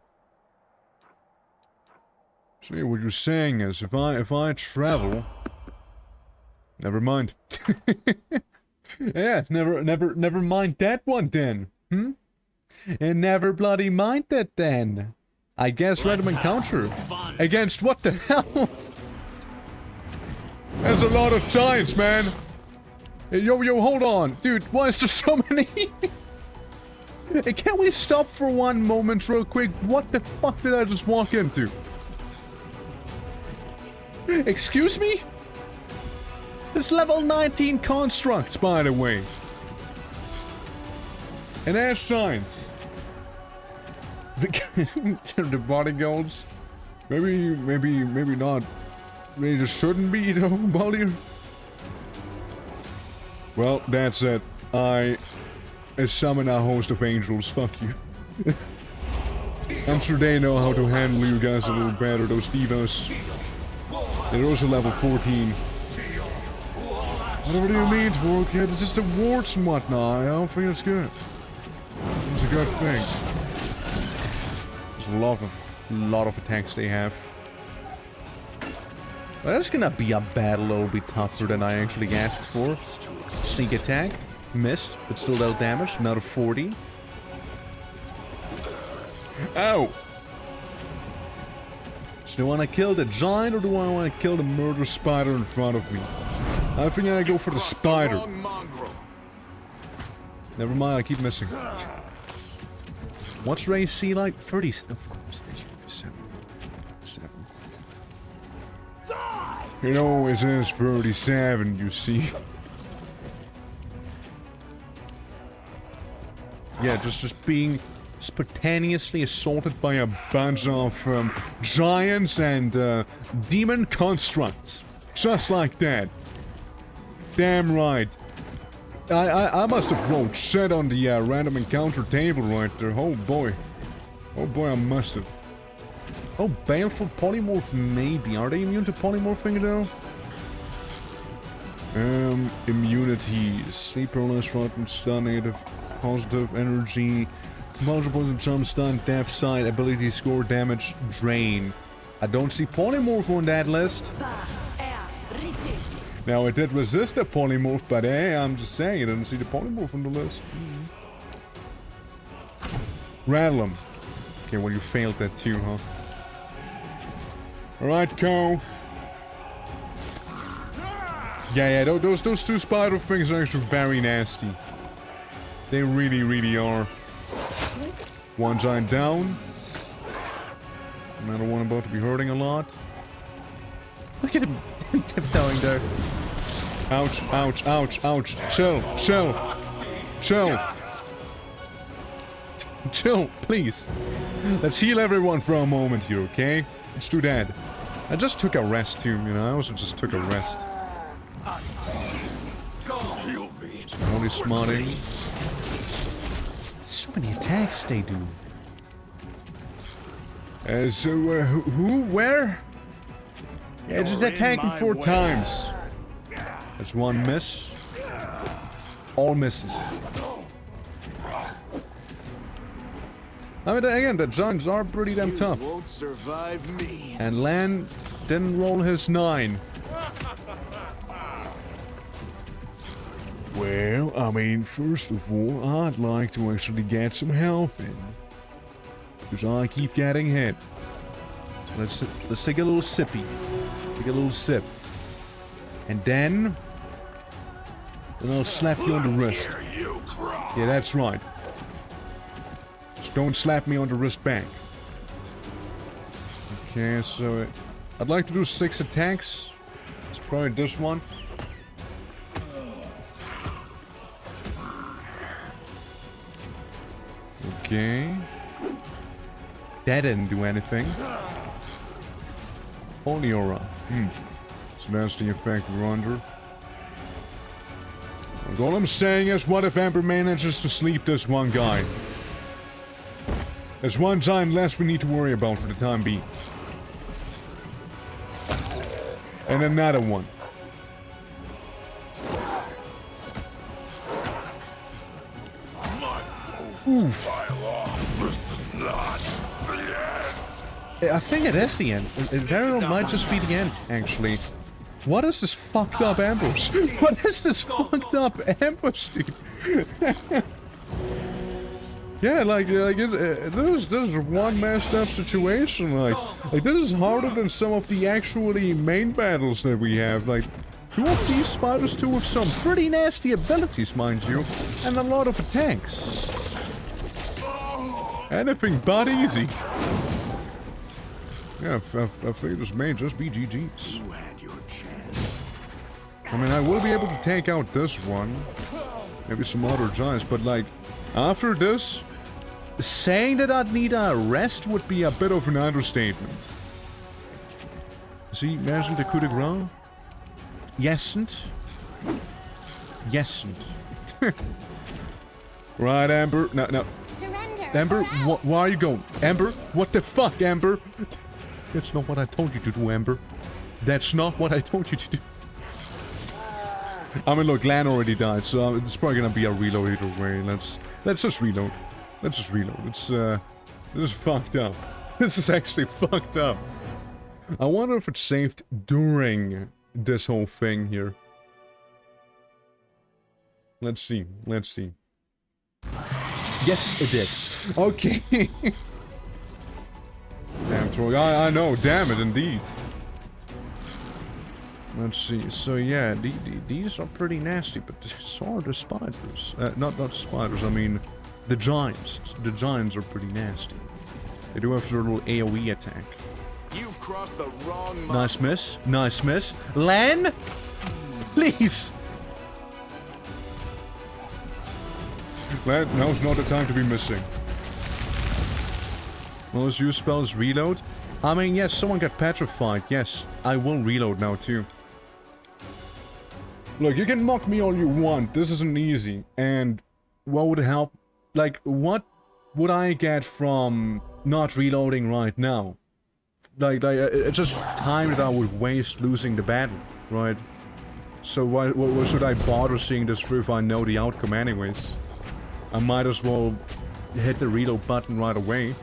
Speaker 2: See, what you're saying is, if I travel...
Speaker 1: Never mind. Yeah, never mind that one then. And never bloody mind that then. I guess random encounter. Against what the hell?
Speaker 2: There's a lot of giants, man.
Speaker 1: Hey, yo, hold on. Dude, why is there so many? Hey, can we stop for one moment real quick? What the fuck did I just walk into? Excuse me? It's level 19 constructs, by the way.
Speaker 2: And Ash Giants.
Speaker 1: The bodyguards.
Speaker 2: Maybe not. They just shouldn't be, though, Baldur. Well, that's it. I summon a host of angels. Fuck you. I'm sure they know how to handle you guys a little better, those divas. They're also level 14. Whatever do you mean, Dwarkhead? It's just the warts and whatnot. I don't think it's good. It's a good thing.
Speaker 1: There's a lot of attacks they have. But that's gonna be a battle that'll be tougher than I actually asked for. Sneak attack. Missed, but still dealt damage. Another 40.
Speaker 2: Ow!
Speaker 1: Do I want to kill the giant or do I want to kill the murder spider in front of me? I think I go for the spider. Never mind, I keep missing. What's race C like? 30. Of course, it's 37. It always is 37, you see. Yeah, just being spontaneously assaulted by a bunch of giants and demon constructs. Just like that. Damn right. I must have rolled shit on the random encounter table right there. Oh boy. Oh boy, I must have. Oh, baleful polymorph maybe. Are they immune to polymorphing though? Immunities. Sleep paralysis, frightened, stun, negative, positive energy, compulsion, poison, jump, stun, death, side, ability, score, damage, drain. I don't see polymorph on that list. Now, it did resist the polymorph, but hey, I'm just saying, I didn't see the polymorph on the list. Rattle him. Okay, well, you failed that too, huh? Alright, Ko. Yeah, those two spider things are actually very nasty. They really, really are. One giant down. Another one about to be hurting a lot. Look at him tiptoeing there. Ouch, ouch, ouch, ouch. Chill, chill. Chill. Chill, please. Let's heal everyone for a moment here, okay? Let's do that. I just took a rest too, you know, I also just took a rest. Only smarting. So many attacks they do. Who? Where? Yeah, just attacking 4 times. That's one miss. All misses. I mean, again, the giants are pretty damn tough.
Speaker 10: Won't survive me.
Speaker 1: And Lan didn't roll his 9. Well, I mean, first of all, I'd like to actually get some health in. Because I keep getting hit. So let's take a little sippy. Take a little sip. And then I'll slap you on the wrist. Yeah, that's right. Just don't slap me on the wrist back. Okay, so I'd like to do 6 attacks. It's probably this one. Okay. That didn't do anything. Holy aura. So that's the effect we're under. And all I'm saying is, what if Amber manages to sleep this one guy? There's one giant less we need to worry about for the time being. And another one. Oof. I think it is the end. It very well might just be the end, actually. What is this fucked up ambush? What is this fucked up ambush, dude? Yeah, like this is one messed up situation. Like this is harder than some of the actually main battles that we have. Like, 2 of these spiders, 2 with some pretty nasty abilities, mind you, and a lot of attacks. Anything but easy. Yeah, I figured this may just be GG's.
Speaker 6: You had your chance.
Speaker 1: I mean, I will be able to take out this one. Maybe some other giants, but like, after this, saying that I'd need a rest would be a bit of an understatement. See, imagine the coup de grace. Yesn't. Yesn't. Right, Amber. No.
Speaker 4: Surrender.
Speaker 1: Amber, why are you going? Amber, what the fuck, Amber? That's not what I told you to do, Amber. That's not what I told you to do. I mean, look, Lan already died, so it's probably gonna be a reload either way. Let's just reload. Let's just reload. This is fucked up. This is actually fucked up. I wonder if it's saved during this whole thing here. Let's see. Let's see. Yes, it did. Okay. Damn
Speaker 2: throw. I know, damn it, indeed. Let's see. So yeah, these are pretty nasty, but so are the spiders. Not spiders. I mean, the giants. The giants are pretty nasty. They do have their little AOE attack.
Speaker 10: You've crossed the wrong.
Speaker 2: Nice miss. Nice miss. Lan, please. Lan, now's not the time to be missing. Most use spells reload. I mean, yes, someone got petrified. Yes, I will reload now too. Look, you can mock me all you want. This isn't easy. And what would help? Like, what would I get from not reloading right now? Like it's just time that I would waste losing the battle, right? So why should I bother seeing this through if I know the outcome anyways? I might as well hit the reload button right away.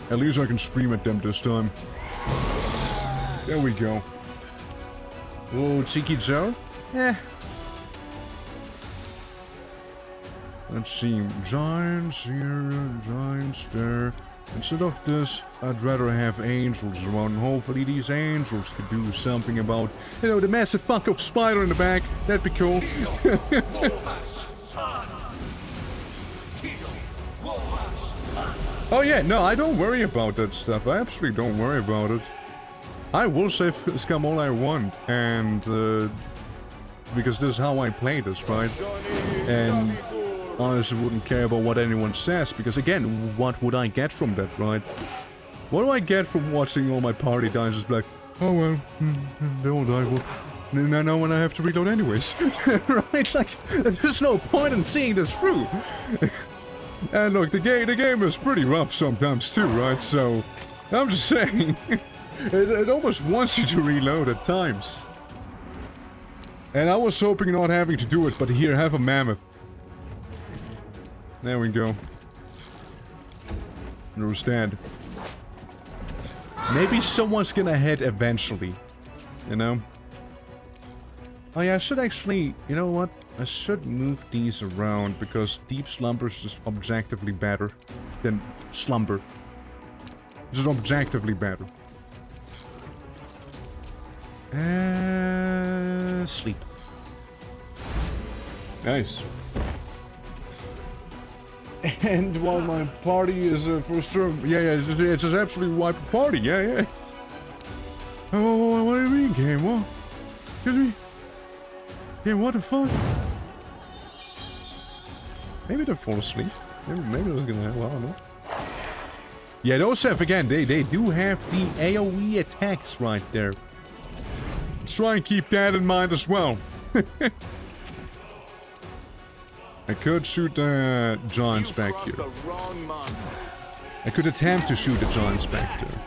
Speaker 2: At least I can scream at them this time. There we go. Oh, cheeky Joe? Eh. Let's see. Giants here, giants there. Instead of this, I'd rather have angels around. Hopefully these angels could do something about, you know, the massive fuck-up spider in the back. That'd be cool. Oh yeah, no, I don't worry about that stuff. I absolutely don't worry about it. I will save scum all I want, and because this is how I play this, right? And honestly wouldn't care about what anyone says, because again, what would I get from that, right? What do I get from watching all my party die? Just like, oh well, they all die, well, now when I have to reload anyways. Right? Like, there's no point in seeing this through. And look, the game is pretty rough sometimes too, right? So, I'm just saying, it almost wants you to reload at times. And I was hoping not having to do it, but here, have a mammoth. There we go. There's dead. Maybe someone's gonna hit eventually. You know? Oh yeah, I should actually... You know what? I should move these around, because deep slumber is just objectively better than slumber. Just objectively better. Sleep. Nice. And while my party is first term, yeah, it's an absolutely wipe party, yeah. Oh, what do you mean, game? What? Excuse me? Game, what the fuck? Maybe they'll fall asleep. Maybe that's gonna happen, I don't know. Yeah, those have, again, they do have the AoE attacks right there. Let's try and keep that in mind as well. I could shoot the giants back here. I could attempt to shoot the giants back there.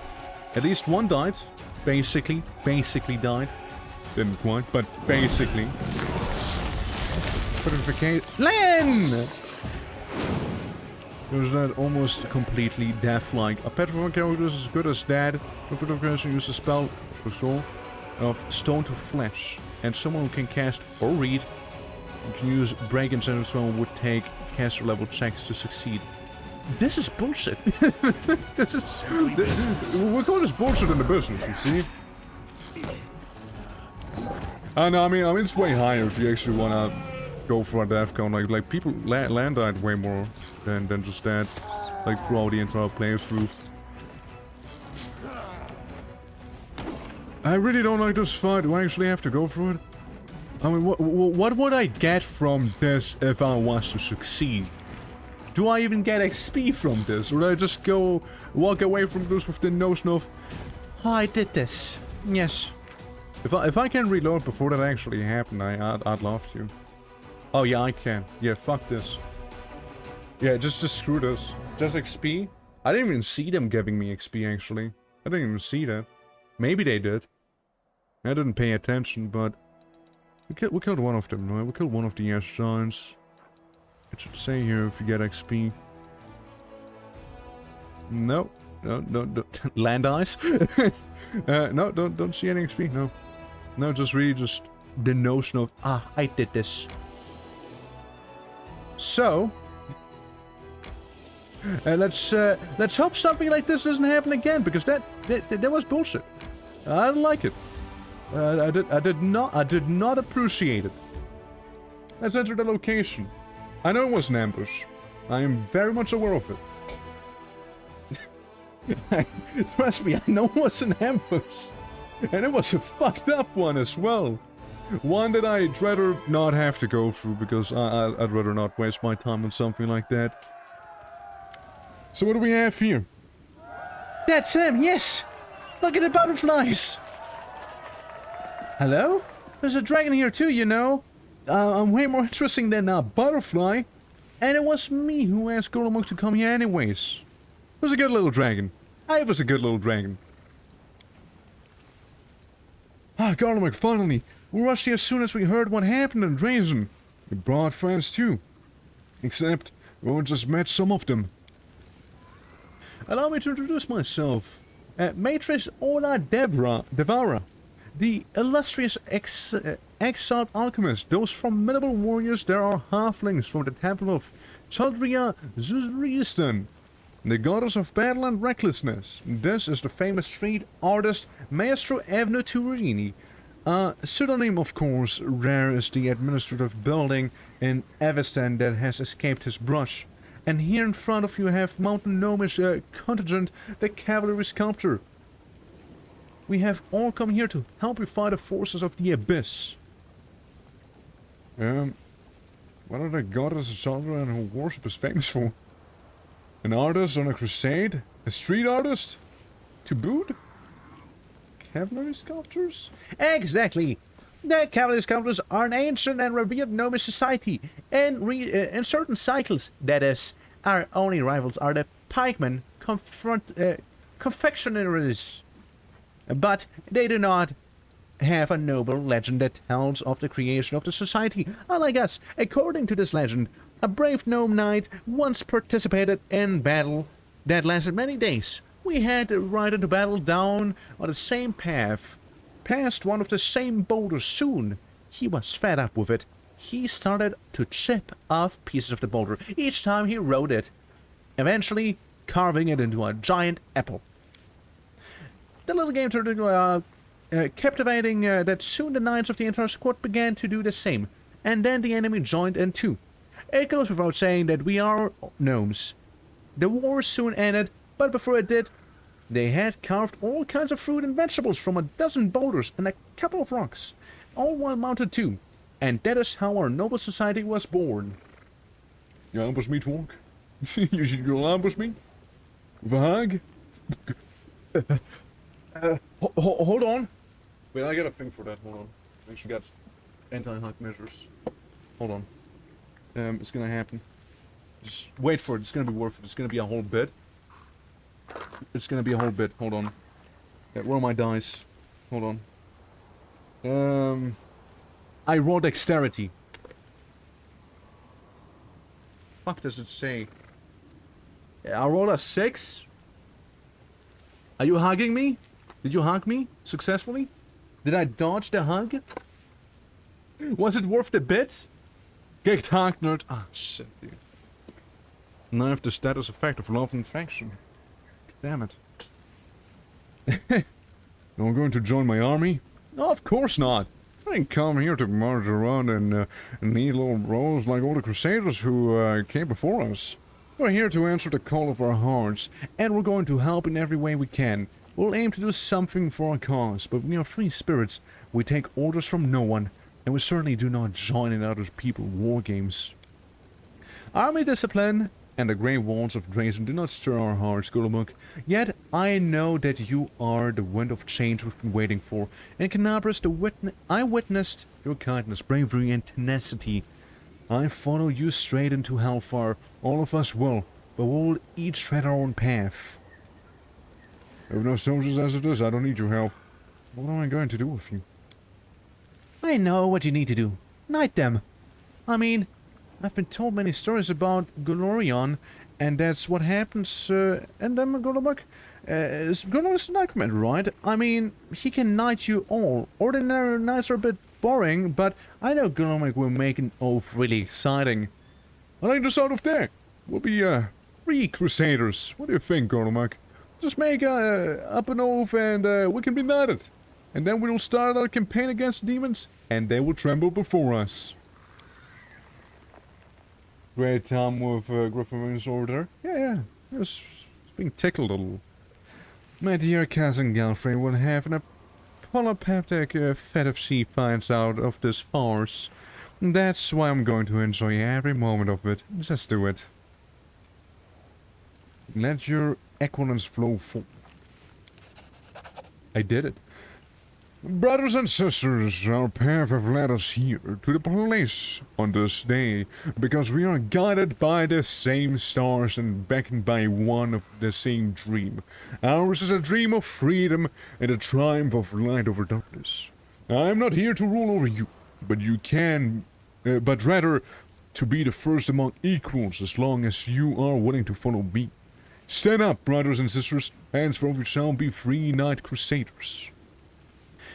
Speaker 2: At least one died. Basically died. Didn't quite, but basically. Petrification. Len! Was that almost completely death-like? A petrified character is as good as dead. The petrification uses a spell of stone to flesh, and someone who can cast or read and can use break and send as well would take caster level checks to succeed. This is bullshit. We're calling this bullshit in the business, you see? No, I mean it's way higher if you actually wanna go for a death count. Like people land died way more than just that. Like throughout the entire playthrough. I really don't like this fight. Do I actually have to go for it? I mean, what would I get from this if I was to succeed? Do I even get XP from this? Or do I just go walk away from this with the notion of, oh, I did this. Yes. If I can reload before that actually happened, I'd love to. Oh yeah, I can. Yeah, fuck this. Yeah, just screw this. Just XP? I didn't even see them giving me XP actually. I didn't even see that. Maybe they did. I didn't pay attention, but we killed one of them, right? We killed one of the Ash Giants. It should say here if you get XP. No, land eyes. No, don't see any XP. No, just really just the notion of I did this. So,
Speaker 1: Let's hope something like this doesn't happen again, because that was bullshit. I don't like it. I did not appreciate it. Let's enter the location. I know it was an ambush. I am very much aware of it. Trust me, I know it was an ambush. And it was a fucked up one as well. One that I'd rather not have to go through, because I'd rather not waste my time on something like that. So what do we have here? That's him, yes! Look at the butterflies! Hello? There's a dragon here too, you know. I'm way more interesting than a butterfly. And it was me who asked Golomuk to come here anyways. It was a good little dragon. I was a good little dragon. Ah, Golomuk, finally! We rushed here as soon as we heard what happened in Drazen. We brought friends too. Except, we just met some of them. Allow me to introduce myself. Matrix Ola Devara. The illustrious exiled alchemist. Those formidable warriors there are halflings from the temple of Chaldria Zuzristan, the goddess of battle and recklessness. This is the famous street artist Maestro Avno Turini. Pseudonym, of course. Rare is the administrative building in Avestan that has escaped his brush. And here in front of you have Mountain Gnomish contingent, the cavalry sculptor. We have all come here to help you fight the forces of the abyss. What are the goddess of Sandra and her worship is famous for? An artist on a crusade? A street artist? To boot? Cavalry sculptors? Exactly! The cavalry sculptors are an ancient and revered gnomish society. In certain cycles, that is, our only rivals are the pikemen confectionaries. But they do not have a noble legend that tells of the creation of the society. Unlike us, according to this legend, a brave gnome knight once participated in battle that lasted many days. We had to ride into battle down on the same path, past one of the same boulders. Soon, he was fed up with it. He started to chip off pieces of the boulder each time he rode it, eventually carving it into a giant apple. The little game turned captivating that soon the knights of the entire squad began to do the same, and then the enemy joined in too. It goes without saying that we are gnomes. The war soon ended, but before it did, they had carved all kinds of fruit and vegetables from a dozen boulders and a couple of rocks, all well mounted too. And that is how our noble society was born. You ambush me, Twark? You'll ambush me? With a hug? Hold on. Wait, I got a thing for that. Hold on. I think she got anti-hug measures. Hold on. It's gonna happen. Just wait for it. It's gonna be worth it. It's gonna be a whole bit. It's gonna be a whole bit. Hold on. Where are my dice? Hold on. I roll dexterity. Fuck does it say? I rolled a 6. Are you hugging me? Did you hug me successfully? Did I dodge the hug? Was it worth the bit? Get hugged, nerd. Ah, shit, dude. Now I have the status effect of love and affection. Damn it. You're going to join my army? No, of course not. I didn't come here to march around and neat little roles like all the crusaders who came before us. We're here to answer the call of our hearts, and we're going to help in every way we can. We'll aim to do something for our cause, but we are free spirits. We take orders from no one, and we certainly do not join in other people's war games. Army discipline and the grey walls of Drazen do not stir our hearts, Golomuk. Yet I know that you are the wind of change we've been waiting for. In Canabras, I witnessed your kindness, bravery, and tenacity. I follow you straight into Hellfire. All of us will, but we'll each tread our own path. I have enough soldiers as it is. I don't need your help. What am I going to do with you? I know what you need to do. Knight them. I mean, I've been told many stories about Golorion, and that's what happens, and then Golomuk. Golomuk's a knight, right? I mean, he can knight you all. Ordinary knights are a bit boring, but I know Golomuk will make an oath really exciting. I like the sound of that. We'll be
Speaker 2: 3 Crusaders. What do you think, Gorlomak? Just make up an oath and we can be knighted. And then we'll start our campaign against demons, and they will tremble before us. Great time with Griffin's order. Yeah. It's being tickled a little. My dear cousin Galfrey will have an apoplectic fit if she finds out of this farce. That's why I'm going to enjoy every moment of it. Just do it. Let your equilence flow full. I did it. Brothers and sisters, our path have led us here, to the place on this day, because we are guided by the same stars and beckoned by one of the same dream. Ours is a dream of freedom and a triumph of light over darkness. I am not here to rule over you, but you can, but rather to be the first among equals as long as you are willing to follow me. Stand up, brothers and sisters, henceforth we shall be free Knight Crusaders.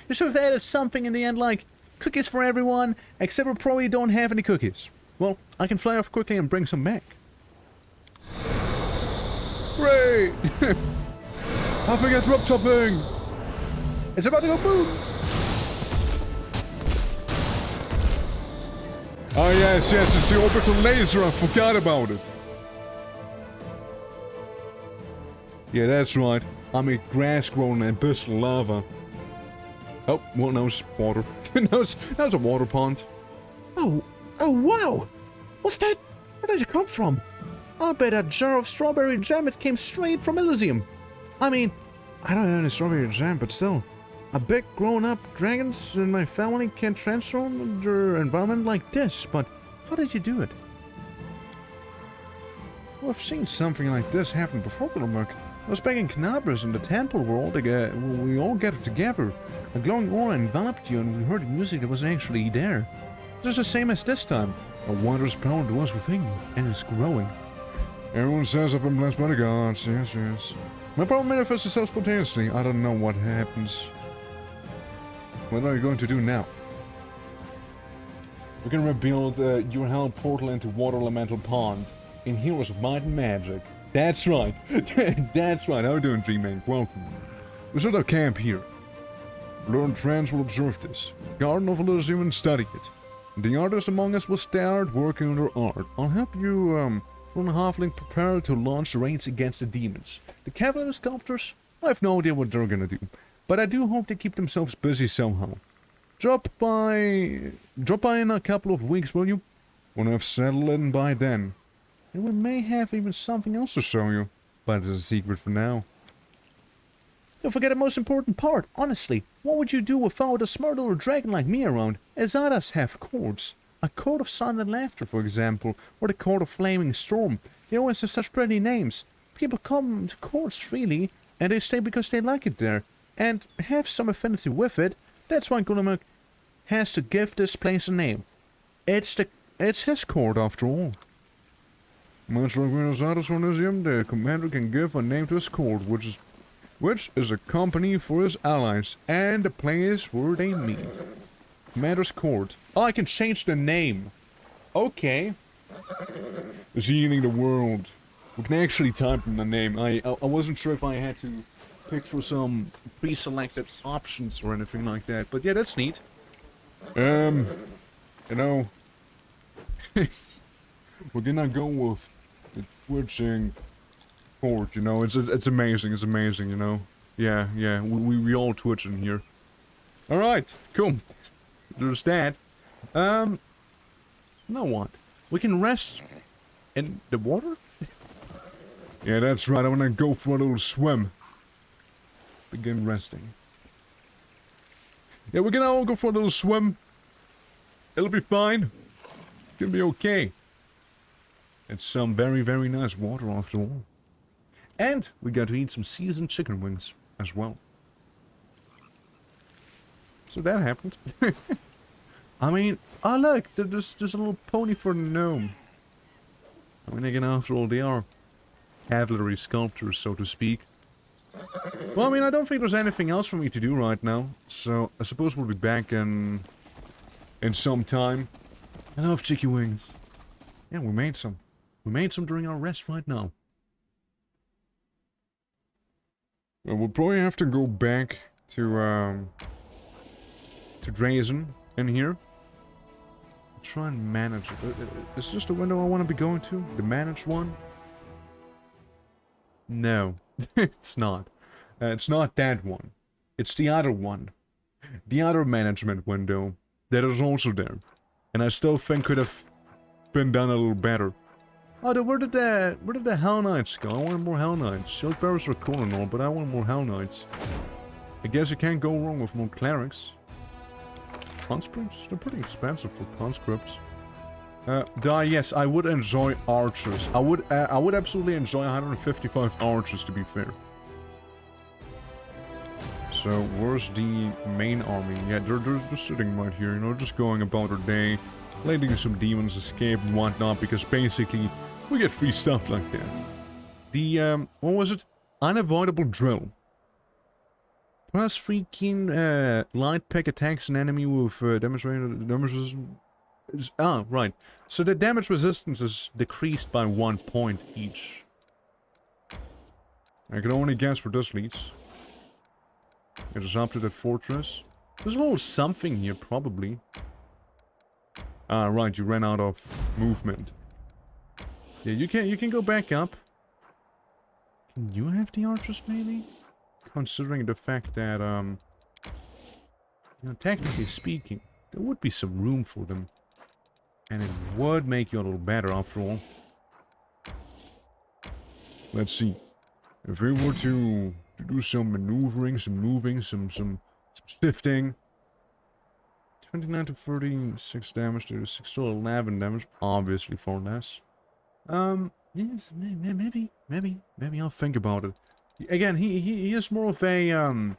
Speaker 1: You should have added something in the end like cookies for everyone, except we probably don't have any cookies. Well, I can fly off quickly and bring some back.
Speaker 2: Great! I think I dropped something!
Speaker 1: It's about to go boom!
Speaker 2: Oh yes, it's the orbital laser, I forgot about it.
Speaker 1: Yeah, that's right. I'm a grass-grown abyssal lava. Oh, well, no, it's water. no, it's a water pond. Oh, wow! What's that? Where did it come from? I bet a jar of strawberry jam, it came straight from Elysium. I mean, I don't have any strawberry jam, but still. I bet grown-up dragons in my family can transform their environment like this, but how did you do it?
Speaker 2: Well, I've seen something like this happen before, Gilmerk. I was back in Knabras in the temple where we all gathered together. A glowing aura enveloped you and we heard music that was actually there. Just the same as this time. A wondrous power dwells within you, and it's growing. Everyone says I've been blessed by the gods, yes. My power manifests itself spontaneously. I don't know what happens. What are you going to do now?
Speaker 1: We can rebuild your hell portal into Water Elemental Pond in Heroes of Might and Magic. That's right. That's right. How are you doing, Dreaming? Welcome.
Speaker 2: We set our camp here. Learned friends will observe this. Garden of Elysium and study it. The artist among us will start working on their art. I'll help you,
Speaker 1: From the Halfling prepare to launch raids against the demons. The Cavalier Sculptors? I have no idea what they're gonna do. But I do hope they keep themselves busy somehow. Drop by in a couple of weeks, will you?
Speaker 2: When I've settled in by then.
Speaker 1: And we may have even something else to show you.
Speaker 2: But it's a secret for now.
Speaker 1: Don't forget the most important part, honestly. What would you do without a smart little dragon like me around? Azadas have courts. A court of silent laughter, for example, or the court of flaming storm. They always have such pretty names. People come to courts freely, and they stay because they like it there, and have some affinity with it. That's why Gunamak has to give this place a name. It's his court, after all.
Speaker 2: Much like when Azadas Elysium, the commander can give a name to his court, which is a company for his allies, and a place where they meet. Commander's Court.
Speaker 1: Oh, I can change the name. Okay.
Speaker 2: Is healing the world.
Speaker 1: We can actually type in the name. I wasn't sure if I had to pick for some pre-selected options or anything like that, but yeah, that's neat.
Speaker 2: You know, we're gonna go with the twitching court, you know, it's amazing, you know. Yeah, we all twitching here.
Speaker 1: Alright, cool. There's that. Now what? We can rest in the water?
Speaker 2: Yeah, that's right, I wanna go for a little swim. Begin resting. Yeah, we're gonna all go for a little swim. It'll be fine. It's gonna be okay. It's some very, very nice water after all.
Speaker 1: And we got to eat some seasoned chicken wings as well. So that happened. I mean, oh look, there's a little pony for the gnome. I mean, again, after all, they are cavalry sculptors, so to speak. Well, I mean, I don't think there's anything else for me to do right now, so I suppose we'll be back in some time. I love chicken wings. Yeah, we made some. We made some during our rest right now.
Speaker 2: We'll probably have to go back to Drazen in here. Try and manage it. Is this the window I want to be going to? The managed one? No, it's not. It's not that one. It's the other one. The other management window that is also there. And I still think could have been done a little better. Oh, where did the Hell Knights go? I want more Hell Knights. Shield Bearers are cool and all, but I want more Hell Knights. I guess you can't go wrong with more Clerics. Conscripts? They're pretty expensive for conscripts. Yes, I would enjoy archers. I would absolutely enjoy 155 archers, to be fair. So, where's the main army? Yeah, they're sitting right here, you know, just going about their day, letting some demons escape and whatnot, because basically, we get free stuff like that. The, what was it? Unavoidable drill. Plus freaking, light pack attacks an enemy with, damage resistance. Ah, right. So the damage resistance is decreased by 1 point each. I can only guess where this leads. It is up to the fortress. There's a little something here, probably. Ah, right, you ran out of movement. Yeah, you can go back up. Can you have the archers, maybe? Considering the fact that, you know, technically speaking, there would be some room for them. And it would make you a little better, after all. Let's see. If we were to do some maneuvering, some moving, some shifting. 29 to 36 damage, to 6 to 11 damage, obviously for less. Yes, maybe I'll think about it. Again, he is more of a,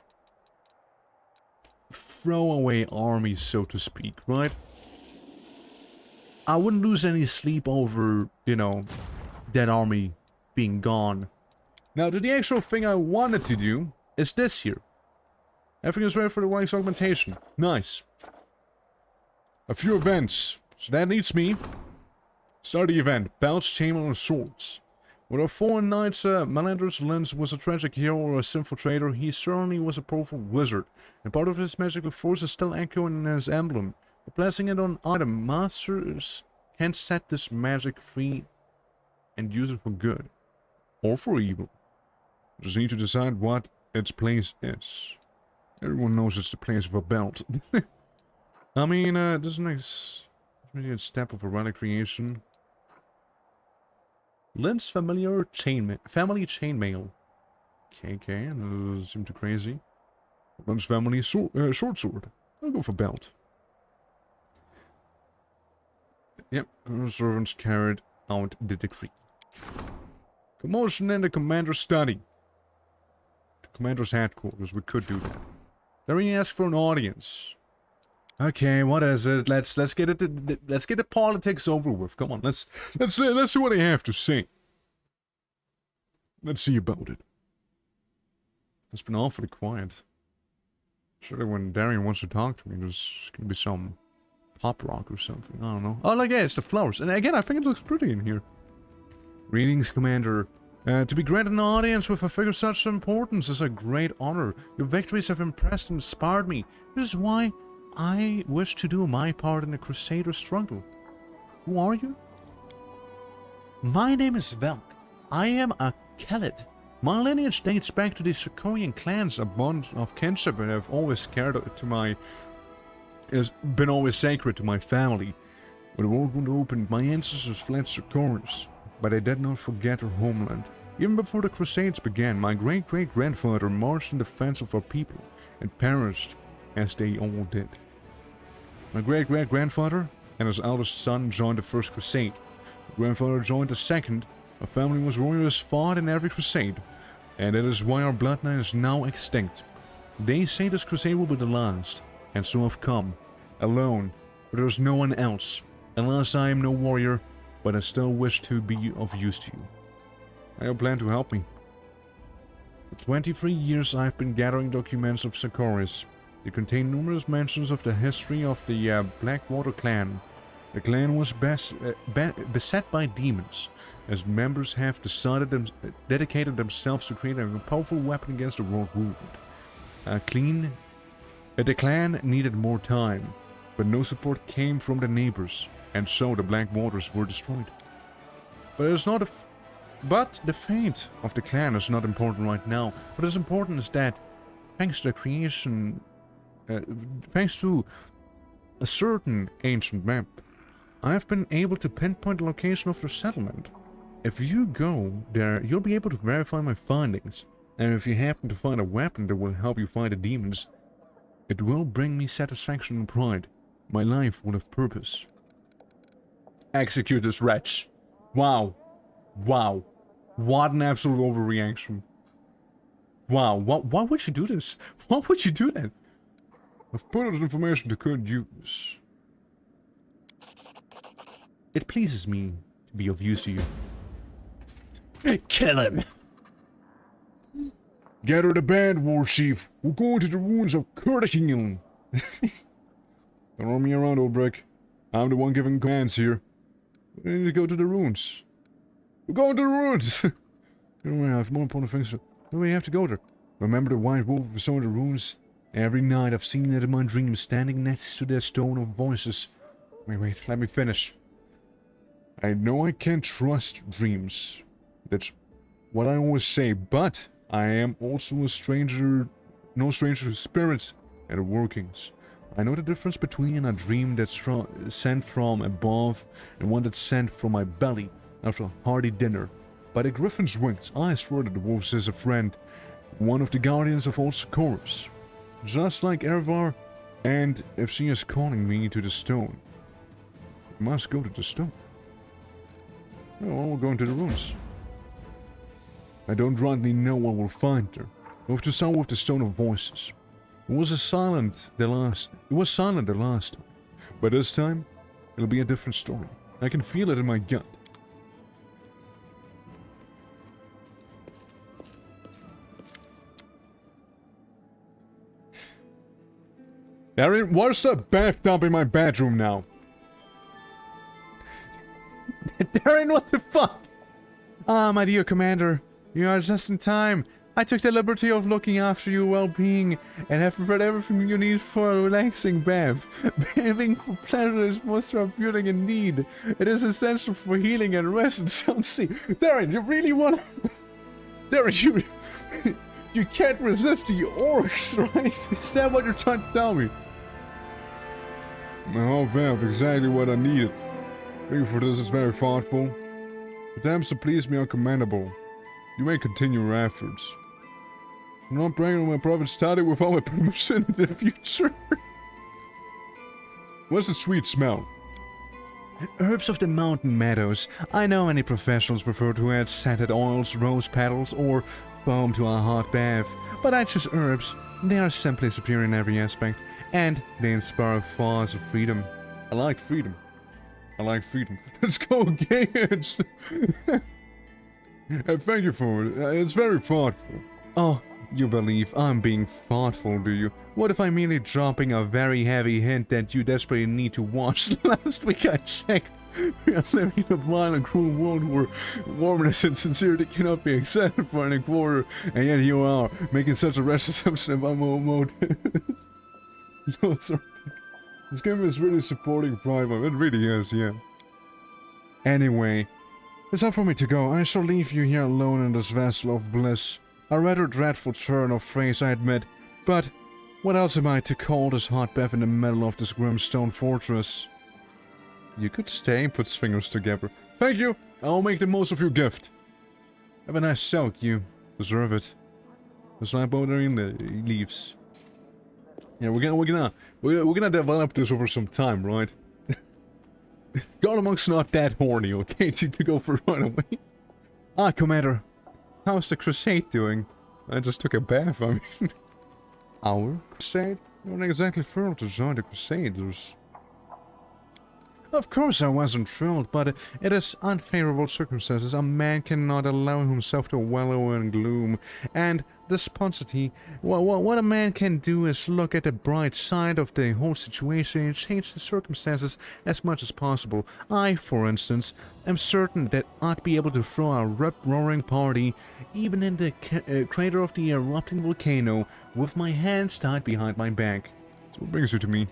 Speaker 2: throwaway army, so to speak, right? I wouldn't lose any sleep over, you know, that army being gone. Now, the actual thing I wanted to do is this here. Everything is ready for the Wax augmentation. Nice. A few events. So that leads me. Start the event. Belts, Chainmail, and Swords. With our fallen knights, Melander's Lens was a tragic hero or a sinful traitor, he certainly was a powerful wizard, and part of his magical force is still echoing in his emblem. By placing it on item, masters can set this magic free and use it for good. Or for evil. Just need to decide what its place is. Everyone knows it's the place of a belt. I mean, this is a nice step of a relic creation. Lynn's family chainmail. Okay, that doesn't seem too crazy. Lynn's family short sword. I'll go for belt. Yep, her servants carried out the decree. Commotion in the commander's study. The commander's headquarters, we could do that. There he asked for an audience. Okay, what is it? Let's get it. Let's get the politics over with. Come on, let's see what they have to say. Let's see about it. It's been awfully quiet. Surely when Darian wants to talk to me, there's gonna be some pop rock or something. I don't know. Oh, like, yeah, it's the flowers. And again, I think it looks pretty in here. Greetings, Commander. To be granted an audience with a figure such importance is a great honor. Your victories have impressed and inspired me. This is why I wish to do my part in the Crusader struggle. Who are you? My name is Velk. I am a Kelid. My lineage dates back to the Sarkorian clans, a bond of kinship and have always been always sacred to my family. When the world opened, my ancestors fled Sarkoris, but they did not forget their homeland. Even before the Crusades began, my great-great-grandfather marched in defense of our people and perished as they all did. My great-great-grandfather and his eldest son joined the first crusade. My grandfather joined the second. Our family was warriors fought in every crusade, and that is why our bloodline is now extinct. They say this crusade will be the last, and so I've come, alone, but there is no one else. Alas, I am no warrior, but I still wish to be of use to you. I have planned to help me. For 23 years I've been gathering documents of Sarkoris. They contain numerous mentions of the history of the Blackwater clan. The clan was beset by demons, as members have dedicated themselves to creating a powerful weapon against the world wound. The clan needed more time, but no support came from the neighbors, and so the Black Waters were destroyed. But the fate of the clan is not important right now. What is important is that, thanks to a certain ancient map, I have been able to pinpoint the location of their settlement. If you go there, you'll be able to verify my findings, and if you happen to find a weapon that will help you fight the demons, it will bring me satisfaction and pride. My life will have purpose.
Speaker 1: Execute this wretch. Wow. Wow. What an absolute overreaction. Wow. Why would you do this? Why would you do that?
Speaker 2: I've put out information to good use.
Speaker 1: It pleases me to be of use to you. Kill him!
Speaker 2: Gather the band, war chief. We're going to the ruins of Kurdikion. Don't roll me around, old brick. I'm the one giving commands here. We need to go to the ruins. We're going to the ruins! We have more important things to... We have to go there. Remember the white wolf we saw in the ruins? Every night I've seen it in my dreams, standing next to the stone of voices. Wait, let me finish. I know I can't trust dreams. That's what I always say, but I am also no stranger to spirits and workings. I know the difference between a dream that's sent from above and one that's sent from my belly after a hearty dinner. By the griffin's wings, I swear that the wolf is a friend, one of the guardians of all Socorus. Just like Ervar, and if she is calling me to the stone, I must go to the stone. No, we're going to the ruins. I don't rightly know what we'll find there. We have to start with the Stone of Voices. It was silent the last time, but this time it'll be a different story. I can feel it in my gut.
Speaker 1: Darren, what's the bathtub in my bedroom now? Darren, what the fuck? Ah, my dear commander, you are just in time. I took the liberty of looking after your well-being and have prepared everything you need for a relaxing bath. Bathing for pleasure is most therapeutic indeed. It is essential for healing and rest and sound-sleep. Darren, you really want... Darren, you can't resist the orcs, right? Is that what you're trying to tell me?
Speaker 2: Oh, Valve, exactly what I needed. Thank you for this, it's very thoughtful. Attempts to please me are commendable. You may continue your efforts. I'm not bragging on my private study without my permission in the future. What's the sweet smell?
Speaker 1: Herbs of the mountain meadows. I know many professionals prefer to add scented oils, rose petals, or foam to a hot bath, but I choose herbs. They are simply superior in every aspect, and they inspire thoughts of freedom.
Speaker 2: I like freedom. I like freedom. Let's go, Gage! Thank you for it. It's very thoughtful.
Speaker 1: Oh, you believe I'm being thoughtful, do you? What if I'm merely dropping a very heavy hint that you desperately need to watch? Last week I checked. We are living in a violent, cruel world where warmness and sincerity cannot be accepted for any quarter, and yet you are making such a rash assumption about my motives.
Speaker 2: No, sorry. This game is really supporting Prime. It really is, yeah.
Speaker 1: Anyway, it's time for me to go. I shall leave you here alone in this vessel of bliss. A rather dreadful turn of phrase, I admit, but what else am I to call this hot bath in the middle of this grim stone fortress?
Speaker 2: You could stay, puts fingers together. Thank you! I'll make the most of your gift.
Speaker 1: Have a nice soak, you deserve it.
Speaker 2: It's not bothering the leaves. Yeah, we're gonna develop this over some time, right?
Speaker 1: Garlemong's not that horny, okay, to go for a runaway. Ah, Commander, how's the crusade doing?
Speaker 2: I just took a bath, I mean.
Speaker 1: Our
Speaker 2: crusade? We're not exactly thrilled to join the crusade. Of course I wasn't thrilled, but it is unfavorable circumstances. A man cannot allow himself to wallow in gloom and despondency. What a man can do is look at the bright side of the whole situation and change the circumstances as much as possible. I, for instance, am certain that I'd be able to throw a rip-roaring party, even in the crater of the erupting volcano, with my hands tied behind my back. So what brings you to me?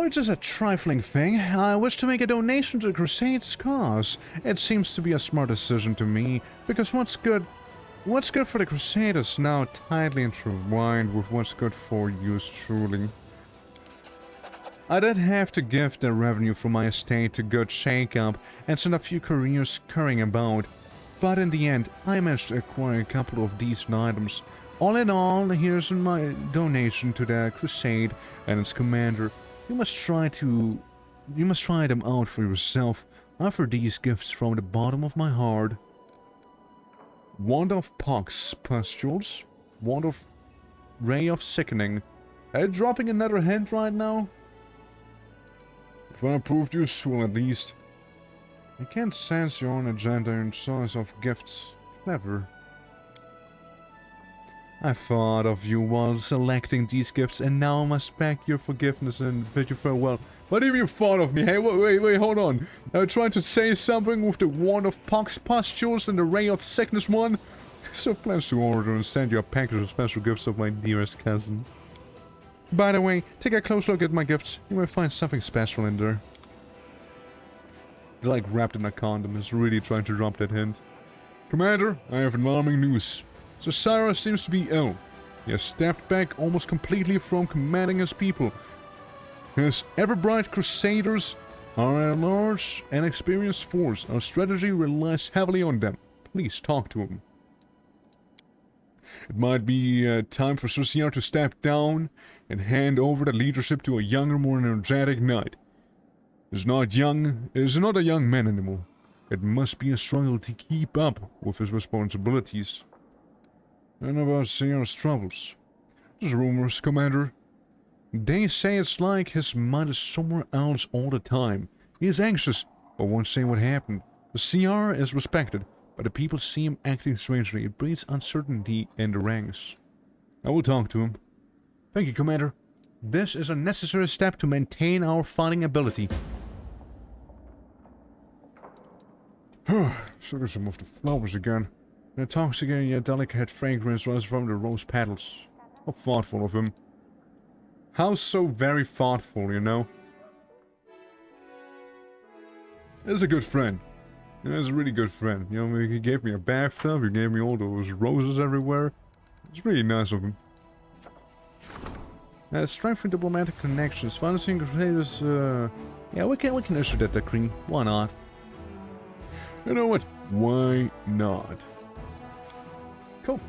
Speaker 2: Oh, it's just a trifling thing. I wish to make a donation to the Crusade's cause. It seems to be a smart decision to me, because what's good for the Crusade is now tightly intertwined with what's good for yours truly. I did have to give the revenue from my estate to good shake-up and send a few couriers scurrying about, but in the end, I managed to acquire a couple of decent items. All in all, here's my donation to the Crusade and its commander. You must try them out for yourself. I offer these gifts from the bottom of my heart. Wand of Pox Pustules. Wand of Ray of Sickening. Are you dropping another hint right now? If I proved useful at least. I can't sense your own agenda and choice of gifts. Clever. I thought of you while selecting these gifts, and now I must beg your forgiveness and bid you farewell. What have you thought of me? Hey, wait, hold on. Are you trying to say something with the Wand of Pox Pustules and the Ray of Sickness one? So plans to order and send you a package of special gifts of my dearest cousin. By the way, take a close look at my gifts. You might find something special in there. They're like wrapped in a condom. Is really trying to drop that hint. Commander, I have alarming news. Sir Cyrus seems to be ill. He has stepped back almost completely from commanding his people. His ever-bright crusaders are a large and experienced force. Our strategy relies heavily on them. Please talk to him. It might be time for Sir Cyrus to step down and hand over the leadership to a younger, more energetic knight. He is not a young man anymore. It must be a struggle to keep up with his responsibilities. And about Cyrus' troubles. There's rumors, Commander. They say it's like his mind is somewhere else all the time. He is anxious, but won't say what happened. The CR is respected, but the people see him acting strangely. It breeds uncertainty in the ranks. I will talk to him. Thank you, Commander. This is a necessary step to maintain our fighting ability. Sugar some of the flowers again. The intoxicating yet delicate fragrance runs from the rose petals. How thoughtful of him. How so very thoughtful, you know? He's a good friend. He's a really good friend. You know, he gave me a bathtub, he gave me all those roses everywhere. It's really nice of him. Strengthen diplomatic connections. Financing Crusaders, yeah, we can issue that decree. Why not? You know what? Why not? Cool.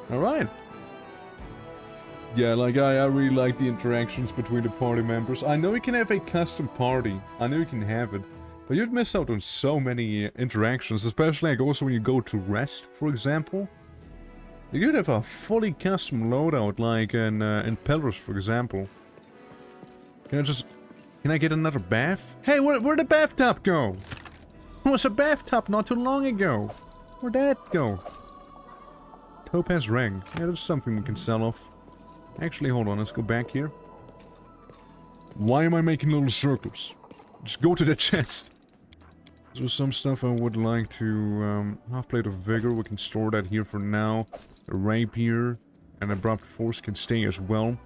Speaker 2: Alright. Yeah, like, I really like the interactions between the party members. I know you can have a custom party. I know you can have it. But you'd miss out on so many interactions, especially like also when you go to rest, for example. You could have a fully custom loadout, like in Pillars, for example. Can I get another bath? Hey, where'd the bathtub go? There was a bathtub not too long ago. Where'd that go? Topaz ring. Yeah, that's something we can sell off. Actually, hold on, let's go back here. Why am I making little circles? Just go to the chest. So some stuff I would like to... half plate of vigor, we can store that here for now. A rapier and abrupt force can stay as well.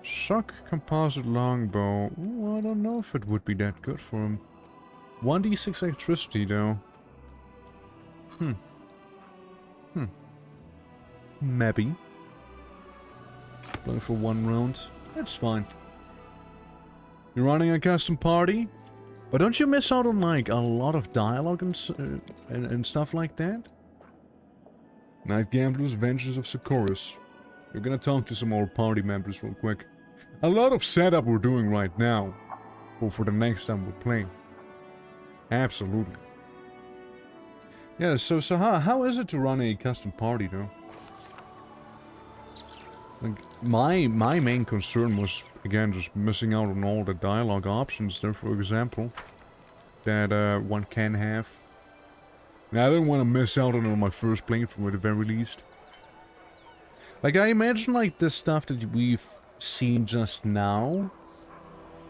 Speaker 2: Shock composite longbow. Ooh, I don't know if it would be that good for him. 1d6 electricity, though. Maybe. Going for 1 round. That's fine. You're running a custom party? But don't you miss out on, like, a lot of dialogue and stuff like that? Night Gamblers, Vengeance of Socorus. You're gonna talk to some more party members real quick. A lot of setup we're doing right now. For the next time we're playing. Absolutely. Yeah, so how is it to run a custom party, though? Like, my main concern was, again, just missing out on all the dialogue options there, for example, that one can have. And I didn't want to miss out on it on my first playthrough at the very least. Like, I imagine, like, the stuff that we've seen just now.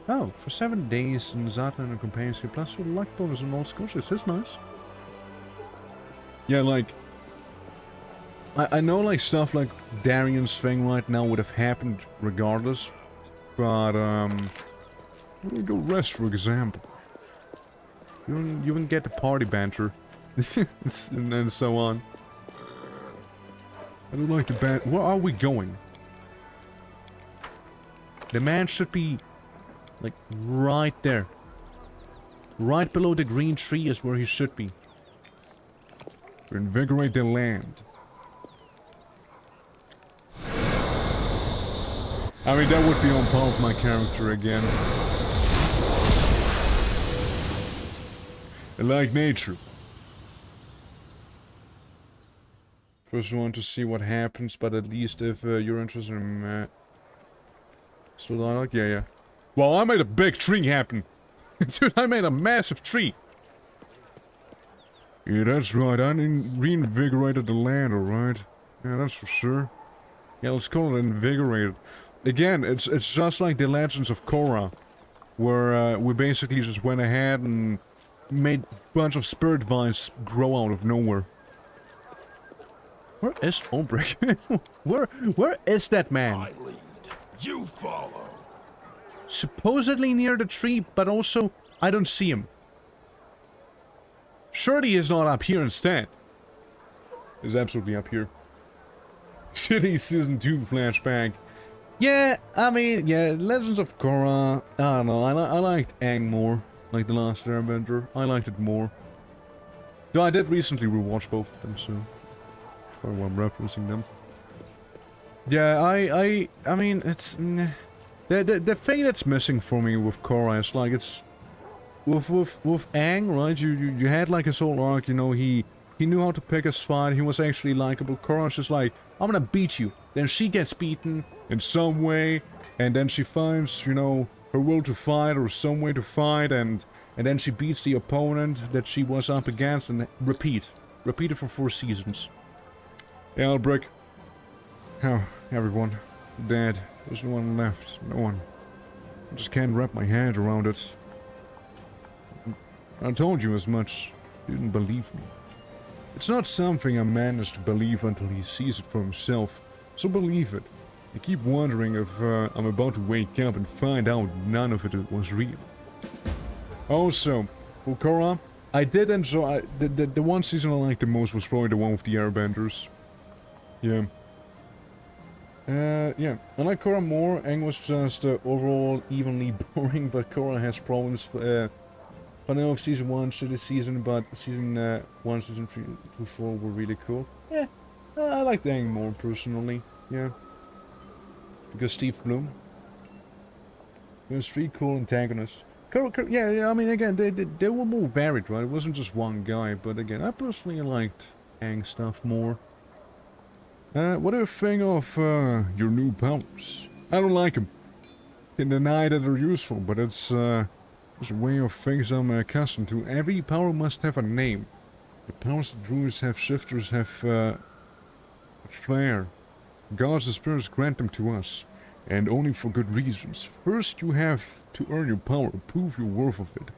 Speaker 2: Oh, for 7 days in Zata and companionship, plus 2 luck bonus and all scourges. That's nice. Yeah, like, I know, like, stuff like Darian's thing right now would have happened regardless. But, we go rest, for example. You wouldn't get the party banter. And then so on. I don't like the bat. Where are we going? The man should be, like, right there. Right below the green tree is where he should be. Invigorate the land. I mean, that would be on par with my character again. I like nature. First one to see what happens, but at least if you're interested in... still dialogue? Yeah. Well, I made a big tree happen. Dude, I made a massive tree. Yeah, that's right. I reinvigorated the land, alright? Yeah, that's for sure. Yeah, let's call it invigorated. Again, it's just like the Legends of Korra, where we basically just went ahead and made a bunch of spirit vines grow out of nowhere. Where is Ulbrich? where is that man?
Speaker 6: I lead. You follow.
Speaker 2: Supposedly near the tree, but also I don't see him. Surely he's not up here instead. He's absolutely up here. City Season 2 flashback. Yeah, I mean, yeah, Legends of Korra. I don't know, I liked ENG more. Like the last Airbender. I liked it more. Though I did recently rewatch both of them, so... that's probably why I'm referencing them. Yeah, I mean, it's... The thing that's missing for me with Korra is, like, it's... With ENG, right, you had, like, his whole arc, you know, he knew how to pick his fight, he was actually likable. Korra's just like, I'm gonna beat you. Then she gets beaten in some way, and then she finds, you know, her will to fight, or some way to fight, and then she beats the opponent that she was up against, and repeat it for 4 seasons. Yeah, Albrick. How, everyone? Dead. There's no one left. No one. I just can't wrap my head around it. I told you as much. You didn't believe me. It's not something a man has to believe until he sees it for himself. So believe it. I keep wondering if I'm about to wake up and find out none of it was real. Also, for Korra, I did enjoy... The one season I liked the most was probably the one with the Airbenders. Yeah. Yeah. I like Korra more. ENG was just overall evenly boring, but Korra has problems. I know of season 1, shitty season, but season 1, season 3 to 4 were really cool. Yeah. I like the ENG more personally. Yeah. Because Steve Bloom. There's 3 cool antagonists. Yeah, I mean, again, they were more varied, right? It wasn't just one guy, but again, I personally liked ENG stuff more. What do you think of your new powers? I don't like them. Can't deny that they're useful, but it's a way of things I'm accustomed to. Every power must have a name. The powers that druids have, shifters have flair. Gods and spirits grant them to us, and only for good reasons. First you have to earn your power, prove your worth of it.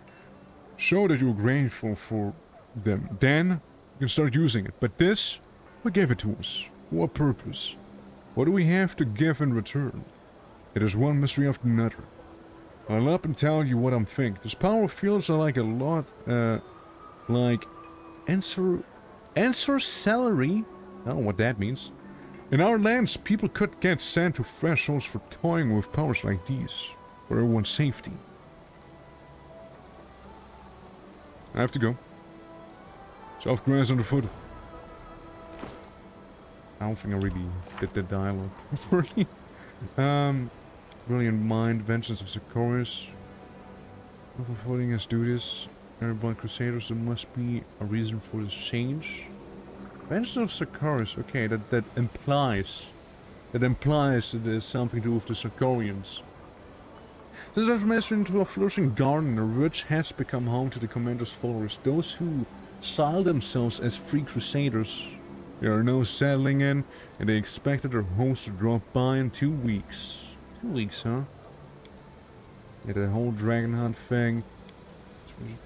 Speaker 2: Show that you're grateful for them. Then you can start using it. But this, who gave it to us? What purpose? What do we have to give in return? It is one mystery after another. I'll up and tell you what I'm thinking. This power feels like a lot, like answer celery. I don't know what that means. In our lands, people could get sent to thresholds for toying with powers like these, for everyone's safety. I have to go. Soft grass underfoot. I don't think I really did the dialogue properly. Brilliant mind, Vengeance of Sikoris. Overfloating us do this. Airborne Crusaders, there must be a reason for this change. Vengeance of Sikoris, okay, that implies
Speaker 1: that implies that there's something to do with the Sarkorians. This transformation into a flourishing garden, which has become home to the commander's followers, those who style themselves as free crusaders. There are no settling in, and they expected their host to drop by in 2 weeks. 2 weeks, huh? Yeah, the whole dragon hunt thing.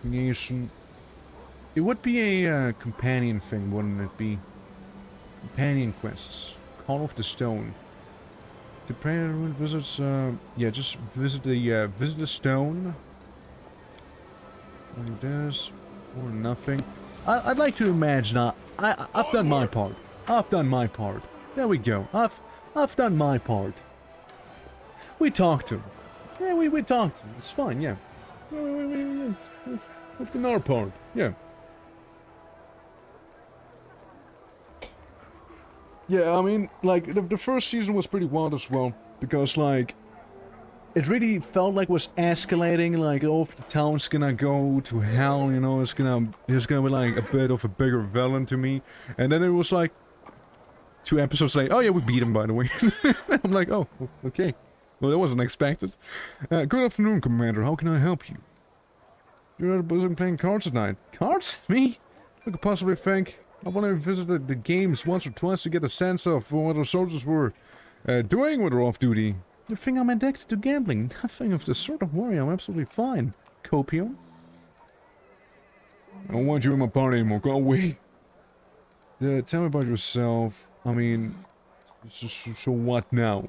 Speaker 1: Creation. It would be a companion thing, wouldn't it be? Companion quests. Call of the Stone. The prayer visits, yeah, just visit the stone. Only this, or nothing. I'd like to imagine I've done my part. I've done my part. There we go. I've done my part. We talked to him. Yeah, we talked to him. It's fine, yeah. We've done our part, yeah. Yeah, I mean, like, the first season was pretty wild as well, because, like, it really felt like it was escalating, like, oh, the town's gonna go to hell, you know, there's gonna be, like, a bit of a bigger villain to me, and then it was, like, 2 episodes later, oh yeah, we beat him, by the way. I'm like, oh, okay, well, that wasn't expected. Good afternoon, Commander, how can I help you? You're at a bosom playing cards tonight. Cards? Me? I could possibly think. I've only visited the games once or twice to get a sense of what our soldiers were doing when they're off duty. You think I'm addicted to gambling? Nothing of the sort, of worry, I'm absolutely fine. Copium? I don't want you in my party anymore, go away. Tell me about yourself. I mean, so what now?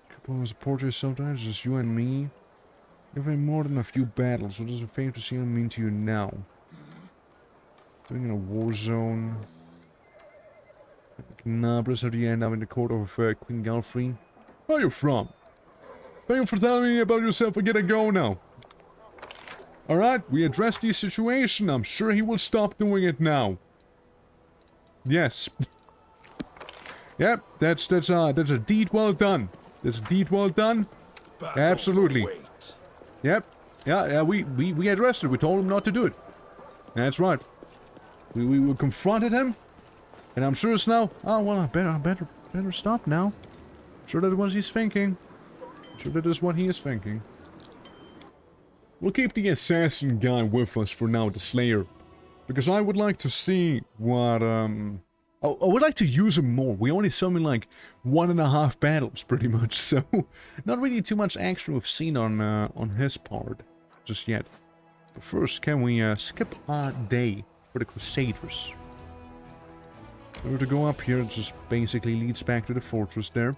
Speaker 1: Compose a portrait sometimes, just you and me. You've had more than a few battles, what does a favor to see him mean to you now? Doing in a war zone. Knabras, how do you end up in the court of Queen Galfrey? Where are you from? Thank you for telling me about yourself. I gotta go now. Alright, we addressed the situation. I'm sure he will stop doing it now. Yes. Yep, that's a deed well done. That's a deed well done. Absolutely. Yep. Yeah, we addressed it. We told him not to do it. That's right. We confronted him, and I'm sure it's now. Oh well, I better stop now. I'm sure that was he's thinking. I'm sure that is what he is thinking. We'll keep the assassin guy with us for now, the Slayer, because I would like to see what I would like to use him more. We only saw him in like 1.5 battles, pretty much. So not really too much action we've seen on his part just yet. But first, can we skip a day? For the Crusaders. In order to go up here, it just basically leads back to the fortress there.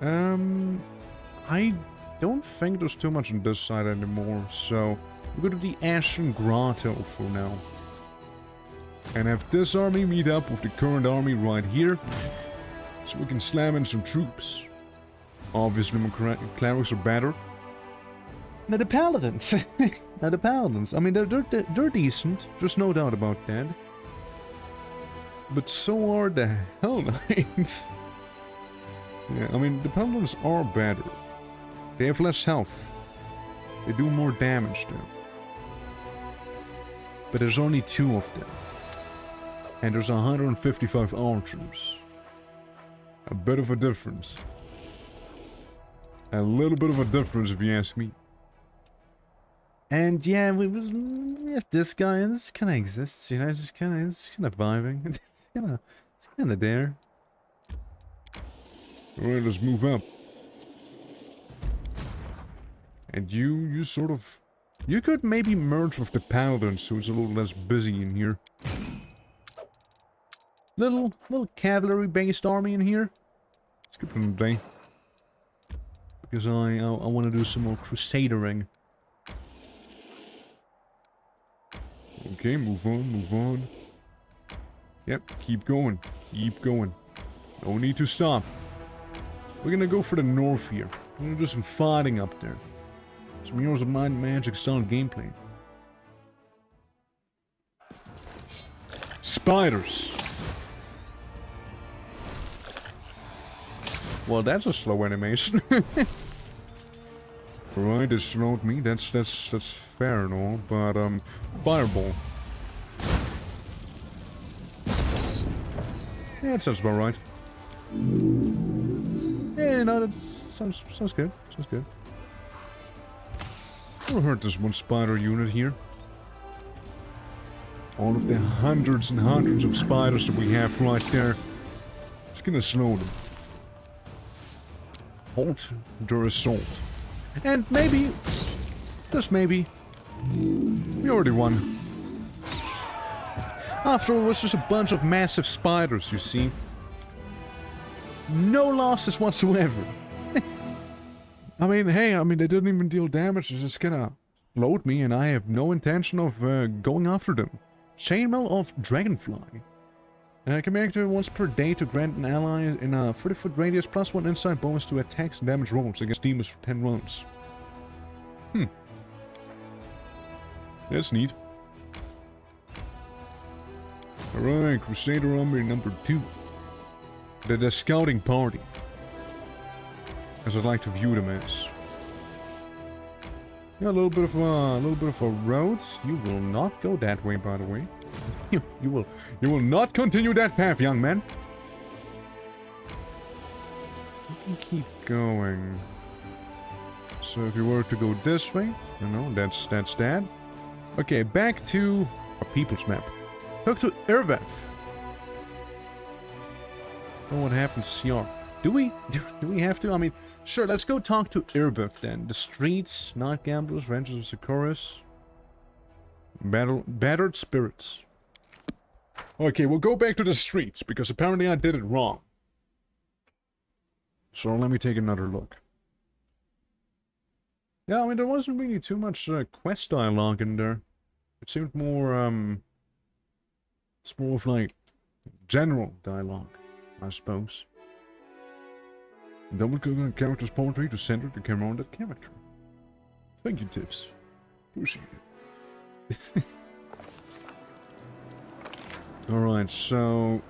Speaker 1: I don't think there's too much on this side anymore, so we'll go to the Ashen Grotto for now. And have this army meet up with the current army right here, so we can slam in some troops. Obviously, my clerics are better. Now the paladins. Now the paladins. I mean, they're decent. There's no doubt about that. But so are the Hell Knights. Yeah, I mean, the paladins are better. They have less health. They do more damage though. But there's only 2 of them. And there's 155 archers. A bit of a difference. A little bit of a difference if you ask me. And yeah, we have this guy, and this kind of exists, you know, it's kind of vibing. It's kind of there. Alright, let's move up. And you sort of, you could maybe merge with the paladins, so it's a little less busy in here. Little cavalry-based army in here. Skip it a day. Because I want to do some more crusadering. Okay, move on. Yep, keep going. No need to stop. We're gonna go for the north here. We're gonna do some fighting up there. Some Heroes of Might and Magic style gameplay. Spiders. Well, that's a slow animation. Right, it slowed me. That's fair and all, but fireball.
Speaker 2: Yeah, that sounds about right. Yeah, no, that sounds good. Sounds good. I'll hurt this one spider unit here. All of the hundreds and hundreds of spiders that we have right there. It's gonna slow them. Halt their assault. And maybe, just maybe, we already won. After all, it was just a bunch of massive spiders, you see. No losses whatsoever. I mean, hey, they didn't even deal damage. It's just gonna float me, and I have no intention of going after them. Chainmail of Dragonfly. Can be activated once per day to grant an ally in a 30-foot radius +1 inside bonus to attacks and damage rolls against demons for 10 rounds. That's neat. Alright, Crusader Army number 2. The scouting party. As I'd like to view them as. Yeah, a little bit of a road. You will not go that way, by the way. You will not continue that path, young man. You can keep going. So if you were to go this way, you know, that's that. Okay, back to a people's map. Talk to Irbeth. Oh, what happens here? Do we have to? I mean, sure, let's go talk to Irbeth then. The streets, night gamblers, rangers of Sicoris. Battered spirits. Okay, we'll go back to the streets, because apparently I did it wrong. So let me take another look. Yeah, I mean, there wasn't really too much quest dialogue in there. It seemed more, it's more of like general dialogue, I suppose. Double-click on a character's portrait to center the camera on that character. Thank you, Tips. Appreciate it. Alright, so...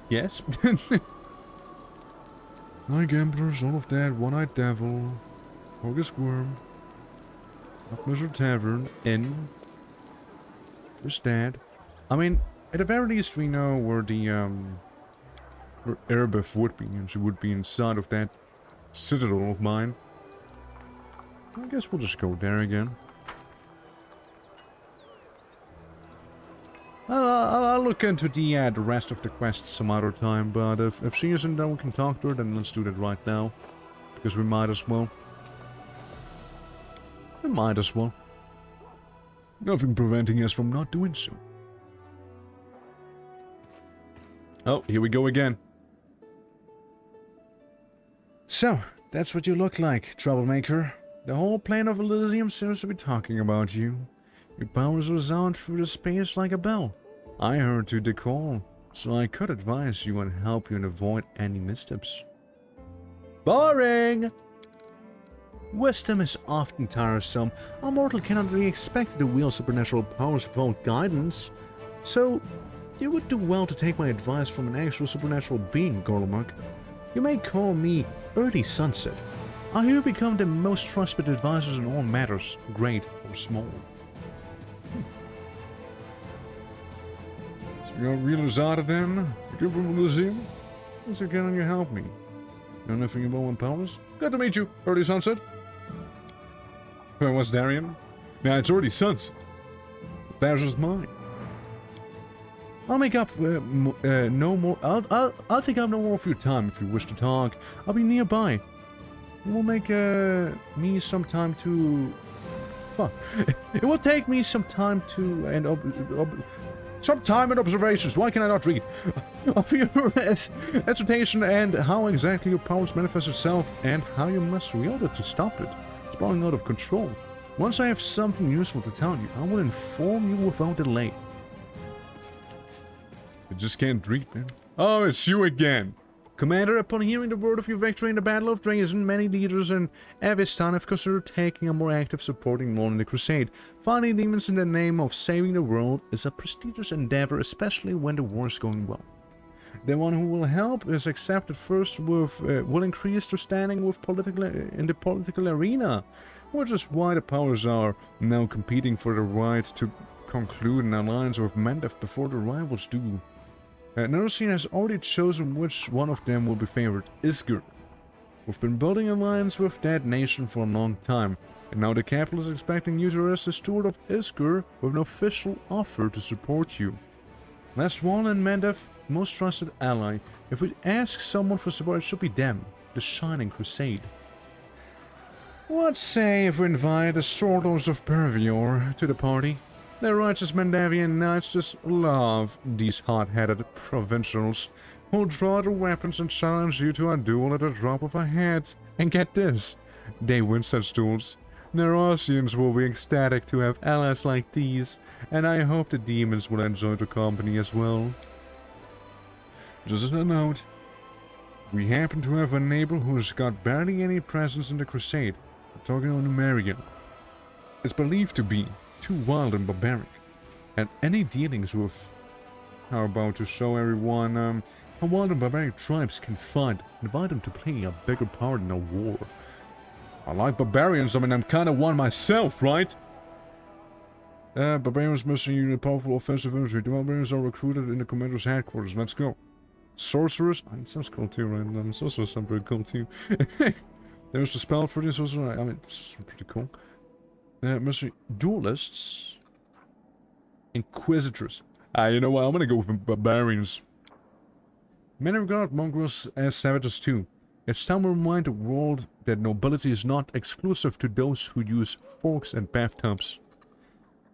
Speaker 2: Yes? Night Gamblers, all of that, One-Eyed Devil, August Worm, Upmeasure Tavern, Inn. There's that. I mean, at the very least we know where the, where Irbeth would be, and she would be inside of that citadel of mine. I guess we'll just go there again. I'll look into the rest of the quests some other time, but if she isn't done, we can talk to her, then let's do that right now. Because we might as well. We might as well. Nothing preventing us from not doing so. Oh, here we go again. So, that's what you look like, troublemaker. The whole plane of Elysium seems to be talking about you. Your powers resound through the space like a bell. I heard you the call, so I could advise you and help you and avoid any missteps. Boring! Wisdom is often tiresome. A mortal cannot be expected to wield supernatural powers without guidance. So, you would do well to take my advice from an actual supernatural being, Gorlamuk. You may call me Early Sunset. I have become the most trusted advisors in all matters, great or small. So you got real out of them? You come from the museum? So can you help me? Know nothing about my powers? Good to meet you, Early Sunset. What's Darian? Now it's already sunset. The pleasure's mine. I'll make up no more. I'll take up no more of your time if you wish to talk. I'll be nearby. It will make me some time to. Fuck. It will take me some time to some time and observations. Why can I not read? Of your exhortation and how exactly your powers manifest itself and how you must wield it to stop it. Sprawling out of control. Once I have something useful to tell you, I will inform you without delay. I just can't read, man. Oh, it's you again. Commander, upon hearing the word of your victory in the Battle of Drazen, many leaders in Avistan have considered taking a more active supporting role in the crusade. Fighting demons in the name of saving the world is a prestigious endeavor, especially when the war is going well. The one who will help is accepted first with will increase their standing with in the political arena, which is why the powers are now competing for the right to conclude an alliance with Mendef before the rivals do. Nerocine has already chosen which one of them will be favored, Isger. We've been building an alliance with that nation for a long time, and now the capital is expecting you to as the steward of Isger with an official offer to support you. Last one and Mendef, most trusted ally. If we ask someone for support, it should be them, the Shining Crusade. What say if we invite the Sordos of Pervior to the party? The righteous Mendavian knights just love these hot-headed provincials who'll draw their weapons and challenge you to a duel at a drop of a hat. And get this, they win such duels. Nerosians will be ecstatic to have allies like these, and I hope the demons will enjoy the company as well. Just as a note, we happen to have a neighbor who's got barely any presence in the crusade. I'm talking on Numerian. It's believed to be too wild and barbaric, and any dealings with how about to show everyone how wild and barbaric tribes can fight, invite them to play a bigger part in a war. I like barbarians, I mean I'm kinda one myself, right? Barbarians missing a powerful offensive infantry. The barbarians are recruited in the commander's headquarters, let's go. Sorcerers, oh, it sounds cool too, right? Sorcerers sound pretty cool too. There's the spell for this also, I mean, it's pretty cool. Mystery duelists, inquisitors. You know what? I'm gonna go with barbarians. Many regard mongrels as savages too. It's time to remind the world that nobility is not exclusive to those who use forks and bathtubs.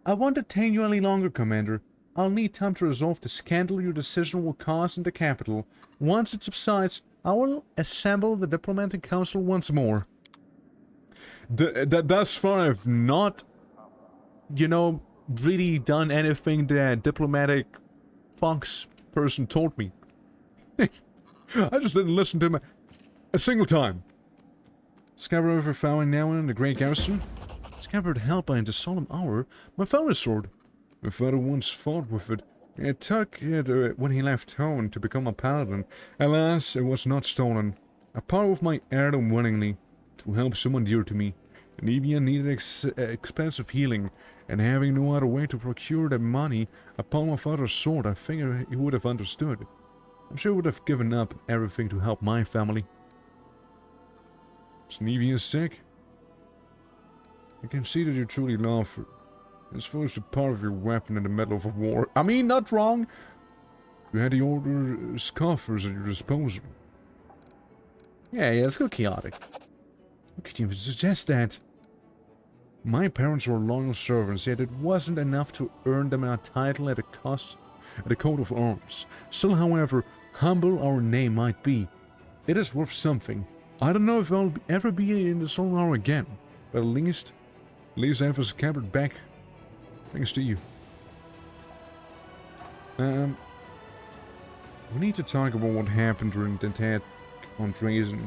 Speaker 2: I won't detain you any longer, Commander. I'll need time to resolve the scandal your decision will cause in the capital. Once it subsides, I will assemble the diplomatic council once more. Thus far, I've not, you know, really done anything that diplomatic fox person told me. I just didn't listen to him a single time. Scabbard over found now in the Great Garrison. Scabbard held by in the solemn hour my father's sword. My father once fought with it. He took it when he left home to become a paladin. Alas, it was not stolen. I parted with my heirloom willingly to help someone dear to me. Anivia needed expensive healing, and having no other way to procure the money upon my father's sword, I figured he would have understood. I'm sure he would have given up everything to help my family. Is Anivia sick? I can see that you truly love her. It's supposed to be part of your weapon in the middle of a war. I mean, not wrong. You had the order scoffers at your disposal. Yeah, it's so chaotic. How could you even suggest that? My parents were loyal servants, yet it wasn't enough to earn them a title at a coat of arms. Still, however humble our name might be, it is worth something. I don't know if I'll ever be in the Solar Hour again, but at least I have a scabbard back. Thanks to you. We need to talk about what happened during the attack on Drazen.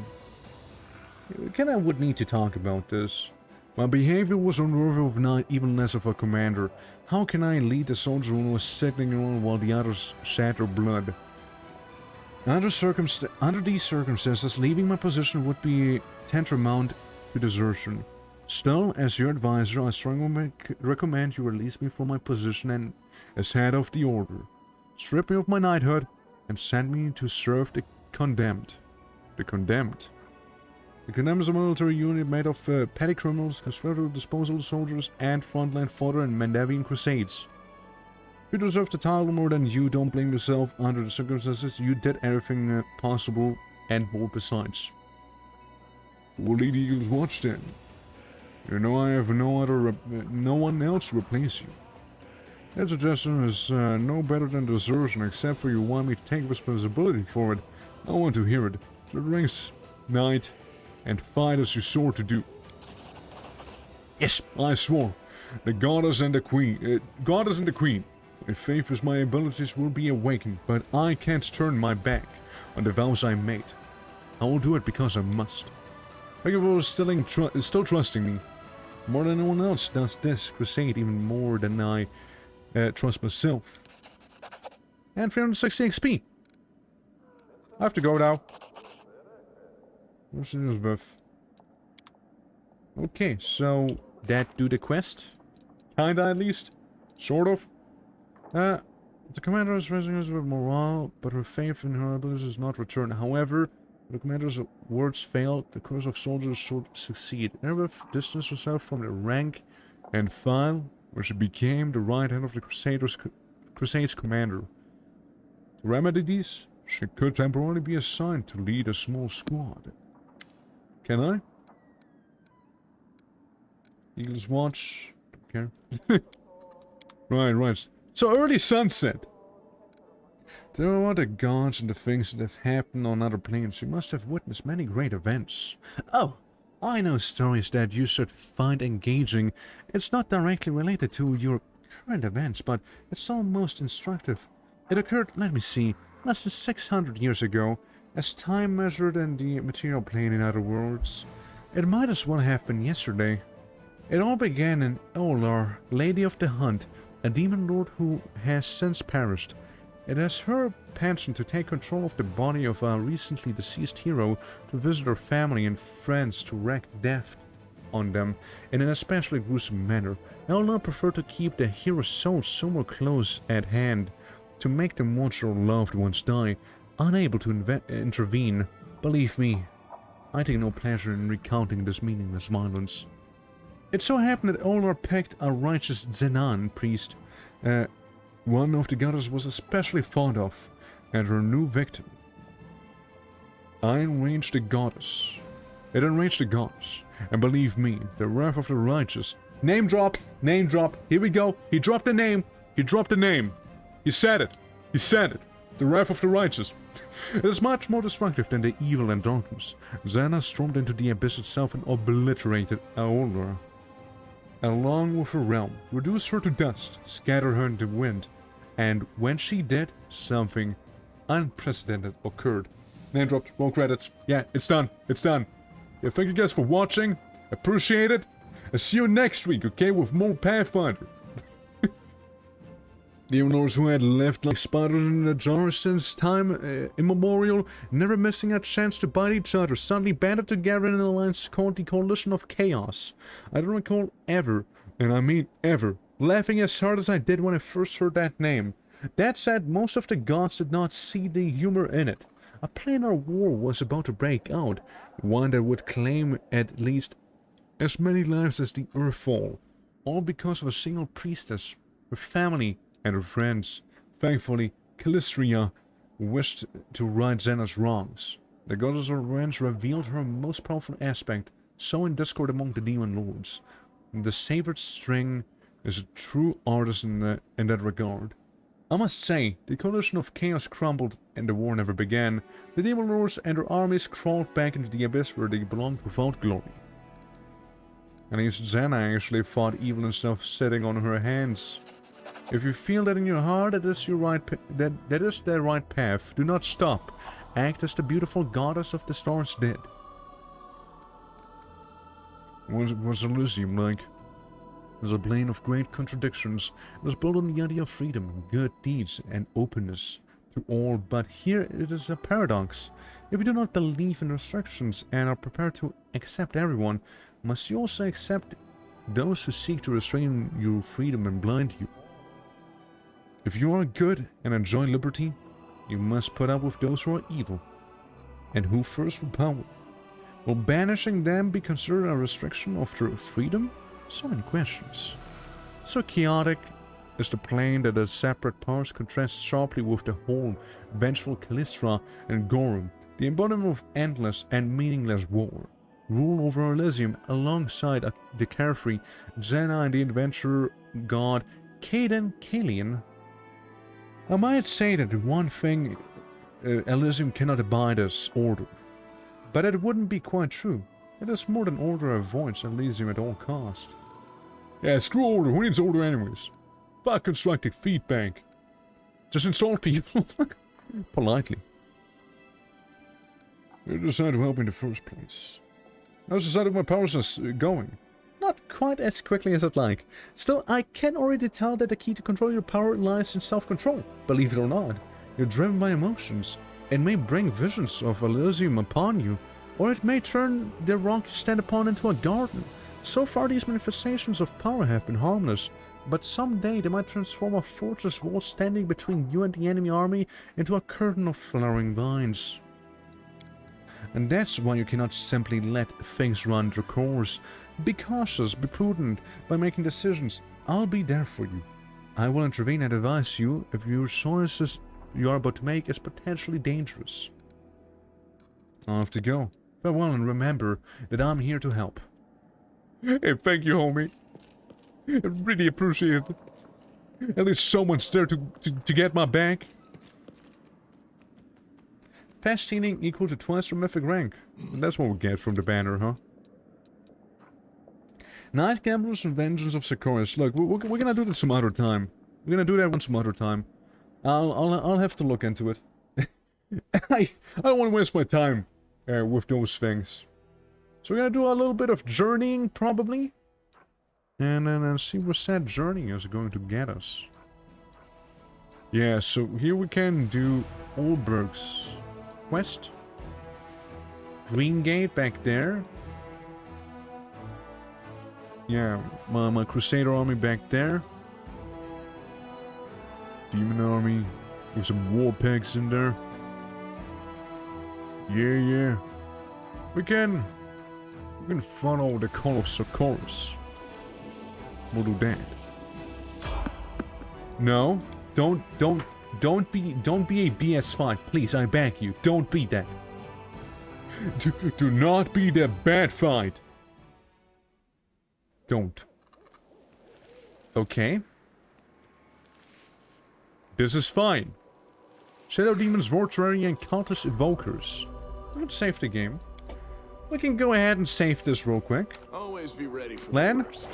Speaker 2: We kinda would need to talk about this. My behavior was unworthy of not even less of a commander. How can I lead the soldier who was sitting around while the others shed their blood? Under these circumstances, leaving my position would be tantamount to desertion. Still, as your advisor, I strongly recommend you release me from my position and as head of the order. Strip me of my knighthood and send me to serve the condemned. The condemned? The condemned is a military unit made of petty criminals, conscripted disposable soldiers, and frontline fodder in Mendavian crusades. You deserve the title more than you, don't blame yourself. Under the circumstances, you did everything possible and more besides. We'll lead Eagle's Watch then. You know I have no one else to replace you. That suggestion is no better than desertion, except for you want me to take responsibility for it. I want to hear it. So rings, knight, and fight as you swore to do. Yes, I swore. The goddess and the queen. My faith as my abilities will be awakened, but I can't turn my back on the vows I made. I will do it because I must. Thank you for still trusting me. More than anyone else does this crusade, even more than I trust myself. And 360 XP. I have to go now. What's Elizabeth? Okay, so that do the quest. Kinda, at least. Sort of. The commander is resting with morale, but her faith in her abilities is not returned. However, the commander's words failed. The course of soldiers should succeed. Elbeth distanced herself from the rank and file, where she became the right hand of the Crusades commander. To remedy these, she could temporarily be assigned to lead a small squad. Can I? Eagle's Watch. Don't care. Right. So early sunset. There are the gods and the things that have happened on other planes. You must have witnessed many great events. Oh, I know stories that you should find engaging. It's not directly related to your current events, but it's almost instructive. It occurred, let me see, less than 600 years ago, as time measured in the material plane, in other words. It might as well have been yesterday. It all began in Olar, Lady of the Hunt, a demon lord who has since perished. It is her penchant to take control of the body of a recently deceased hero, to visit her family and friends, to wreak death on them in an especially gruesome manner. Olar preferred to keep the hero's soul somewhere close at hand, to make them watch their loved ones die, unable to intervene. Believe me, I take no pleasure in recounting this meaningless violence. It so happened that Olar picked a righteous Zenan priest, one of the goddess was especially fond of, and her new victim. It enraged the goddess, and believe me, the wrath of the righteous. Name drop, here we go, he dropped the name, he said it, the wrath of the righteous. It is much more destructive than the evil and darkness. Xana stormed into the abyss itself and obliterated Aolar, along with her realm, reduced her to dust, scattered her in the wind, and when she did, something unprecedented occurred. Name dropped, roll credits. Yeah, it's done. Yeah, thank you guys for watching. Appreciate it. I'll see you next week, okay, with more Pathfinder. The Lords who had lived like spiders in a jar since time immemorial, never missing a chance to bite each other, suddenly banded together in an alliance called the Coalition of Chaos. I don't recall ever, and I mean ever, laughing as hard as I did when I first heard that name. That said, most of the gods did not see the humor in it. A planar war was about to break out, one that would claim at least as many lives as the Earthfall, all because of a single priestess, her family, and her friends. Thankfully, Calistria wished to right Xana's wrongs. The goddess of revenge revealed her most powerful aspect, sowing discord among the demon lords. The Savored String is a true artist in that regard. I must say, the Coalition of Chaos crumbled and the war never began. The demon lords and their armies crawled back into the abyss where they belonged without glory. And Xana actually fought evil instead of sitting on her hands. If you feel that in your heart that is the right path, do not stop. Act as the beautiful goddess of the stars did. What's Elysium like? It was a plane of great contradictions. It was built on the idea of freedom, good deeds, and openness to all, but here it is a paradox. If you do not believe in restrictions and are prepared to accept everyone, must you also accept those who seek to restrain your freedom and blind you? If you are good and enjoy liberty, you must put up with those who are evil and who thirst for power. Will banishing them be considered a restriction of their freedom? So many questions. So chaotic is the plane that as separate parts contrasts sharply with the whole, vengeful Callistra and Gorum, the embodiment of endless and meaningless war. Rule over Elysium alongside the carefree Xana and the adventurer god Caden Kalian. I might say that one thing Elysium cannot abide is order. But it wouldn't be quite true. It is more than order avoids Elysium at all cost. Yeah, screw order. Who needs order anyways? Fuck constructive feedback. Just insult people. Politely. You decided to help me in the first place. How's the side of my powers going? Not quite as quickly as I'd like. Still, I can already tell that the key to control your power lies in self-control. Believe it or not, you're driven by emotions. It may bring visions of Elysium upon you, or it may turn the rock you stand upon into a garden. So far, these manifestations of power have been harmless. but someday they might transform a fortress wall standing between you and the enemy army into a curtain of flowering vines. And that's why you cannot simply let things run their course. Be cautious, be prudent by making decisions. I'll be there for you. I will intervene and advise you if your choices you are about to make is potentially dangerous. I'll have to go. Farewell, and remember that I'm here to help.
Speaker 1: Hey, thank you, homie. I really appreciate it. At least someone's there to get my back.
Speaker 2: Fast healing equal to twice your mythic rank. And that's what we get from the banner, huh? Night Gamblers and Vengeance of Sequoias. Look, we're gonna do this some other time. We're gonna do that one some other time. I'll have to look into it.
Speaker 1: I don't want to waste my time with those things.
Speaker 2: So we're gonna do a little bit of journeying, probably. And then see where that journey is going to get us.
Speaker 1: Yeah, so here we can do
Speaker 2: Olberg's quest. Green Gate back there. Yeah, my Crusader army back there.
Speaker 1: Demon army with some war packs in there. Yeah. We can follow the call of Socorus. We'll do that. No, don't be a BS5, please. I beg you, don't be that. Do not be the bad fight. Don't.
Speaker 2: Okay.
Speaker 1: This is fine.
Speaker 2: Shadow Demons, Mortuary, and Countless Evokers. Let's save the game. We can go ahead and save this real quick.
Speaker 10: Always be ready for
Speaker 2: Len?
Speaker 10: the worst.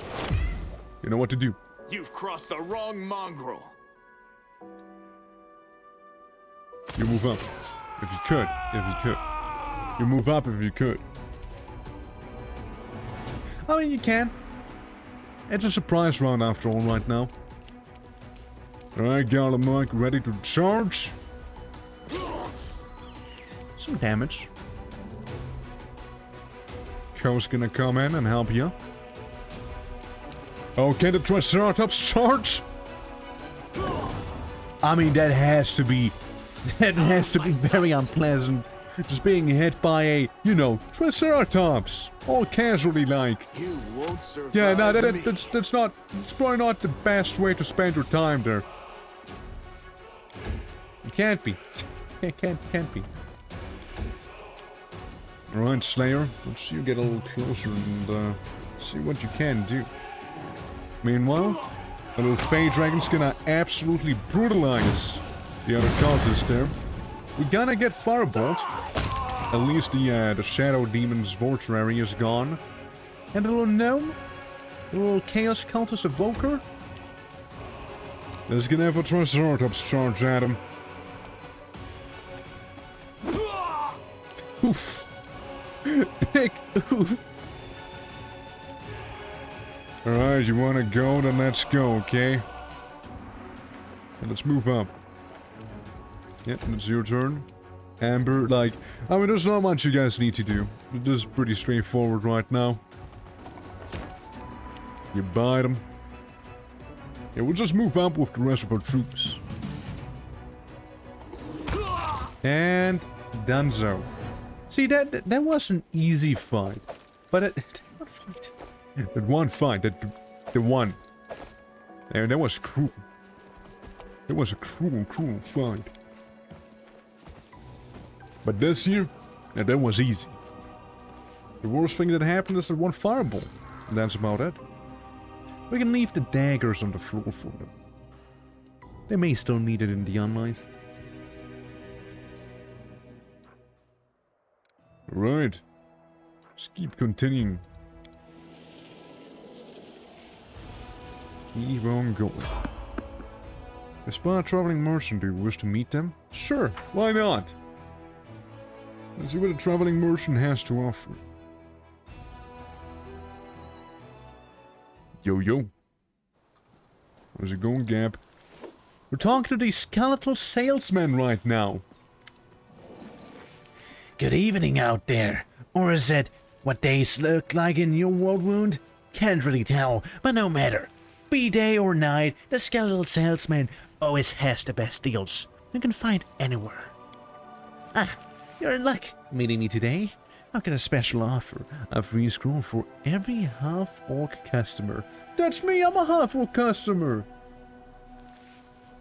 Speaker 1: You know what to do.
Speaker 10: You've crossed the wrong mongrel.
Speaker 1: You move up. If you could. You move up if you could.
Speaker 2: I mean, you can.
Speaker 1: It's a surprise round after all right now. Alright, Garlemite, ready to charge?
Speaker 2: Some damage.
Speaker 1: Ko's gonna come in and help you. Oh, can the Triceratops charge?
Speaker 2: I mean, that has to be very unpleasant.
Speaker 1: Just being hit by a, you know, Triceratops. All casually like.
Speaker 10: You won't survive.
Speaker 1: Yeah, no, that's probably not the best way to spend your time there.
Speaker 2: It can't be. It can't be.
Speaker 1: Alright, Slayer. Let's see you get a little closer and see what you can do. Meanwhile, a little Fey Dragon's gonna absolutely brutalize the other cultists there. We're gonna get Firebolt. At least the Shadow Demon's Mortuary is gone.
Speaker 2: And a little gnome? A little Chaos Cultist Evoker?
Speaker 1: Let's get have a Triceratops charge at him.
Speaker 2: Oof. Big oof.
Speaker 1: Alright, you wanna go? Then let's go, okay? And let's move up. Yep, it's your turn. Amber, like, I mean, there's not much you guys need to do. This is pretty straightforward right now. You bite them. Yeah, we'll just move up with the rest of our troops.
Speaker 2: And donezo. See, that was an easy fight. But
Speaker 1: That one fight, the one. Yeah, that was cruel. It was a cruel fight. But this here, yeah, that was easy. The worst thing that happened is that one fireball. And that's about it.
Speaker 2: We can leave the daggers on the floor for them. They may still need it in the unlife.
Speaker 1: Right. Just keep continuing. Keep on going. I spot a traveling merchant. Do you wish to meet them? Sure, why not? Let's see what a traveling merchant has to offer. Yo. How's it going, Gab?
Speaker 2: We're talking to the skeletal salesman right now.
Speaker 11: Good evening out there. Or is it what days look like in your world wound? Can't really tell, but no matter. Be day or night, the skeletal salesman always has the best deals you can find anywhere. Ah, you're in luck meeting me today. I've got a special offer. A free scroll for every half-orc customer.
Speaker 1: That's me, I'm a half-orc customer.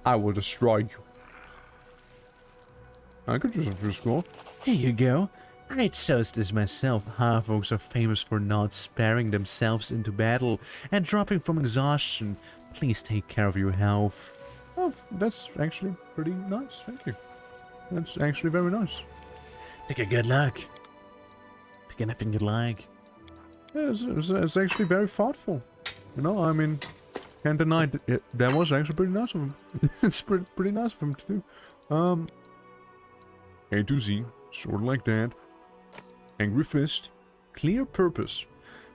Speaker 1: I will destroy you. I could use a free scroll.
Speaker 11: Here you go. I'd chose this myself. Half-orcs are famous for not sparing themselves into battle and dropping from exhaustion. Please take care of your health.
Speaker 1: Oh, that's actually pretty nice, thank you. That's actually very nice.
Speaker 11: Take a good luck. Pick anything you like.
Speaker 1: Yeah, it's actually very thoughtful. You know, I mean, can't deny that was actually pretty nice of him. It's pretty nice of him to do. A to Z, sort of like that. Angry Fist. Clear Purpose.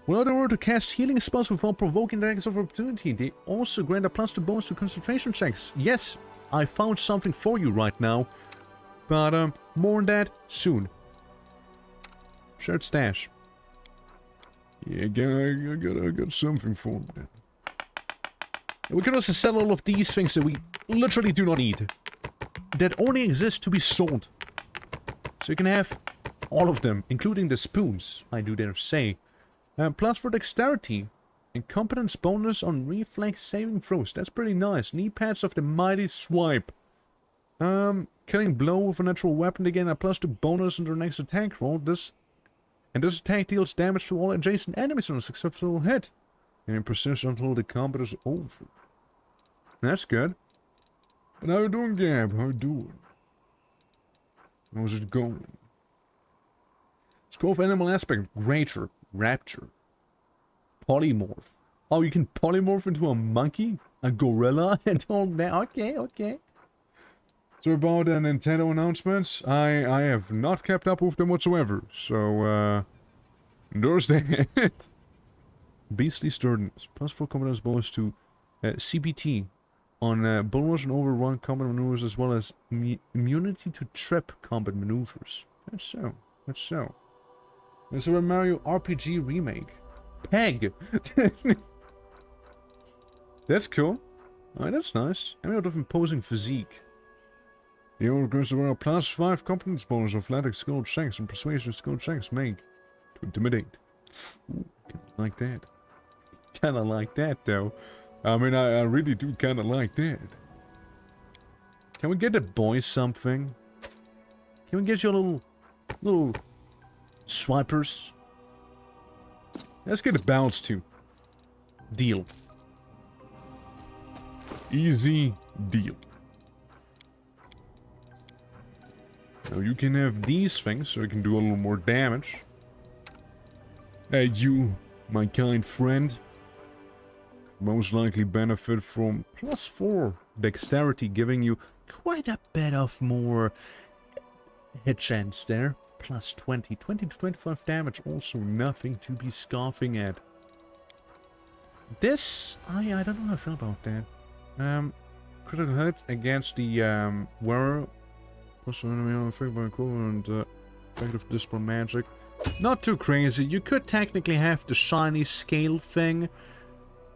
Speaker 1: When in order to cast healing spells without provoking attacks of opportunity, they also grant a +2 bonus to concentration checks. Yes, I found something for you right now. But, more on that soon. Shared stash. Yeah, I got something for him. We can also sell all of these things that we literally do not need. That only exist to be sold. So you can have all of them, including the spoons, I do dare say. Plus for dexterity. Incompetence bonus on reflex saving throws. That's pretty nice. Knee pads of the mighty swipe. Killing blow with a natural weapon to gain a +2 bonus on their next attack roll. This attack deals damage to all adjacent enemies on a successful hit. And persists until the combat is over. That's good. But how you doing, Gab? How you doing? How's it going? Scroll of Animal Aspect. Greater. Rapture. Polymorph. Oh, you can polymorph into a monkey? A gorilla? And all that? Okay. So about Nintendo announcements, I have not kept up with them whatsoever. So, there's that. Beastly Sturdiness. +4 competence bonus to CBT on bonus and overrun combat maneuvers, as well as immunity to trip combat maneuvers. That's so. There's a Mario RPG remake. Peg! That's cool. Alright, that's nice. And out of imposing physique. The order goes to a +5 competence bonus of athletic skill checks and persuasion skill checks make to intimidate. Ooh, like that. Kinda like that, though. I mean, I really do kinda like that. Can we get the boys something? Can we get you a little swipers? Let's get a bounce too. Deal. Easy deal. Now you can have these things so you can do a little more damage. Hey, you, my kind friend. Most likely benefit from +4 dexterity, giving you quite a bit of more hit chance there. +20, 20 to 25 damage, also nothing to be scoffing at. This, I don't know how I feel about that. Critical hit against the wearer. Plus enemy on effect by equivalent effect of Dispel Magic. Not too crazy. You could technically have the shiny scale thing.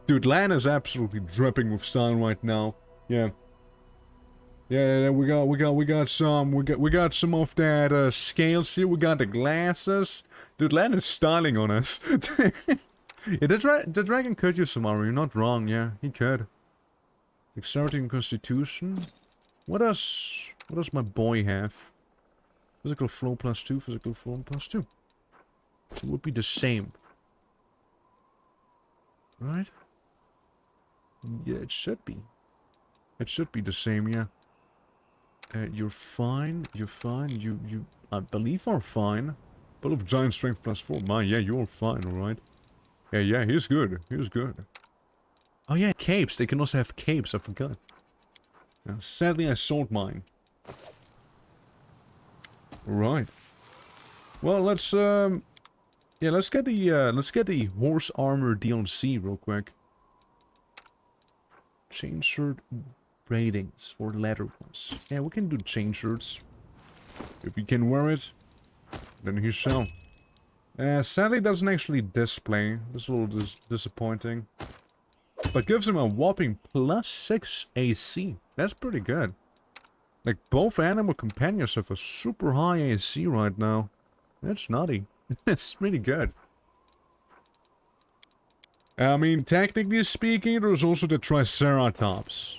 Speaker 1: Dude, Lan is absolutely dripping with style right now. Yeah. Yeah, we got some of that scales here. We got the glasses. Dude, Lan is styling on us. Yeah, the dragon could use some armor. You're not wrong. Yeah, he could. Dexterity and Constitution. What does my boy have? Physical flow +2. Physical flow +2. It would be the same, right? Yeah, it should be. It should be the same. Yeah. You're fine. You're fine. You, I believe, are fine. But of giant strength +4. Yeah, you're fine, alright. Yeah, he's good. He's good. Oh yeah, capes. They can also have capes. I forgot. Sadly, I sold mine. Alright. Well, let's get the horse armor DLC real quick. Chain shirt braidings or leather ones. Yeah, we can do chain shirts. If we can wear it, then he shall. Sadly, it doesn't actually display. That's a little disappointing.
Speaker 2: but gives him a whopping +6 AC. That's pretty good. Like, both animal companions have a super high AC right now. That's nutty. That's really good. I mean, technically speaking, there's also the Triceratops.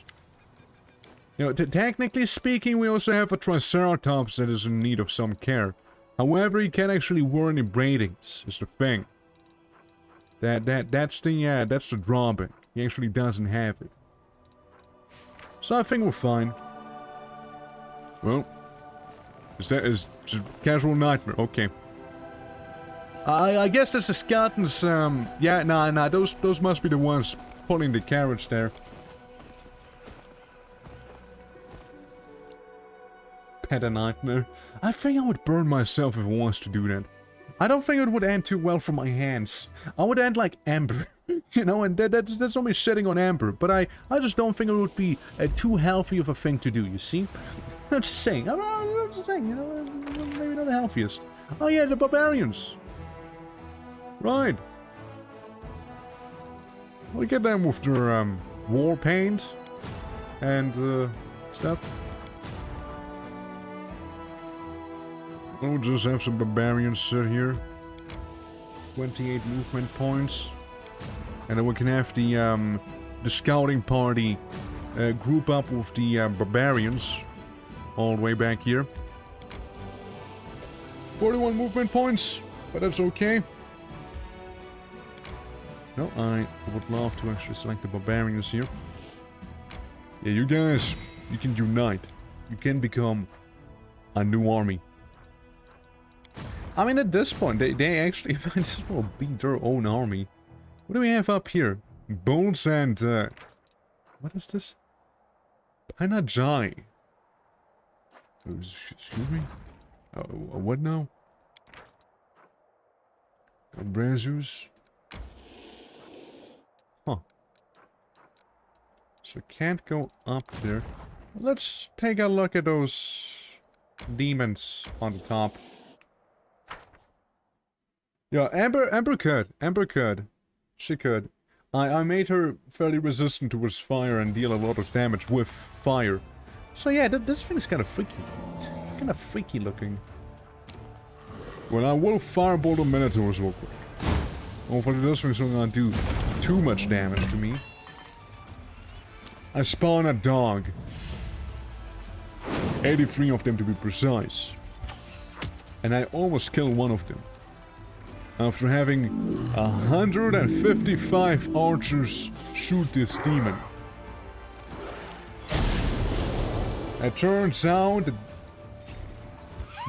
Speaker 2: You know, technically speaking, we also have a Triceratops that is in need of some care. However, he can't actually wear any braidings, is the thing. That's the drawback. He actually doesn't have it. So I think we're fine. Well, is casual nightmare? Okay. I guess that's the skeletons. Yeah, nah. Those must be the ones pulling the carriage there. Pet a nightmare. I think I would burn myself if I was to do that. I don't think it would end too well for my hands. I would end like Amber, you know, and that's only shitting on Amber. But I just don't think it would be too healthy of a thing to do. You see? I'm just saying. I'm just saying. You know, maybe not the healthiest. Oh yeah, the barbarians. Right. We'll get them with their war paint and stuff. We'll just have some barbarians sit here. 28 movement points. And then we can have the scouting party group up with the barbarians. All the way back here. 41 movement points, but that's okay. No, I would love to actually select the barbarians here. Yeah, you guys, you can unite. You can become a new army. I mean, at this point, they actually might as well be their own army. What do we have up here? Bolts and, what is this? Panajai. Excuse me? What now? Brazus. Huh. So can't go up there. Let's take a look at those demons on the top. Yeah, Amber could. She could. I made her fairly resistant towards fire and deal a lot of damage with fire. So yeah, this thing's kind of freaky. Kind of freaky looking. Well, I will firebolt the Minotaurs real quick. Hopefully this thing's not gonna do too much damage to me. I spawn a dog. 83 of them to be precise. And I almost kill one of them. After having 155 archers shoot this demon. It turns out that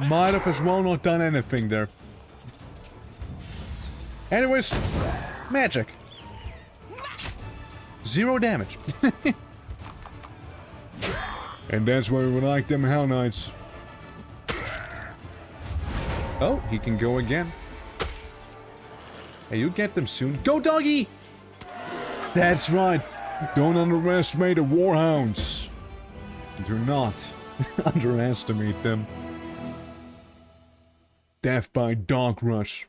Speaker 2: might have as well not done anything there. Anyways, magic. 0 damage. And that's why we like them Hell Knights. Oh, he can go again. Hey, you get them soon. Go, doggy! That's right. Don't underestimate the warhounds. Do not underestimate them. Death by dog rush.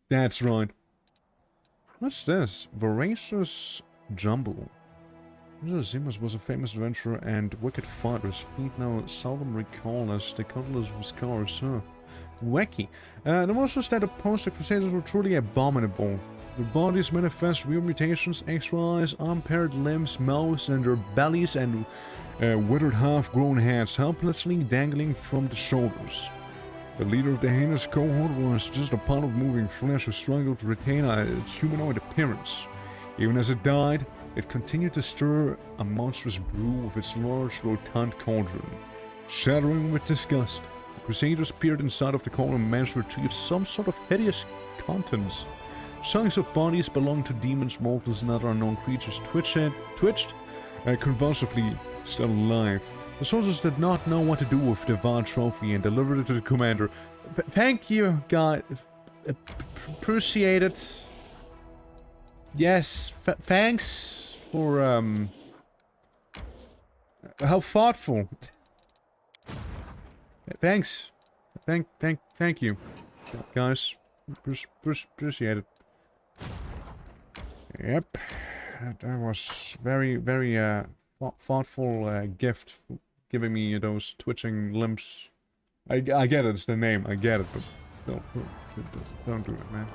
Speaker 2: That's right. What's this? Voracious Jumble. Zimas was a famous adventurer and wicked fighter. His feet now seldom recall as they cover us with scars, huh? Wacky. The monsters that opposed the Crusaders were truly abominable. Their bodies manifest weird mutations, extra eyes, unpaired limbs, mouths, and their bellies and withered half-grown heads helplessly dangling from the shoulders. The leader of the heinous cohort was just a pile of moving flesh who struggled to retain its humanoid appearance. Even as it died, it continued to stir a monstrous brew with its large, rotund cauldron. Shuddering with disgust, the Crusaders peered inside of the cauldron and managed to retrieve some sort of hideous contents. Chunks of bodies belonging to demons, mortals, and other unknown creatures twitched convulsively, still alive. The soldiers did not know what to do with the vile trophy and delivered it to the commander. Thank you, guys. Appreciate it. Yes, thanks for, how thoughtful. Thanks. Thank you, guys. Appreciate it. Yep. That was very, very thoughtful gift, giving me those twitching limbs. I get it, it's the name, I get it, but don't do it, man.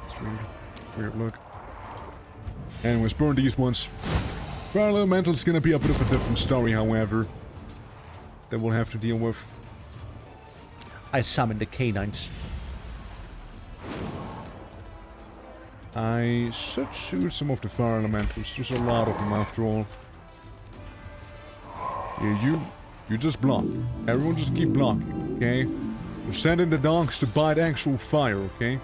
Speaker 2: It's weird. Weird look. Anyways, burn these ones. Fire Elemental's gonna be a bit of a different story, however, that we'll have to deal with.
Speaker 11: I summoned the canines.
Speaker 2: I should shoot some of the Fire Elementals. There's a lot of them after all. Yeah, you just block. Everyone just keep blocking, okay? We're sending the dogs to bite actual fire, okay?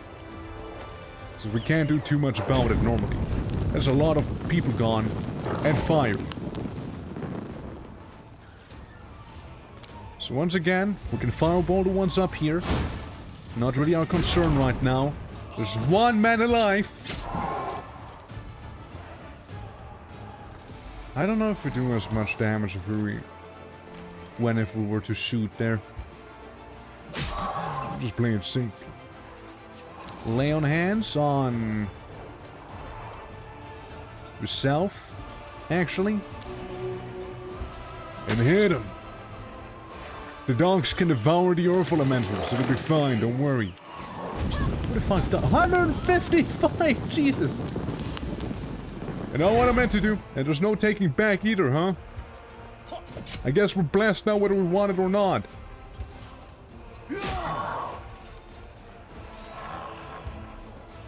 Speaker 2: So we can't do too much about it normally. There's a lot of people gone, and fire. So once again, we can fireball the ones up here. Not really our concern right now. There's one man alive. I don't know if we do as much damage if we were to shoot there. Just play it safe. Lay on hands on yourself, actually, and hit him. The dogs can devour the Earth Elementals. It'll be fine. Don't worry. 155! Jesus! You know what I meant to do? And there's no taking back either, huh? I guess we're blessed now whether we want it or not.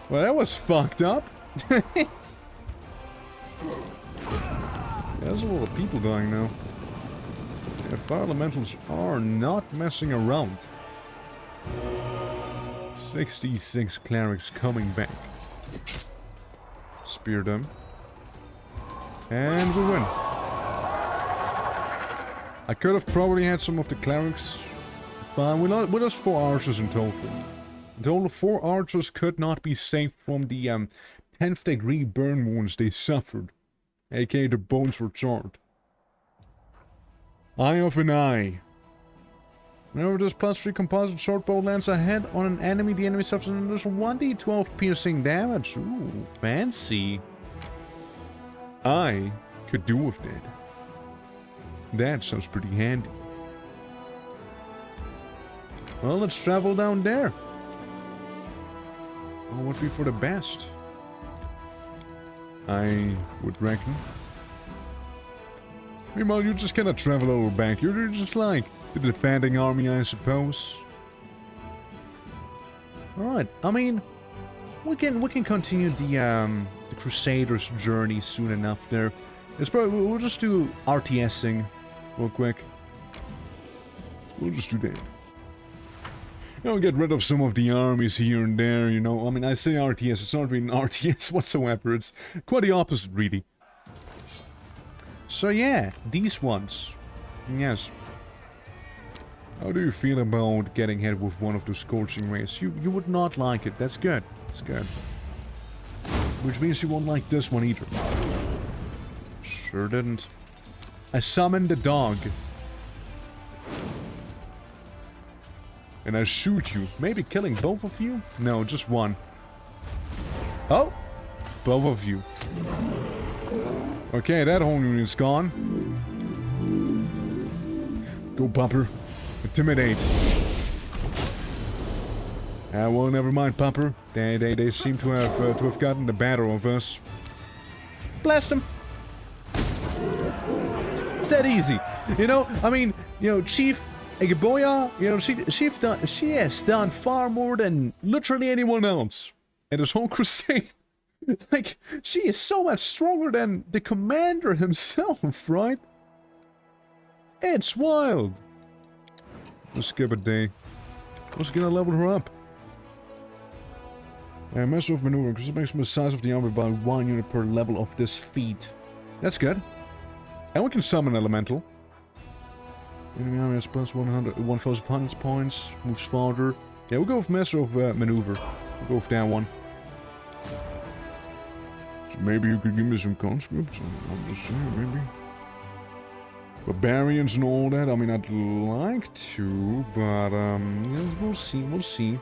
Speaker 2: Well, that was fucked up. There's a lot of people dying now. Yeah, Fire Elementals are not messing around. 66 clerics coming back. Spear them. And we win. I could have probably had some of the clerics. Fine, we lost 4 archers in total. In total, 4 archers could not be saved from the 10th degree burn wounds they suffered. aka their bones were charred. Eye of an eye. Whenever this +3 composite short bow lands a head on an enemy, the enemy suffers an additional 1d12 piercing damage. Ooh, fancy. I could do with that. That sounds pretty handy. Well, let's travel down there. What would be for the best? I would reckon. Meanwhile, you just cannot travel over back. You're just like the defending army, I suppose. Alright, I mean, we can continue the Crusaders' journey soon enough there. It's probably, we'll just do RTSing real quick. We'll just do that. You know, get rid of some of the armies here and there, you know. I mean, I say RTS, it's not really an RTS whatsoever. It's quite the opposite, really. So yeah, these ones. Yes. How do you feel about getting hit with one of those scorching rays? You would not like it. That's good. That's good. Which means you won't like this one either. Sure didn't. I summoned the dog. And I shoot you. Maybe killing both of you? No, just one. Oh! Both of you. Okay, that whole unit's gone. Go, Pupper. Intimidate. Well, never mind, Pupper. They seem to have gotten the better of us. Blast them. It's that easy. You know, I mean, you know, Chief Egeboya, you know, she has done far more than literally anyone else in this whole crusade. Like, she is so much stronger than the commander himself, right? It's wild. Let's skip a day. Let's gonna level her up. Master of Maneuver. This makes the size of the army by 1 unit per level of this feat. That's good. And we can summon Elemental. Enemy army has plus 1,100 points. Moves farther. Yeah, we'll go with Master of Maneuver. We'll go with that one. So maybe you could give me some conscripts. I'm just saying, maybe. Barbarians and all that. I mean, I'd like to, but yeah, we'll see. We'll see.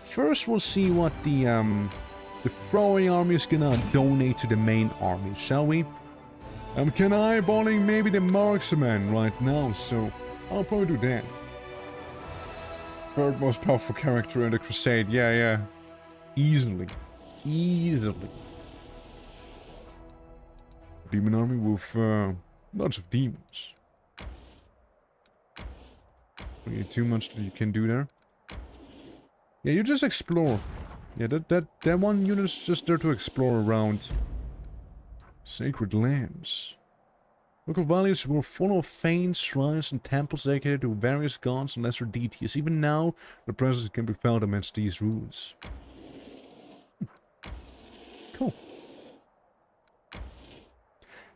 Speaker 2: First, we'll see what the
Speaker 1: the throwing army is gonna donate to the main army, shall we? I'm kinda eyeballing maybe the marksman right now, so I'll probably do that. Third most powerful character in the Crusade, yeah. Easily. Demon army with lots of demons. Okay, too much that you can do there. Yeah, you just explore. Yeah, that one unit is just there to explore around. Sacred lands. Local valleys were full of fanes, shrines, and temples dedicated to various gods and lesser deities. Even now, the presence can be found amidst these ruins. Cool.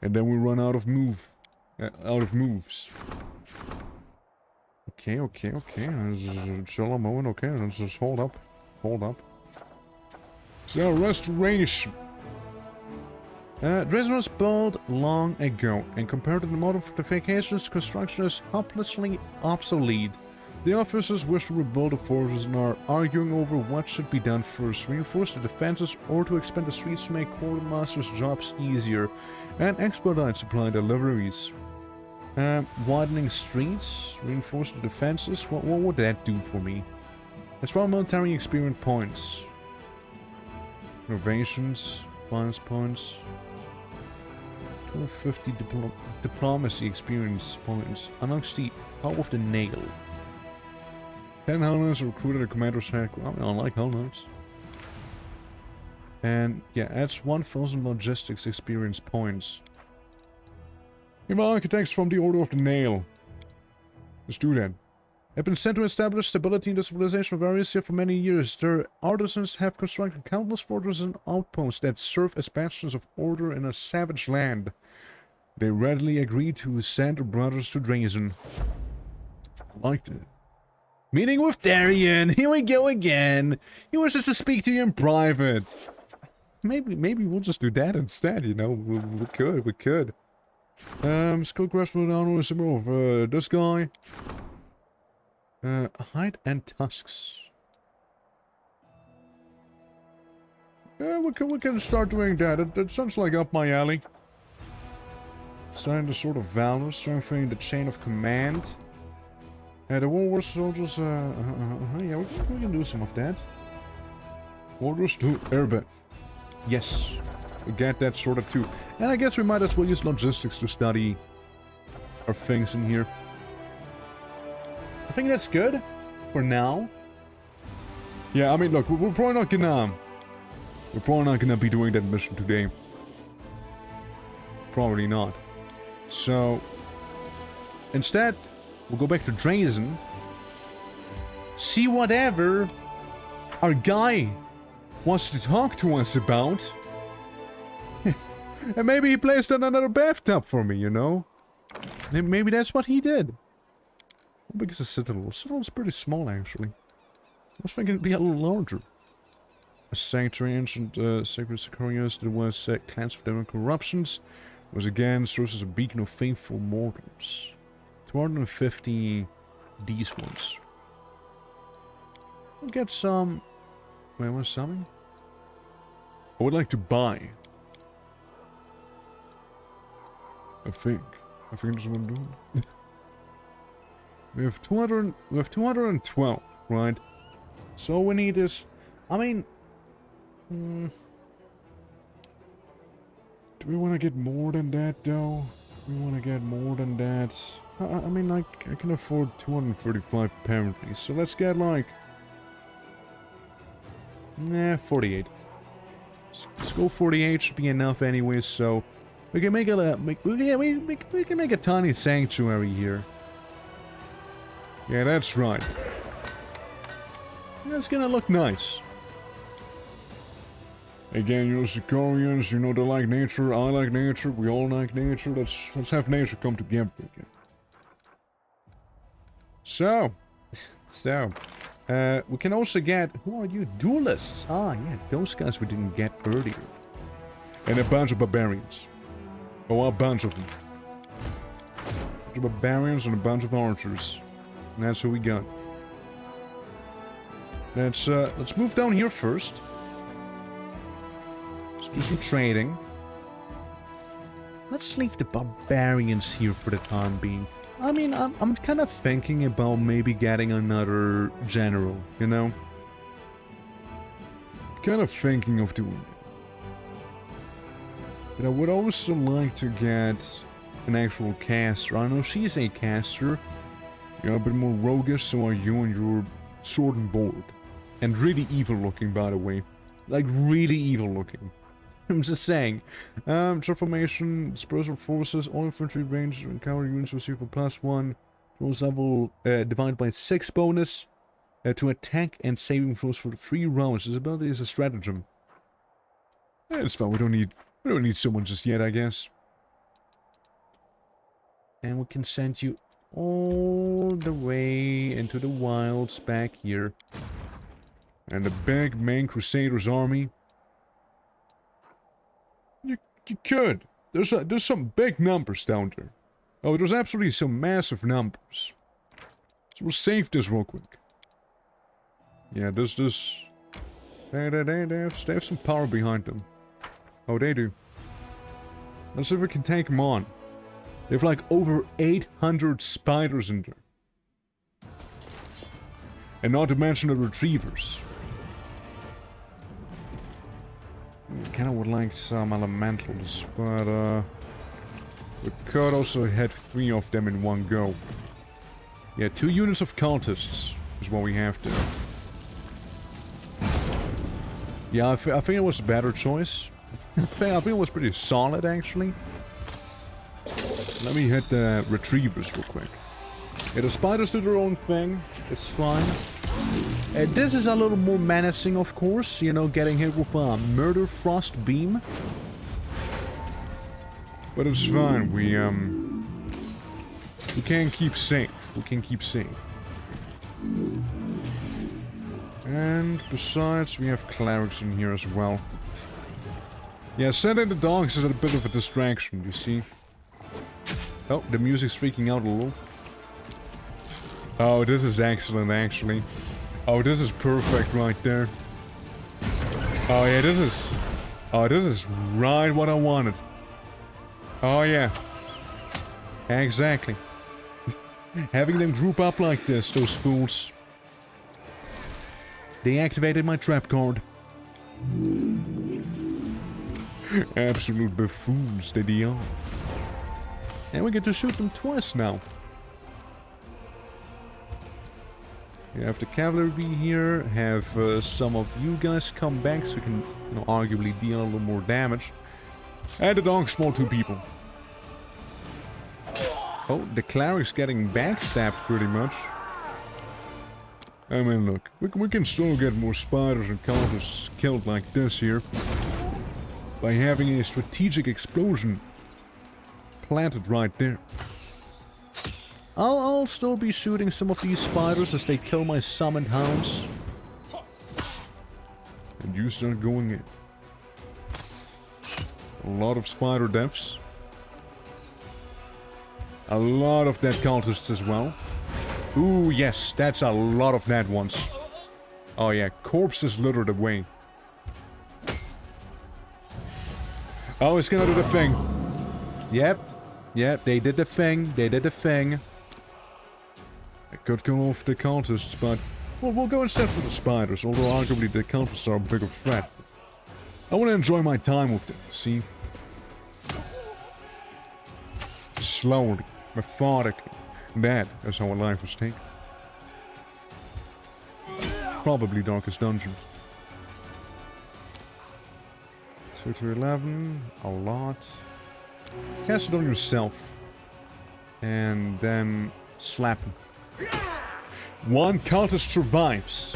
Speaker 1: And then we run out of moves. Okay. Chill a moment, okay, let's just hold up. So, restoration. Dresden was built long ago, and compared to the modern fortifications, construction is hopelessly obsolete. The officers wish to rebuild the forces and are arguing over what should be done first, reinforce the defenses or to expand the streets to make quartermasters' jobs easier, and expedite supply deliveries. Widening streets, reinforce the defenses, what would that do for me? As for military experience points. Innovations, finance points. 250 diplomacy experience points. Unlocks the power of the nail. 10 Hell Knights are recruited at Commander's headquarters. I like Hell Knights. And yeah, adds 1000 logistics experience points. Evil architects from the Order of the Nail. Let's do that. Have been sent to establish stability in the civilization of Arisia for many years. Their artisans have constructed countless fortresses and outposts that serve as bastions of order in a savage land. They readily agreed to send their brothers to Dresden. Liked it. Meeting with Darian. Here we go again. He wishes to speak to you in private. Maybe we'll just do that instead, you know. We could. Skull Grasp down with some of this guy. Hide and tusks. Yeah, we can start doing that. That sounds like up my alley. Starting the Sword of Valor, strengthening the chain of command. The war soldiers, yeah, we can do some of that. Orders to Airbag. Yes, we get that sorted too. And I guess we might as well use logistics to study our things in here. I think that's good for now. Yeah, I mean, look, we're probably not gonna be doing that mission today. Probably not. So instead, we'll go back to Dresden. See whatever our guy wants to talk to us about. And maybe he placed on another bathtub for me, you know? Maybe that's what he did. How big is the Citadel? Citadel's pretty small, actually. I was thinking it'd be a little larger. A sanctuary, ancient sacred Sicarius, there was clans of demon corruptions. Was again serves as a beacon of faithful mortals. 250 these ones. We'll get some. Wait, what's something? I would like to buy. I think that's what I'm doing. We have 212, right? So we need this. I mean, do we want to get more than that though? We want to get more than that. I mean, like, I can afford 235 apparently. So let's get like, 48. Let's go 48. Should be enough anyway. So we can make a we can make a tiny sanctuary here. Yeah, that's right. That's gonna look nice. Again, you know, Sicarians, you know, they like nature, I like nature, we all like nature. Let's have nature come together again. So, we can also get, who are you? Duelists. Ah, yeah, those guys we didn't get earlier. And a bunch of barbarians. Oh, a bunch of them. A bunch of barbarians and a bunch of archers. And that's who we got. Let's move down here first.
Speaker 2: do some trading.
Speaker 11: Let's leave the barbarians here for the time being.
Speaker 2: I mean, I'm kind of thinking about maybe getting another general, you know? Kind of thinking of doing it. But I would also like to get an actual caster. I know she's a caster. You're a bit more roguish, so are you, and you're sword and board. And really evil looking, by the way. Like, really evil looking. I'm just saying. Transformation, dispersal forces, all infantry range, and cavalry units receive a +1. Throws level divided by 6 bonus to attack and saving throws for 3 rounds. This ability is a stratagem. Yeah, it's fine. We don't need someone just yet, I guess.
Speaker 11: And we can send you all the way into the wilds back here.
Speaker 2: And the big main Crusaders army. You could. There's some big numbers down there. Oh, there's absolutely some massive numbers. So we'll save this real quick. Yeah, there's this. They have some power behind them. Oh, they do. Let's see if we can take them on. They have like over 800 spiders in there. And not to mention the retrievers. Kind of would like some elementals, but we could also hit 3 of them in one go. Yeah, 2 units of cultists is what we have to. Yeah, I think it was a better choice. I think it was pretty solid, actually. Let me hit the retrievers real quick. Yeah, the spiders do their own thing. It's fine.
Speaker 11: This is a little more menacing, of course. You know, getting hit with a murder frost beam.
Speaker 2: But it's fine. We can keep safe. We can keep safe. And besides, we have clerics in here as well. Yeah, sending the dogs is a bit of a distraction, you see. Oh, the music's freaking out a little. Oh, this is excellent, actually. Oh, this is perfect right there. Oh, yeah, this is... Oh, this is right what I wanted. Oh, yeah. Exactly. Having them group up like this, those fools.
Speaker 11: They activated my trap card.
Speaker 2: Absolute buffoons that they are. And we get to shoot them twice now. You have the cavalry here, have some of you guys come back so you can, you know, arguably deal a little more damage. And the dogs spawn 2 people. Oh, the cleric's getting backstabbed pretty much. I mean, look, we can still get more spiders and cultists killed like this here. By having a strategic explosion planted right there.
Speaker 11: I'll still be shooting some of these spiders as they kill my summoned hounds.
Speaker 2: And you start going in. A lot of spider deaths. A lot of dead cultists as well. Ooh, yes, that's a lot of dead ones. Oh yeah, corpses littered away. Oh, it's gonna do the thing. Yep, they did the thing. They did the thing. I could go off the cultists, but... Well, we'll go instead for the spiders, although arguably the cultists are a bigger threat. I want to enjoy my time with them, see? Slowly, methodically. That is how a life is taken. Probably Darkest Dungeon. 2 to 11, a lot. Cast it on yourself. And then slap him. 1 cultist survives,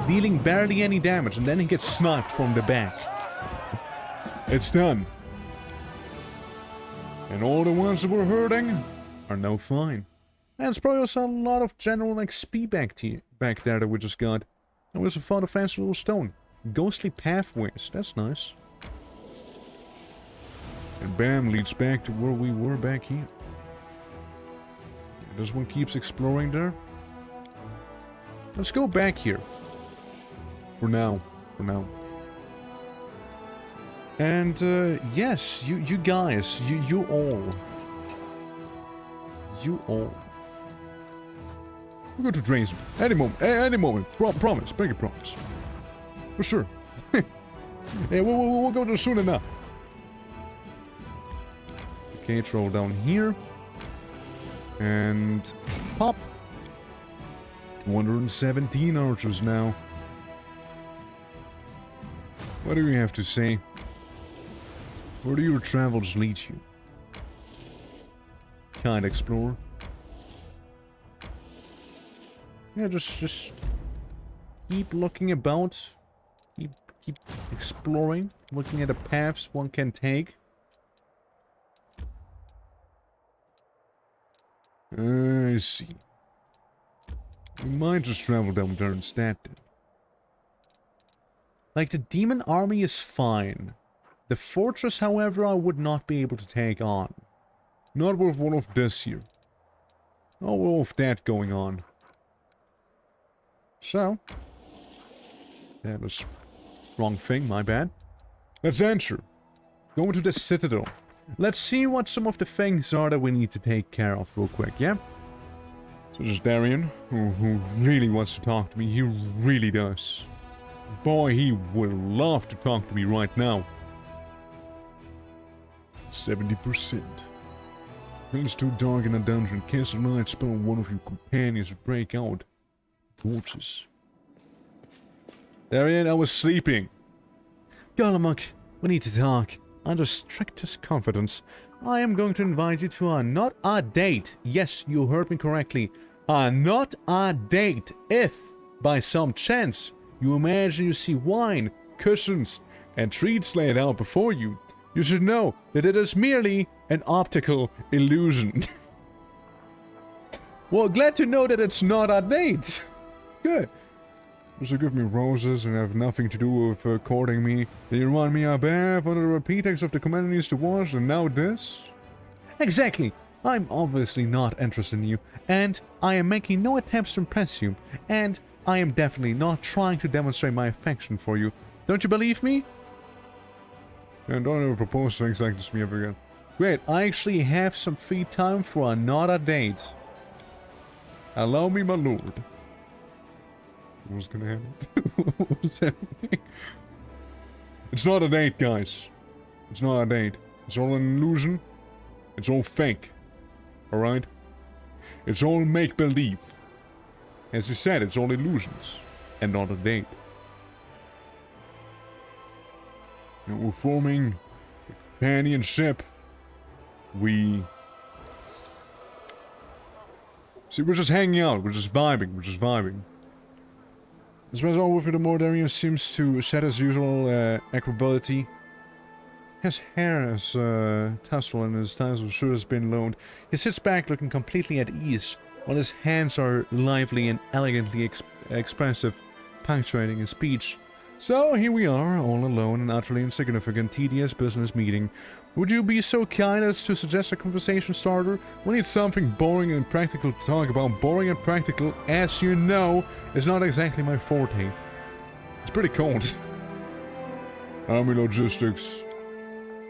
Speaker 2: dealing barely any damage, and then he gets sniped from the back. It's done. And all the ones that were hurting are now fine. And it's probably also a lot of general XP back there that we just got. And we also found a fancy little stone. Ghostly pathways, that's nice. And bam, leads back to where we were back here. This one keeps exploring there. Let's go back here. For now. And, yes, you guys, you all. You all. We're going to drain them. Any moment. Promise. Beg a promise. For sure. Yeah, we'll go there soon enough. Okay, throw down here. And pop. 217 archers now. What do you have to say? Where do your travels lead you? Kind explorer. Yeah, just keep looking about. Keep exploring, looking at the paths one can take. I see. We might just travel down there instead. Like, the demon army is fine. The fortress, however, I would not be able to take on. Not with all of this here. Not with all of that going on. So, that was wrong thing, my bad. Let's enter. Go into the citadel. Let's see what some of the things are that we need to take care of real quick, yeah? So there's Darian, who really wants to talk to me. He really does. Boy, he would love to talk to me right now. 70%. It's too dark in a dungeon. Cast a light spell on one of your companions to break out. Torches. Darian, I was sleeping.
Speaker 11: Golemuk, we need to talk. Under strictest confidence, I am going to invite you to not a date. Yes, you heard me correctly. Not a date. If, by some chance, you imagine you see wine, cushions, and treats laid out before you, you should know that it is merely an optical illusion. Well, glad to know that it's not a date. Good.
Speaker 2: So give me roses and have nothing to do with courting me. Then you run me a bath under the pretext of the commander needs to wash, and now this?
Speaker 11: Exactly. I'm obviously not interested in you, and I am making no attempts to impress you, and I am definitely not trying to demonstrate my affection for you. Don't you believe me?
Speaker 2: And don't ever propose things like this to me ever again.
Speaker 11: Great, I actually have some free time for another date.
Speaker 2: Allow me, my lord. What's gonna happen? What's happening? It's not a date, guys. It's not a date. It's all an illusion. It's all fake. Alright? It's all make-believe. As you said, it's all illusions. And not a date. And we're forming a companionship. See, we're just hanging out. We're just vibing. As well as all with it, the more Darian seems to shed his usual equability. His hair is tousled and his tassel sure has been loaned. He sits back looking completely at ease, while his hands are lively and elegantly expressive, punctuating his speech. So here we are, all alone, an utterly insignificant, tedious business meeting. Would you be so kind as to suggest a conversation starter? We need something boring and practical to talk about. Boring and practical, as you know, is not exactly my forte. It's pretty cold. Army logistics.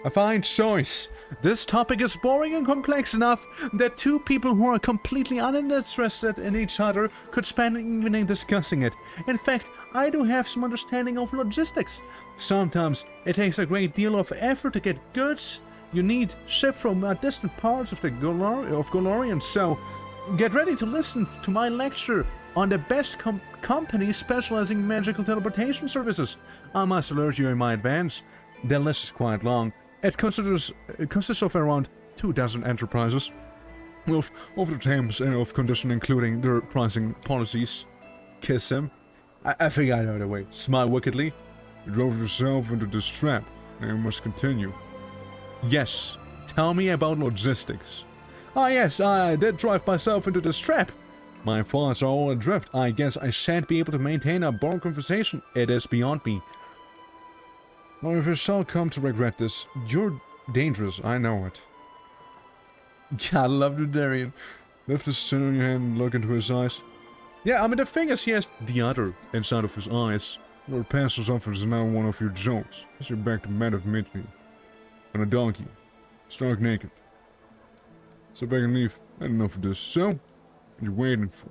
Speaker 11: A fine choice. This topic is boring and complex enough that two people who are completely uninterested in each other could spend an evening discussing it. In fact, I do have some understanding of logistics. Sometimes it takes a great deal of effort to get goods you need shipped from distant parts of Golarion, so get ready to listen to my lecture on the best company specializing in magical teleportation services. I must alert you in my advance. The list is quite long. It consists of around 24 enterprises, with over the terms of condition including their pricing policies. Kiss him. I think I know the way. Smile wickedly.
Speaker 2: You drove yourself into this trap, and you must continue.
Speaker 11: Yes. Tell me about logistics. Ah yes, I did drive myself into this trap. My thoughts are all adrift. I guess I shan't be able to maintain a boring conversation. It is beyond me.
Speaker 2: Well, if you shall come to regret this, you're dangerous, I know it.
Speaker 11: God, love you, Darian.
Speaker 2: Lift his chin on your hand and look into his eyes.
Speaker 11: Yeah, I mean, the thing is, he has the other inside of his eyes.
Speaker 2: Lord Pastor's office is now one of your jokes. As you're back to men of Midney. On a donkey. Stark naked. So back and leave. I had enough of this. So, what you waiting for?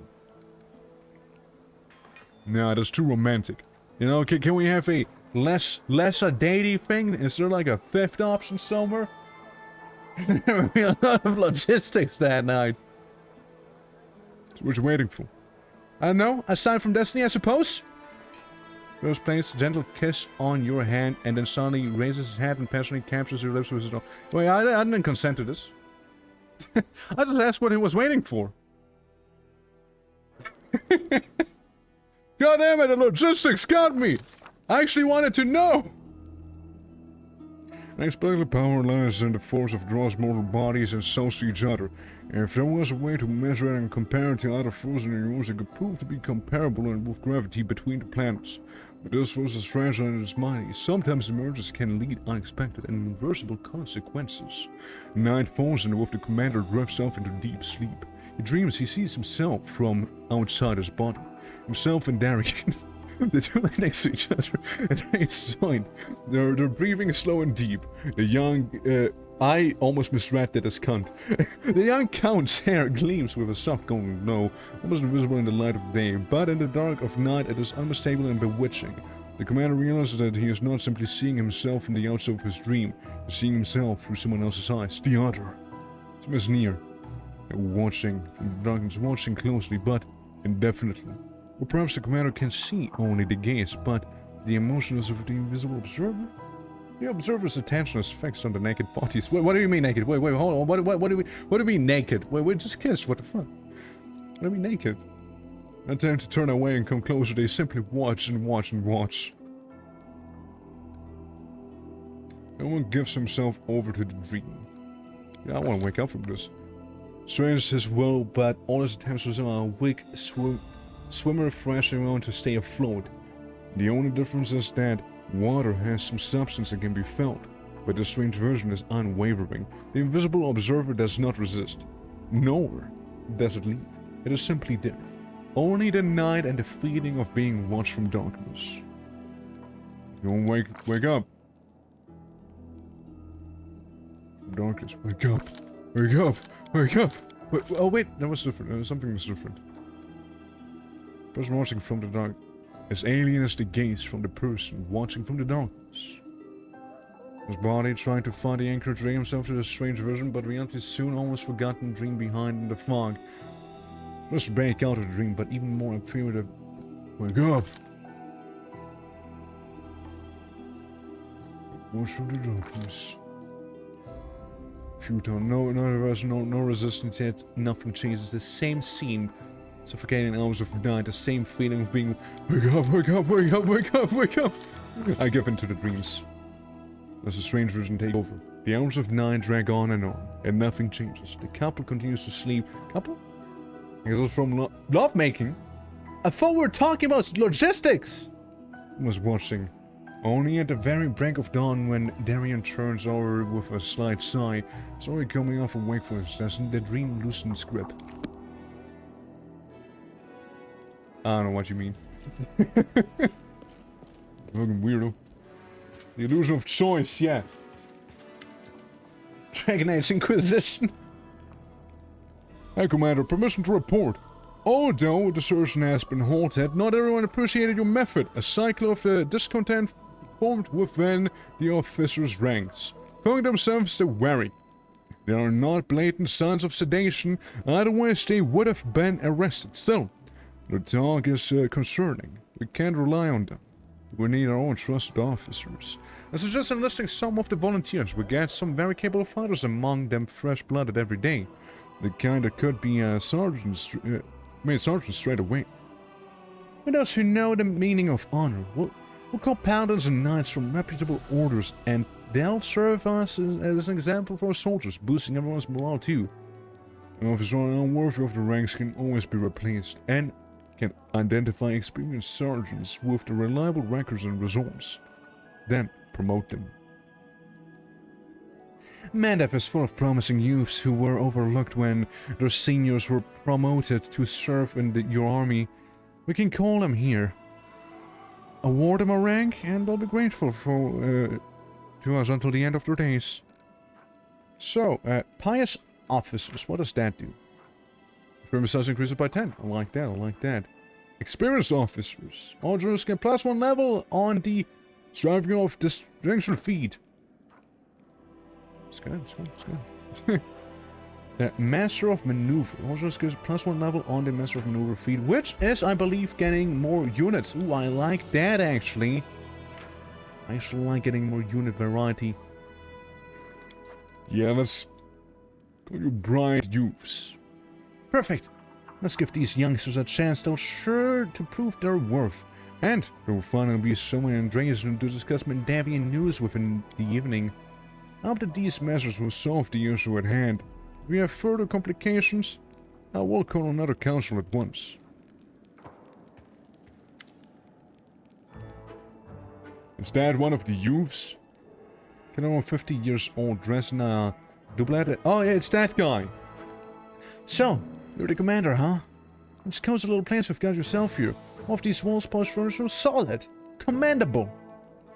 Speaker 2: Nah, that's too romantic. You know, can we have a lesser dating thing? Is there like a fifth option somewhere? There would be a lot of logistics that night. So what you waiting for? I don't know, a sign from destiny, I suppose? Rose places a gentle kiss on your hand and then suddenly raises his head and passionately captures your lips with his own. Wait, I didn't consent to this. I just asked what he was waiting for. God damn it, the logistics got me! I actually wanted to know! Unexpectedly power lies in the force of draws mortal bodies and souls to each other. And if there was a way to measure and compare it to other frozen universes, it could prove to be comparable with gravity between the planets. But this force is fragile and is mighty. Sometimes the mergers can lead unexpected and irreversible consequences. Night falls and with the commander drifts off into deep sleep. He dreams he sees himself from outside his body. Himself and Darian. The two lie next to each other and raise joint. Their breathing is slow and deep. The young, I almost misread that as cunt. The young count's hair gleams with a soft golden glow, almost invisible in the light of day, but in the dark of night it is unmistakable and bewitching. The commander realizes that he is not simply seeing himself from the outside of his dream, he's seeing himself through someone else's eyes. The other. Someone is near. Watching from the darkness, watching closely, but indefinitely. Or perhaps the commander can see only the gaze, but the emotions of the invisible observer? The observer's attention is fixed on the naked bodies. Wait, what do you mean naked? Wait, hold on. What do we mean naked? Wait, just kissed. What the fuck? What do you mean naked? Not time to turn away and come closer. They simply watch and watch and watch. No one gives himself over to the dream. Yeah, I want to wake up from this. Strange his will, but all his attempts was a weak swimmer thrashing around to stay afloat. The only difference is that water has some substance that can be felt, but the strange version is unwavering. The invisible observer does not resist, nor does it leave. It is simply there. Only the night and the feeling of being watched from darkness. Don't wake up. Darkness, wake up. Wake up. Wake up. Wait, oh wait, that was different. Something was different. Person watching from the dark, as alien as the gaze from the person watching from the darkness. His body trying to find the anchor to bring himself to the strange vision, but reality soon almost forgotten dream behind in the fog. Must break out of the dream, but even more inferior. Wake up! Watch from the darkness. Futile, no resistance yet, nothing changes. The same scene. Suffocating hours of night, the same feeling of being wake up, wake up, wake up, wake up, wake up. I give into the dreams. As the strange vision take over. The hours of night drag on, and nothing changes. The couple continues to sleep. Couple? I guess it's from lovemaking. I thought we were talking about logistics. I was watching. Only at the very break of dawn when Darian turns over with a slight sigh. Sorry coming off from wakefulness, doesn't the dream loosen its grip? I don't know what you mean. Fucking weirdo. The illusion of choice, yeah. Dragon Age Inquisition. Hey, Commander, permission to report. Although the assertion has been halted, not everyone appreciated your method. A cycle of discontent formed within the officers' ranks, calling themselves the wary. They are not blatant signs of sedation, otherwise they would have been arrested. Still, the talk is concerning. We can't rely on them. We need our own trusted officers. I suggest enlisting some of the volunteers. We get some very capable fighters among them, fresh-blooded every day. The kind that could be sergeants, made sergeants straight away. With those who know the meaning of honor, we'll call paladins and knights from reputable orders, and they'll serve us as an example for our soldiers, boosting everyone's morale too. Officers unworthy of the ranks can always be replaced, and can identify experienced sergeants with the reliable records and results. Then promote them. Mandev is full of promising youths who were overlooked when their seniors were promoted to serve in your army. We can call them here. award them a rank, and they'll be grateful for to us until the end of their days. So, pious officers, what does that do? Firm size increases by 10. I like that, I like that. Experienced officers. Archers get +1 level on the striving of distinction feat. It's good, it's good, it's good. Master of Maneuver. Also gives +1 level on the Master of Maneuver feat, which is, I believe, getting more units. Ooh, I like that, actually. I actually like getting more unit variety. Yeah, let's go you bright youths. Perfect. Let's give these youngsters a chance. They're sure to prove their worth. And there will finally be someone in Drazen to discuss Mendavian news within the evening. After these measures will solve the issue at hand, if we have further complications, I will call another council at once. Is that one of the youths? Can over 50 years old dress in a doublet? Oh yeah, it's that guy. So, you're the commander, huh? It's cozy little place we've got yourself here. Off these walls post furniture solid. Commendable.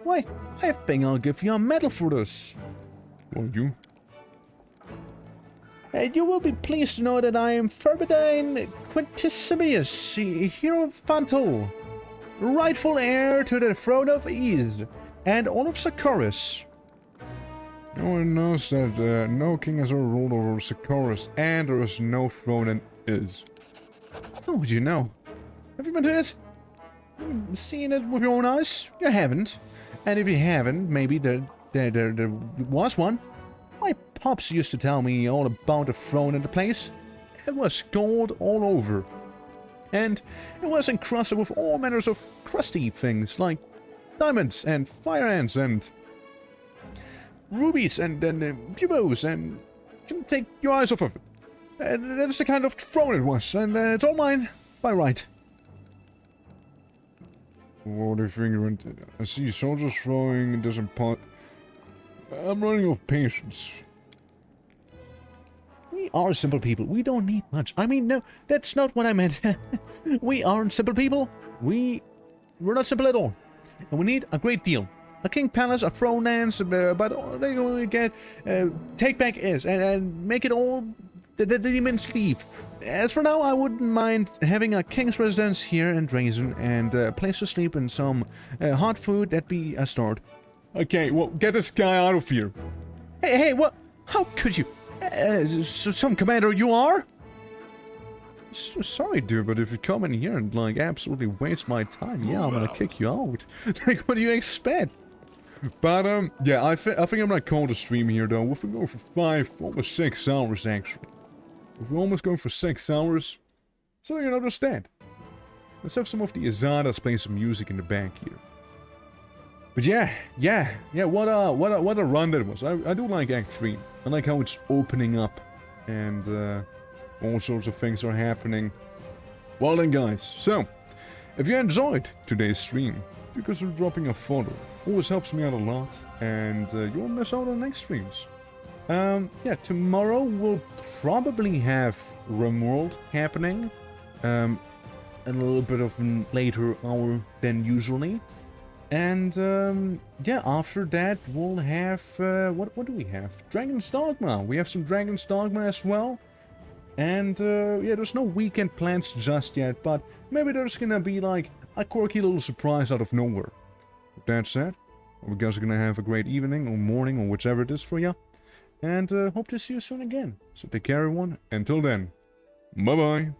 Speaker 2: Why, I think I'll give you a medal for this. Well, you? You will be pleased to know that I am Ferbidine Quintissimius, Hierophantol, rightful heir to the throne of East, and all of Saccharus. No one knows that no king has ever ruled over Saccharus, and there is no throne in Is. How would you know? Have you been to it? Seen it with your own eyes? You haven't. And if you haven't, maybe there was one. My pops used to tell me all about the throne in the place. It was gold all over. And it was encrusted with all manners of crusty things, like diamonds and fire ants and rubies and buboes, and you take your eyes off of it. That's the kind of throne it was, and it's all mine by right. What do you think? I see soldiers throwing, it doesn't pot. I'm running out of patience. We are simple people. We don't need much. I mean, no, that's not what I meant. We aren't simple people. We're not simple at all. And we need a great deal. A king palace, a throne dance, but they only get take back Is and make it all the demons leave. As for now, I wouldn't mind having a king's residence here in Drazen and a place to sleep and some hot food. That'd be a start. Okay, well, get this guy out of here. Hey, what? How could you? Some commander you are? Sorry, dude, but if you come in here and, like, absolutely waste my time, yeah, I'm gonna kick you out. Like, what do you expect? But, yeah, I think I'm gonna call the stream here, though. We've been going for 5, almost 6 hours, actually. We're almost going for 6 hours. So you can understand. Let's have some of the Azadas play some music in the back here. But yeah, what a run that was. I do like Act 3. I like how it's opening up and all sorts of things are happening. Well then, guys, so if you enjoyed today's stream, you consider dropping a photo. Always helps me out a lot, and you won't miss out on next streams. Yeah, tomorrow we'll probably have RimWorld happening. A little bit of a later hour than usually. And, yeah, after that, we'll have, what do we have? Dragon's Dogma. We have some Dragon's Dogma as well. And, yeah, there's no weekend plans just yet, but maybe there's gonna be, like, a quirky little surprise out of nowhere. With that said, we guys are gonna have a great evening, or morning, or whichever it is for you. And, hope to see you soon again. So take care, everyone. Until then, bye-bye.